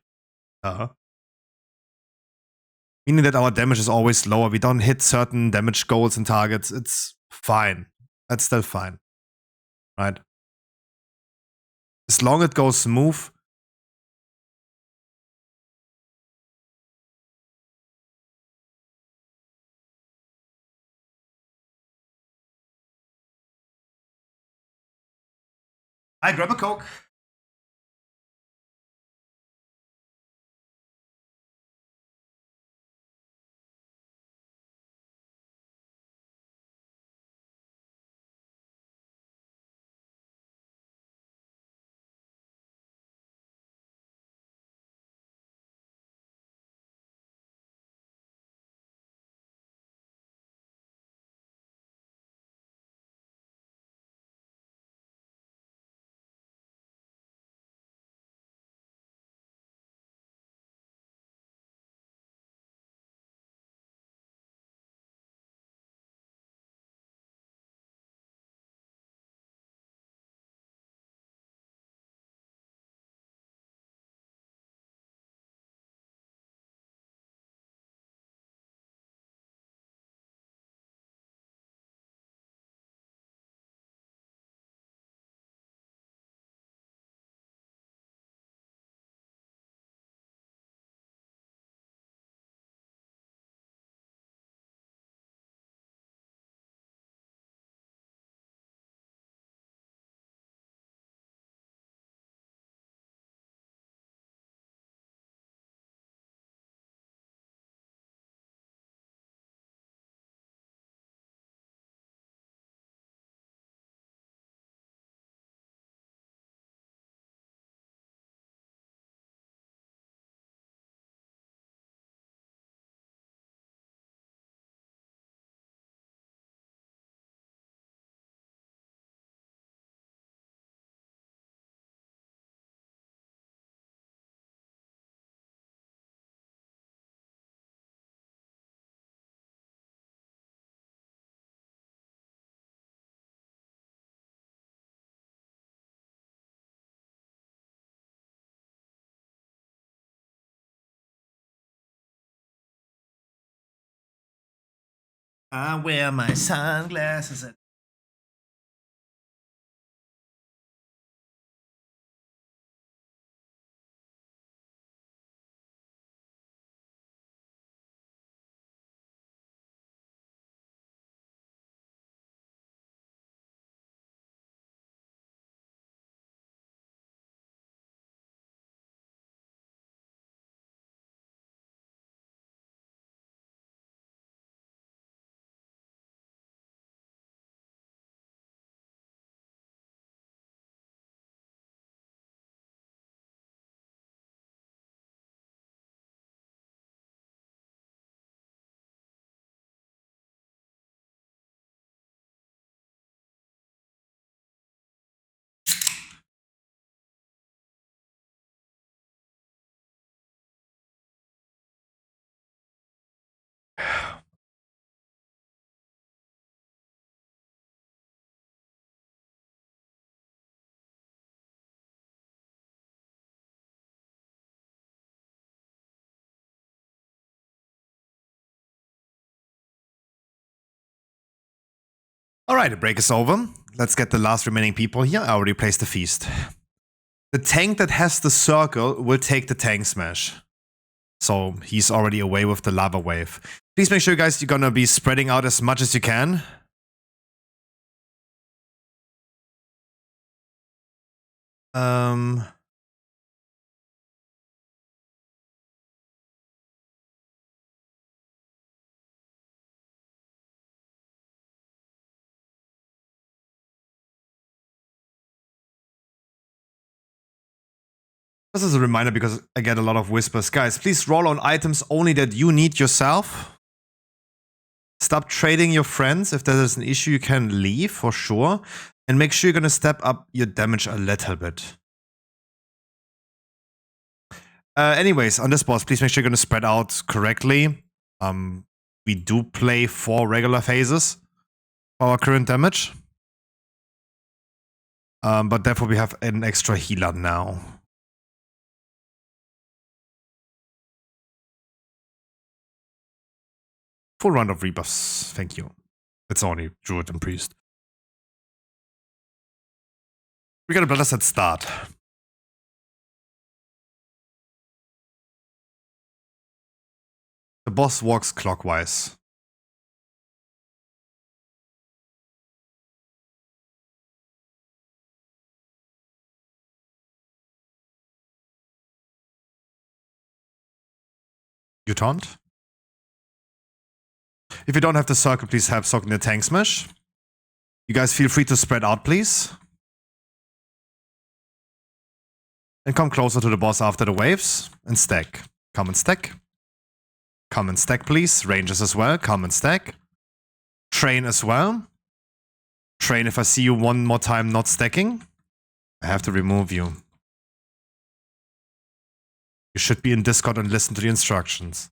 Meaning that our damage is always lower. We don't hit certain damage goals and targets. It's fine. That's still fine. Right? As long as it goes smooth. I grab a Coke. I wear my sunglasses at Alright, the break is over. Let's get the last remaining people here. I already placed the feast. The tank that has the circle will take the tank smash. So he's already away with the lava wave. Please make sure, guys, you're gonna be spreading out as much as you can. This is a reminder because I get a lot of whispers. Guys, please roll on items only that you need yourself. Stop trading your friends. If there is an issue, you can leave for sure. And make sure you're gonna step up your damage a little bit. Anyways, on this boss, please make sure you're gonna spread out correctly. We do play 4 regular phases for our current damage. But therefore we have an extra healer now. Full round of rebuffs, thank you. It's only Druid and Priest. We got a Blood set start. The boss walks clockwise. You taunt? If you don't have the circle, please have soak in the tank smash. You guys feel free to spread out, please. And come closer to the boss after the waves. And stack. Come and stack. Come and stack, please. Rangers as well. Come and stack. Train as well. Train if I see you one more time not stacking. I have to remove you. You should be in Discord and listen to the instructions.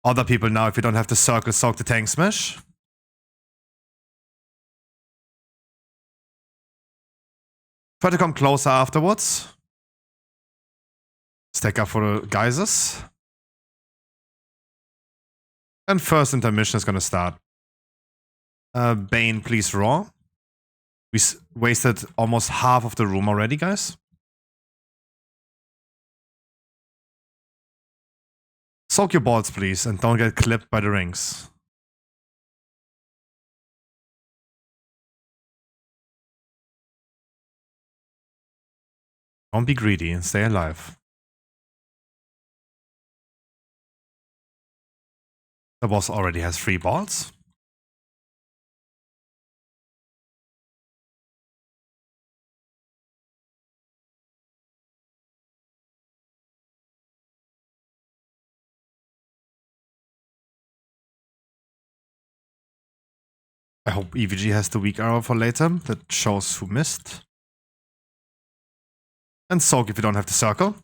Other people now, if you don't have the circle, soak the tank smash. Try to come closer afterwards. Stack up for the geysers. And first intermission is gonna start. Bane, please raw. We wasted almost half of the room already, guys. Soak your balls, please, and don't get clipped by the rings. Don't be greedy and stay alive. The boss already has 3 balls. I hope EVG has the weak arrow for later that shows who missed. And soak if you don't have the circle.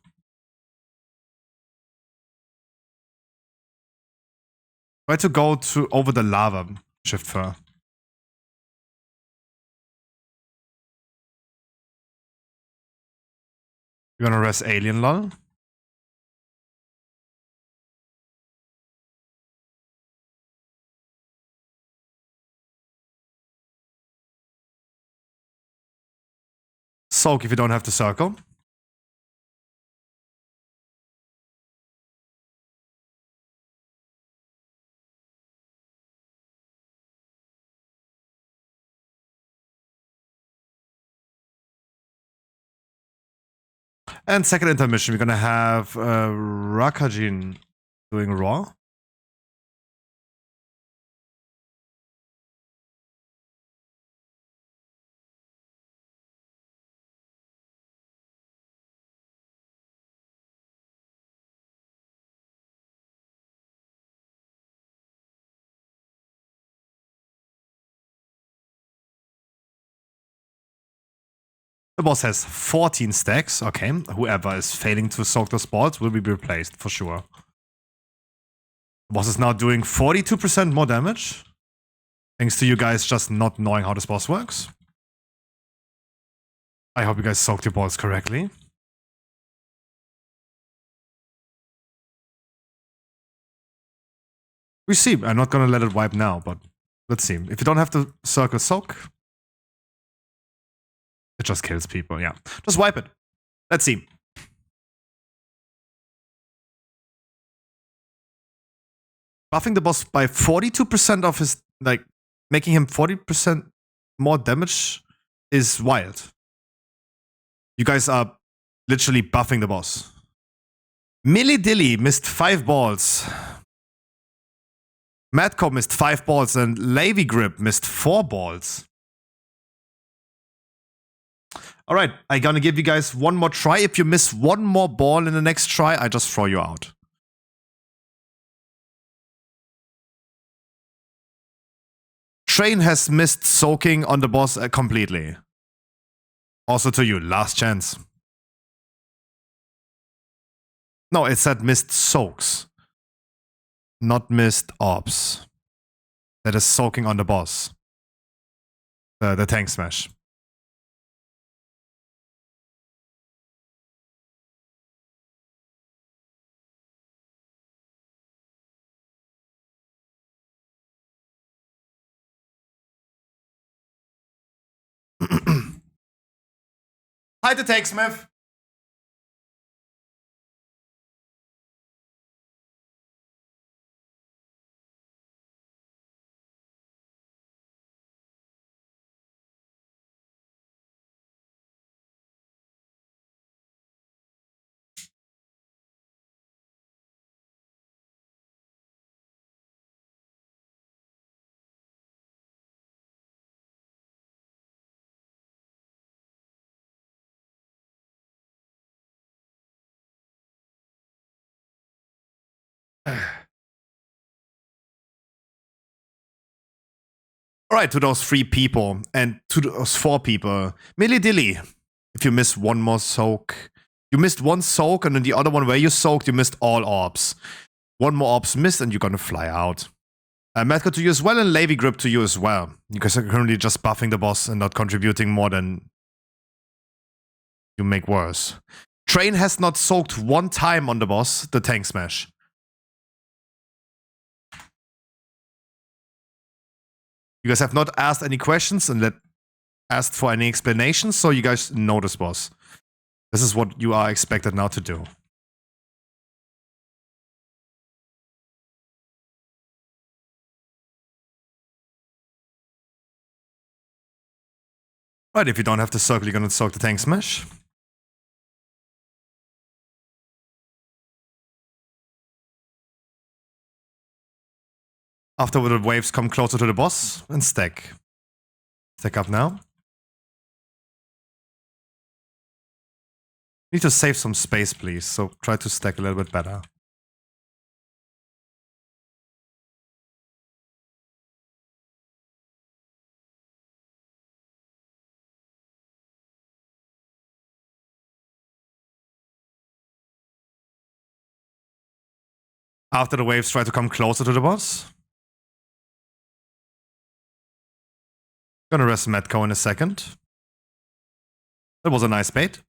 Try to go to over the lava, shift fur. You wanna res alien lol? soak if you don't have to circle. And second intermission, we're gonna have Rakajin doing Raw. The boss has 14 stacks. Okay, whoever is failing to soak those balls will be replaced for sure. The boss is now doing 42% more damage. Thanks to you guys just not knowing how this boss works. I hope you guys soaked your balls correctly. We see. I'm not gonna let it wipe now, but let's see. If you don't have to circle soak, it just kills people, yeah. Just wipe it. Let's see. Buffing the boss by 42% of his, like, making him 40% more damage is wild. You guys are literally buffing the boss. Millie Dilly missed 5 balls. Madco missed 5 balls and Lavy Grip missed 4 balls. Alright, I'm gonna give you guys one more try. If you miss one more ball in the next try, I just throw you out. Train has missed soaking on the boss completely. Also to you, last chance. No, it said missed soaks. Not missed ops. That is soaking on the boss. The tank smash. Hi to TechSmith. Alright, to those 3 people and to those 4 people. Millie Dilly, if you miss one more soak. You missed 1 soak and then the other one where you soaked, you missed all orbs. 1 more orbs missed and you're gonna fly out. Madco to you as well and Lavy Grip to you as well. You guys are currently just buffing the boss and not contributing more than you make worse. Train has not soaked 1 time on the boss, the tank smash. You guys have not asked any questions and asked for any explanations, so you guys know this boss. This is what you are expected now to do. Right, if you don't have the circle, you're gonna soak the tank smash. After the waves come closer to the boss and stack. Stack up now. Need to save some space, please, so try to stack a little bit better. After the waves try to come closer to the boss. Gonna rest Madco in a second. That was a nice bait.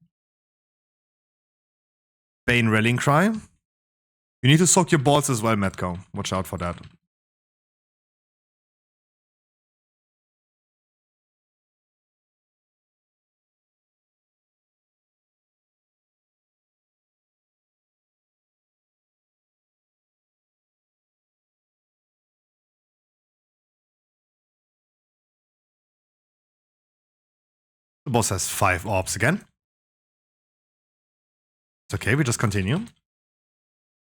Bane Rallying Cry. You need to soak your balls as well, Madco. Watch out for that. The boss has 5 orbs again. It's okay, we just continue.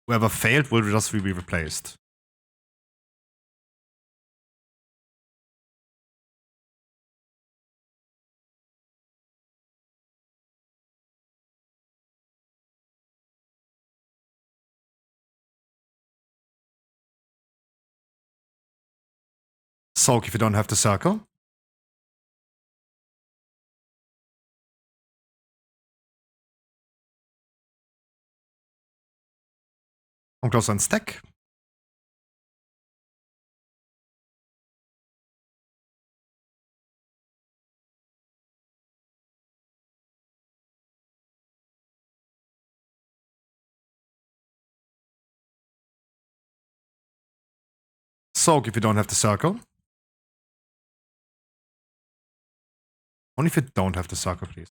Whoever failed will just be replaced. Soak if you don't have the circle. Come closer and stack. Soak if you don't have the circle. Only if you don't have the circle, please.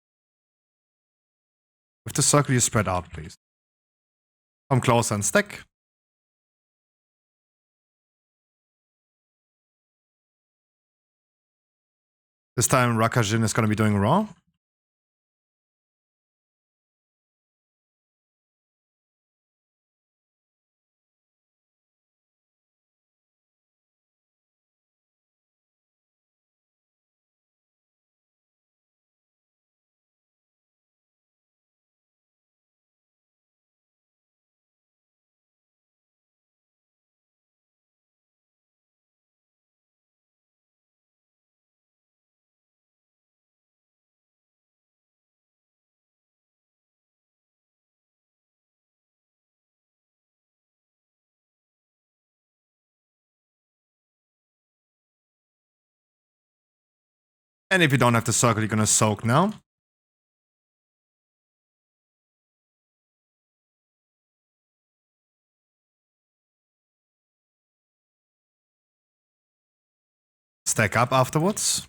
With the circle, you spread out, please. Come closer and stack. This time, Rakajin is going to be doing raw. And if you don't have the circle, you're going to soak now. Stack up afterwards.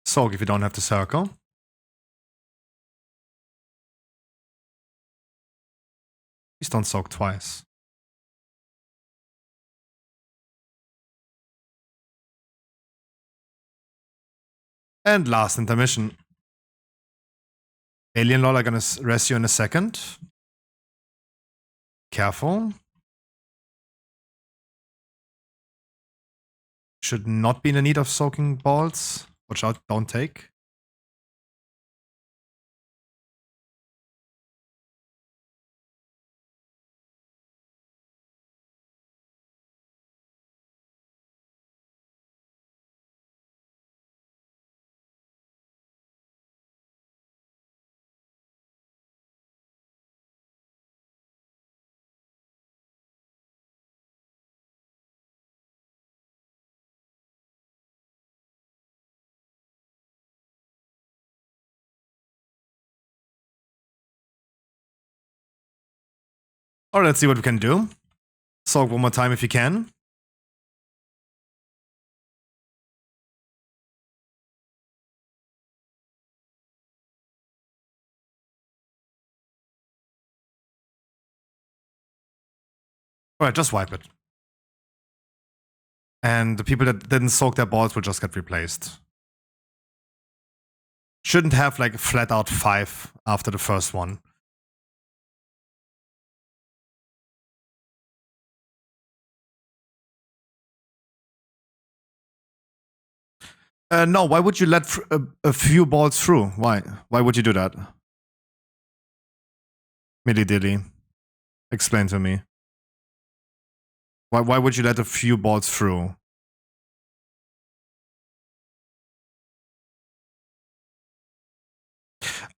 Soak if you don't have the circle. Please don't soak twice. And last intermission. Alien Lol are gonna rest you in a second. Careful. Should not be in the need of soaking balls. Watch out, don't take. Alright, let's see what we can do. Soak one more time if you can. Alright, just wipe it. And the people that didn't soak their balls will just get replaced. Shouldn't have like flat out 5 after the first one. No, why would you let a few balls through? Why? Why would you do that? Milly dilly. Explain to me. Why would you let a few balls through?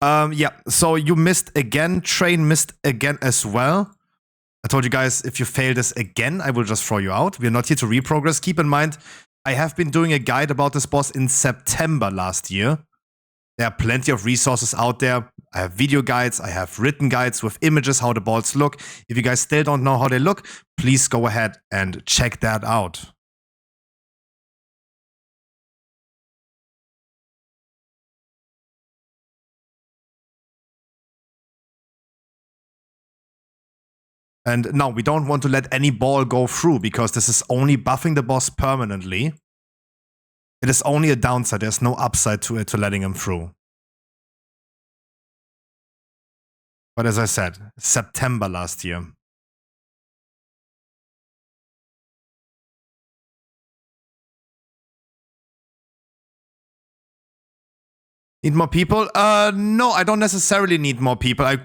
Yeah, so you missed again. Train missed again as well. I told you guys, if you fail this again, I will just throw you out. We're not here to reprogress. Keep in mind, I have been doing a guide about this boss in September last year. There are plenty of resources out there. I have video guides, I have written guides with images how the balls look. If you guys still don't know how they look, please go ahead and check that out. And no, we don't want to let any ball go through because this is only buffing the boss permanently. It is only a downside. There's no upside to it to letting him through. But as I said, September last year. Need more people? No, I don't necessarily need more people. I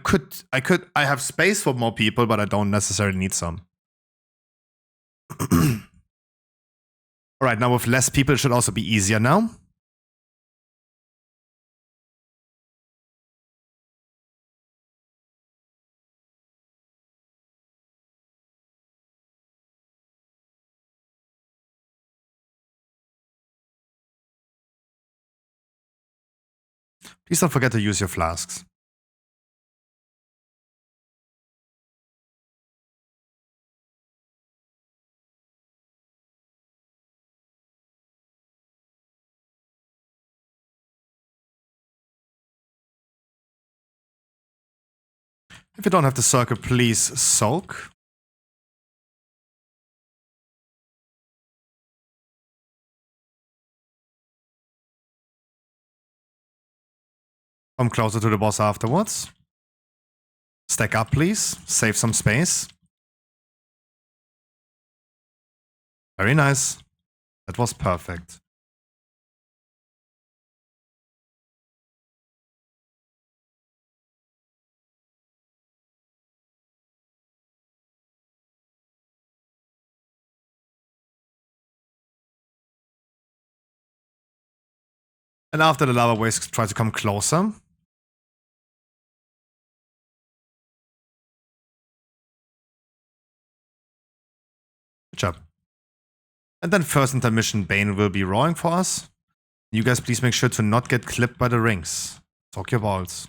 have space for more people, but I don't necessarily need some. Alright, now with less people, it should also be easier now. Please don't forget to use your flasks. If you don't have the circle, please soak. Come closer to the boss afterwards. Stack up, please. Save some space. Very nice. That was perfect. And after the lava waves, try to come closer. Good job. And then first intermission, Bane will be roaring for us. You guys please make sure to not get clipped by the rings. Soak your balls.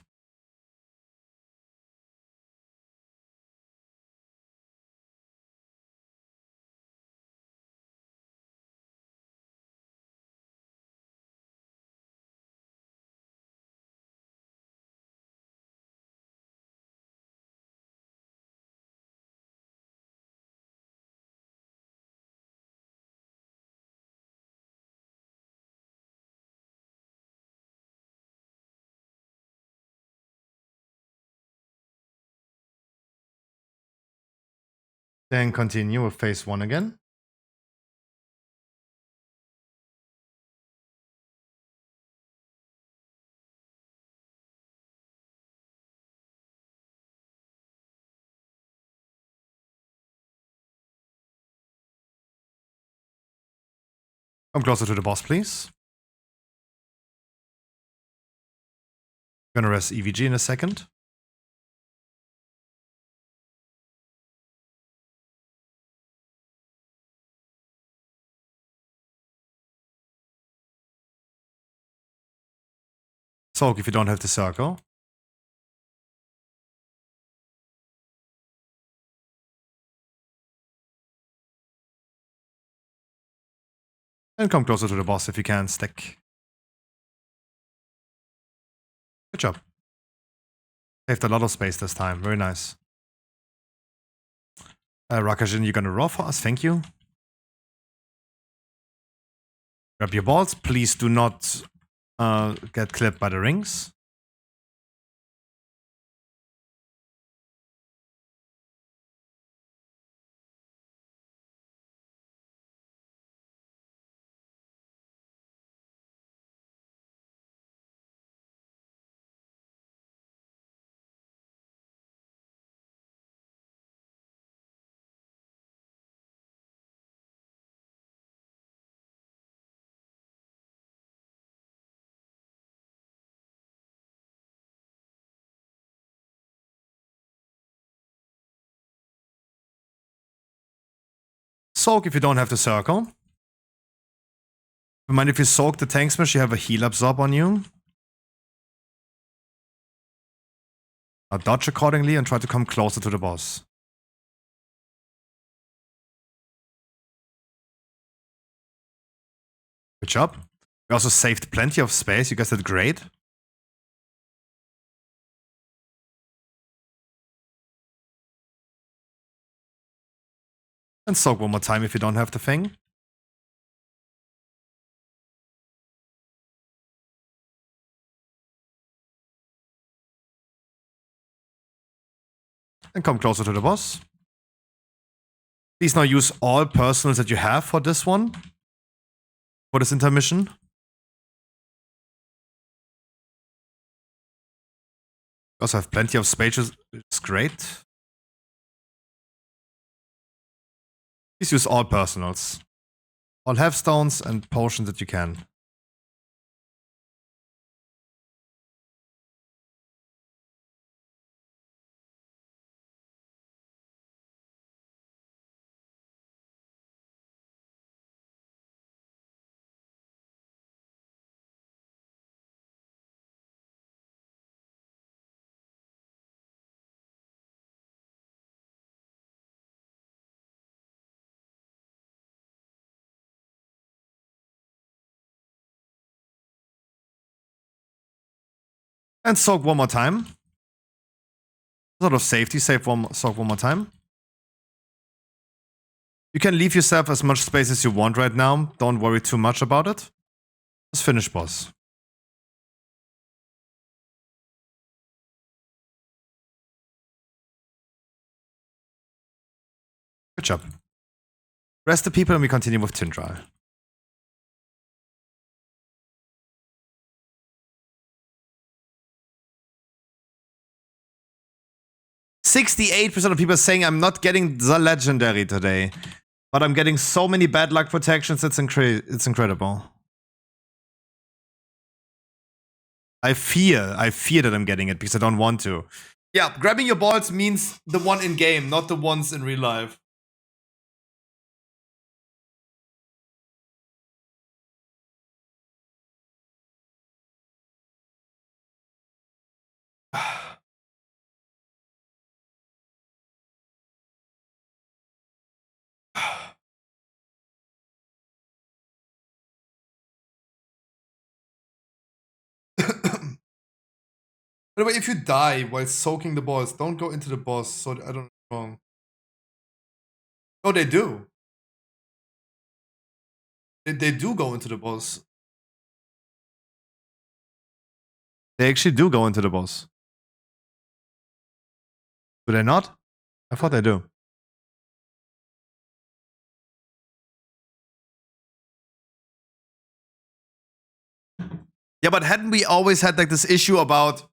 Then continue with phase 1 again. Come closer to the boss, please. Gonna rest EVG in a second. Soak if you don't have the circle. And come closer to the boss if you can. Stick. Good job. Saved a lot of space this time. Very nice. Rakajin, you're gonna roar for us. Thank you. Grab your balls. Please do not get clipped by the rings. Soak if you don't have the circle. Remind if you soak the tank smash, you have a heal absorb on you. Now dodge accordingly and try to come closer to the boss. Good job. We also saved plenty of space. You guys did great. And soak one more time if you don't have the thing. And come closer to the boss. Please now use all personals that you have for this one. For this intermission. Also have plenty of spaces. It's great. Please use all personals. All have stones and potions that you can. And soak one more time. Sort of safety, soak one more time. You can leave yourself as much space as you want right now. Don't worry too much about it. Just finish boss. Good job. Rest the people and we continue with Tindral. %68% of people saying I'm not getting the legendary today. But I'm getting so many bad luck protections, it's incredible. I fear that I'm getting it because I don't want to. Yeah, grabbing your balls means the one in game, not the ones in real life. By the way, if you die while soaking the balls, don't go into the boss, so I don't know wrong. No, they do. They do go into the boss. They actually do go into the boss. Do they not? I thought they do. Yeah, but hadn't we always had like this issue about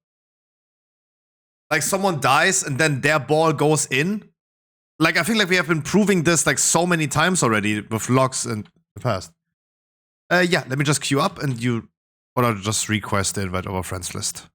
like someone dies and then their ball goes in? Like I feel like we have been proving this like so many times already with logs in the past. Yeah, let me just queue up and you or I'll just request the invite over friends list.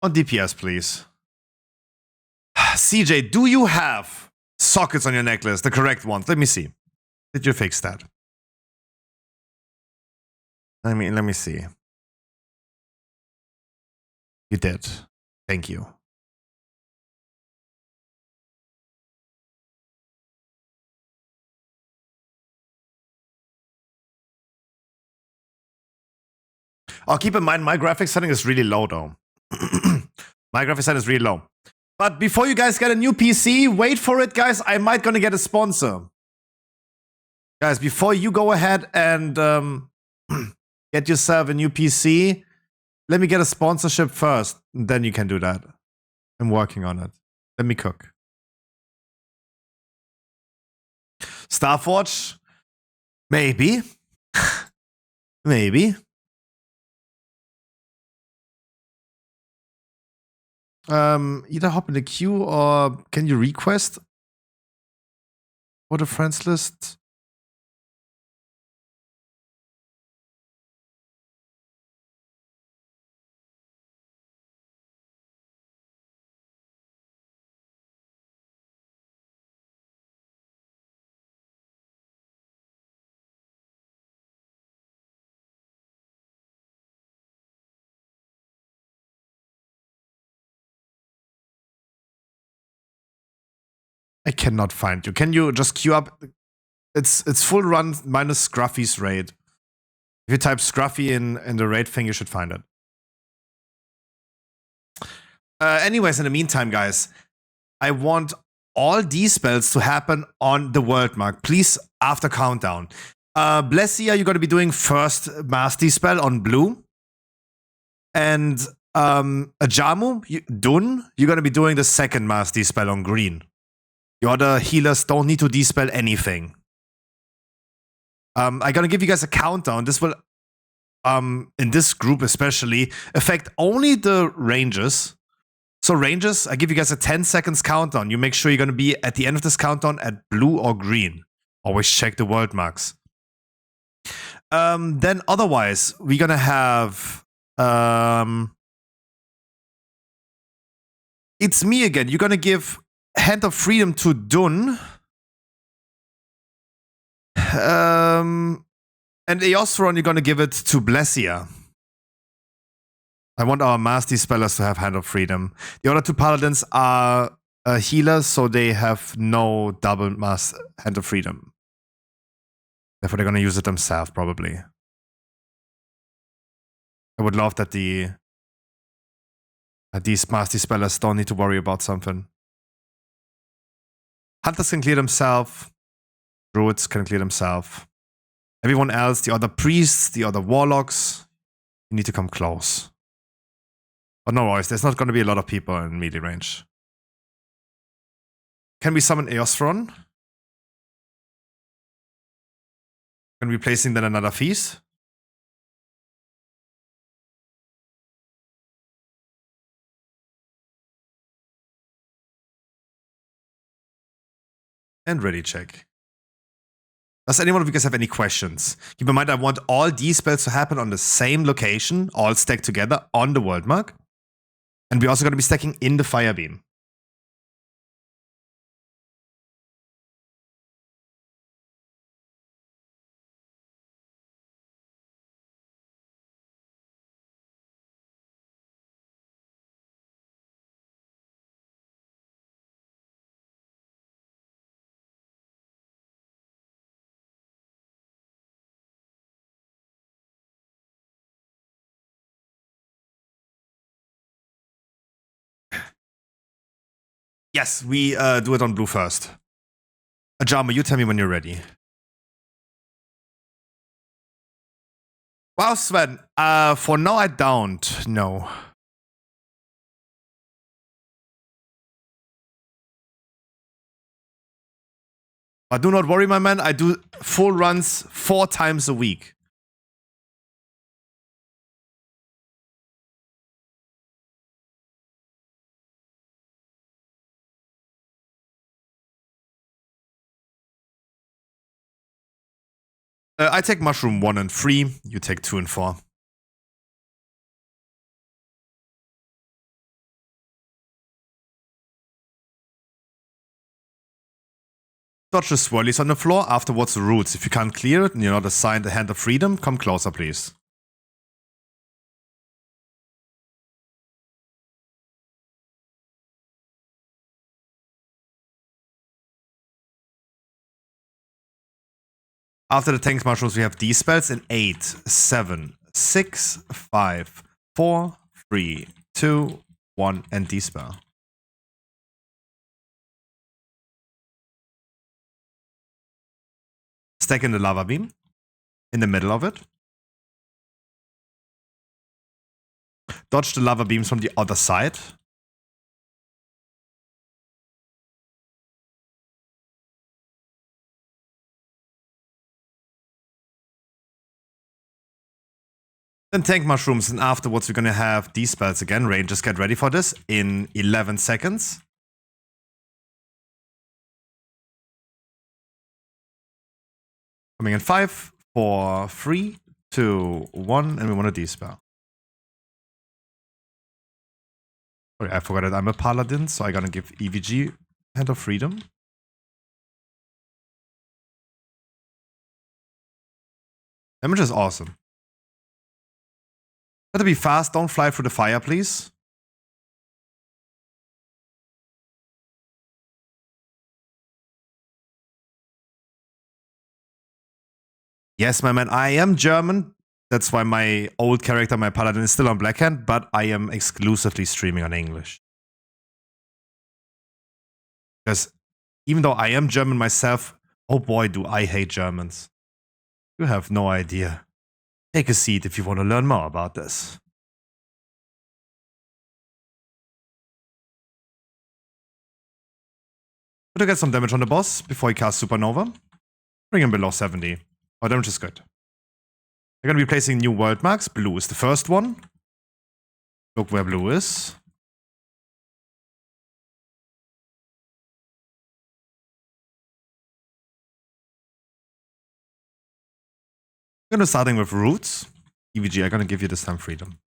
On DPS, please. CJ, do you have sockets on your necklace? The correct ones. Let me see. Did you fix that? Let me see. You did. Thank you. Oh, keep in mind, my graphics setting is really low, though. My graphics setting is really low. But before you guys get a new PC, wait for it, guys. I might gonna get a sponsor. Guys, before you go ahead and get yourself a new PC, let me get a sponsorship first. Then you can do that. I'm working on it. Let me cook. Starforge? Maybe. Maybe. Either hop in the queue or can you request for the friends list? I cannot find you. Can you just queue up? It's full run minus Scruffy's raid. If you type Scruffy in the raid thing, you should find it. Anyways, in the meantime, guys, I want all these spells to happen on the world mark. Please, after countdown. Blessia, you're going to be doing first Mastery spell on blue. And Ajamu, Dun, you're going to be doing the second Mastery spell on green. The other healers don't need to dispel anything. I'm going to give you guys a countdown. This will, in this group especially, affect only the ranges. So ranges, I give you guys a 10 seconds countdown. You make sure you're going to be at the end of this countdown at blue or green. Always check the world marks. Then otherwise, we're going to have... it's me again. You're going to give Hand of Freedom to Dun. And Eosphron, you're going to give it to Blessia. I want our Mastery Spellers to have Hand of Freedom. The other two Paladins are healers, so they have no double Hand of Freedom. Therefore, they're going to use it themselves, probably. I would love that these Mastery Spellers don't need to worry about something. Hunters can clear themselves. Druids can clear themselves. Everyone else, the other priests, the other warlocks, you need to come close. But no worries, there's not going to be a lot of people in melee range. Can we summon Eosphron? Can we be placing then another feast? And ready check. Does anyone of you guys have any questions? Keep in mind, I want all these spells to happen on the same location, all stacked together on the world mark. And we're also going to be stacking in the Fire Beam. Yes, we do it on blue first. Ajama, you tell me when you're ready. Wow, Sven. For now, I don't. No. But do not worry, my man. I do full runs 4 times a week. I take mushroom 1 and 3. You take 2 and 4. Dodge the swirlies on the floor. Afterwards, the roots. If you can't clear it and you're not assigned a Hand of Freedom, come closer, please. After the tank mushrooms, we have these spells in 8, 7, 6, 5, 4, 3, 2, 1, and D spell. Stack in the lava beam, in the middle of it. Dodge the lava beams from the other side. Then tank mushrooms, and afterwards we're gonna have these spells again. Rangers, get ready for this in 11 seconds. Coming in 5, 4, 3, 2, 1, and we want a D-spell. Sorry, I forgot that I'm a paladin, so I'm gonna give EVG Hand of Freedom. Damage is awesome. Better be fast, don't fly through the fire, please. Yes, my man, I am German. That's why my old character, my paladin, is still on Blackhand, but I am exclusively streaming on English. Because even though I am German myself, oh boy, do I hate Germans. You have no idea. Take a seat if you want to learn more about this. But to get some damage on the boss before he casts Supernova, bring him below 70. Oh, damage is good. We're going to be placing new world marks. Blue is the first one. Look where blue is. We're going to starting with roots. EVG, I'm going to give you this time freedom.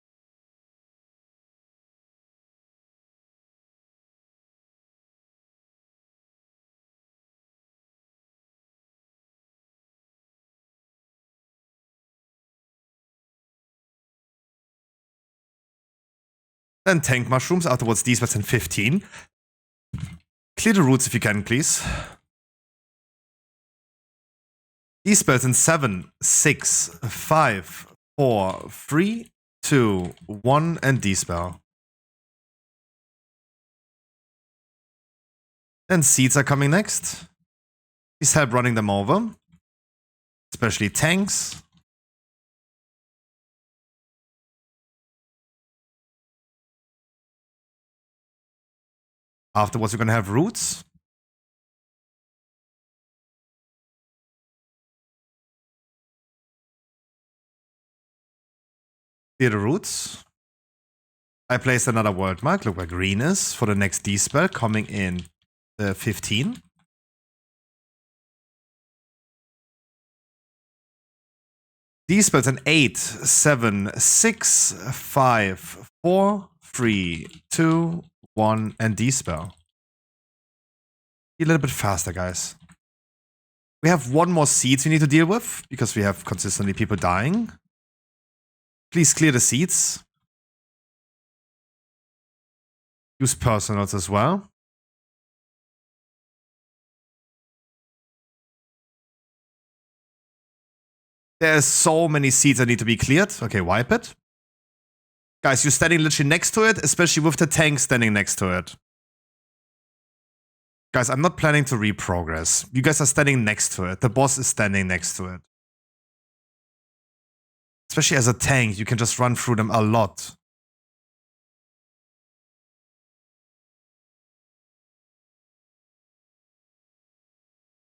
Then tank mushrooms, afterwards these were in 15. Clear the roots if you can, please. These spells in 7, 6, 5, 4, 3, 2, 1, and D-spell. Then seeds are coming next. Please help running them over. Especially tanks. Afterwards, we're going to have roots. Clear the roots. I placed another world mark. Look where green is for the next D-spell coming in 15. D-spells in 8, 7, 6, 5, 4, 3, 2, 1, and D-spell. Be a little bit faster, guys. We have one more seeds we need to deal with, because we have consistently people dying. Please clear the seeds. Use personals as well. There's so many seeds that need to be cleared. Okay, wipe it. Guys, you're standing literally next to it, especially with the tank standing next to it. Guys, I'm not planning to reprogress. You guys are standing next to it. The boss is standing next to it. Especially as a tank, you can just run through them a lot.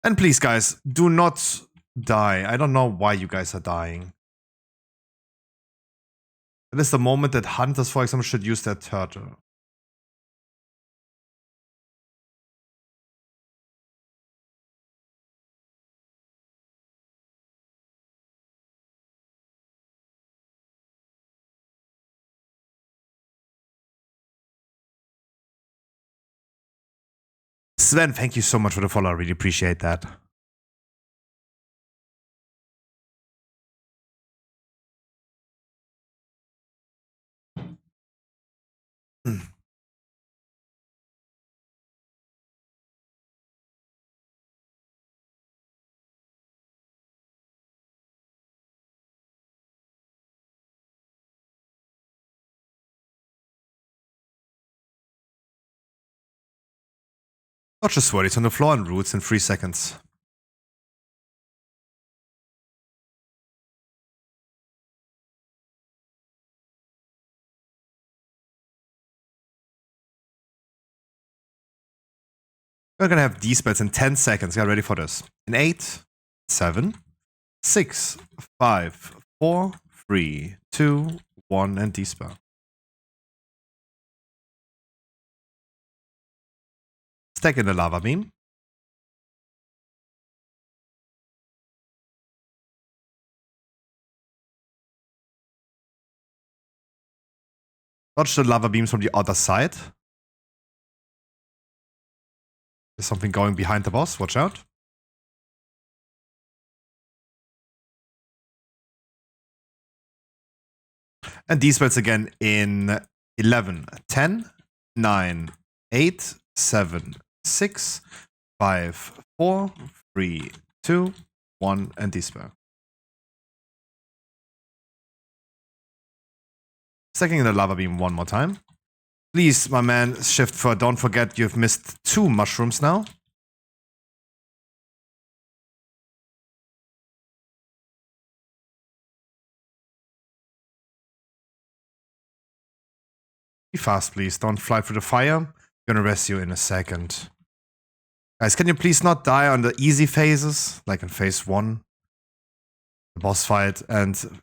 And please, guys, do not die. I don't know why you guys are dying. That is the moment that hunters, for example, should use their turtle. Sven, thank you so much for the follow. I really appreciate that. Not just worry, it's on the floor and roots in 3 seconds. We're gonna have D-spells in 10 seconds. Get ready for this. In 8, 7, 6, 5, 4, 3, 2, 1, and D-spell. Stack in the lava beam. Dodge the lava beams from the other side. There's something going behind the boss. Watch out. And these spells again in 11, 10, 9, 8, 7, 6, 5, 4, 3, 2, 1, and dispel. Stacking the lava beam one more time. Please, my man, shift for. Don't forget you've missed 2 mushrooms now. Be fast, please. Don't fly through the fire. I'm gonna rest you in a second. Guys, can you please not die on the easy phases? Like in phase 1. The boss fight, and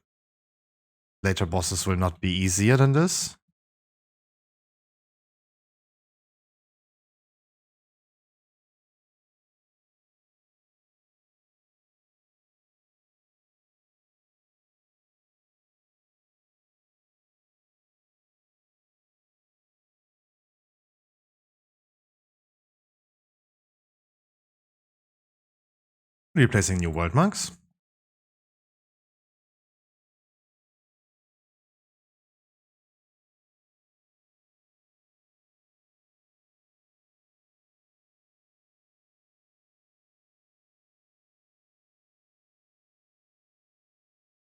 later bosses will not be easier than this. Replacing new world marks.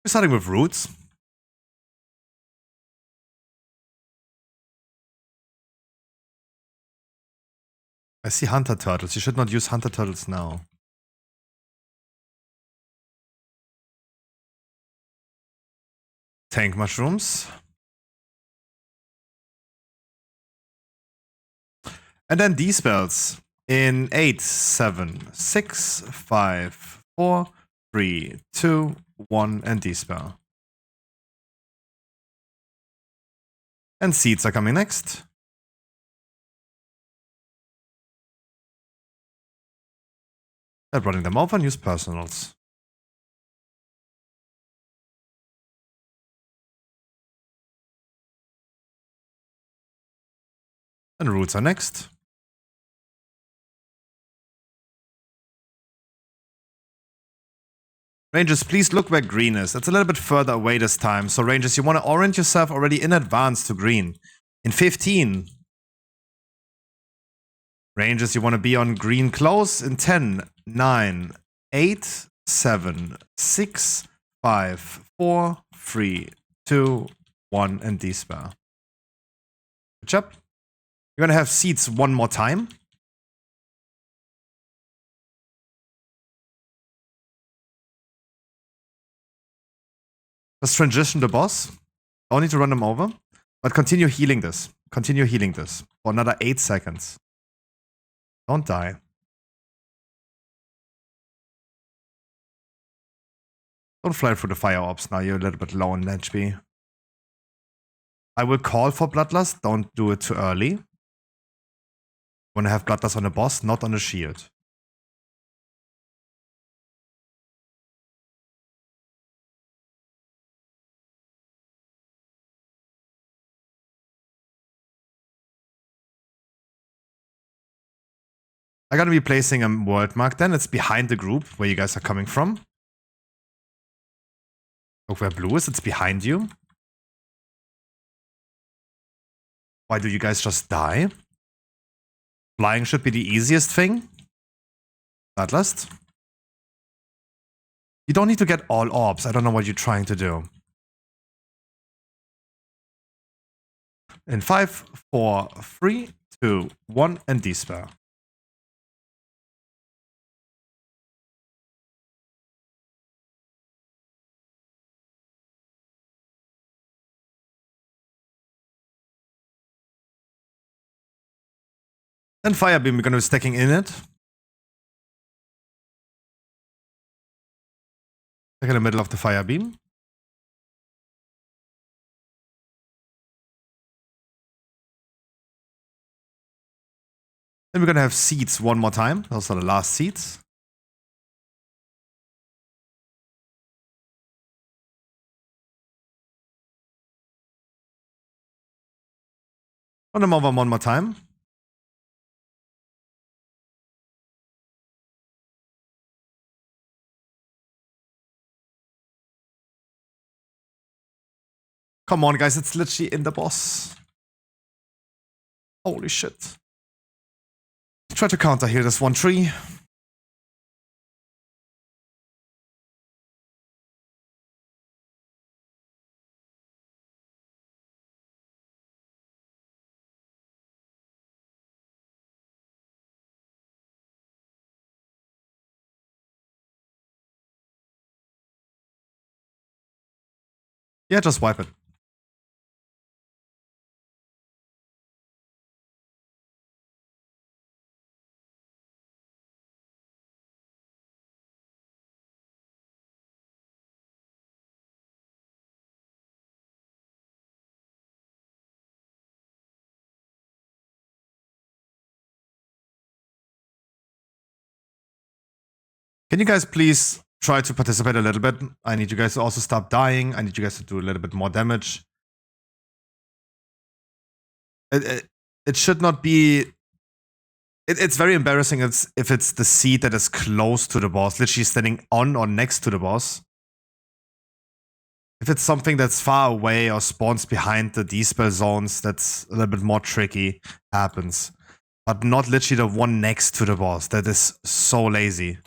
We're starting with roots. I see hunter turtles. You should not use hunter turtles now. Tank mushrooms. And then these spells in 8, 7, 6, 5, 4, 3, 2, 1, and D-spell. And seeds are coming next. And running them over and use personals. And roots are next. Rangers, please look where green is. It's a little bit further away this time. So Rangers, you want to orient yourself already in advance to green. In 15. Rangers, you want to be on green close in 10, 9, 8, 7, 6, 5, 4, 3, 2, 1, and D-spell. Good job. You're going to have seeds one more time. Let's transition the boss. Don't need to run them over. But continue healing this. Continue healing this for another 8 seconds. Don't die. Don't fly through the fire orbs now. You're a little bit low on HP. I will call for Bloodlust. Don't do it too early. You want to have Bloodlust on the boss, not on the shield. I'm gonna be placing a world mark then. It's behind the group where you guys are coming from. Look where blue is. It's behind you. Why do you guys just die? Flying should be the easiest thing. Bloodlust. You don't need to get all orbs. I don't know what you're trying to do. In 5, 4, 3, 2, 1, and D-spell. And fire beam, we're gonna be stacking in it. Stack in the middle of the fire beam. Then we're gonna have seeds one more time. Those are the last seeds. Run them over one more time. Come on, guys, it's literally in the boss. Holy shit. Try to counter here this one tree. Yeah, just wipe it. Can you guys please try to participate a little bit? I need you guys to also stop dying. I need you guys to do a little bit more damage. It should not be... It's very embarrassing if it's the seed that is close to the boss, literally standing on or next to the boss. If it's something that's far away or spawns behind the dispel zones, that's a little bit more tricky. Happens. But not literally the one next to the boss. That is so lazy.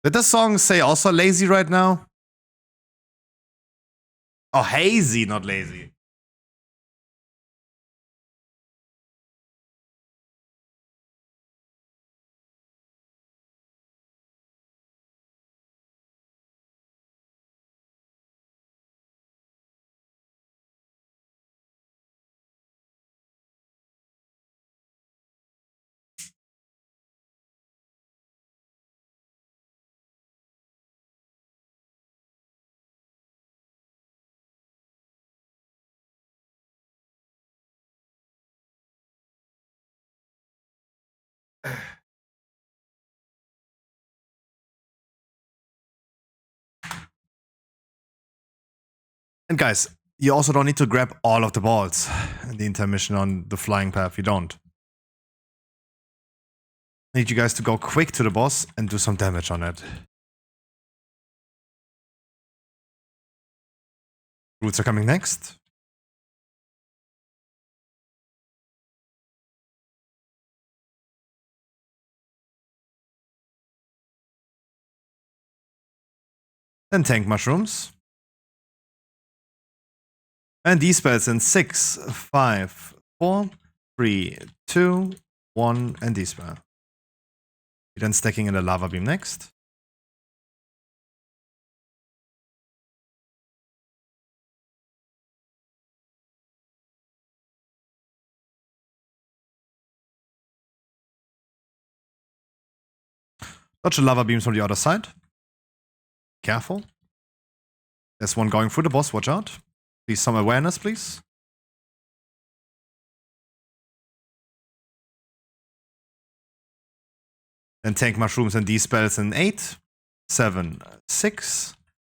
Did the song say also lazy right now? Oh, hazy, not lazy. And guys, you also don't need to grab all of the balls in the intermission on the flying path. You don't. I need you guys to go quick to the boss and do some damage on it. Roots are coming next. Then tank mushrooms. And these spells in 6, 5, 4, 3, 2, 1, and these spell. You're then stacking in the lava beam next. Dodge the lava beams from the other side. Careful. There's one going through the boss, watch out. Please, some awareness, please. Then tank mushrooms and these spells in 8, 7, 6,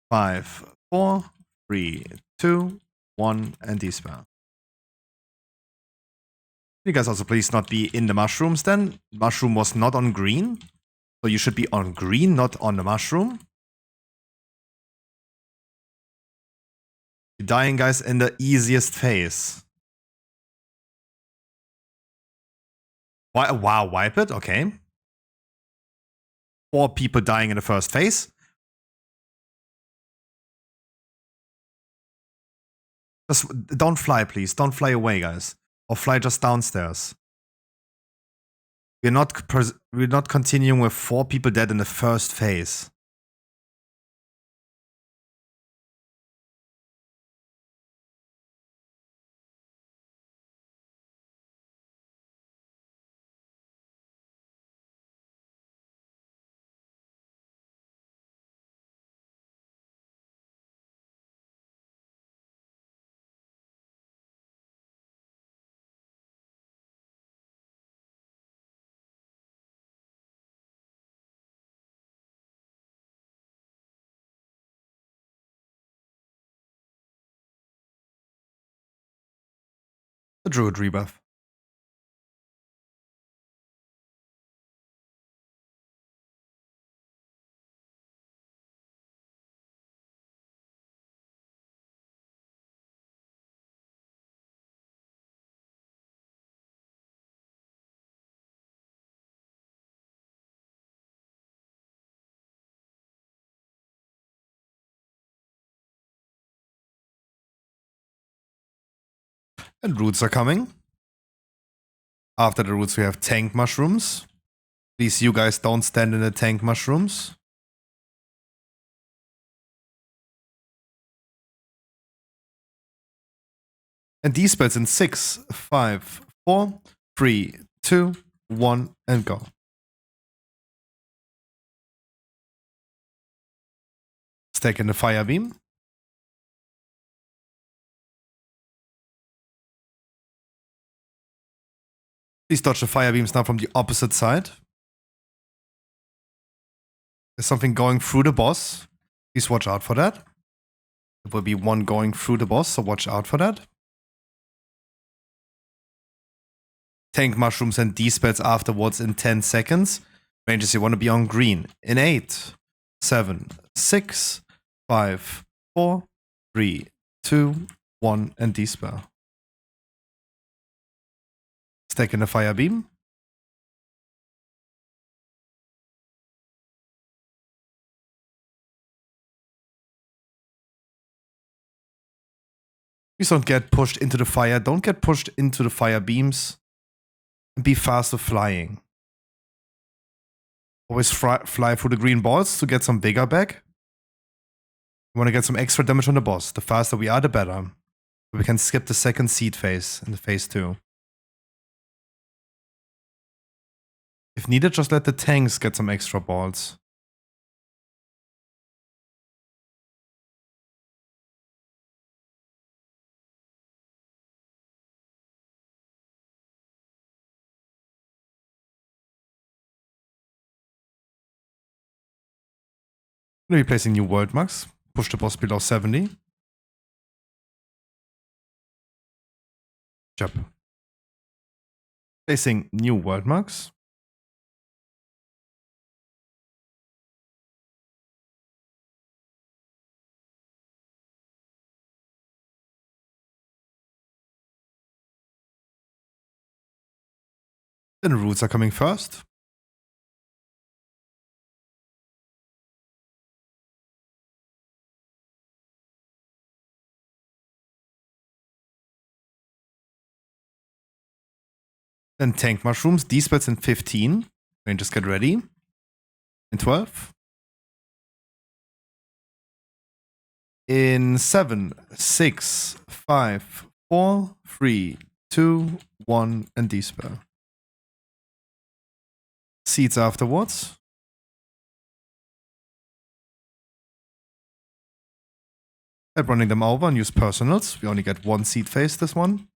5, 4, 3, 2, 1, and these spell. You guys also please not be in the mushrooms then. Mushroom was not on green. So you should be on green, not on the mushroom. You're dying, guys, in the easiest phase. Wow, wipe it? Okay. 4 people dying in the first phase. Just don't fly, please. Don't fly away, guys. Or fly just downstairs. We're not continuing with 4 people dead in the first phase. The Druid rebuff. And roots are coming. After the roots, we have tank mushrooms. Please, you guys don't stand in the tank mushrooms. And these spells in 6, 5, 4, 3, 2, 1, and go. Stack in the fire beam. Please dodge the fire beams now from the opposite side. There's something going through the boss. Please watch out for that. There will be one going through the boss, so watch out for that. Tank mushrooms and D-spells afterwards in 10 seconds. Ranges, you want to be on green. In 8, 7, 6, 5, 4, 3, 2, 1, and D-spell. Stack in the fire beam. Please don't get pushed into the fire. Don't get pushed into the fire beams. And be fast with flying. Always fly through the green balls to get some bigger back. We want to get some extra damage on the boss. The faster we are, the better. We can skip the second seed phase in the phase 2. If needed, just let the tanks get some extra balls. I'm going to be placing new world marks. Push the boss below 70. Jump. Placing new world marks. Then roots are coming first. Then tank mushrooms. These spells in 15. Rangers get ready. In 12. In 7, 6, 5, 4, 3, 2, 1, and D-spell. Seeds afterwards. I'm running them over and use personals. We only get one seed phase this one.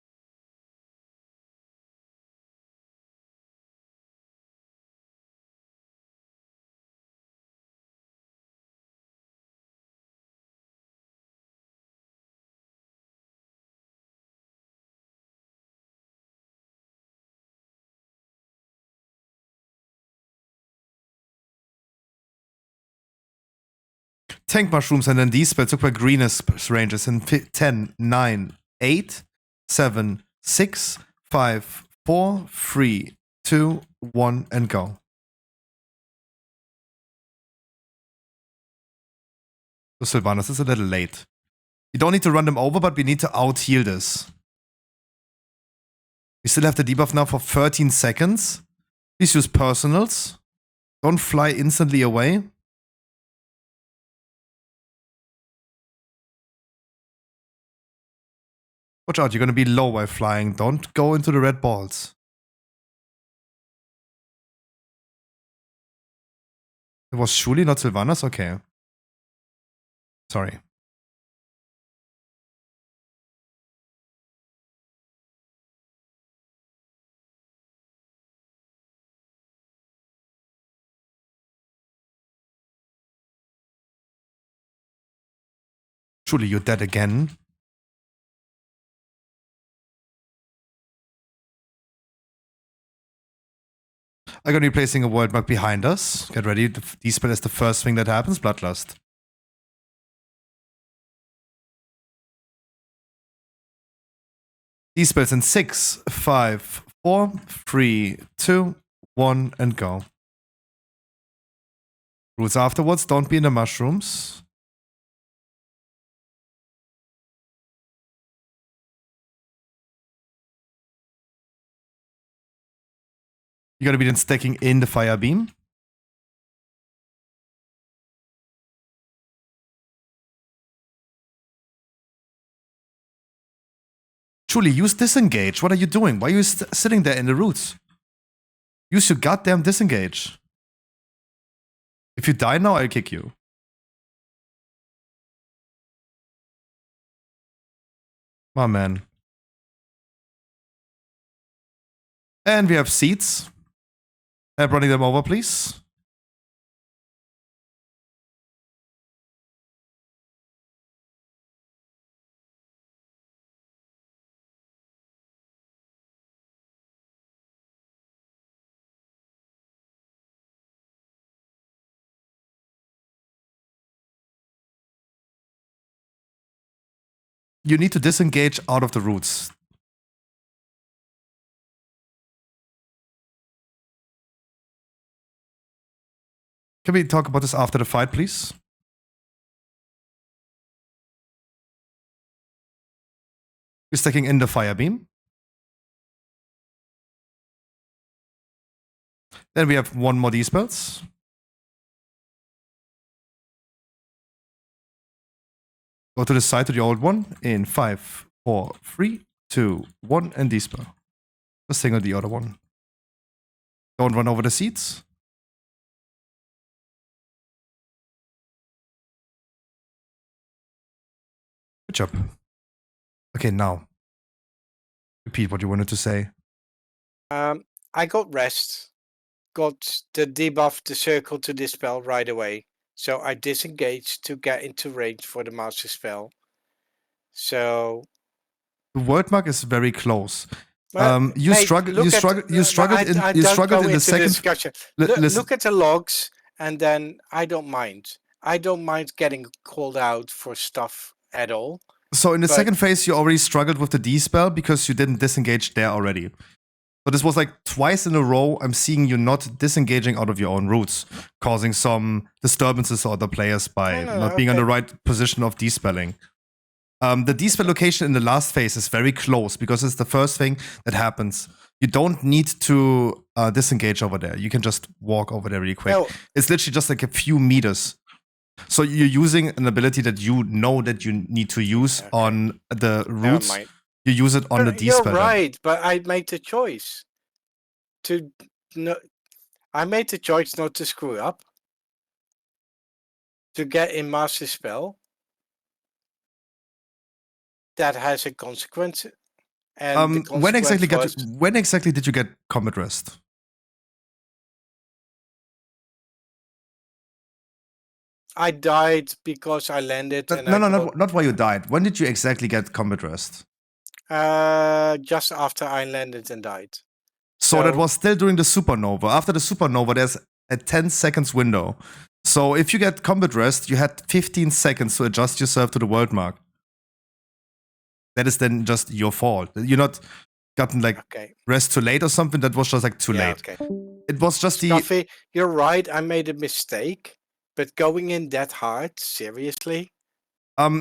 Tank mushrooms and then these spells look like greenest ranges in 10, 9, 8, 7, 6, 5, 4, 3, 2, 1, and go. So Sylvanas is a little late. We don't need to run them over, but we need to out-heal this. We still have the debuff now for 13 seconds. Please use personals. Don't fly instantly away. Watch out, you're going to be low while flying. Don't go into the red balls. It was Shuli, not Sylvanas? Okay. Sorry. Shuli, you're dead again. I'm going to be placing a world mark behind us. Get ready. D-spell is the first thing that happens. Bloodlust. D-spells in 6, 5, 4, 3, 2, 1, and go. Rules afterwards. Don't be in the mushrooms. You're gonna be then stacking in the fire beam. Julie, use disengage. What are you doing? Why are you sitting there in the roots? Use your goddamn disengage. If you die now, I'll kick you. Oh man. And we have seats. Running them over, please. You need to disengage out of the roots. Can we talk about this after the fight, please? We're stacking in the fire beam. Then we have one more D-spells. Go to the side to the old one in 5, 4, 3, 2, 1, and D-spell. Just single the other one. Don't run over the seats. Good job. Okay, now. Repeat what you wanted to say. I got rest. Got the debuff, the circle to dispel right away. So I disengaged to get into range for the master spell. So The word mark is very close. well, You mate, struggled. look You at- struggled. You I struggled in. You don't struggled go in the into second. discussion. Listen. Look at the logs, and then I don't mind. I don't mind getting called out for stuff at all. So in the but- second phase, you already struggled with the D spell because you didn't disengage there already. So this was like twice in a row. I'm seeing you not disengaging out of your own roots, causing some disturbances to other players by No, not being in okay. the right position of D-spelling. The D-spell location in the last phase is very close because it's the first thing that happens. You don't need to disengage over there. You can just walk over there really quick. No. It's literally just like a few meters. So you're using an ability that you know that you need to use Okay. on the Never roots. mind. You use it on the You're D-spell. right, but I made the choice to no. I made the choice not to screw up. To get in master spell. That has a consequence. And the When exactly consequence was, when exactly did you get combat rest? I died because I landed and Not why you died. When did you exactly get combat rest? just after I landed and died. So that So- was still during the supernova. After the supernova, there's a 10 seconds window. So if you get combat rest, you had 15 seconds to adjust yourself to the world mark. That is then just your fault. You're not gotten like Okay. rest too late or something. That was just like too Yeah, late. okay. It was just the Coffee, you're right. I made a mistake, but going in that hard, seriously.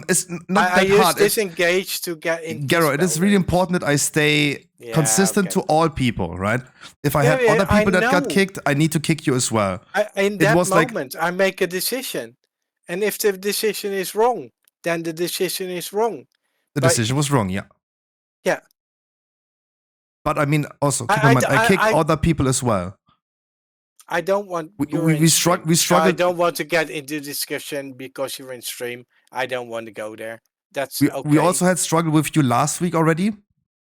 it's not I that used hard. It's, disengage to get in. Garo, it is really important that I stay Yeah, consistent okay. to all people, right? If I Yeah, had yeah, other I people that got know. kicked, I need to kick you as well. In that was like- moment, I make a decision, and if the decision is wrong, then the decision is wrong. The But- decision was wrong, yeah. Yeah. But I mean, also keep I- in mind, I I- kicked I- other people as well. I don't want. We- you're we- in we stream. strugg- we So I struggled- don't want to get into discussion because you're in stream. I don't want to go there. That's We, okay. we also had struggle with you last week already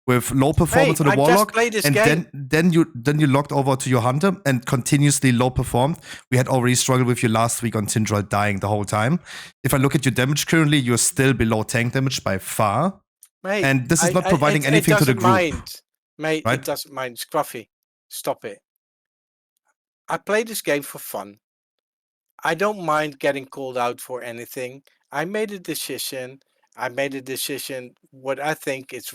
with low performance Hey, on the I just warlock, played this and game. then you locked over to your hunter and continuously low performed. We had already struggled with you last week on Tindral dying the whole time. If I look at your damage currently, you're still below tank damage by far. Mate, and this is not providing it anything to the doesn't group. Mind. Mate, right? it doesn't mind. Scruffy, stop it. I play this game for fun. I don't mind getting called out for anything. I made a decision. I made a decision what I think is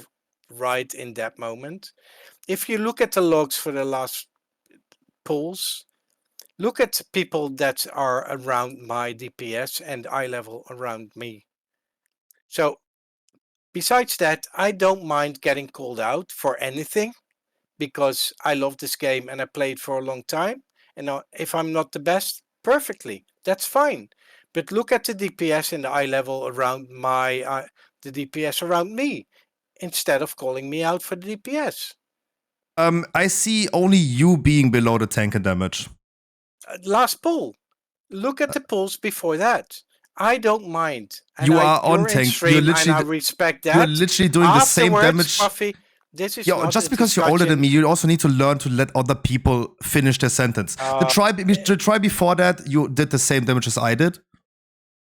right in that moment. If you look at the logs for the last pulls, look at people that are around my DPS and eye level around me. So besides that, I don't mind getting called out for anything because I love this game and I played for a long time. And if I'm not the best, perfectly, that's fine. But look at the DPS and the eye level around the DPS around me, instead of calling me out for the DPS. I see only you being below the tank and damage. Last poll. Look at the polls before that. I don't mind. And You are on you're in tank. stream, You're literally and I respect that. You're literally doing the same Afterwards, damage. Puffy, this is Yeah, not just a because you're older than discussion. me, you also need to learn to let other people finish their sentence. The try before that, you did the same damage as I did.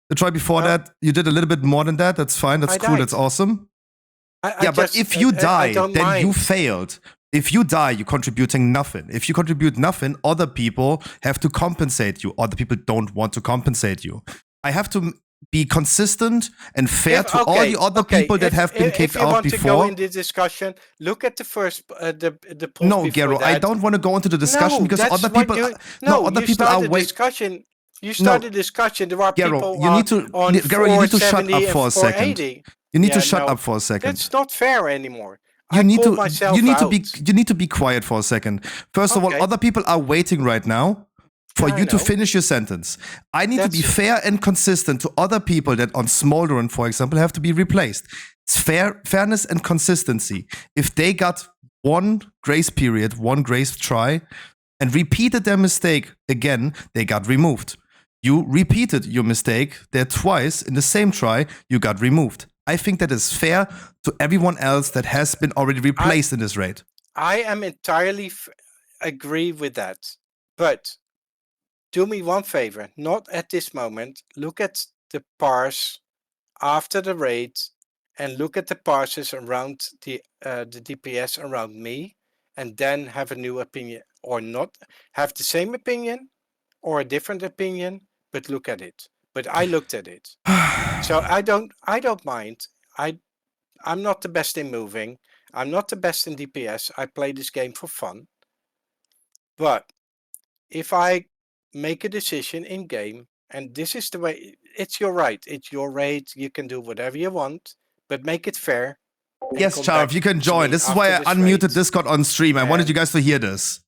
The try before that, you did a little bit more than that. That's fine. That's I cool. died. That's awesome. I But just- if you die, don't then you mind. failed. If you die, you're contributing nothing. If you contribute nothing, other people have to compensate you. Other people don't want to compensate you. I have to be consistent and fair to all the other people that have been kicked if you out want before. to go in the discussion, look at the first the polls No, before Gero, that. I don't want to go into the discussion because that's other what people. you- other you people are started wait. discussion. You started discussion. There are Gero, people you need to. on Gero, you need to shut 470 up and for a second. 480. You need Yeah, to shut no, up for a second. That's not fair anymore. You I need called to. myself You need out. to be. You need to be quiet for a second. First of all, Okay. other people are waiting right now for Yeah, I you to know. finish your sentence. I need to be That's- fair and consistent to other people that on Smolderen, for example, have to be replaced. It's fairness and consistency. If they got one grace period, one grace try, and repeated their mistake again, they got removed. You repeated your mistake there twice in the same try, you got removed. I think that is fair to everyone else that has been already replaced in this raid. I am entirely agree with that, but do me one favor, not at this moment. Look at the parse after the raid, and look at the parses around the DPS around me, and then have a new opinion, or not have the same opinion or a different opinion, but look at it. But I looked at it, so I don't mind. I'm not the best in moving. I'm not the best in DPS. I play this game for fun. But if I make a decision in game, and this is the way, it's your right. It's your raid. You can do whatever you want, but make it fair. and Yes, come Charv, back you can to join. me This is why I after this unmuted raid. Discord on stream. I wanted And- you guys to hear this.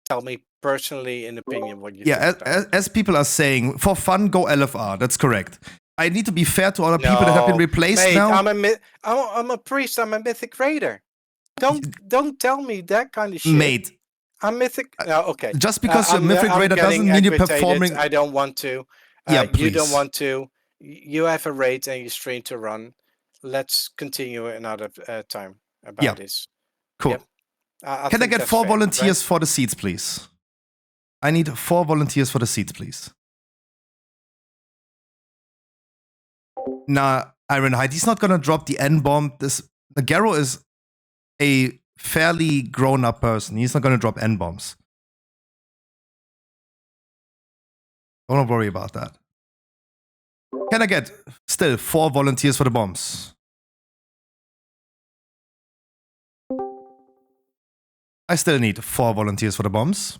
Tell me personally, in opinion, what you Yeah, think about it. as people are saying, for fun, go LFR. That's correct. I need to be fair to other people that have been No, replaced mate, now. I'm a priest. I'm a mythic raider. Don't tell me that kind of shit. Mate, I'm mythic. No, okay. just because you're I'm- mythic I'm raider getting doesn't mean you're aggravated. performing. I don't want to. Yeah, You don't please. want to. You have a raid and you stream to run. Let's continue another time about Yeah. this. Cool. Yep. I Can I think get that's 4 fair, volunteers right? for the seats, please? I need 4 volunteers for the seats, please. Nah, Ironhide, he's not gonna drop the N-bomb. Gero is a fairly grown-up person. He's not gonna drop N-bombs. Don't worry about that. Can I get still 4 volunteers for the bombs? I still need 4 volunteers for the bombs.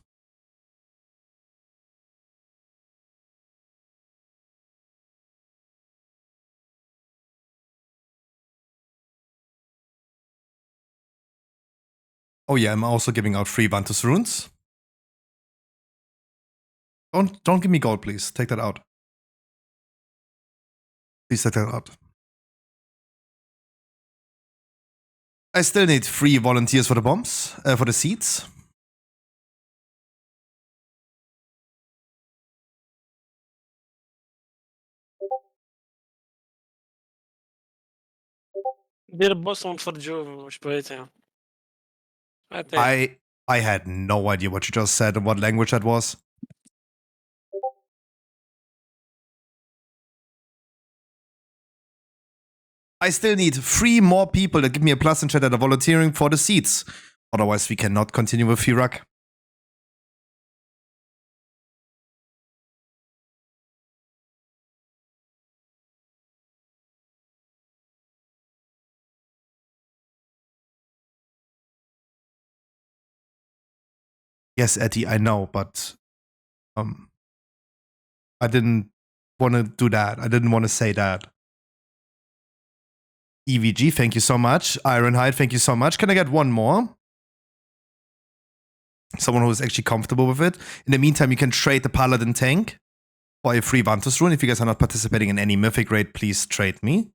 Oh yeah, I'm also giving out free Vantus runes. Don't give me gold, please. Take that out. Please take that out. I still need 3 volunteers for the bombs, for the seats. دير بوس ونتفرجوا واش بغيتي. عطيه. I had no idea what you just said and what language that was. I still need 3 more people that give me a plus in chat that are volunteering for the seats. Otherwise, we cannot continue with Firak. Yes, Eddie, I know, but I didn't want to do that. I didn't want to say that. EVG, thank you so much. Ironhide, thank you so much. Can I get one more? Someone who's actually comfortable with it. In the meantime, you can trade the Paladin tank for a free Vantus rune. If you guys are not participating in any Mythic raid, please trade me.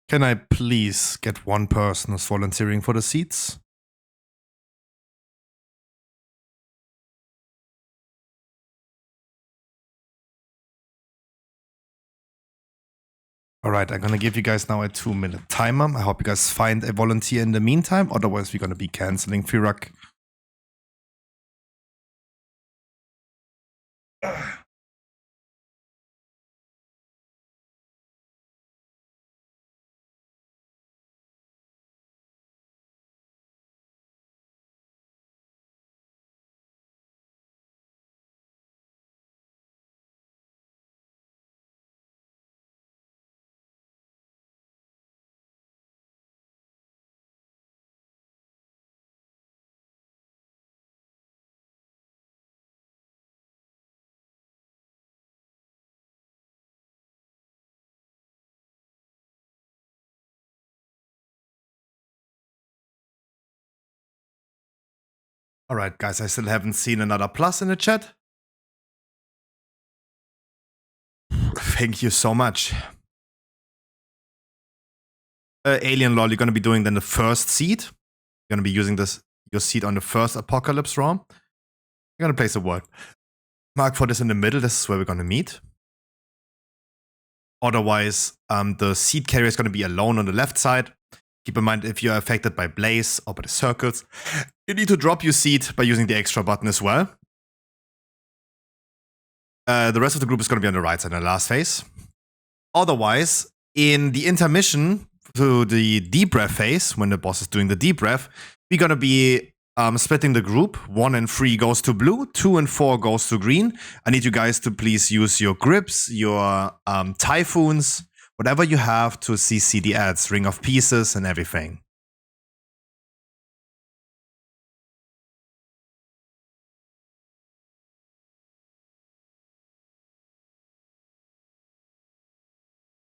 Can I please get one person who's volunteering for the seats? All right, I'm gonna give you guys now a 2-minute timer. I hope you guys find a volunteer in the meantime. Otherwise, we're gonna be canceling Firak. All right, guys, I still haven't seen another plus in the chat. Thank you so much. Alien Lol, you're gonna be doing then the first seed. You're gonna be using your seed on the first Apocalypse ROM. You're gonna place a word mark for this in the middle. This is where we're gonna meet. Otherwise, the seed carrier is gonna be alone on the left side. Keep in mind, if you're affected by Blaze or by the circles, you need to drop your seed by using the extra button as well. The rest of the group is going to be on the right side in the last phase. Otherwise, in the intermission to the deep breath phase, when the boss is doing the deep breath, we're going to be splitting the group. 1 and 3 goes to blue, 2 and 4 goes to green. I need you guys to please use your grips, your typhoons, whatever you have to CC the ads, Ring of Pieces and everything.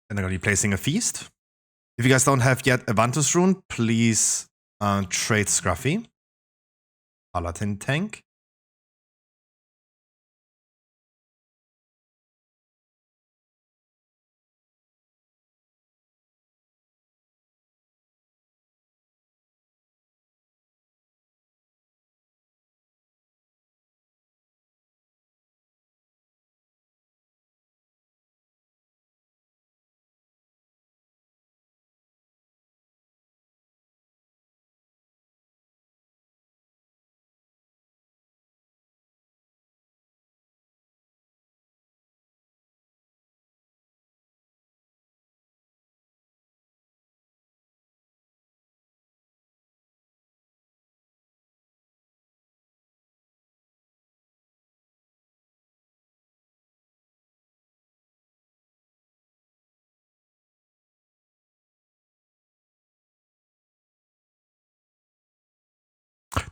And I'm going to be placing a feast. If you guys don't have yet a Vantus rune, please trade Scruffy. Paladin tank.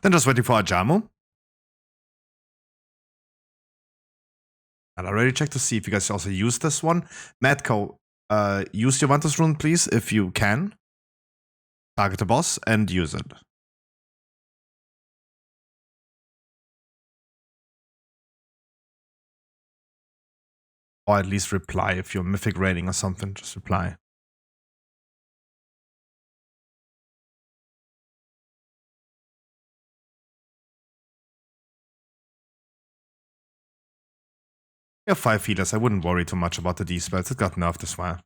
Then just waiting for Ajamu. And I already checked to see if you guys also use this one. Madco, use your Vantus rune, please, if you can. Target the boss and use it. Or at least reply if you're mythic raiding or something, just reply. You have 5 healers, I wouldn't worry too much about the D-spells, it got nerfed as well.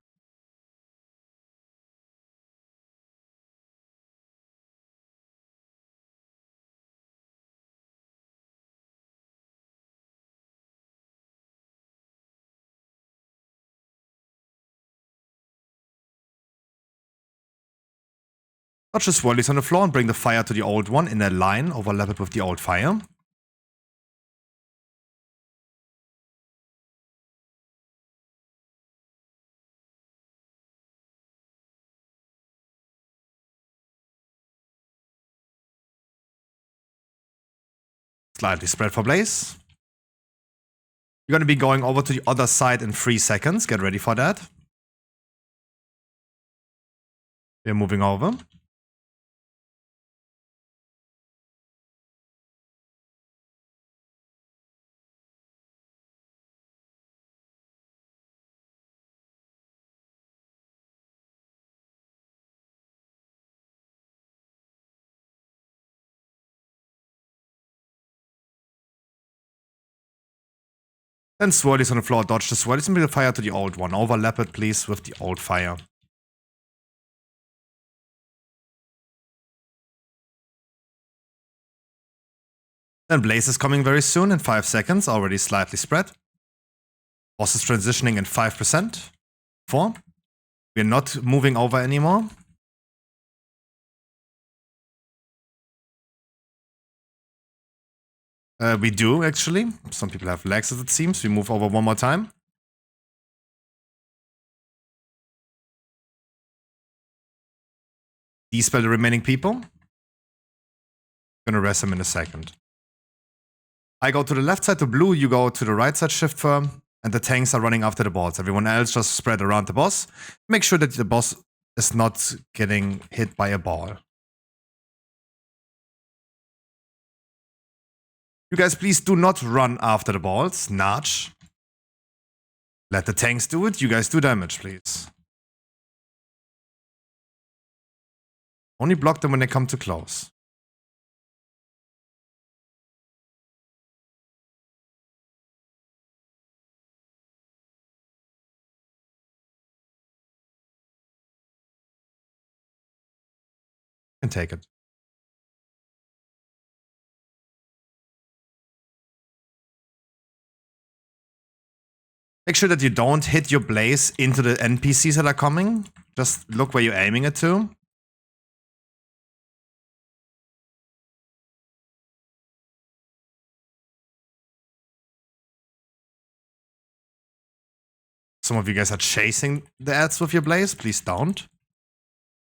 Touch the swirlies on the floor and bring the fire to the old one in a line, overlap it with the old fire. Slightly spread for Blaze. You're going to be going over to the other side in 3 seconds. Get ready for that. We're moving over. Then swirlies on the floor. Dodge the swirlies and bring the fire to the old one. Overlap it, please, with the old fire. Then Blaze is coming very soon in 5 seconds. Already slightly spread. Boss is transitioning in 5%. 4. We're not moving over anymore. We do, actually. Some people have lags, as it seems. We move over one more time. Dispel the remaining people. Gonna rest them in a second. I go to the left side to blue, you go to the right side shift firm, and the tanks are running after the balls. Everyone else just spread around the boss. Make sure that the boss is not getting hit by a ball. You guys, please do not run after the balls. Nudge. Let the tanks do it. You guys do damage, please. Only block them when they come too close. You can take it. Make sure that you don't hit your blaze into the NPCs that are coming. Just look where you're aiming it to. Some of you guys are chasing the ads with your blaze. Please don't.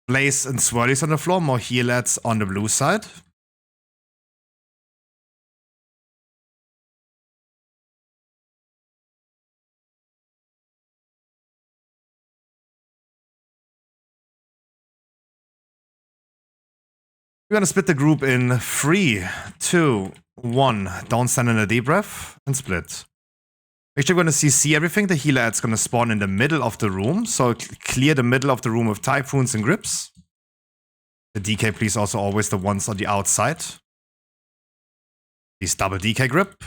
Blaze and swirlies on the floor. More heal ads on the blue side. We're gonna split the group in 3, 2, 1. Don't stand in a deep breath and split. Make sure you're gonna see everything. The healer ad's gonna spawn in the middle of the room. So clear the middle of the room with typhoons and grips. The DK, please, also always the ones on the outside. Please double DK grip.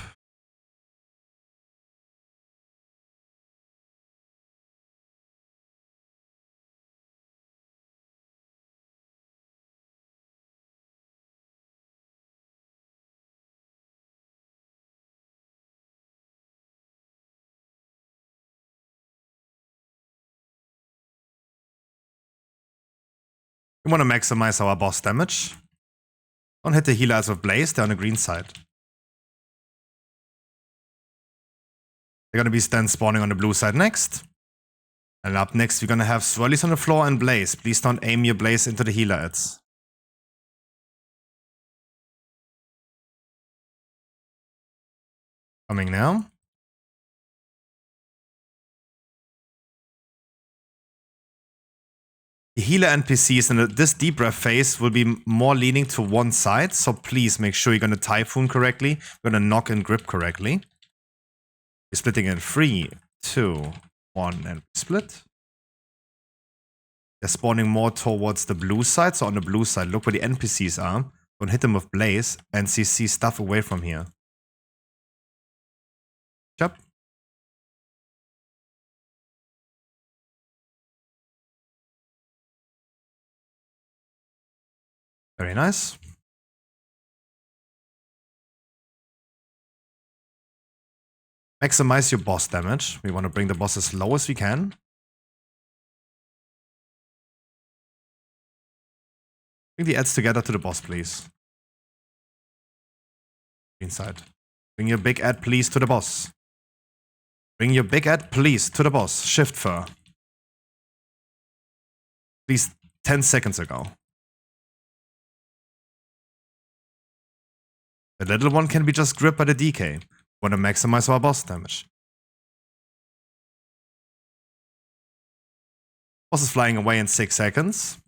We want to maximize our boss damage. Don't hit the healers with Blaze, they're on the green side. They're gonna be then spawning on the blue side next. And up next, we're gonna have swirlies on the floor and Blaze. Please don't aim your Blaze into the healer ads. Coming now. The healer NPCs in this deep breath phase will be more leaning to one side, so please make sure you're gonna typhoon correctly, you're gonna knock and grip correctly. You're splitting in 3, 2, 1, and split. They're spawning more towards the blue side, so on the blue side, look where the NPCs are. Don't hit them with Blaze and CC stuff away from here. Yep. Very nice. Maximize your boss damage. We want to bring the boss as low as we can. Bring the ads together to the boss, please. Inside. Bring your big ad, please, to the boss. Bring your big ad, please, to the boss. Shift fur. Please, 10 seconds ago. The little one can be just gripped by the DK. Want to maximize our boss damage. Boss is flying away in 6 seconds.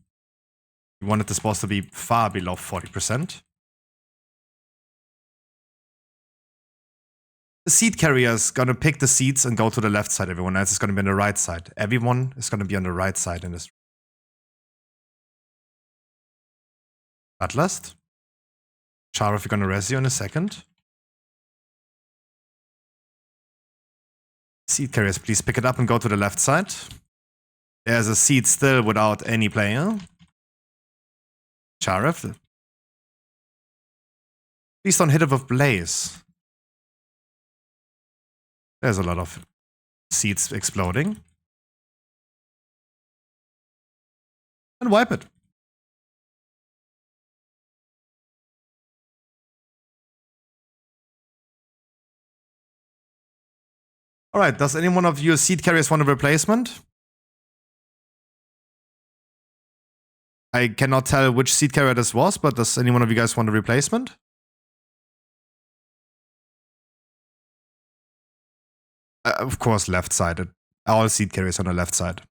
We wanted this boss to be far below 40%. The seed carrier is gonna pick the seeds and go to the left side. Everyone else is gonna be on the right side. Everyone is gonna be on the right side in this. Bloodlust. Sharif, we're gonna res you in a second. Seed carriers, please pick it up and go to the left side. There's a seed still without any player. Sharif. Please don't hit it with Blaze. There's a lot of seeds exploding. And wipe it. Alright, does any one of you seed carriers want a replacement? I cannot tell which seed carrier this was, but does any one of you guys want a replacement? Of course, left sided. All seed carriers on the left side.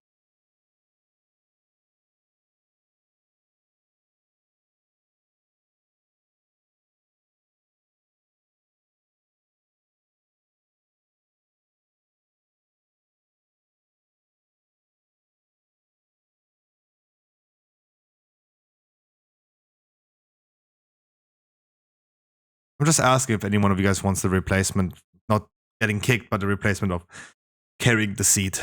I'm just asking if any one of you guys wants the replacement, not getting kicked, but the replacement of carrying the seed.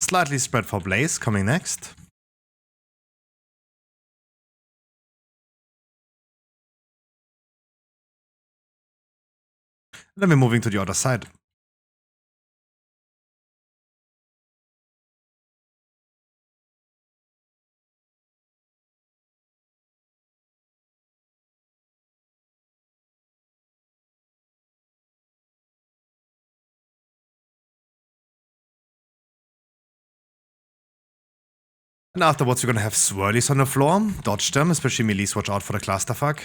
Slightly spread for Blaze coming next. And then we're moving to the other side. And afterwards, we're gonna have swirlies on the floor. Dodge them, especially melees. Watch out for the clusterfuck.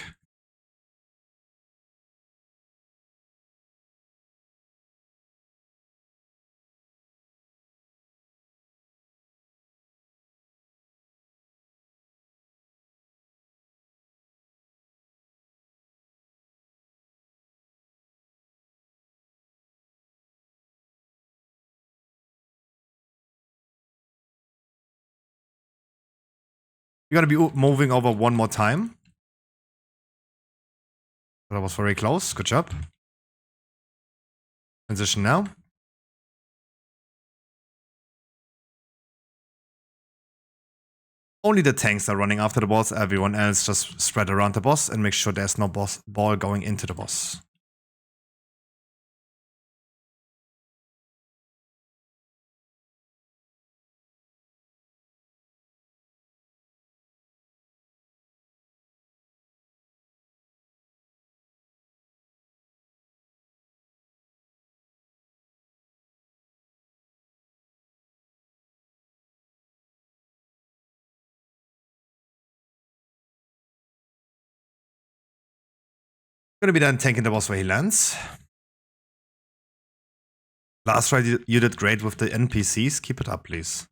You're gonna be moving over one more time. That was very close. Good job. Transition now. Only the tanks are running after the boss. Everyone else just spread around the boss and make sure there's no boss ball going into the boss. Gonna be then tanking the boss where he lands. Last ride, you did great with the NPCs. Keep it up, please.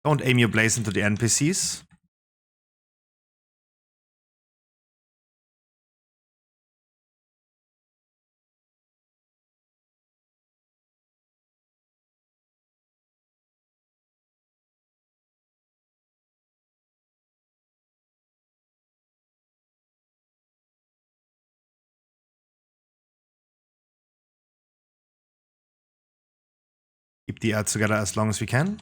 Don't aim your blaze into the NPCs. Keep the ads together as long as we can.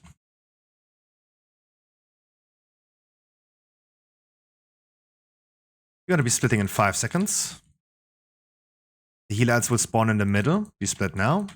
We're going to be splitting in 5 seconds. The heal ads will spawn in the middle. We split now.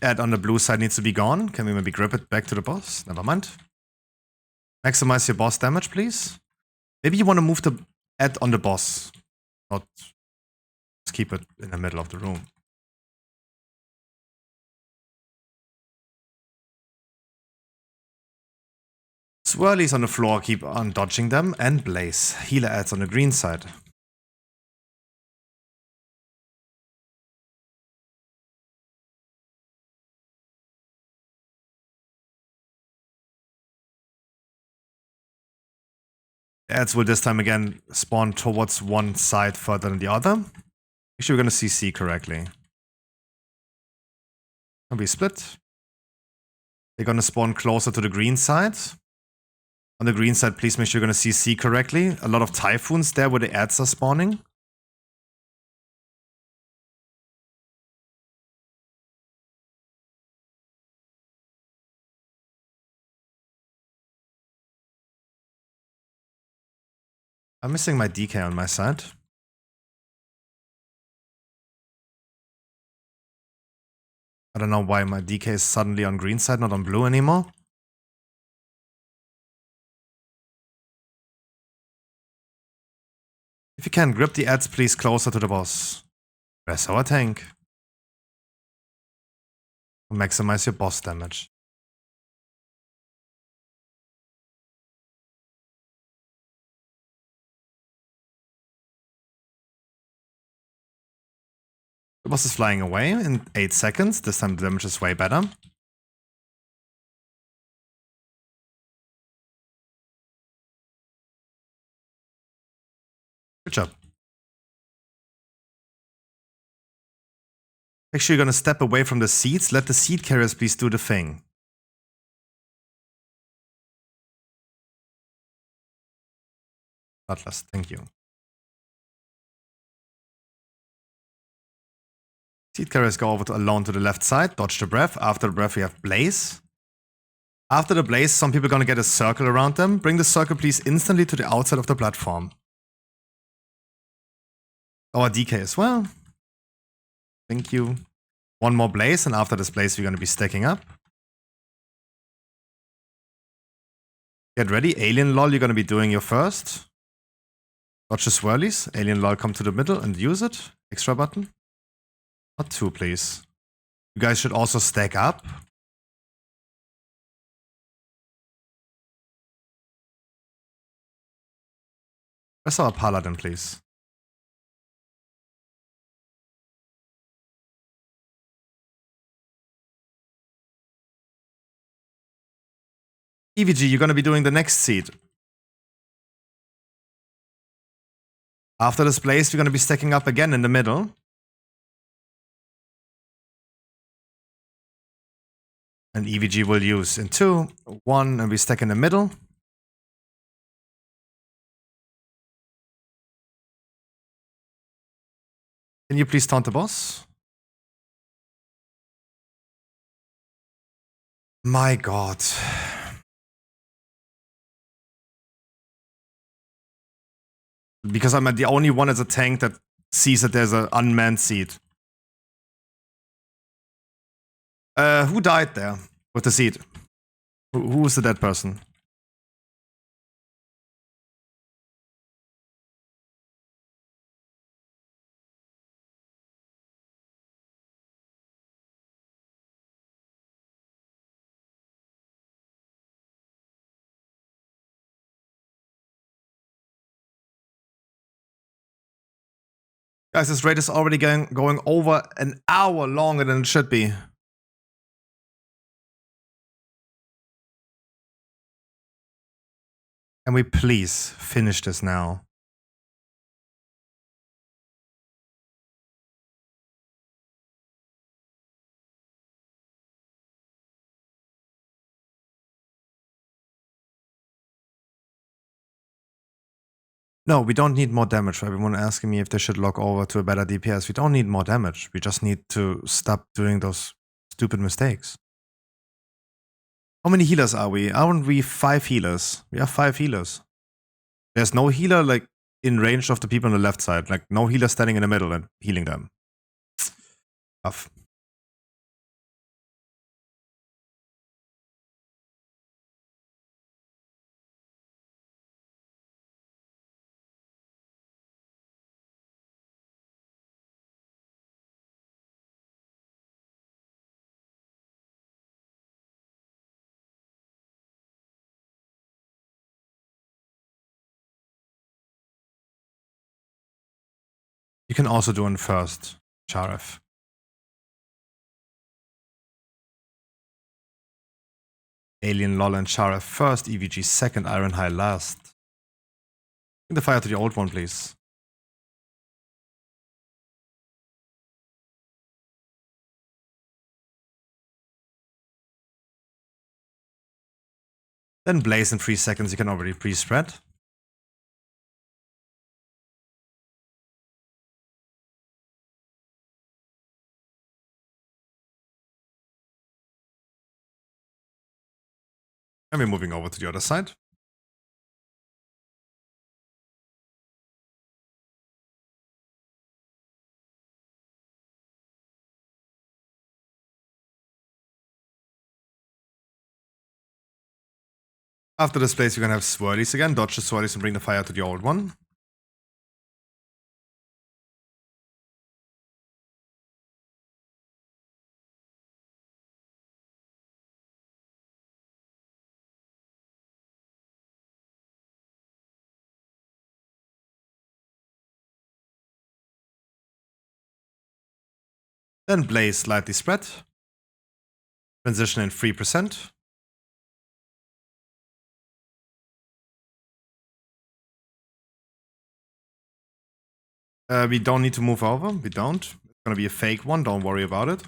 Ad on the blue side needs to be gone. Can we maybe grip it back to the boss? Never mind. Maximize your boss damage, please. Maybe you want to move the ad on the boss. Not just keep it in the middle of the room. Swirlies on the floor, keep on dodging them. And Blaze. Healer ads on the green side. Ads will this time again spawn towards one side further than the other. Make sure we're going to CC correctly. Can we split? They're going to spawn closer to the green side. On the green side, please make sure you're going to CC correctly. A lot of typhoons there where the ads are spawning. I'm missing my DK on my side. I don't know why my DK is suddenly on green side, not on blue anymore. If you can, grip the ads please closer to the boss. Press our tank. Maximize your boss damage. The boss is flying away in 8 seconds. This time the damage is way better. Good job. Make sure you're gonna step away from the seeds. Let the seed carriers please do the thing. Atlas, thank you. Seed carriers go over to alone to the left side. Dodge the breath. After the breath we have Blaze. After the Blaze, some people are gonna get a circle around them. Bring the circle please instantly to the outside of the platform. Our DK as well. Thank you. One more Blaze, and after this Blaze, we're going to be stacking up. Get ready. Alien lol, you're going to be doing your first. Dodge the swirlies. Alien lol, come to the middle and use it. Extra button. Not 2, please. You guys should also stack up. Where's our paladin, please? EVG, you're going to be doing the next seed. After this Blaze, we're going to be stacking up again in the middle. And EVG will use in 2, 1, and we stack in the middle. Can you please taunt the boss? My god. Because I'm the only one as a tank that sees that there's an unmanned seed. Who died there with the seed? Who was the dead person? Guys, this raid is already going over an hour longer than it should be. Can we please finish this now? No, we don't need more damage. For everyone asking me if they should log over to a better DPS. We don't need more damage. We just need to stop doing those stupid mistakes. How many healers are we? Aren't we 5 healers? We are 5 healers. There's no healer like in range of the people on the left side. Like no healer standing in the middle and healing them. Tough. You can also do one first, Sharif. Alien, LOL, and Sharif first, EVG second, Iron High last. Bring the fire to the old one, please. Then Blaze in 3 seconds, you can already pre-spread. And we're moving over to the other side. After this place, you're gonna have swirlies again. Dodge the swirlies and bring the fire to the old one. Then Blaze slightly spread. Transition in 3%. We don't need to move over. We don't. It's gonna be a fake one. Don't worry about it.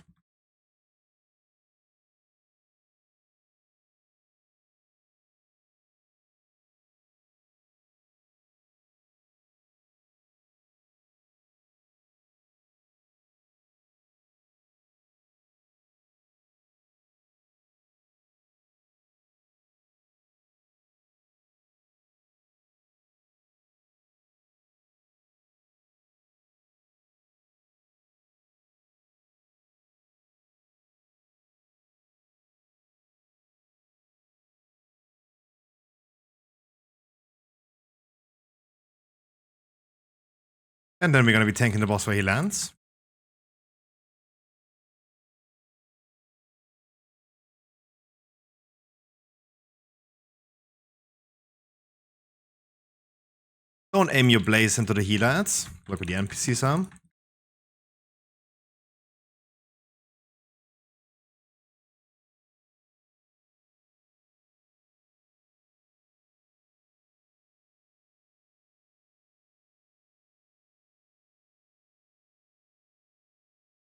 And then we're gonna be tanking the boss where he lands. Don't aim your Blaze into the healer ads. Look where the NPCs are.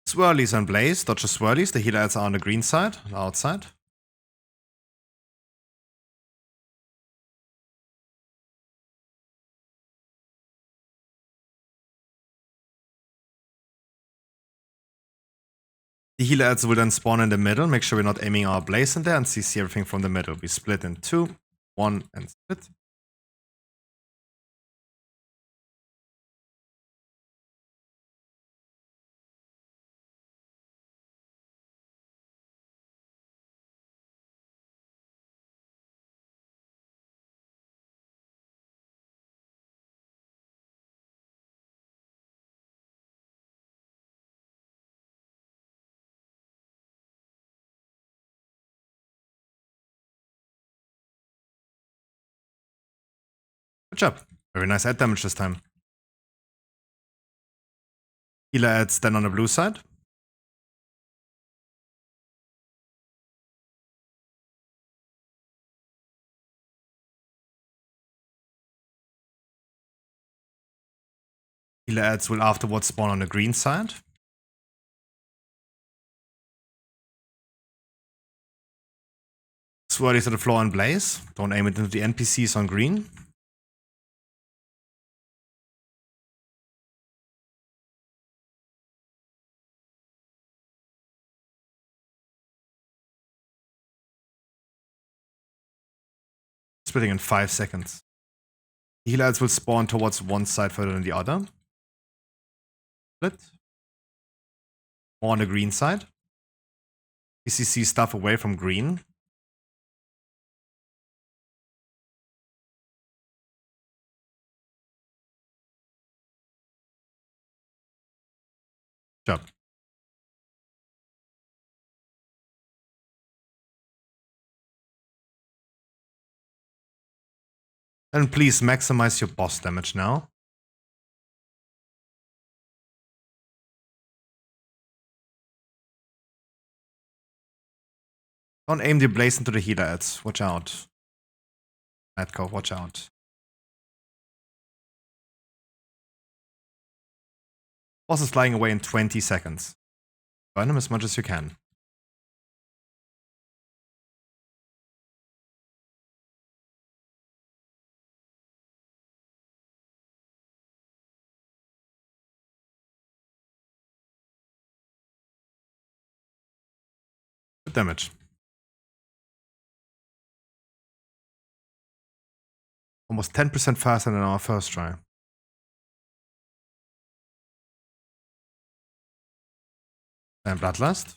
Swirlies and Blaze. Dodge the swirlies. The healer ads are on the green side, on the outside. The healer ads will then spawn in the middle. Make sure we're not aiming our Blaze in there and CC everything from the middle. We split in 2, 1, and split. Good job. Very nice add damage this time. Healer adds then on the blue side. Healer adds will afterwards spawn on the green side. Swirlies to the floor and blaze. Don't aim it into the NPCs on green. Splitting in 5 seconds. The healer adds will spawn towards one side further than the other. Split. More on the green side. PCC stuff away from green. Job. And please maximize your boss damage now. Don't aim the blaze into the healer ads. Watch out. Madco, watch out. Boss is flying away in 20 seconds. Burn him as much as you can. Good damage. Almost 10% faster than our first try. And Bloodlust.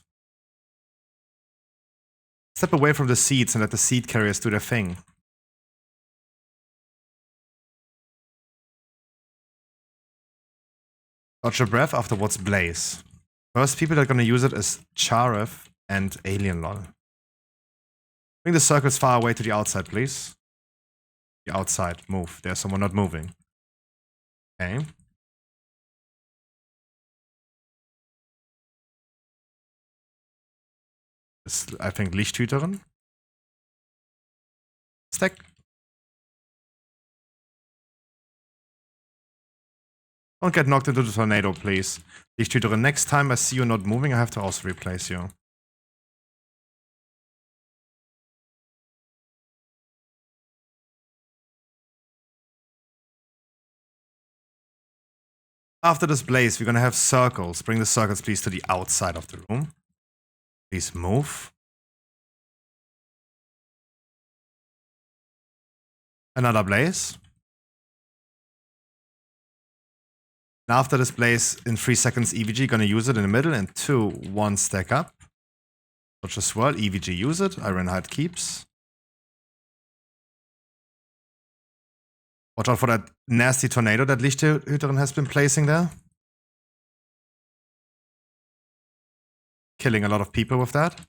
Step away from the seeds and let the seed carriers do their thing. Dodge your breath, afterwards blaze. First people that are gonna use it is Charef and Alien Lol. Bring the circles far away to the outside, please. The outside, move. There's someone not moving. Okay. This, I think, Lichthüterin. Stack. Don't get knocked into the tornado, please. Lichthüterin, next time I see you not moving, I have to also replace you. After this blaze, we're gonna have circles. Bring the circles, please, to the outside of the room. Please move. Another blaze. And after this blaze, in 3 seconds, EVG gonna use it in the middle. And 2, 1, stack up. Watch the swirl. EVG use it. Ironhide keeps. Watch out for that nasty tornado that Lichthüterin has been placing there. Killing a lot of people with that.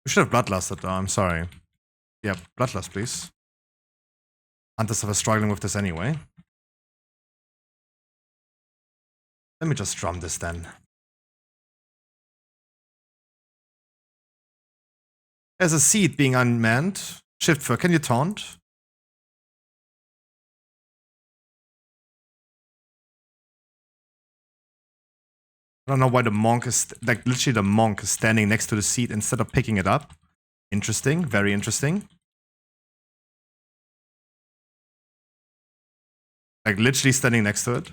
We should have Bloodlusted though, I'm sorry. Yeah, Bloodlust please. Hunters are struggling with this anyway. Let me just drum this then. There's a seed being unmanned. Shift for, can you taunt? I don't know why the monk is, like literally the monk is standing next to the seed instead of picking it up. Interesting, very interesting. Like literally standing next to it.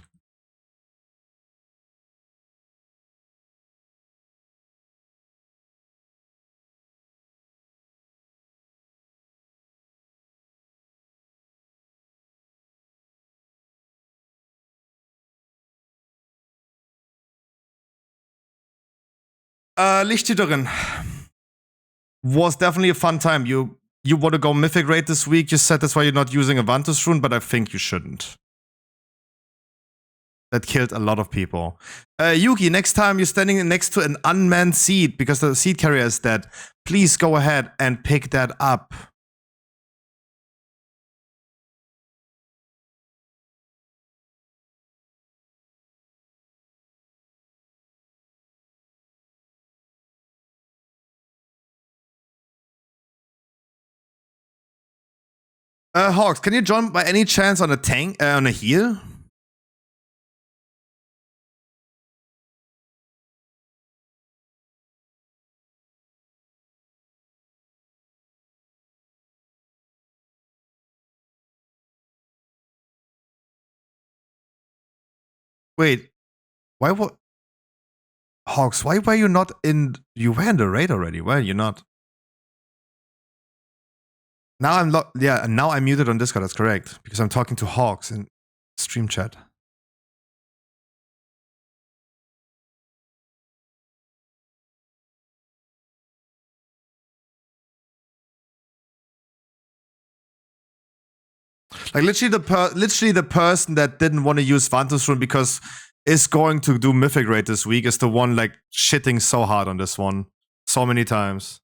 Lichthüterin was definitely a fun time. You want to go Mythic Raid this week. You said that's why you're not using a Vantus rune, but I think you shouldn't. That killed a lot of people. Yuki, next time you're standing next to an unmanned seed because the seed carrier is dead, please go ahead and pick that up. Hawks, can you join by any chance on a tank, on a heal? Wait, why what? Hawks, why were you not in? You were in the raid already. Why are you not? Now I'm yeah, and now I'm muted on Discord. That's correct because I'm talking to Hawks in stream chat. Like literally the person that didn't want to use Phantom's Rune because is going to do Mythic Raid this week is the one like shitting so hard on this one so many times.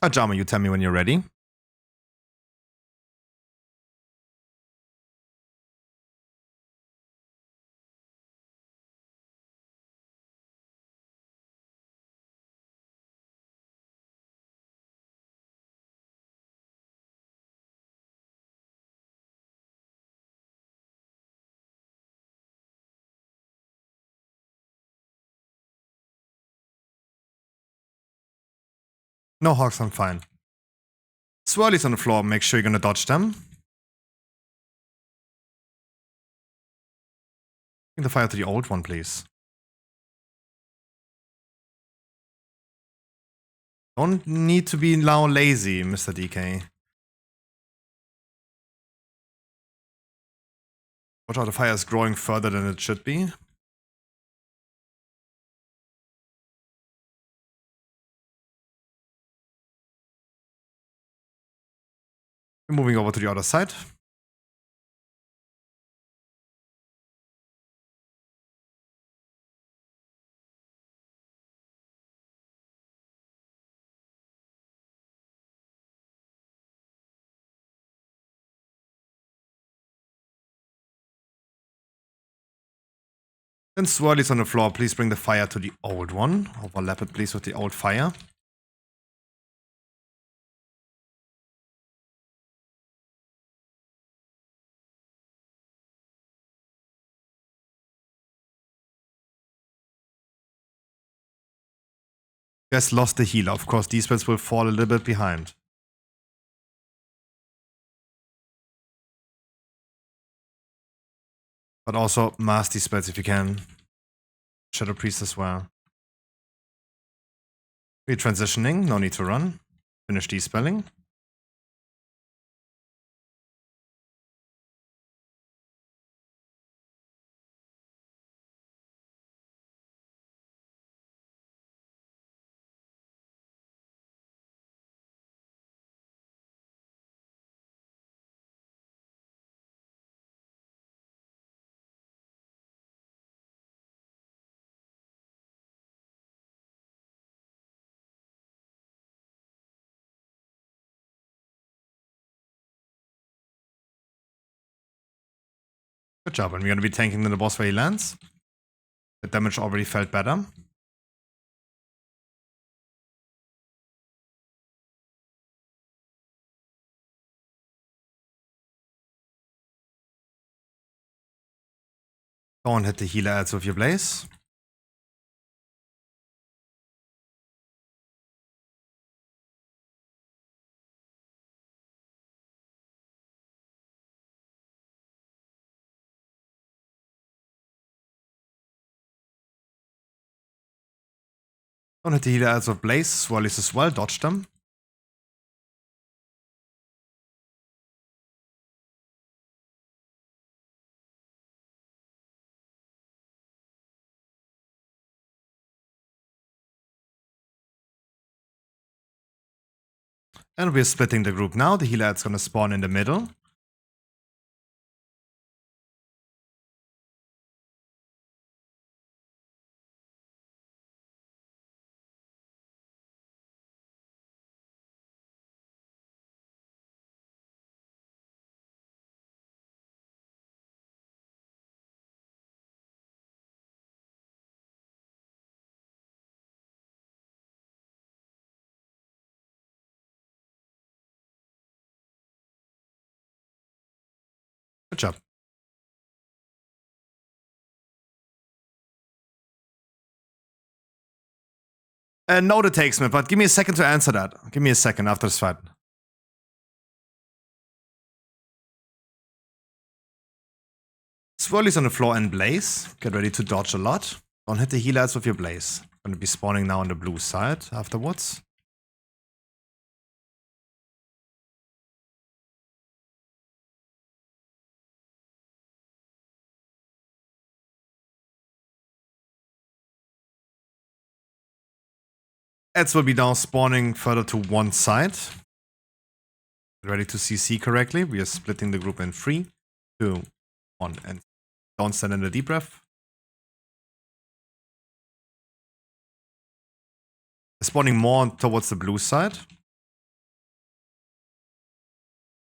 Ajama, you tell me when you're ready. No, Hawks, I'm fine. Swirlies on the floor, make sure you're gonna dodge them. Bring the fire to the old one, please. Don't need to be now lazy, Mr. DK. Watch out, the fire is growing further than it should be. We're moving over to the other side. Then Swirlies on the floor, please bring the fire to the old one. Overlap it please with the old fire. Guys lost the healer. Of course, these spells will fall a little bit behind. But also master these spells if you can. Shadow Priest as well. We're transitioning, no need to run. Finish de-spelling. Good job, and we're gonna be tanking the boss where he lands. The damage already felt better. Don't hit the healer ads with your blaze. Don't hit the healer ads with blaze. Swirlies as well, dodge them. And we're splitting the group now. The healer ad's gonna spawn in the middle. Good job. No, it takes me, but give me a second to answer that. Give me a second after this fight. Swirly's on the floor and Blaze. Get ready to dodge a lot. Don't hit the healers with your Blaze. Gonna be spawning now on the blue side afterwards. Ads will be now spawning further to one side. Get ready to CC correctly. We are splitting the group in 3, 2, 1, and don't stand in the deep breath. Spawning more towards the blue side.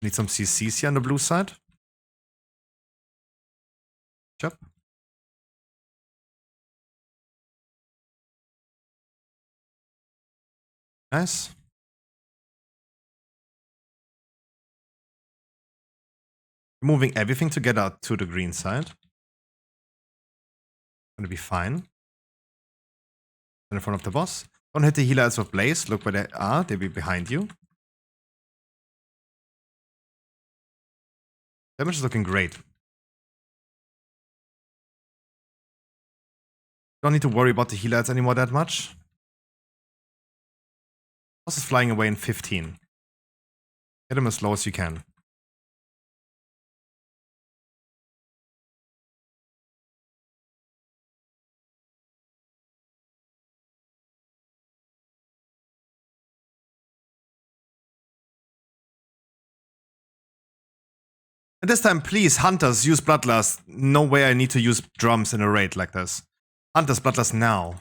Need some CCs here on the blue side. Chop. Nice. Moving everything to get out to the green side. Gonna be fine. In front of the boss. Don't hit the healers with Blaze. Look where they are. They'll be behind you. Damage is looking great. Don't need to worry about the healers anymore that much. Boss is flying away in 15. Get him as slow as you can. And this time, please, Hunters, use Bloodlust. No way I need to use drums in a raid like this. Hunters, Bloodlust now.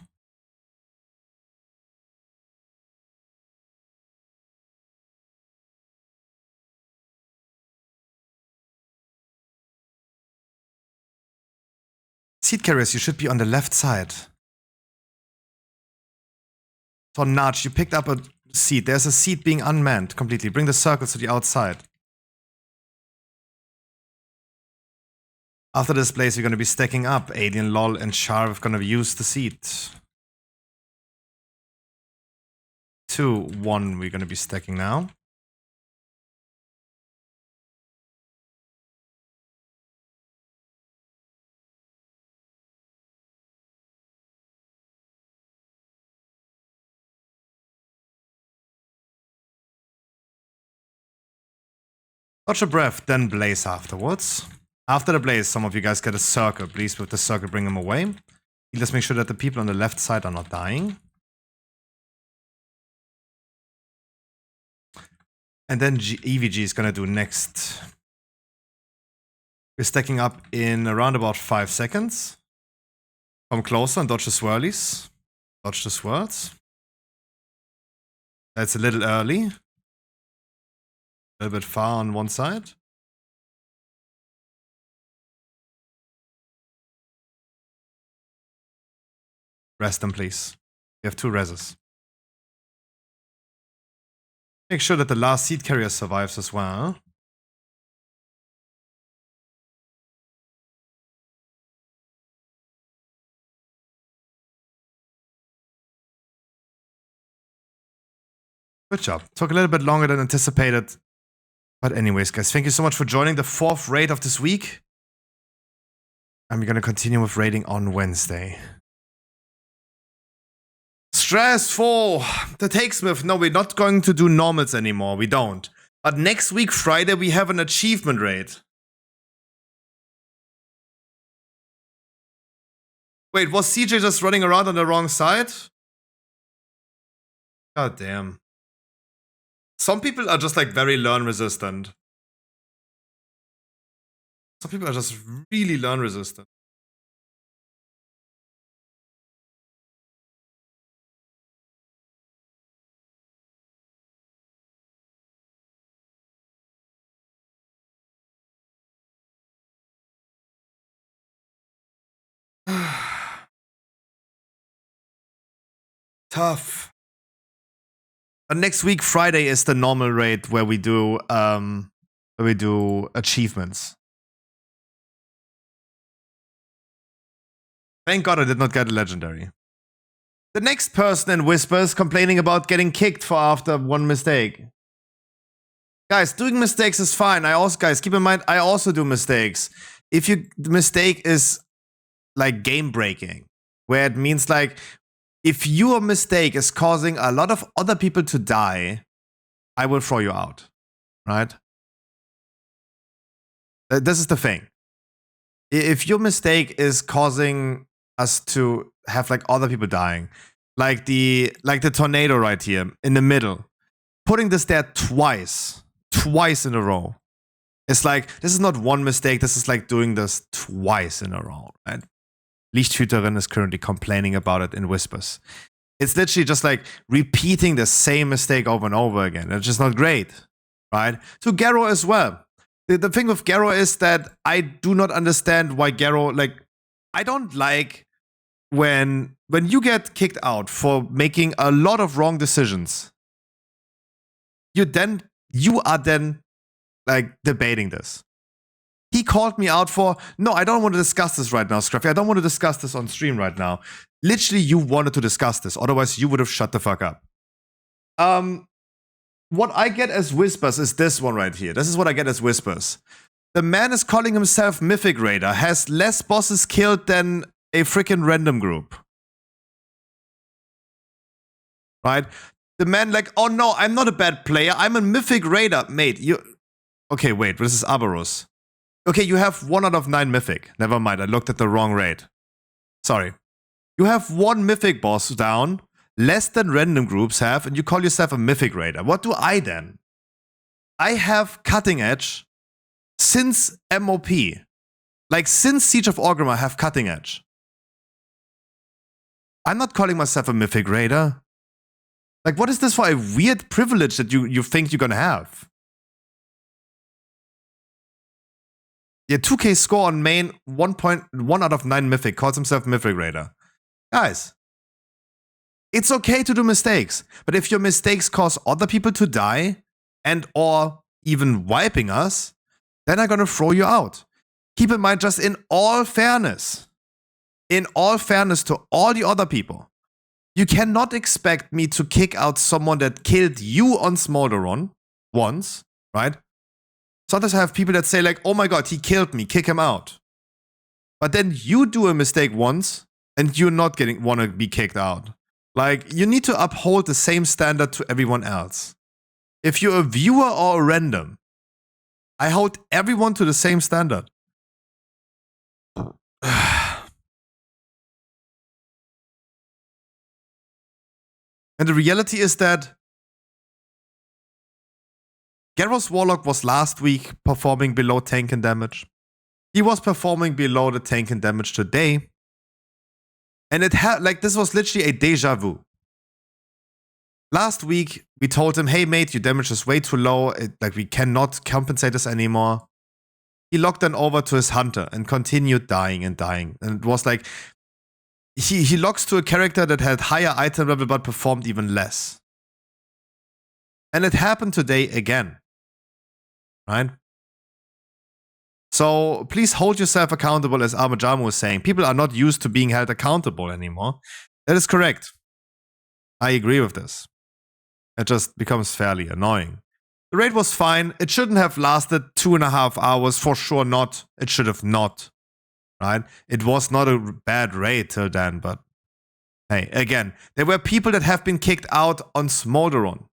Seed carriers, you should be on the left side. So Nudge, you picked up a seed. There's a seed being unmanned completely. Bring the circles to the outside. After this place, you're going to be stacking up. Alien, LOL, and Char are going to use the seed. 2, 1, we're going to be stacking now. Dodge a breath, then Blaze afterwards. After the Blaze, some of you guys get a circle. Please, with the circle, bring them away. Let's make sure that the people on the left side are not dying. And then EVG is going to do next. We're stacking up in around about 5 seconds. Come closer and dodge the swirlies. Dodge the swirls. That's a little early. A little bit far on one side. Rest them, please. We have 2 reses. Make sure that the last seed carrier survives as well. Good job. Took a little bit longer than anticipated. But anyways, guys, thank you so much for joining the 4th raid of this week. And we're going to continue with raiding on Wednesday. Stressful. The Takesmith. No, we're not going to do normals anymore. We don't. But next week, Friday, we have an achievement raid. Wait, was CJ just running around on the wrong side? God damn. Some people are just like very learn resistant. Some people are just really learn resistant. Tough. But next week, Friday, is the normal raid where we do achievements. Thank God I did not get a legendary. The next person in Whispers complaining about getting kicked for after one mistake. Guys, doing mistakes is fine. Guys, keep in mind, I also do mistakes. If the mistake is like game breaking, where it means like, if your mistake is causing a lot of other people to die, I will throw you out, right? This is the thing. If your mistake is causing us to have like other people dying, like the tornado right here in the middle, putting this there twice in a row. It's like, this is not one mistake, this is like doing this twice in a row, right? Lichthüterin is currently complaining about it in Whispers. It's literally just like repeating the same mistake over and over again. It's just not great, right? To Garo as well. The thing with Garo is that I do not understand why Garo, like, I don't like when you get kicked out for making a lot of wrong decisions. You are then like debating this. He called me out for, no, I don't want to discuss this right now, Scruffy. I don't want to discuss this on stream right now. Literally, you wanted to discuss this. Otherwise, you would have shut the fuck up. What I get as Whispers is this one right here. This is what I get as Whispers. The man is calling himself Mythic Raider, has less bosses killed than a freaking random group. Right? The man like, oh no, I'm not a bad player. I'm a Mythic Raider. Mate, you... Okay, wait, this is Abarus. Okay, you have 1 out of 9 Mythic. Never mind, I looked at the wrong raid. Sorry. You have 1 Mythic boss down, less than random groups have, and you call yourself a Mythic Raider. What do I then? I have Cutting Edge since MOP. Like, since Siege of Orgrimmar, I have Cutting Edge. I'm not calling myself a Mythic Raider. Like, what is this for a weird privilege that you think you're gonna have? Yeah, 2k score on main, 1.1 out of 9 Mythic, calls himself Mythic Raider. Guys, it's okay to do mistakes, but if your mistakes cause other people to die and or even wiping us, then I'm gonna throw you out. Keep in mind, just in all fairness to all the other people, you cannot expect me to kick out someone that killed you on Smolderon once, right? Sometimes I have people that say like, oh my god, he killed me, kick him out. But then you do a mistake once and you're not want to be kicked out. Like, you need to uphold the same standard to everyone else. If you're a viewer or a random, I hold everyone to the same standard. And the reality is that Garros Warlock was last week performing below tank and damage. He was performing below the tank and damage today. And it had, like, this was literally a deja vu. Last week, we told him, hey mate, your damage is way too low. Like, we cannot compensate this anymore. He locked then over to his hunter and continued dying and dying. And it was like, he locks to a character that had higher item level but performed even less. And it happened today again. Right? So please hold yourself accountable, as Armajamu was saying. People are not used to being held accountable anymore. That is correct. I agree with this. It just becomes fairly annoying. The raid was fine. It shouldn't have lasted 2.5 hours. For sure not. It should have not. Right? It was not a bad raid till then, but hey, again, there were people that have been kicked out on Smolderon.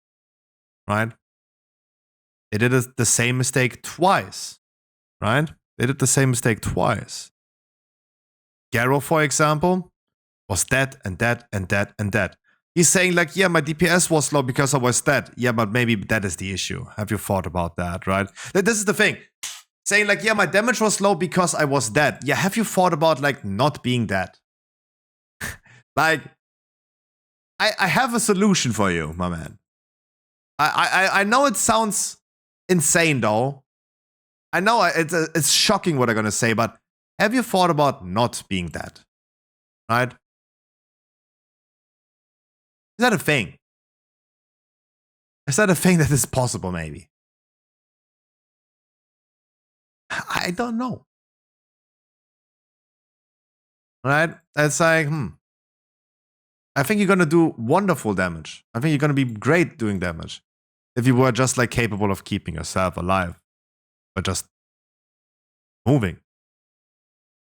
Right? They did the same mistake twice. Right? They did the same mistake twice. Garo, for example, was dead and dead and dead and dead. He's saying like, yeah, my DPS was low because I was dead. Yeah, but maybe that is the issue. Have you thought about that, right? This is the thing. Saying like, yeah, my damage was low because I was dead. Yeah, have you thought about like not being dead? Like, I have a solution for you, my man. I know it sounds insane though. I know it's shocking what I'm gonna say, but have you thought about not being dead? Right? Is that a thing? Is that a thing that is possible, maybe? I don't know. right? It's like, I think you're gonna do wonderful damage. I think you're gonna be great doing damage. If you were just like capable of keeping yourself alive. But just moving.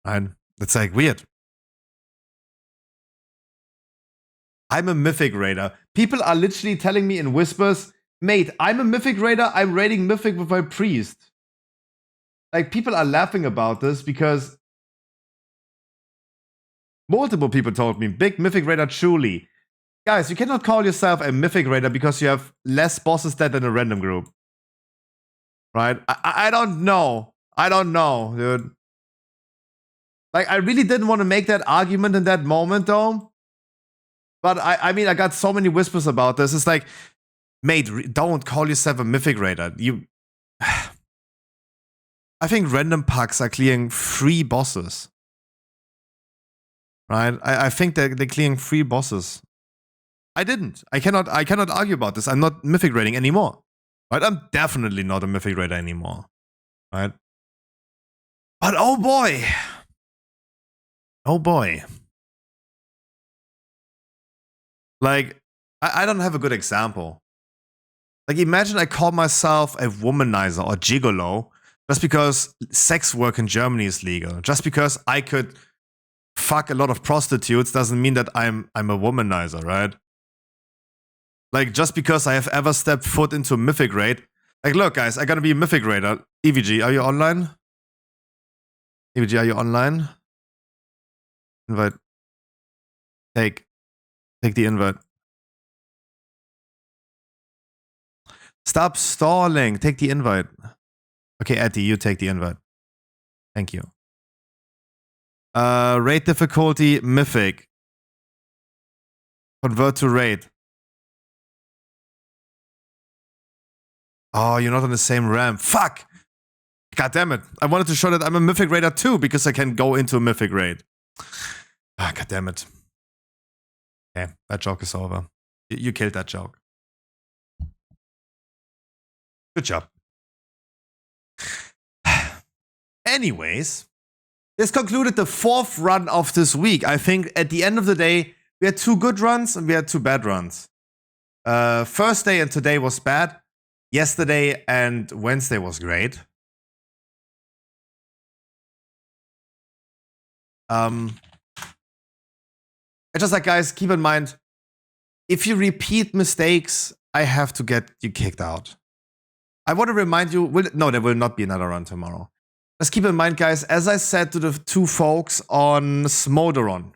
Right? It's like weird. I'm a Mythic Raider. People are literally telling me in whispers, mate, I'm a Mythic Raider, I'm raiding Mythic with my priest. Like, people are laughing about this because multiple people told me, big Mythic Raider truly. Guys, you cannot call yourself a Mythic Raider because you have less bosses dead than a random group. Right? I don't know. I don't know, dude. Like, I really didn't want to make that argument in that moment, though. But I mean, I got so many whispers about this. It's like, mate, don't call yourself a Mythic Raider. You... I think random packs are clearing 3 bosses. Right? I think they're clearing 3 bosses. I didn't. I cannot argue about this. I'm not Mythic Raiding anymore. Right? I'm definitely not a Mythic Raider anymore. Right? But oh boy. Oh boy. Like, I don't have a good example. Like, imagine I call myself a womanizer or gigolo just because sex work in Germany is legal. Just because I could fuck a lot of prostitutes doesn't mean that I'm a womanizer, right? Like, just because I have ever stepped foot into a Mythic Raid. Like, look, guys, I gotta be a Mythic Raider. EVG, are you online? EVG, are you online? Invite. Take the invite. Stop stalling. Take the invite. Okay, Etty, you take the invite. Thank you. Raid difficulty, Mythic. Convert to raid. Oh, you're not on the same ramp. Fuck! God damn it. I wanted to show that I'm a Mythic Raider too, because I can go into a Mythic Raid. Ah, god damn it. Okay, that joke is over. You killed that joke. Good job. Anyways, this concluded the 4th run of this week. I think at the end of the day, we had 2 good runs and we had 2 bad runs. First day and today was bad. Yesterday and Wednesday was great. It's just like, guys, keep in mind, if you repeat mistakes, I have to get you kicked out. I want to remind you, no, there will not be another run tomorrow. Just keep in mind, guys, as I said to the 2 folks on Smolderon,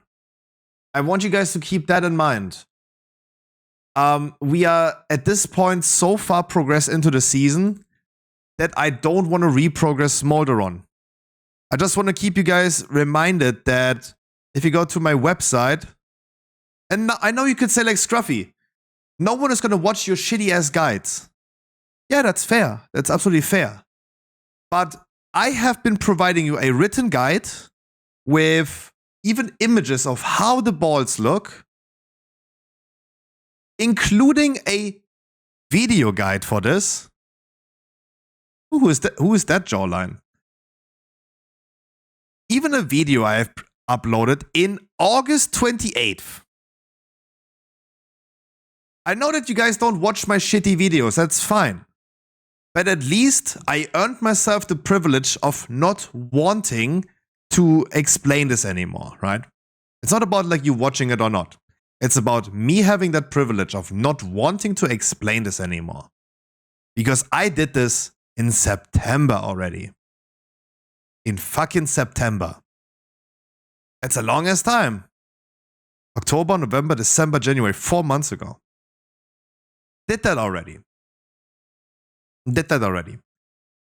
I want you guys to keep that in mind. We are, at this point, so far progressed into the season that I don't want to reprogress Smolderon. I just want to keep you guys reminded that if you go to my website, and I know you could say like, Scruffy, no one is going to watch your shitty ass guides. Yeah, that's fair. That's absolutely fair. But I have been providing you a written guide with even images of how the balls look, including a video guide for this. Who is that jawline? Even a video I have uploaded in August 28th. I know that you guys don't watch my shitty videos, that's fine. But at least I earned myself the privilege of not wanting to explain this anymore, right? It's not about like you watching it or not. It's about me having that privilege of not wanting to explain this anymore. Because I did this in September already. In fucking September. It's a longest time. October, November, December, January, 4 months ago. Did that already.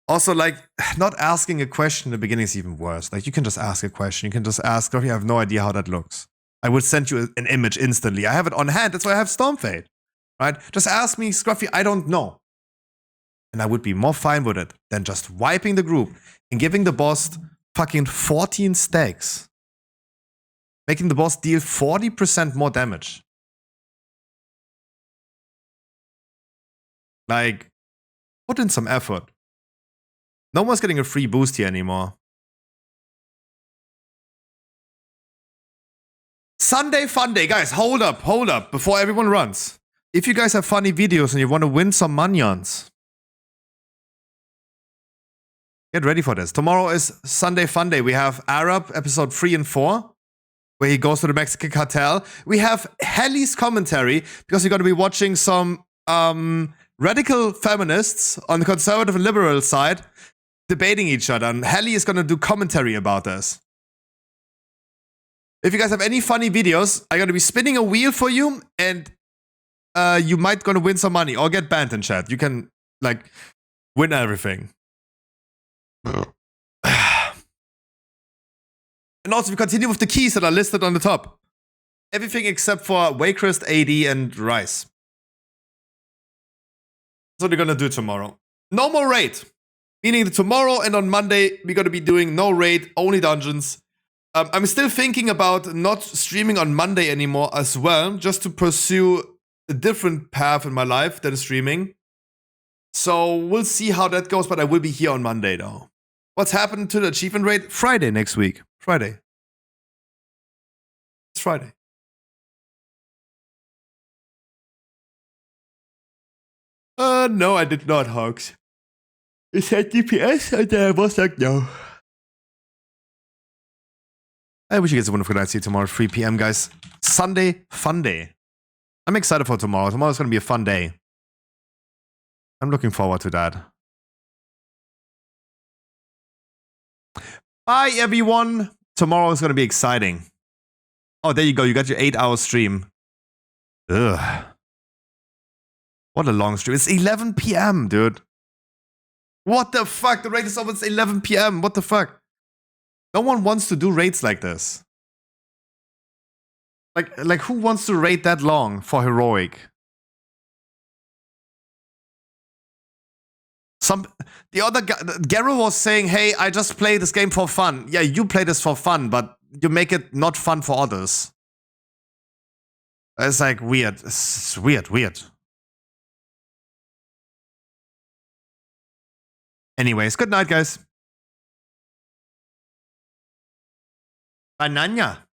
Also, like, not asking a question in the beginning is even worse. Like, you can just ask a question. You can just ask, oh, you have no idea how that looks. I would send you an image instantly. I have it on hand. That's why I have Stormfade. Right? Just ask me, Scruffy, I don't know. And I would be more fine with it than just wiping the group and giving the boss fucking 14 stacks. Making the boss deal 40% more damage. Like, put in some effort. No one's getting a free boost here anymore. Sunday fun day. Guys, hold up, before everyone runs. If you guys have funny videos and you want to win some monions, get ready for this. Tomorrow is Sunday fun day. We have Arab episode 3 and 4, where he goes to the Mexican cartel. We have Helly's commentary, because you're going to be watching some radical feminists on the conservative and liberal side debating each other. And Helly is going to do commentary about this. If you guys have any funny videos, I'm going to be spinning a wheel for you, and you might going to win some money or get banned in chat. You can, like, win everything. And also, we continue with the keys that are listed on the top. Everything except for Waycrest, AD, and Rice. That's what we're going to do tomorrow. No more raid. Meaning that tomorrow and on Monday, we're going to be doing no raid, only dungeons. I'm still thinking about not streaming on Monday anymore as well, just to pursue a different path in my life than streaming. So we'll see how that goes, but I will be here on Monday though. What's happened to the achievement rate? Friday next week. Friday. It's Friday. No, I did not, Hogs. It said DPS, and I was like, no. I wish you guys a wonderful night. See you tomorrow, 3 p.m., guys. Sunday fun day. I'm excited for tomorrow. Tomorrow's going to be a fun day. I'm looking forward to that. Bye, everyone. Tomorrow is going to be exciting. Oh, there you go. You got your 8-hour stream. Ugh. What a long stream. It's 11 p.m., dude. What the fuck? The raid is over. It's 11 p.m. What the fuck? No one wants to do raids like this. Like who wants to raid that long for heroic? The other guy, Garo was saying, hey, I just play this game for fun. Yeah, you play this for fun, but you make it not fun for others. It's like weird. It's weird. Anyways, good night, guys. Banana.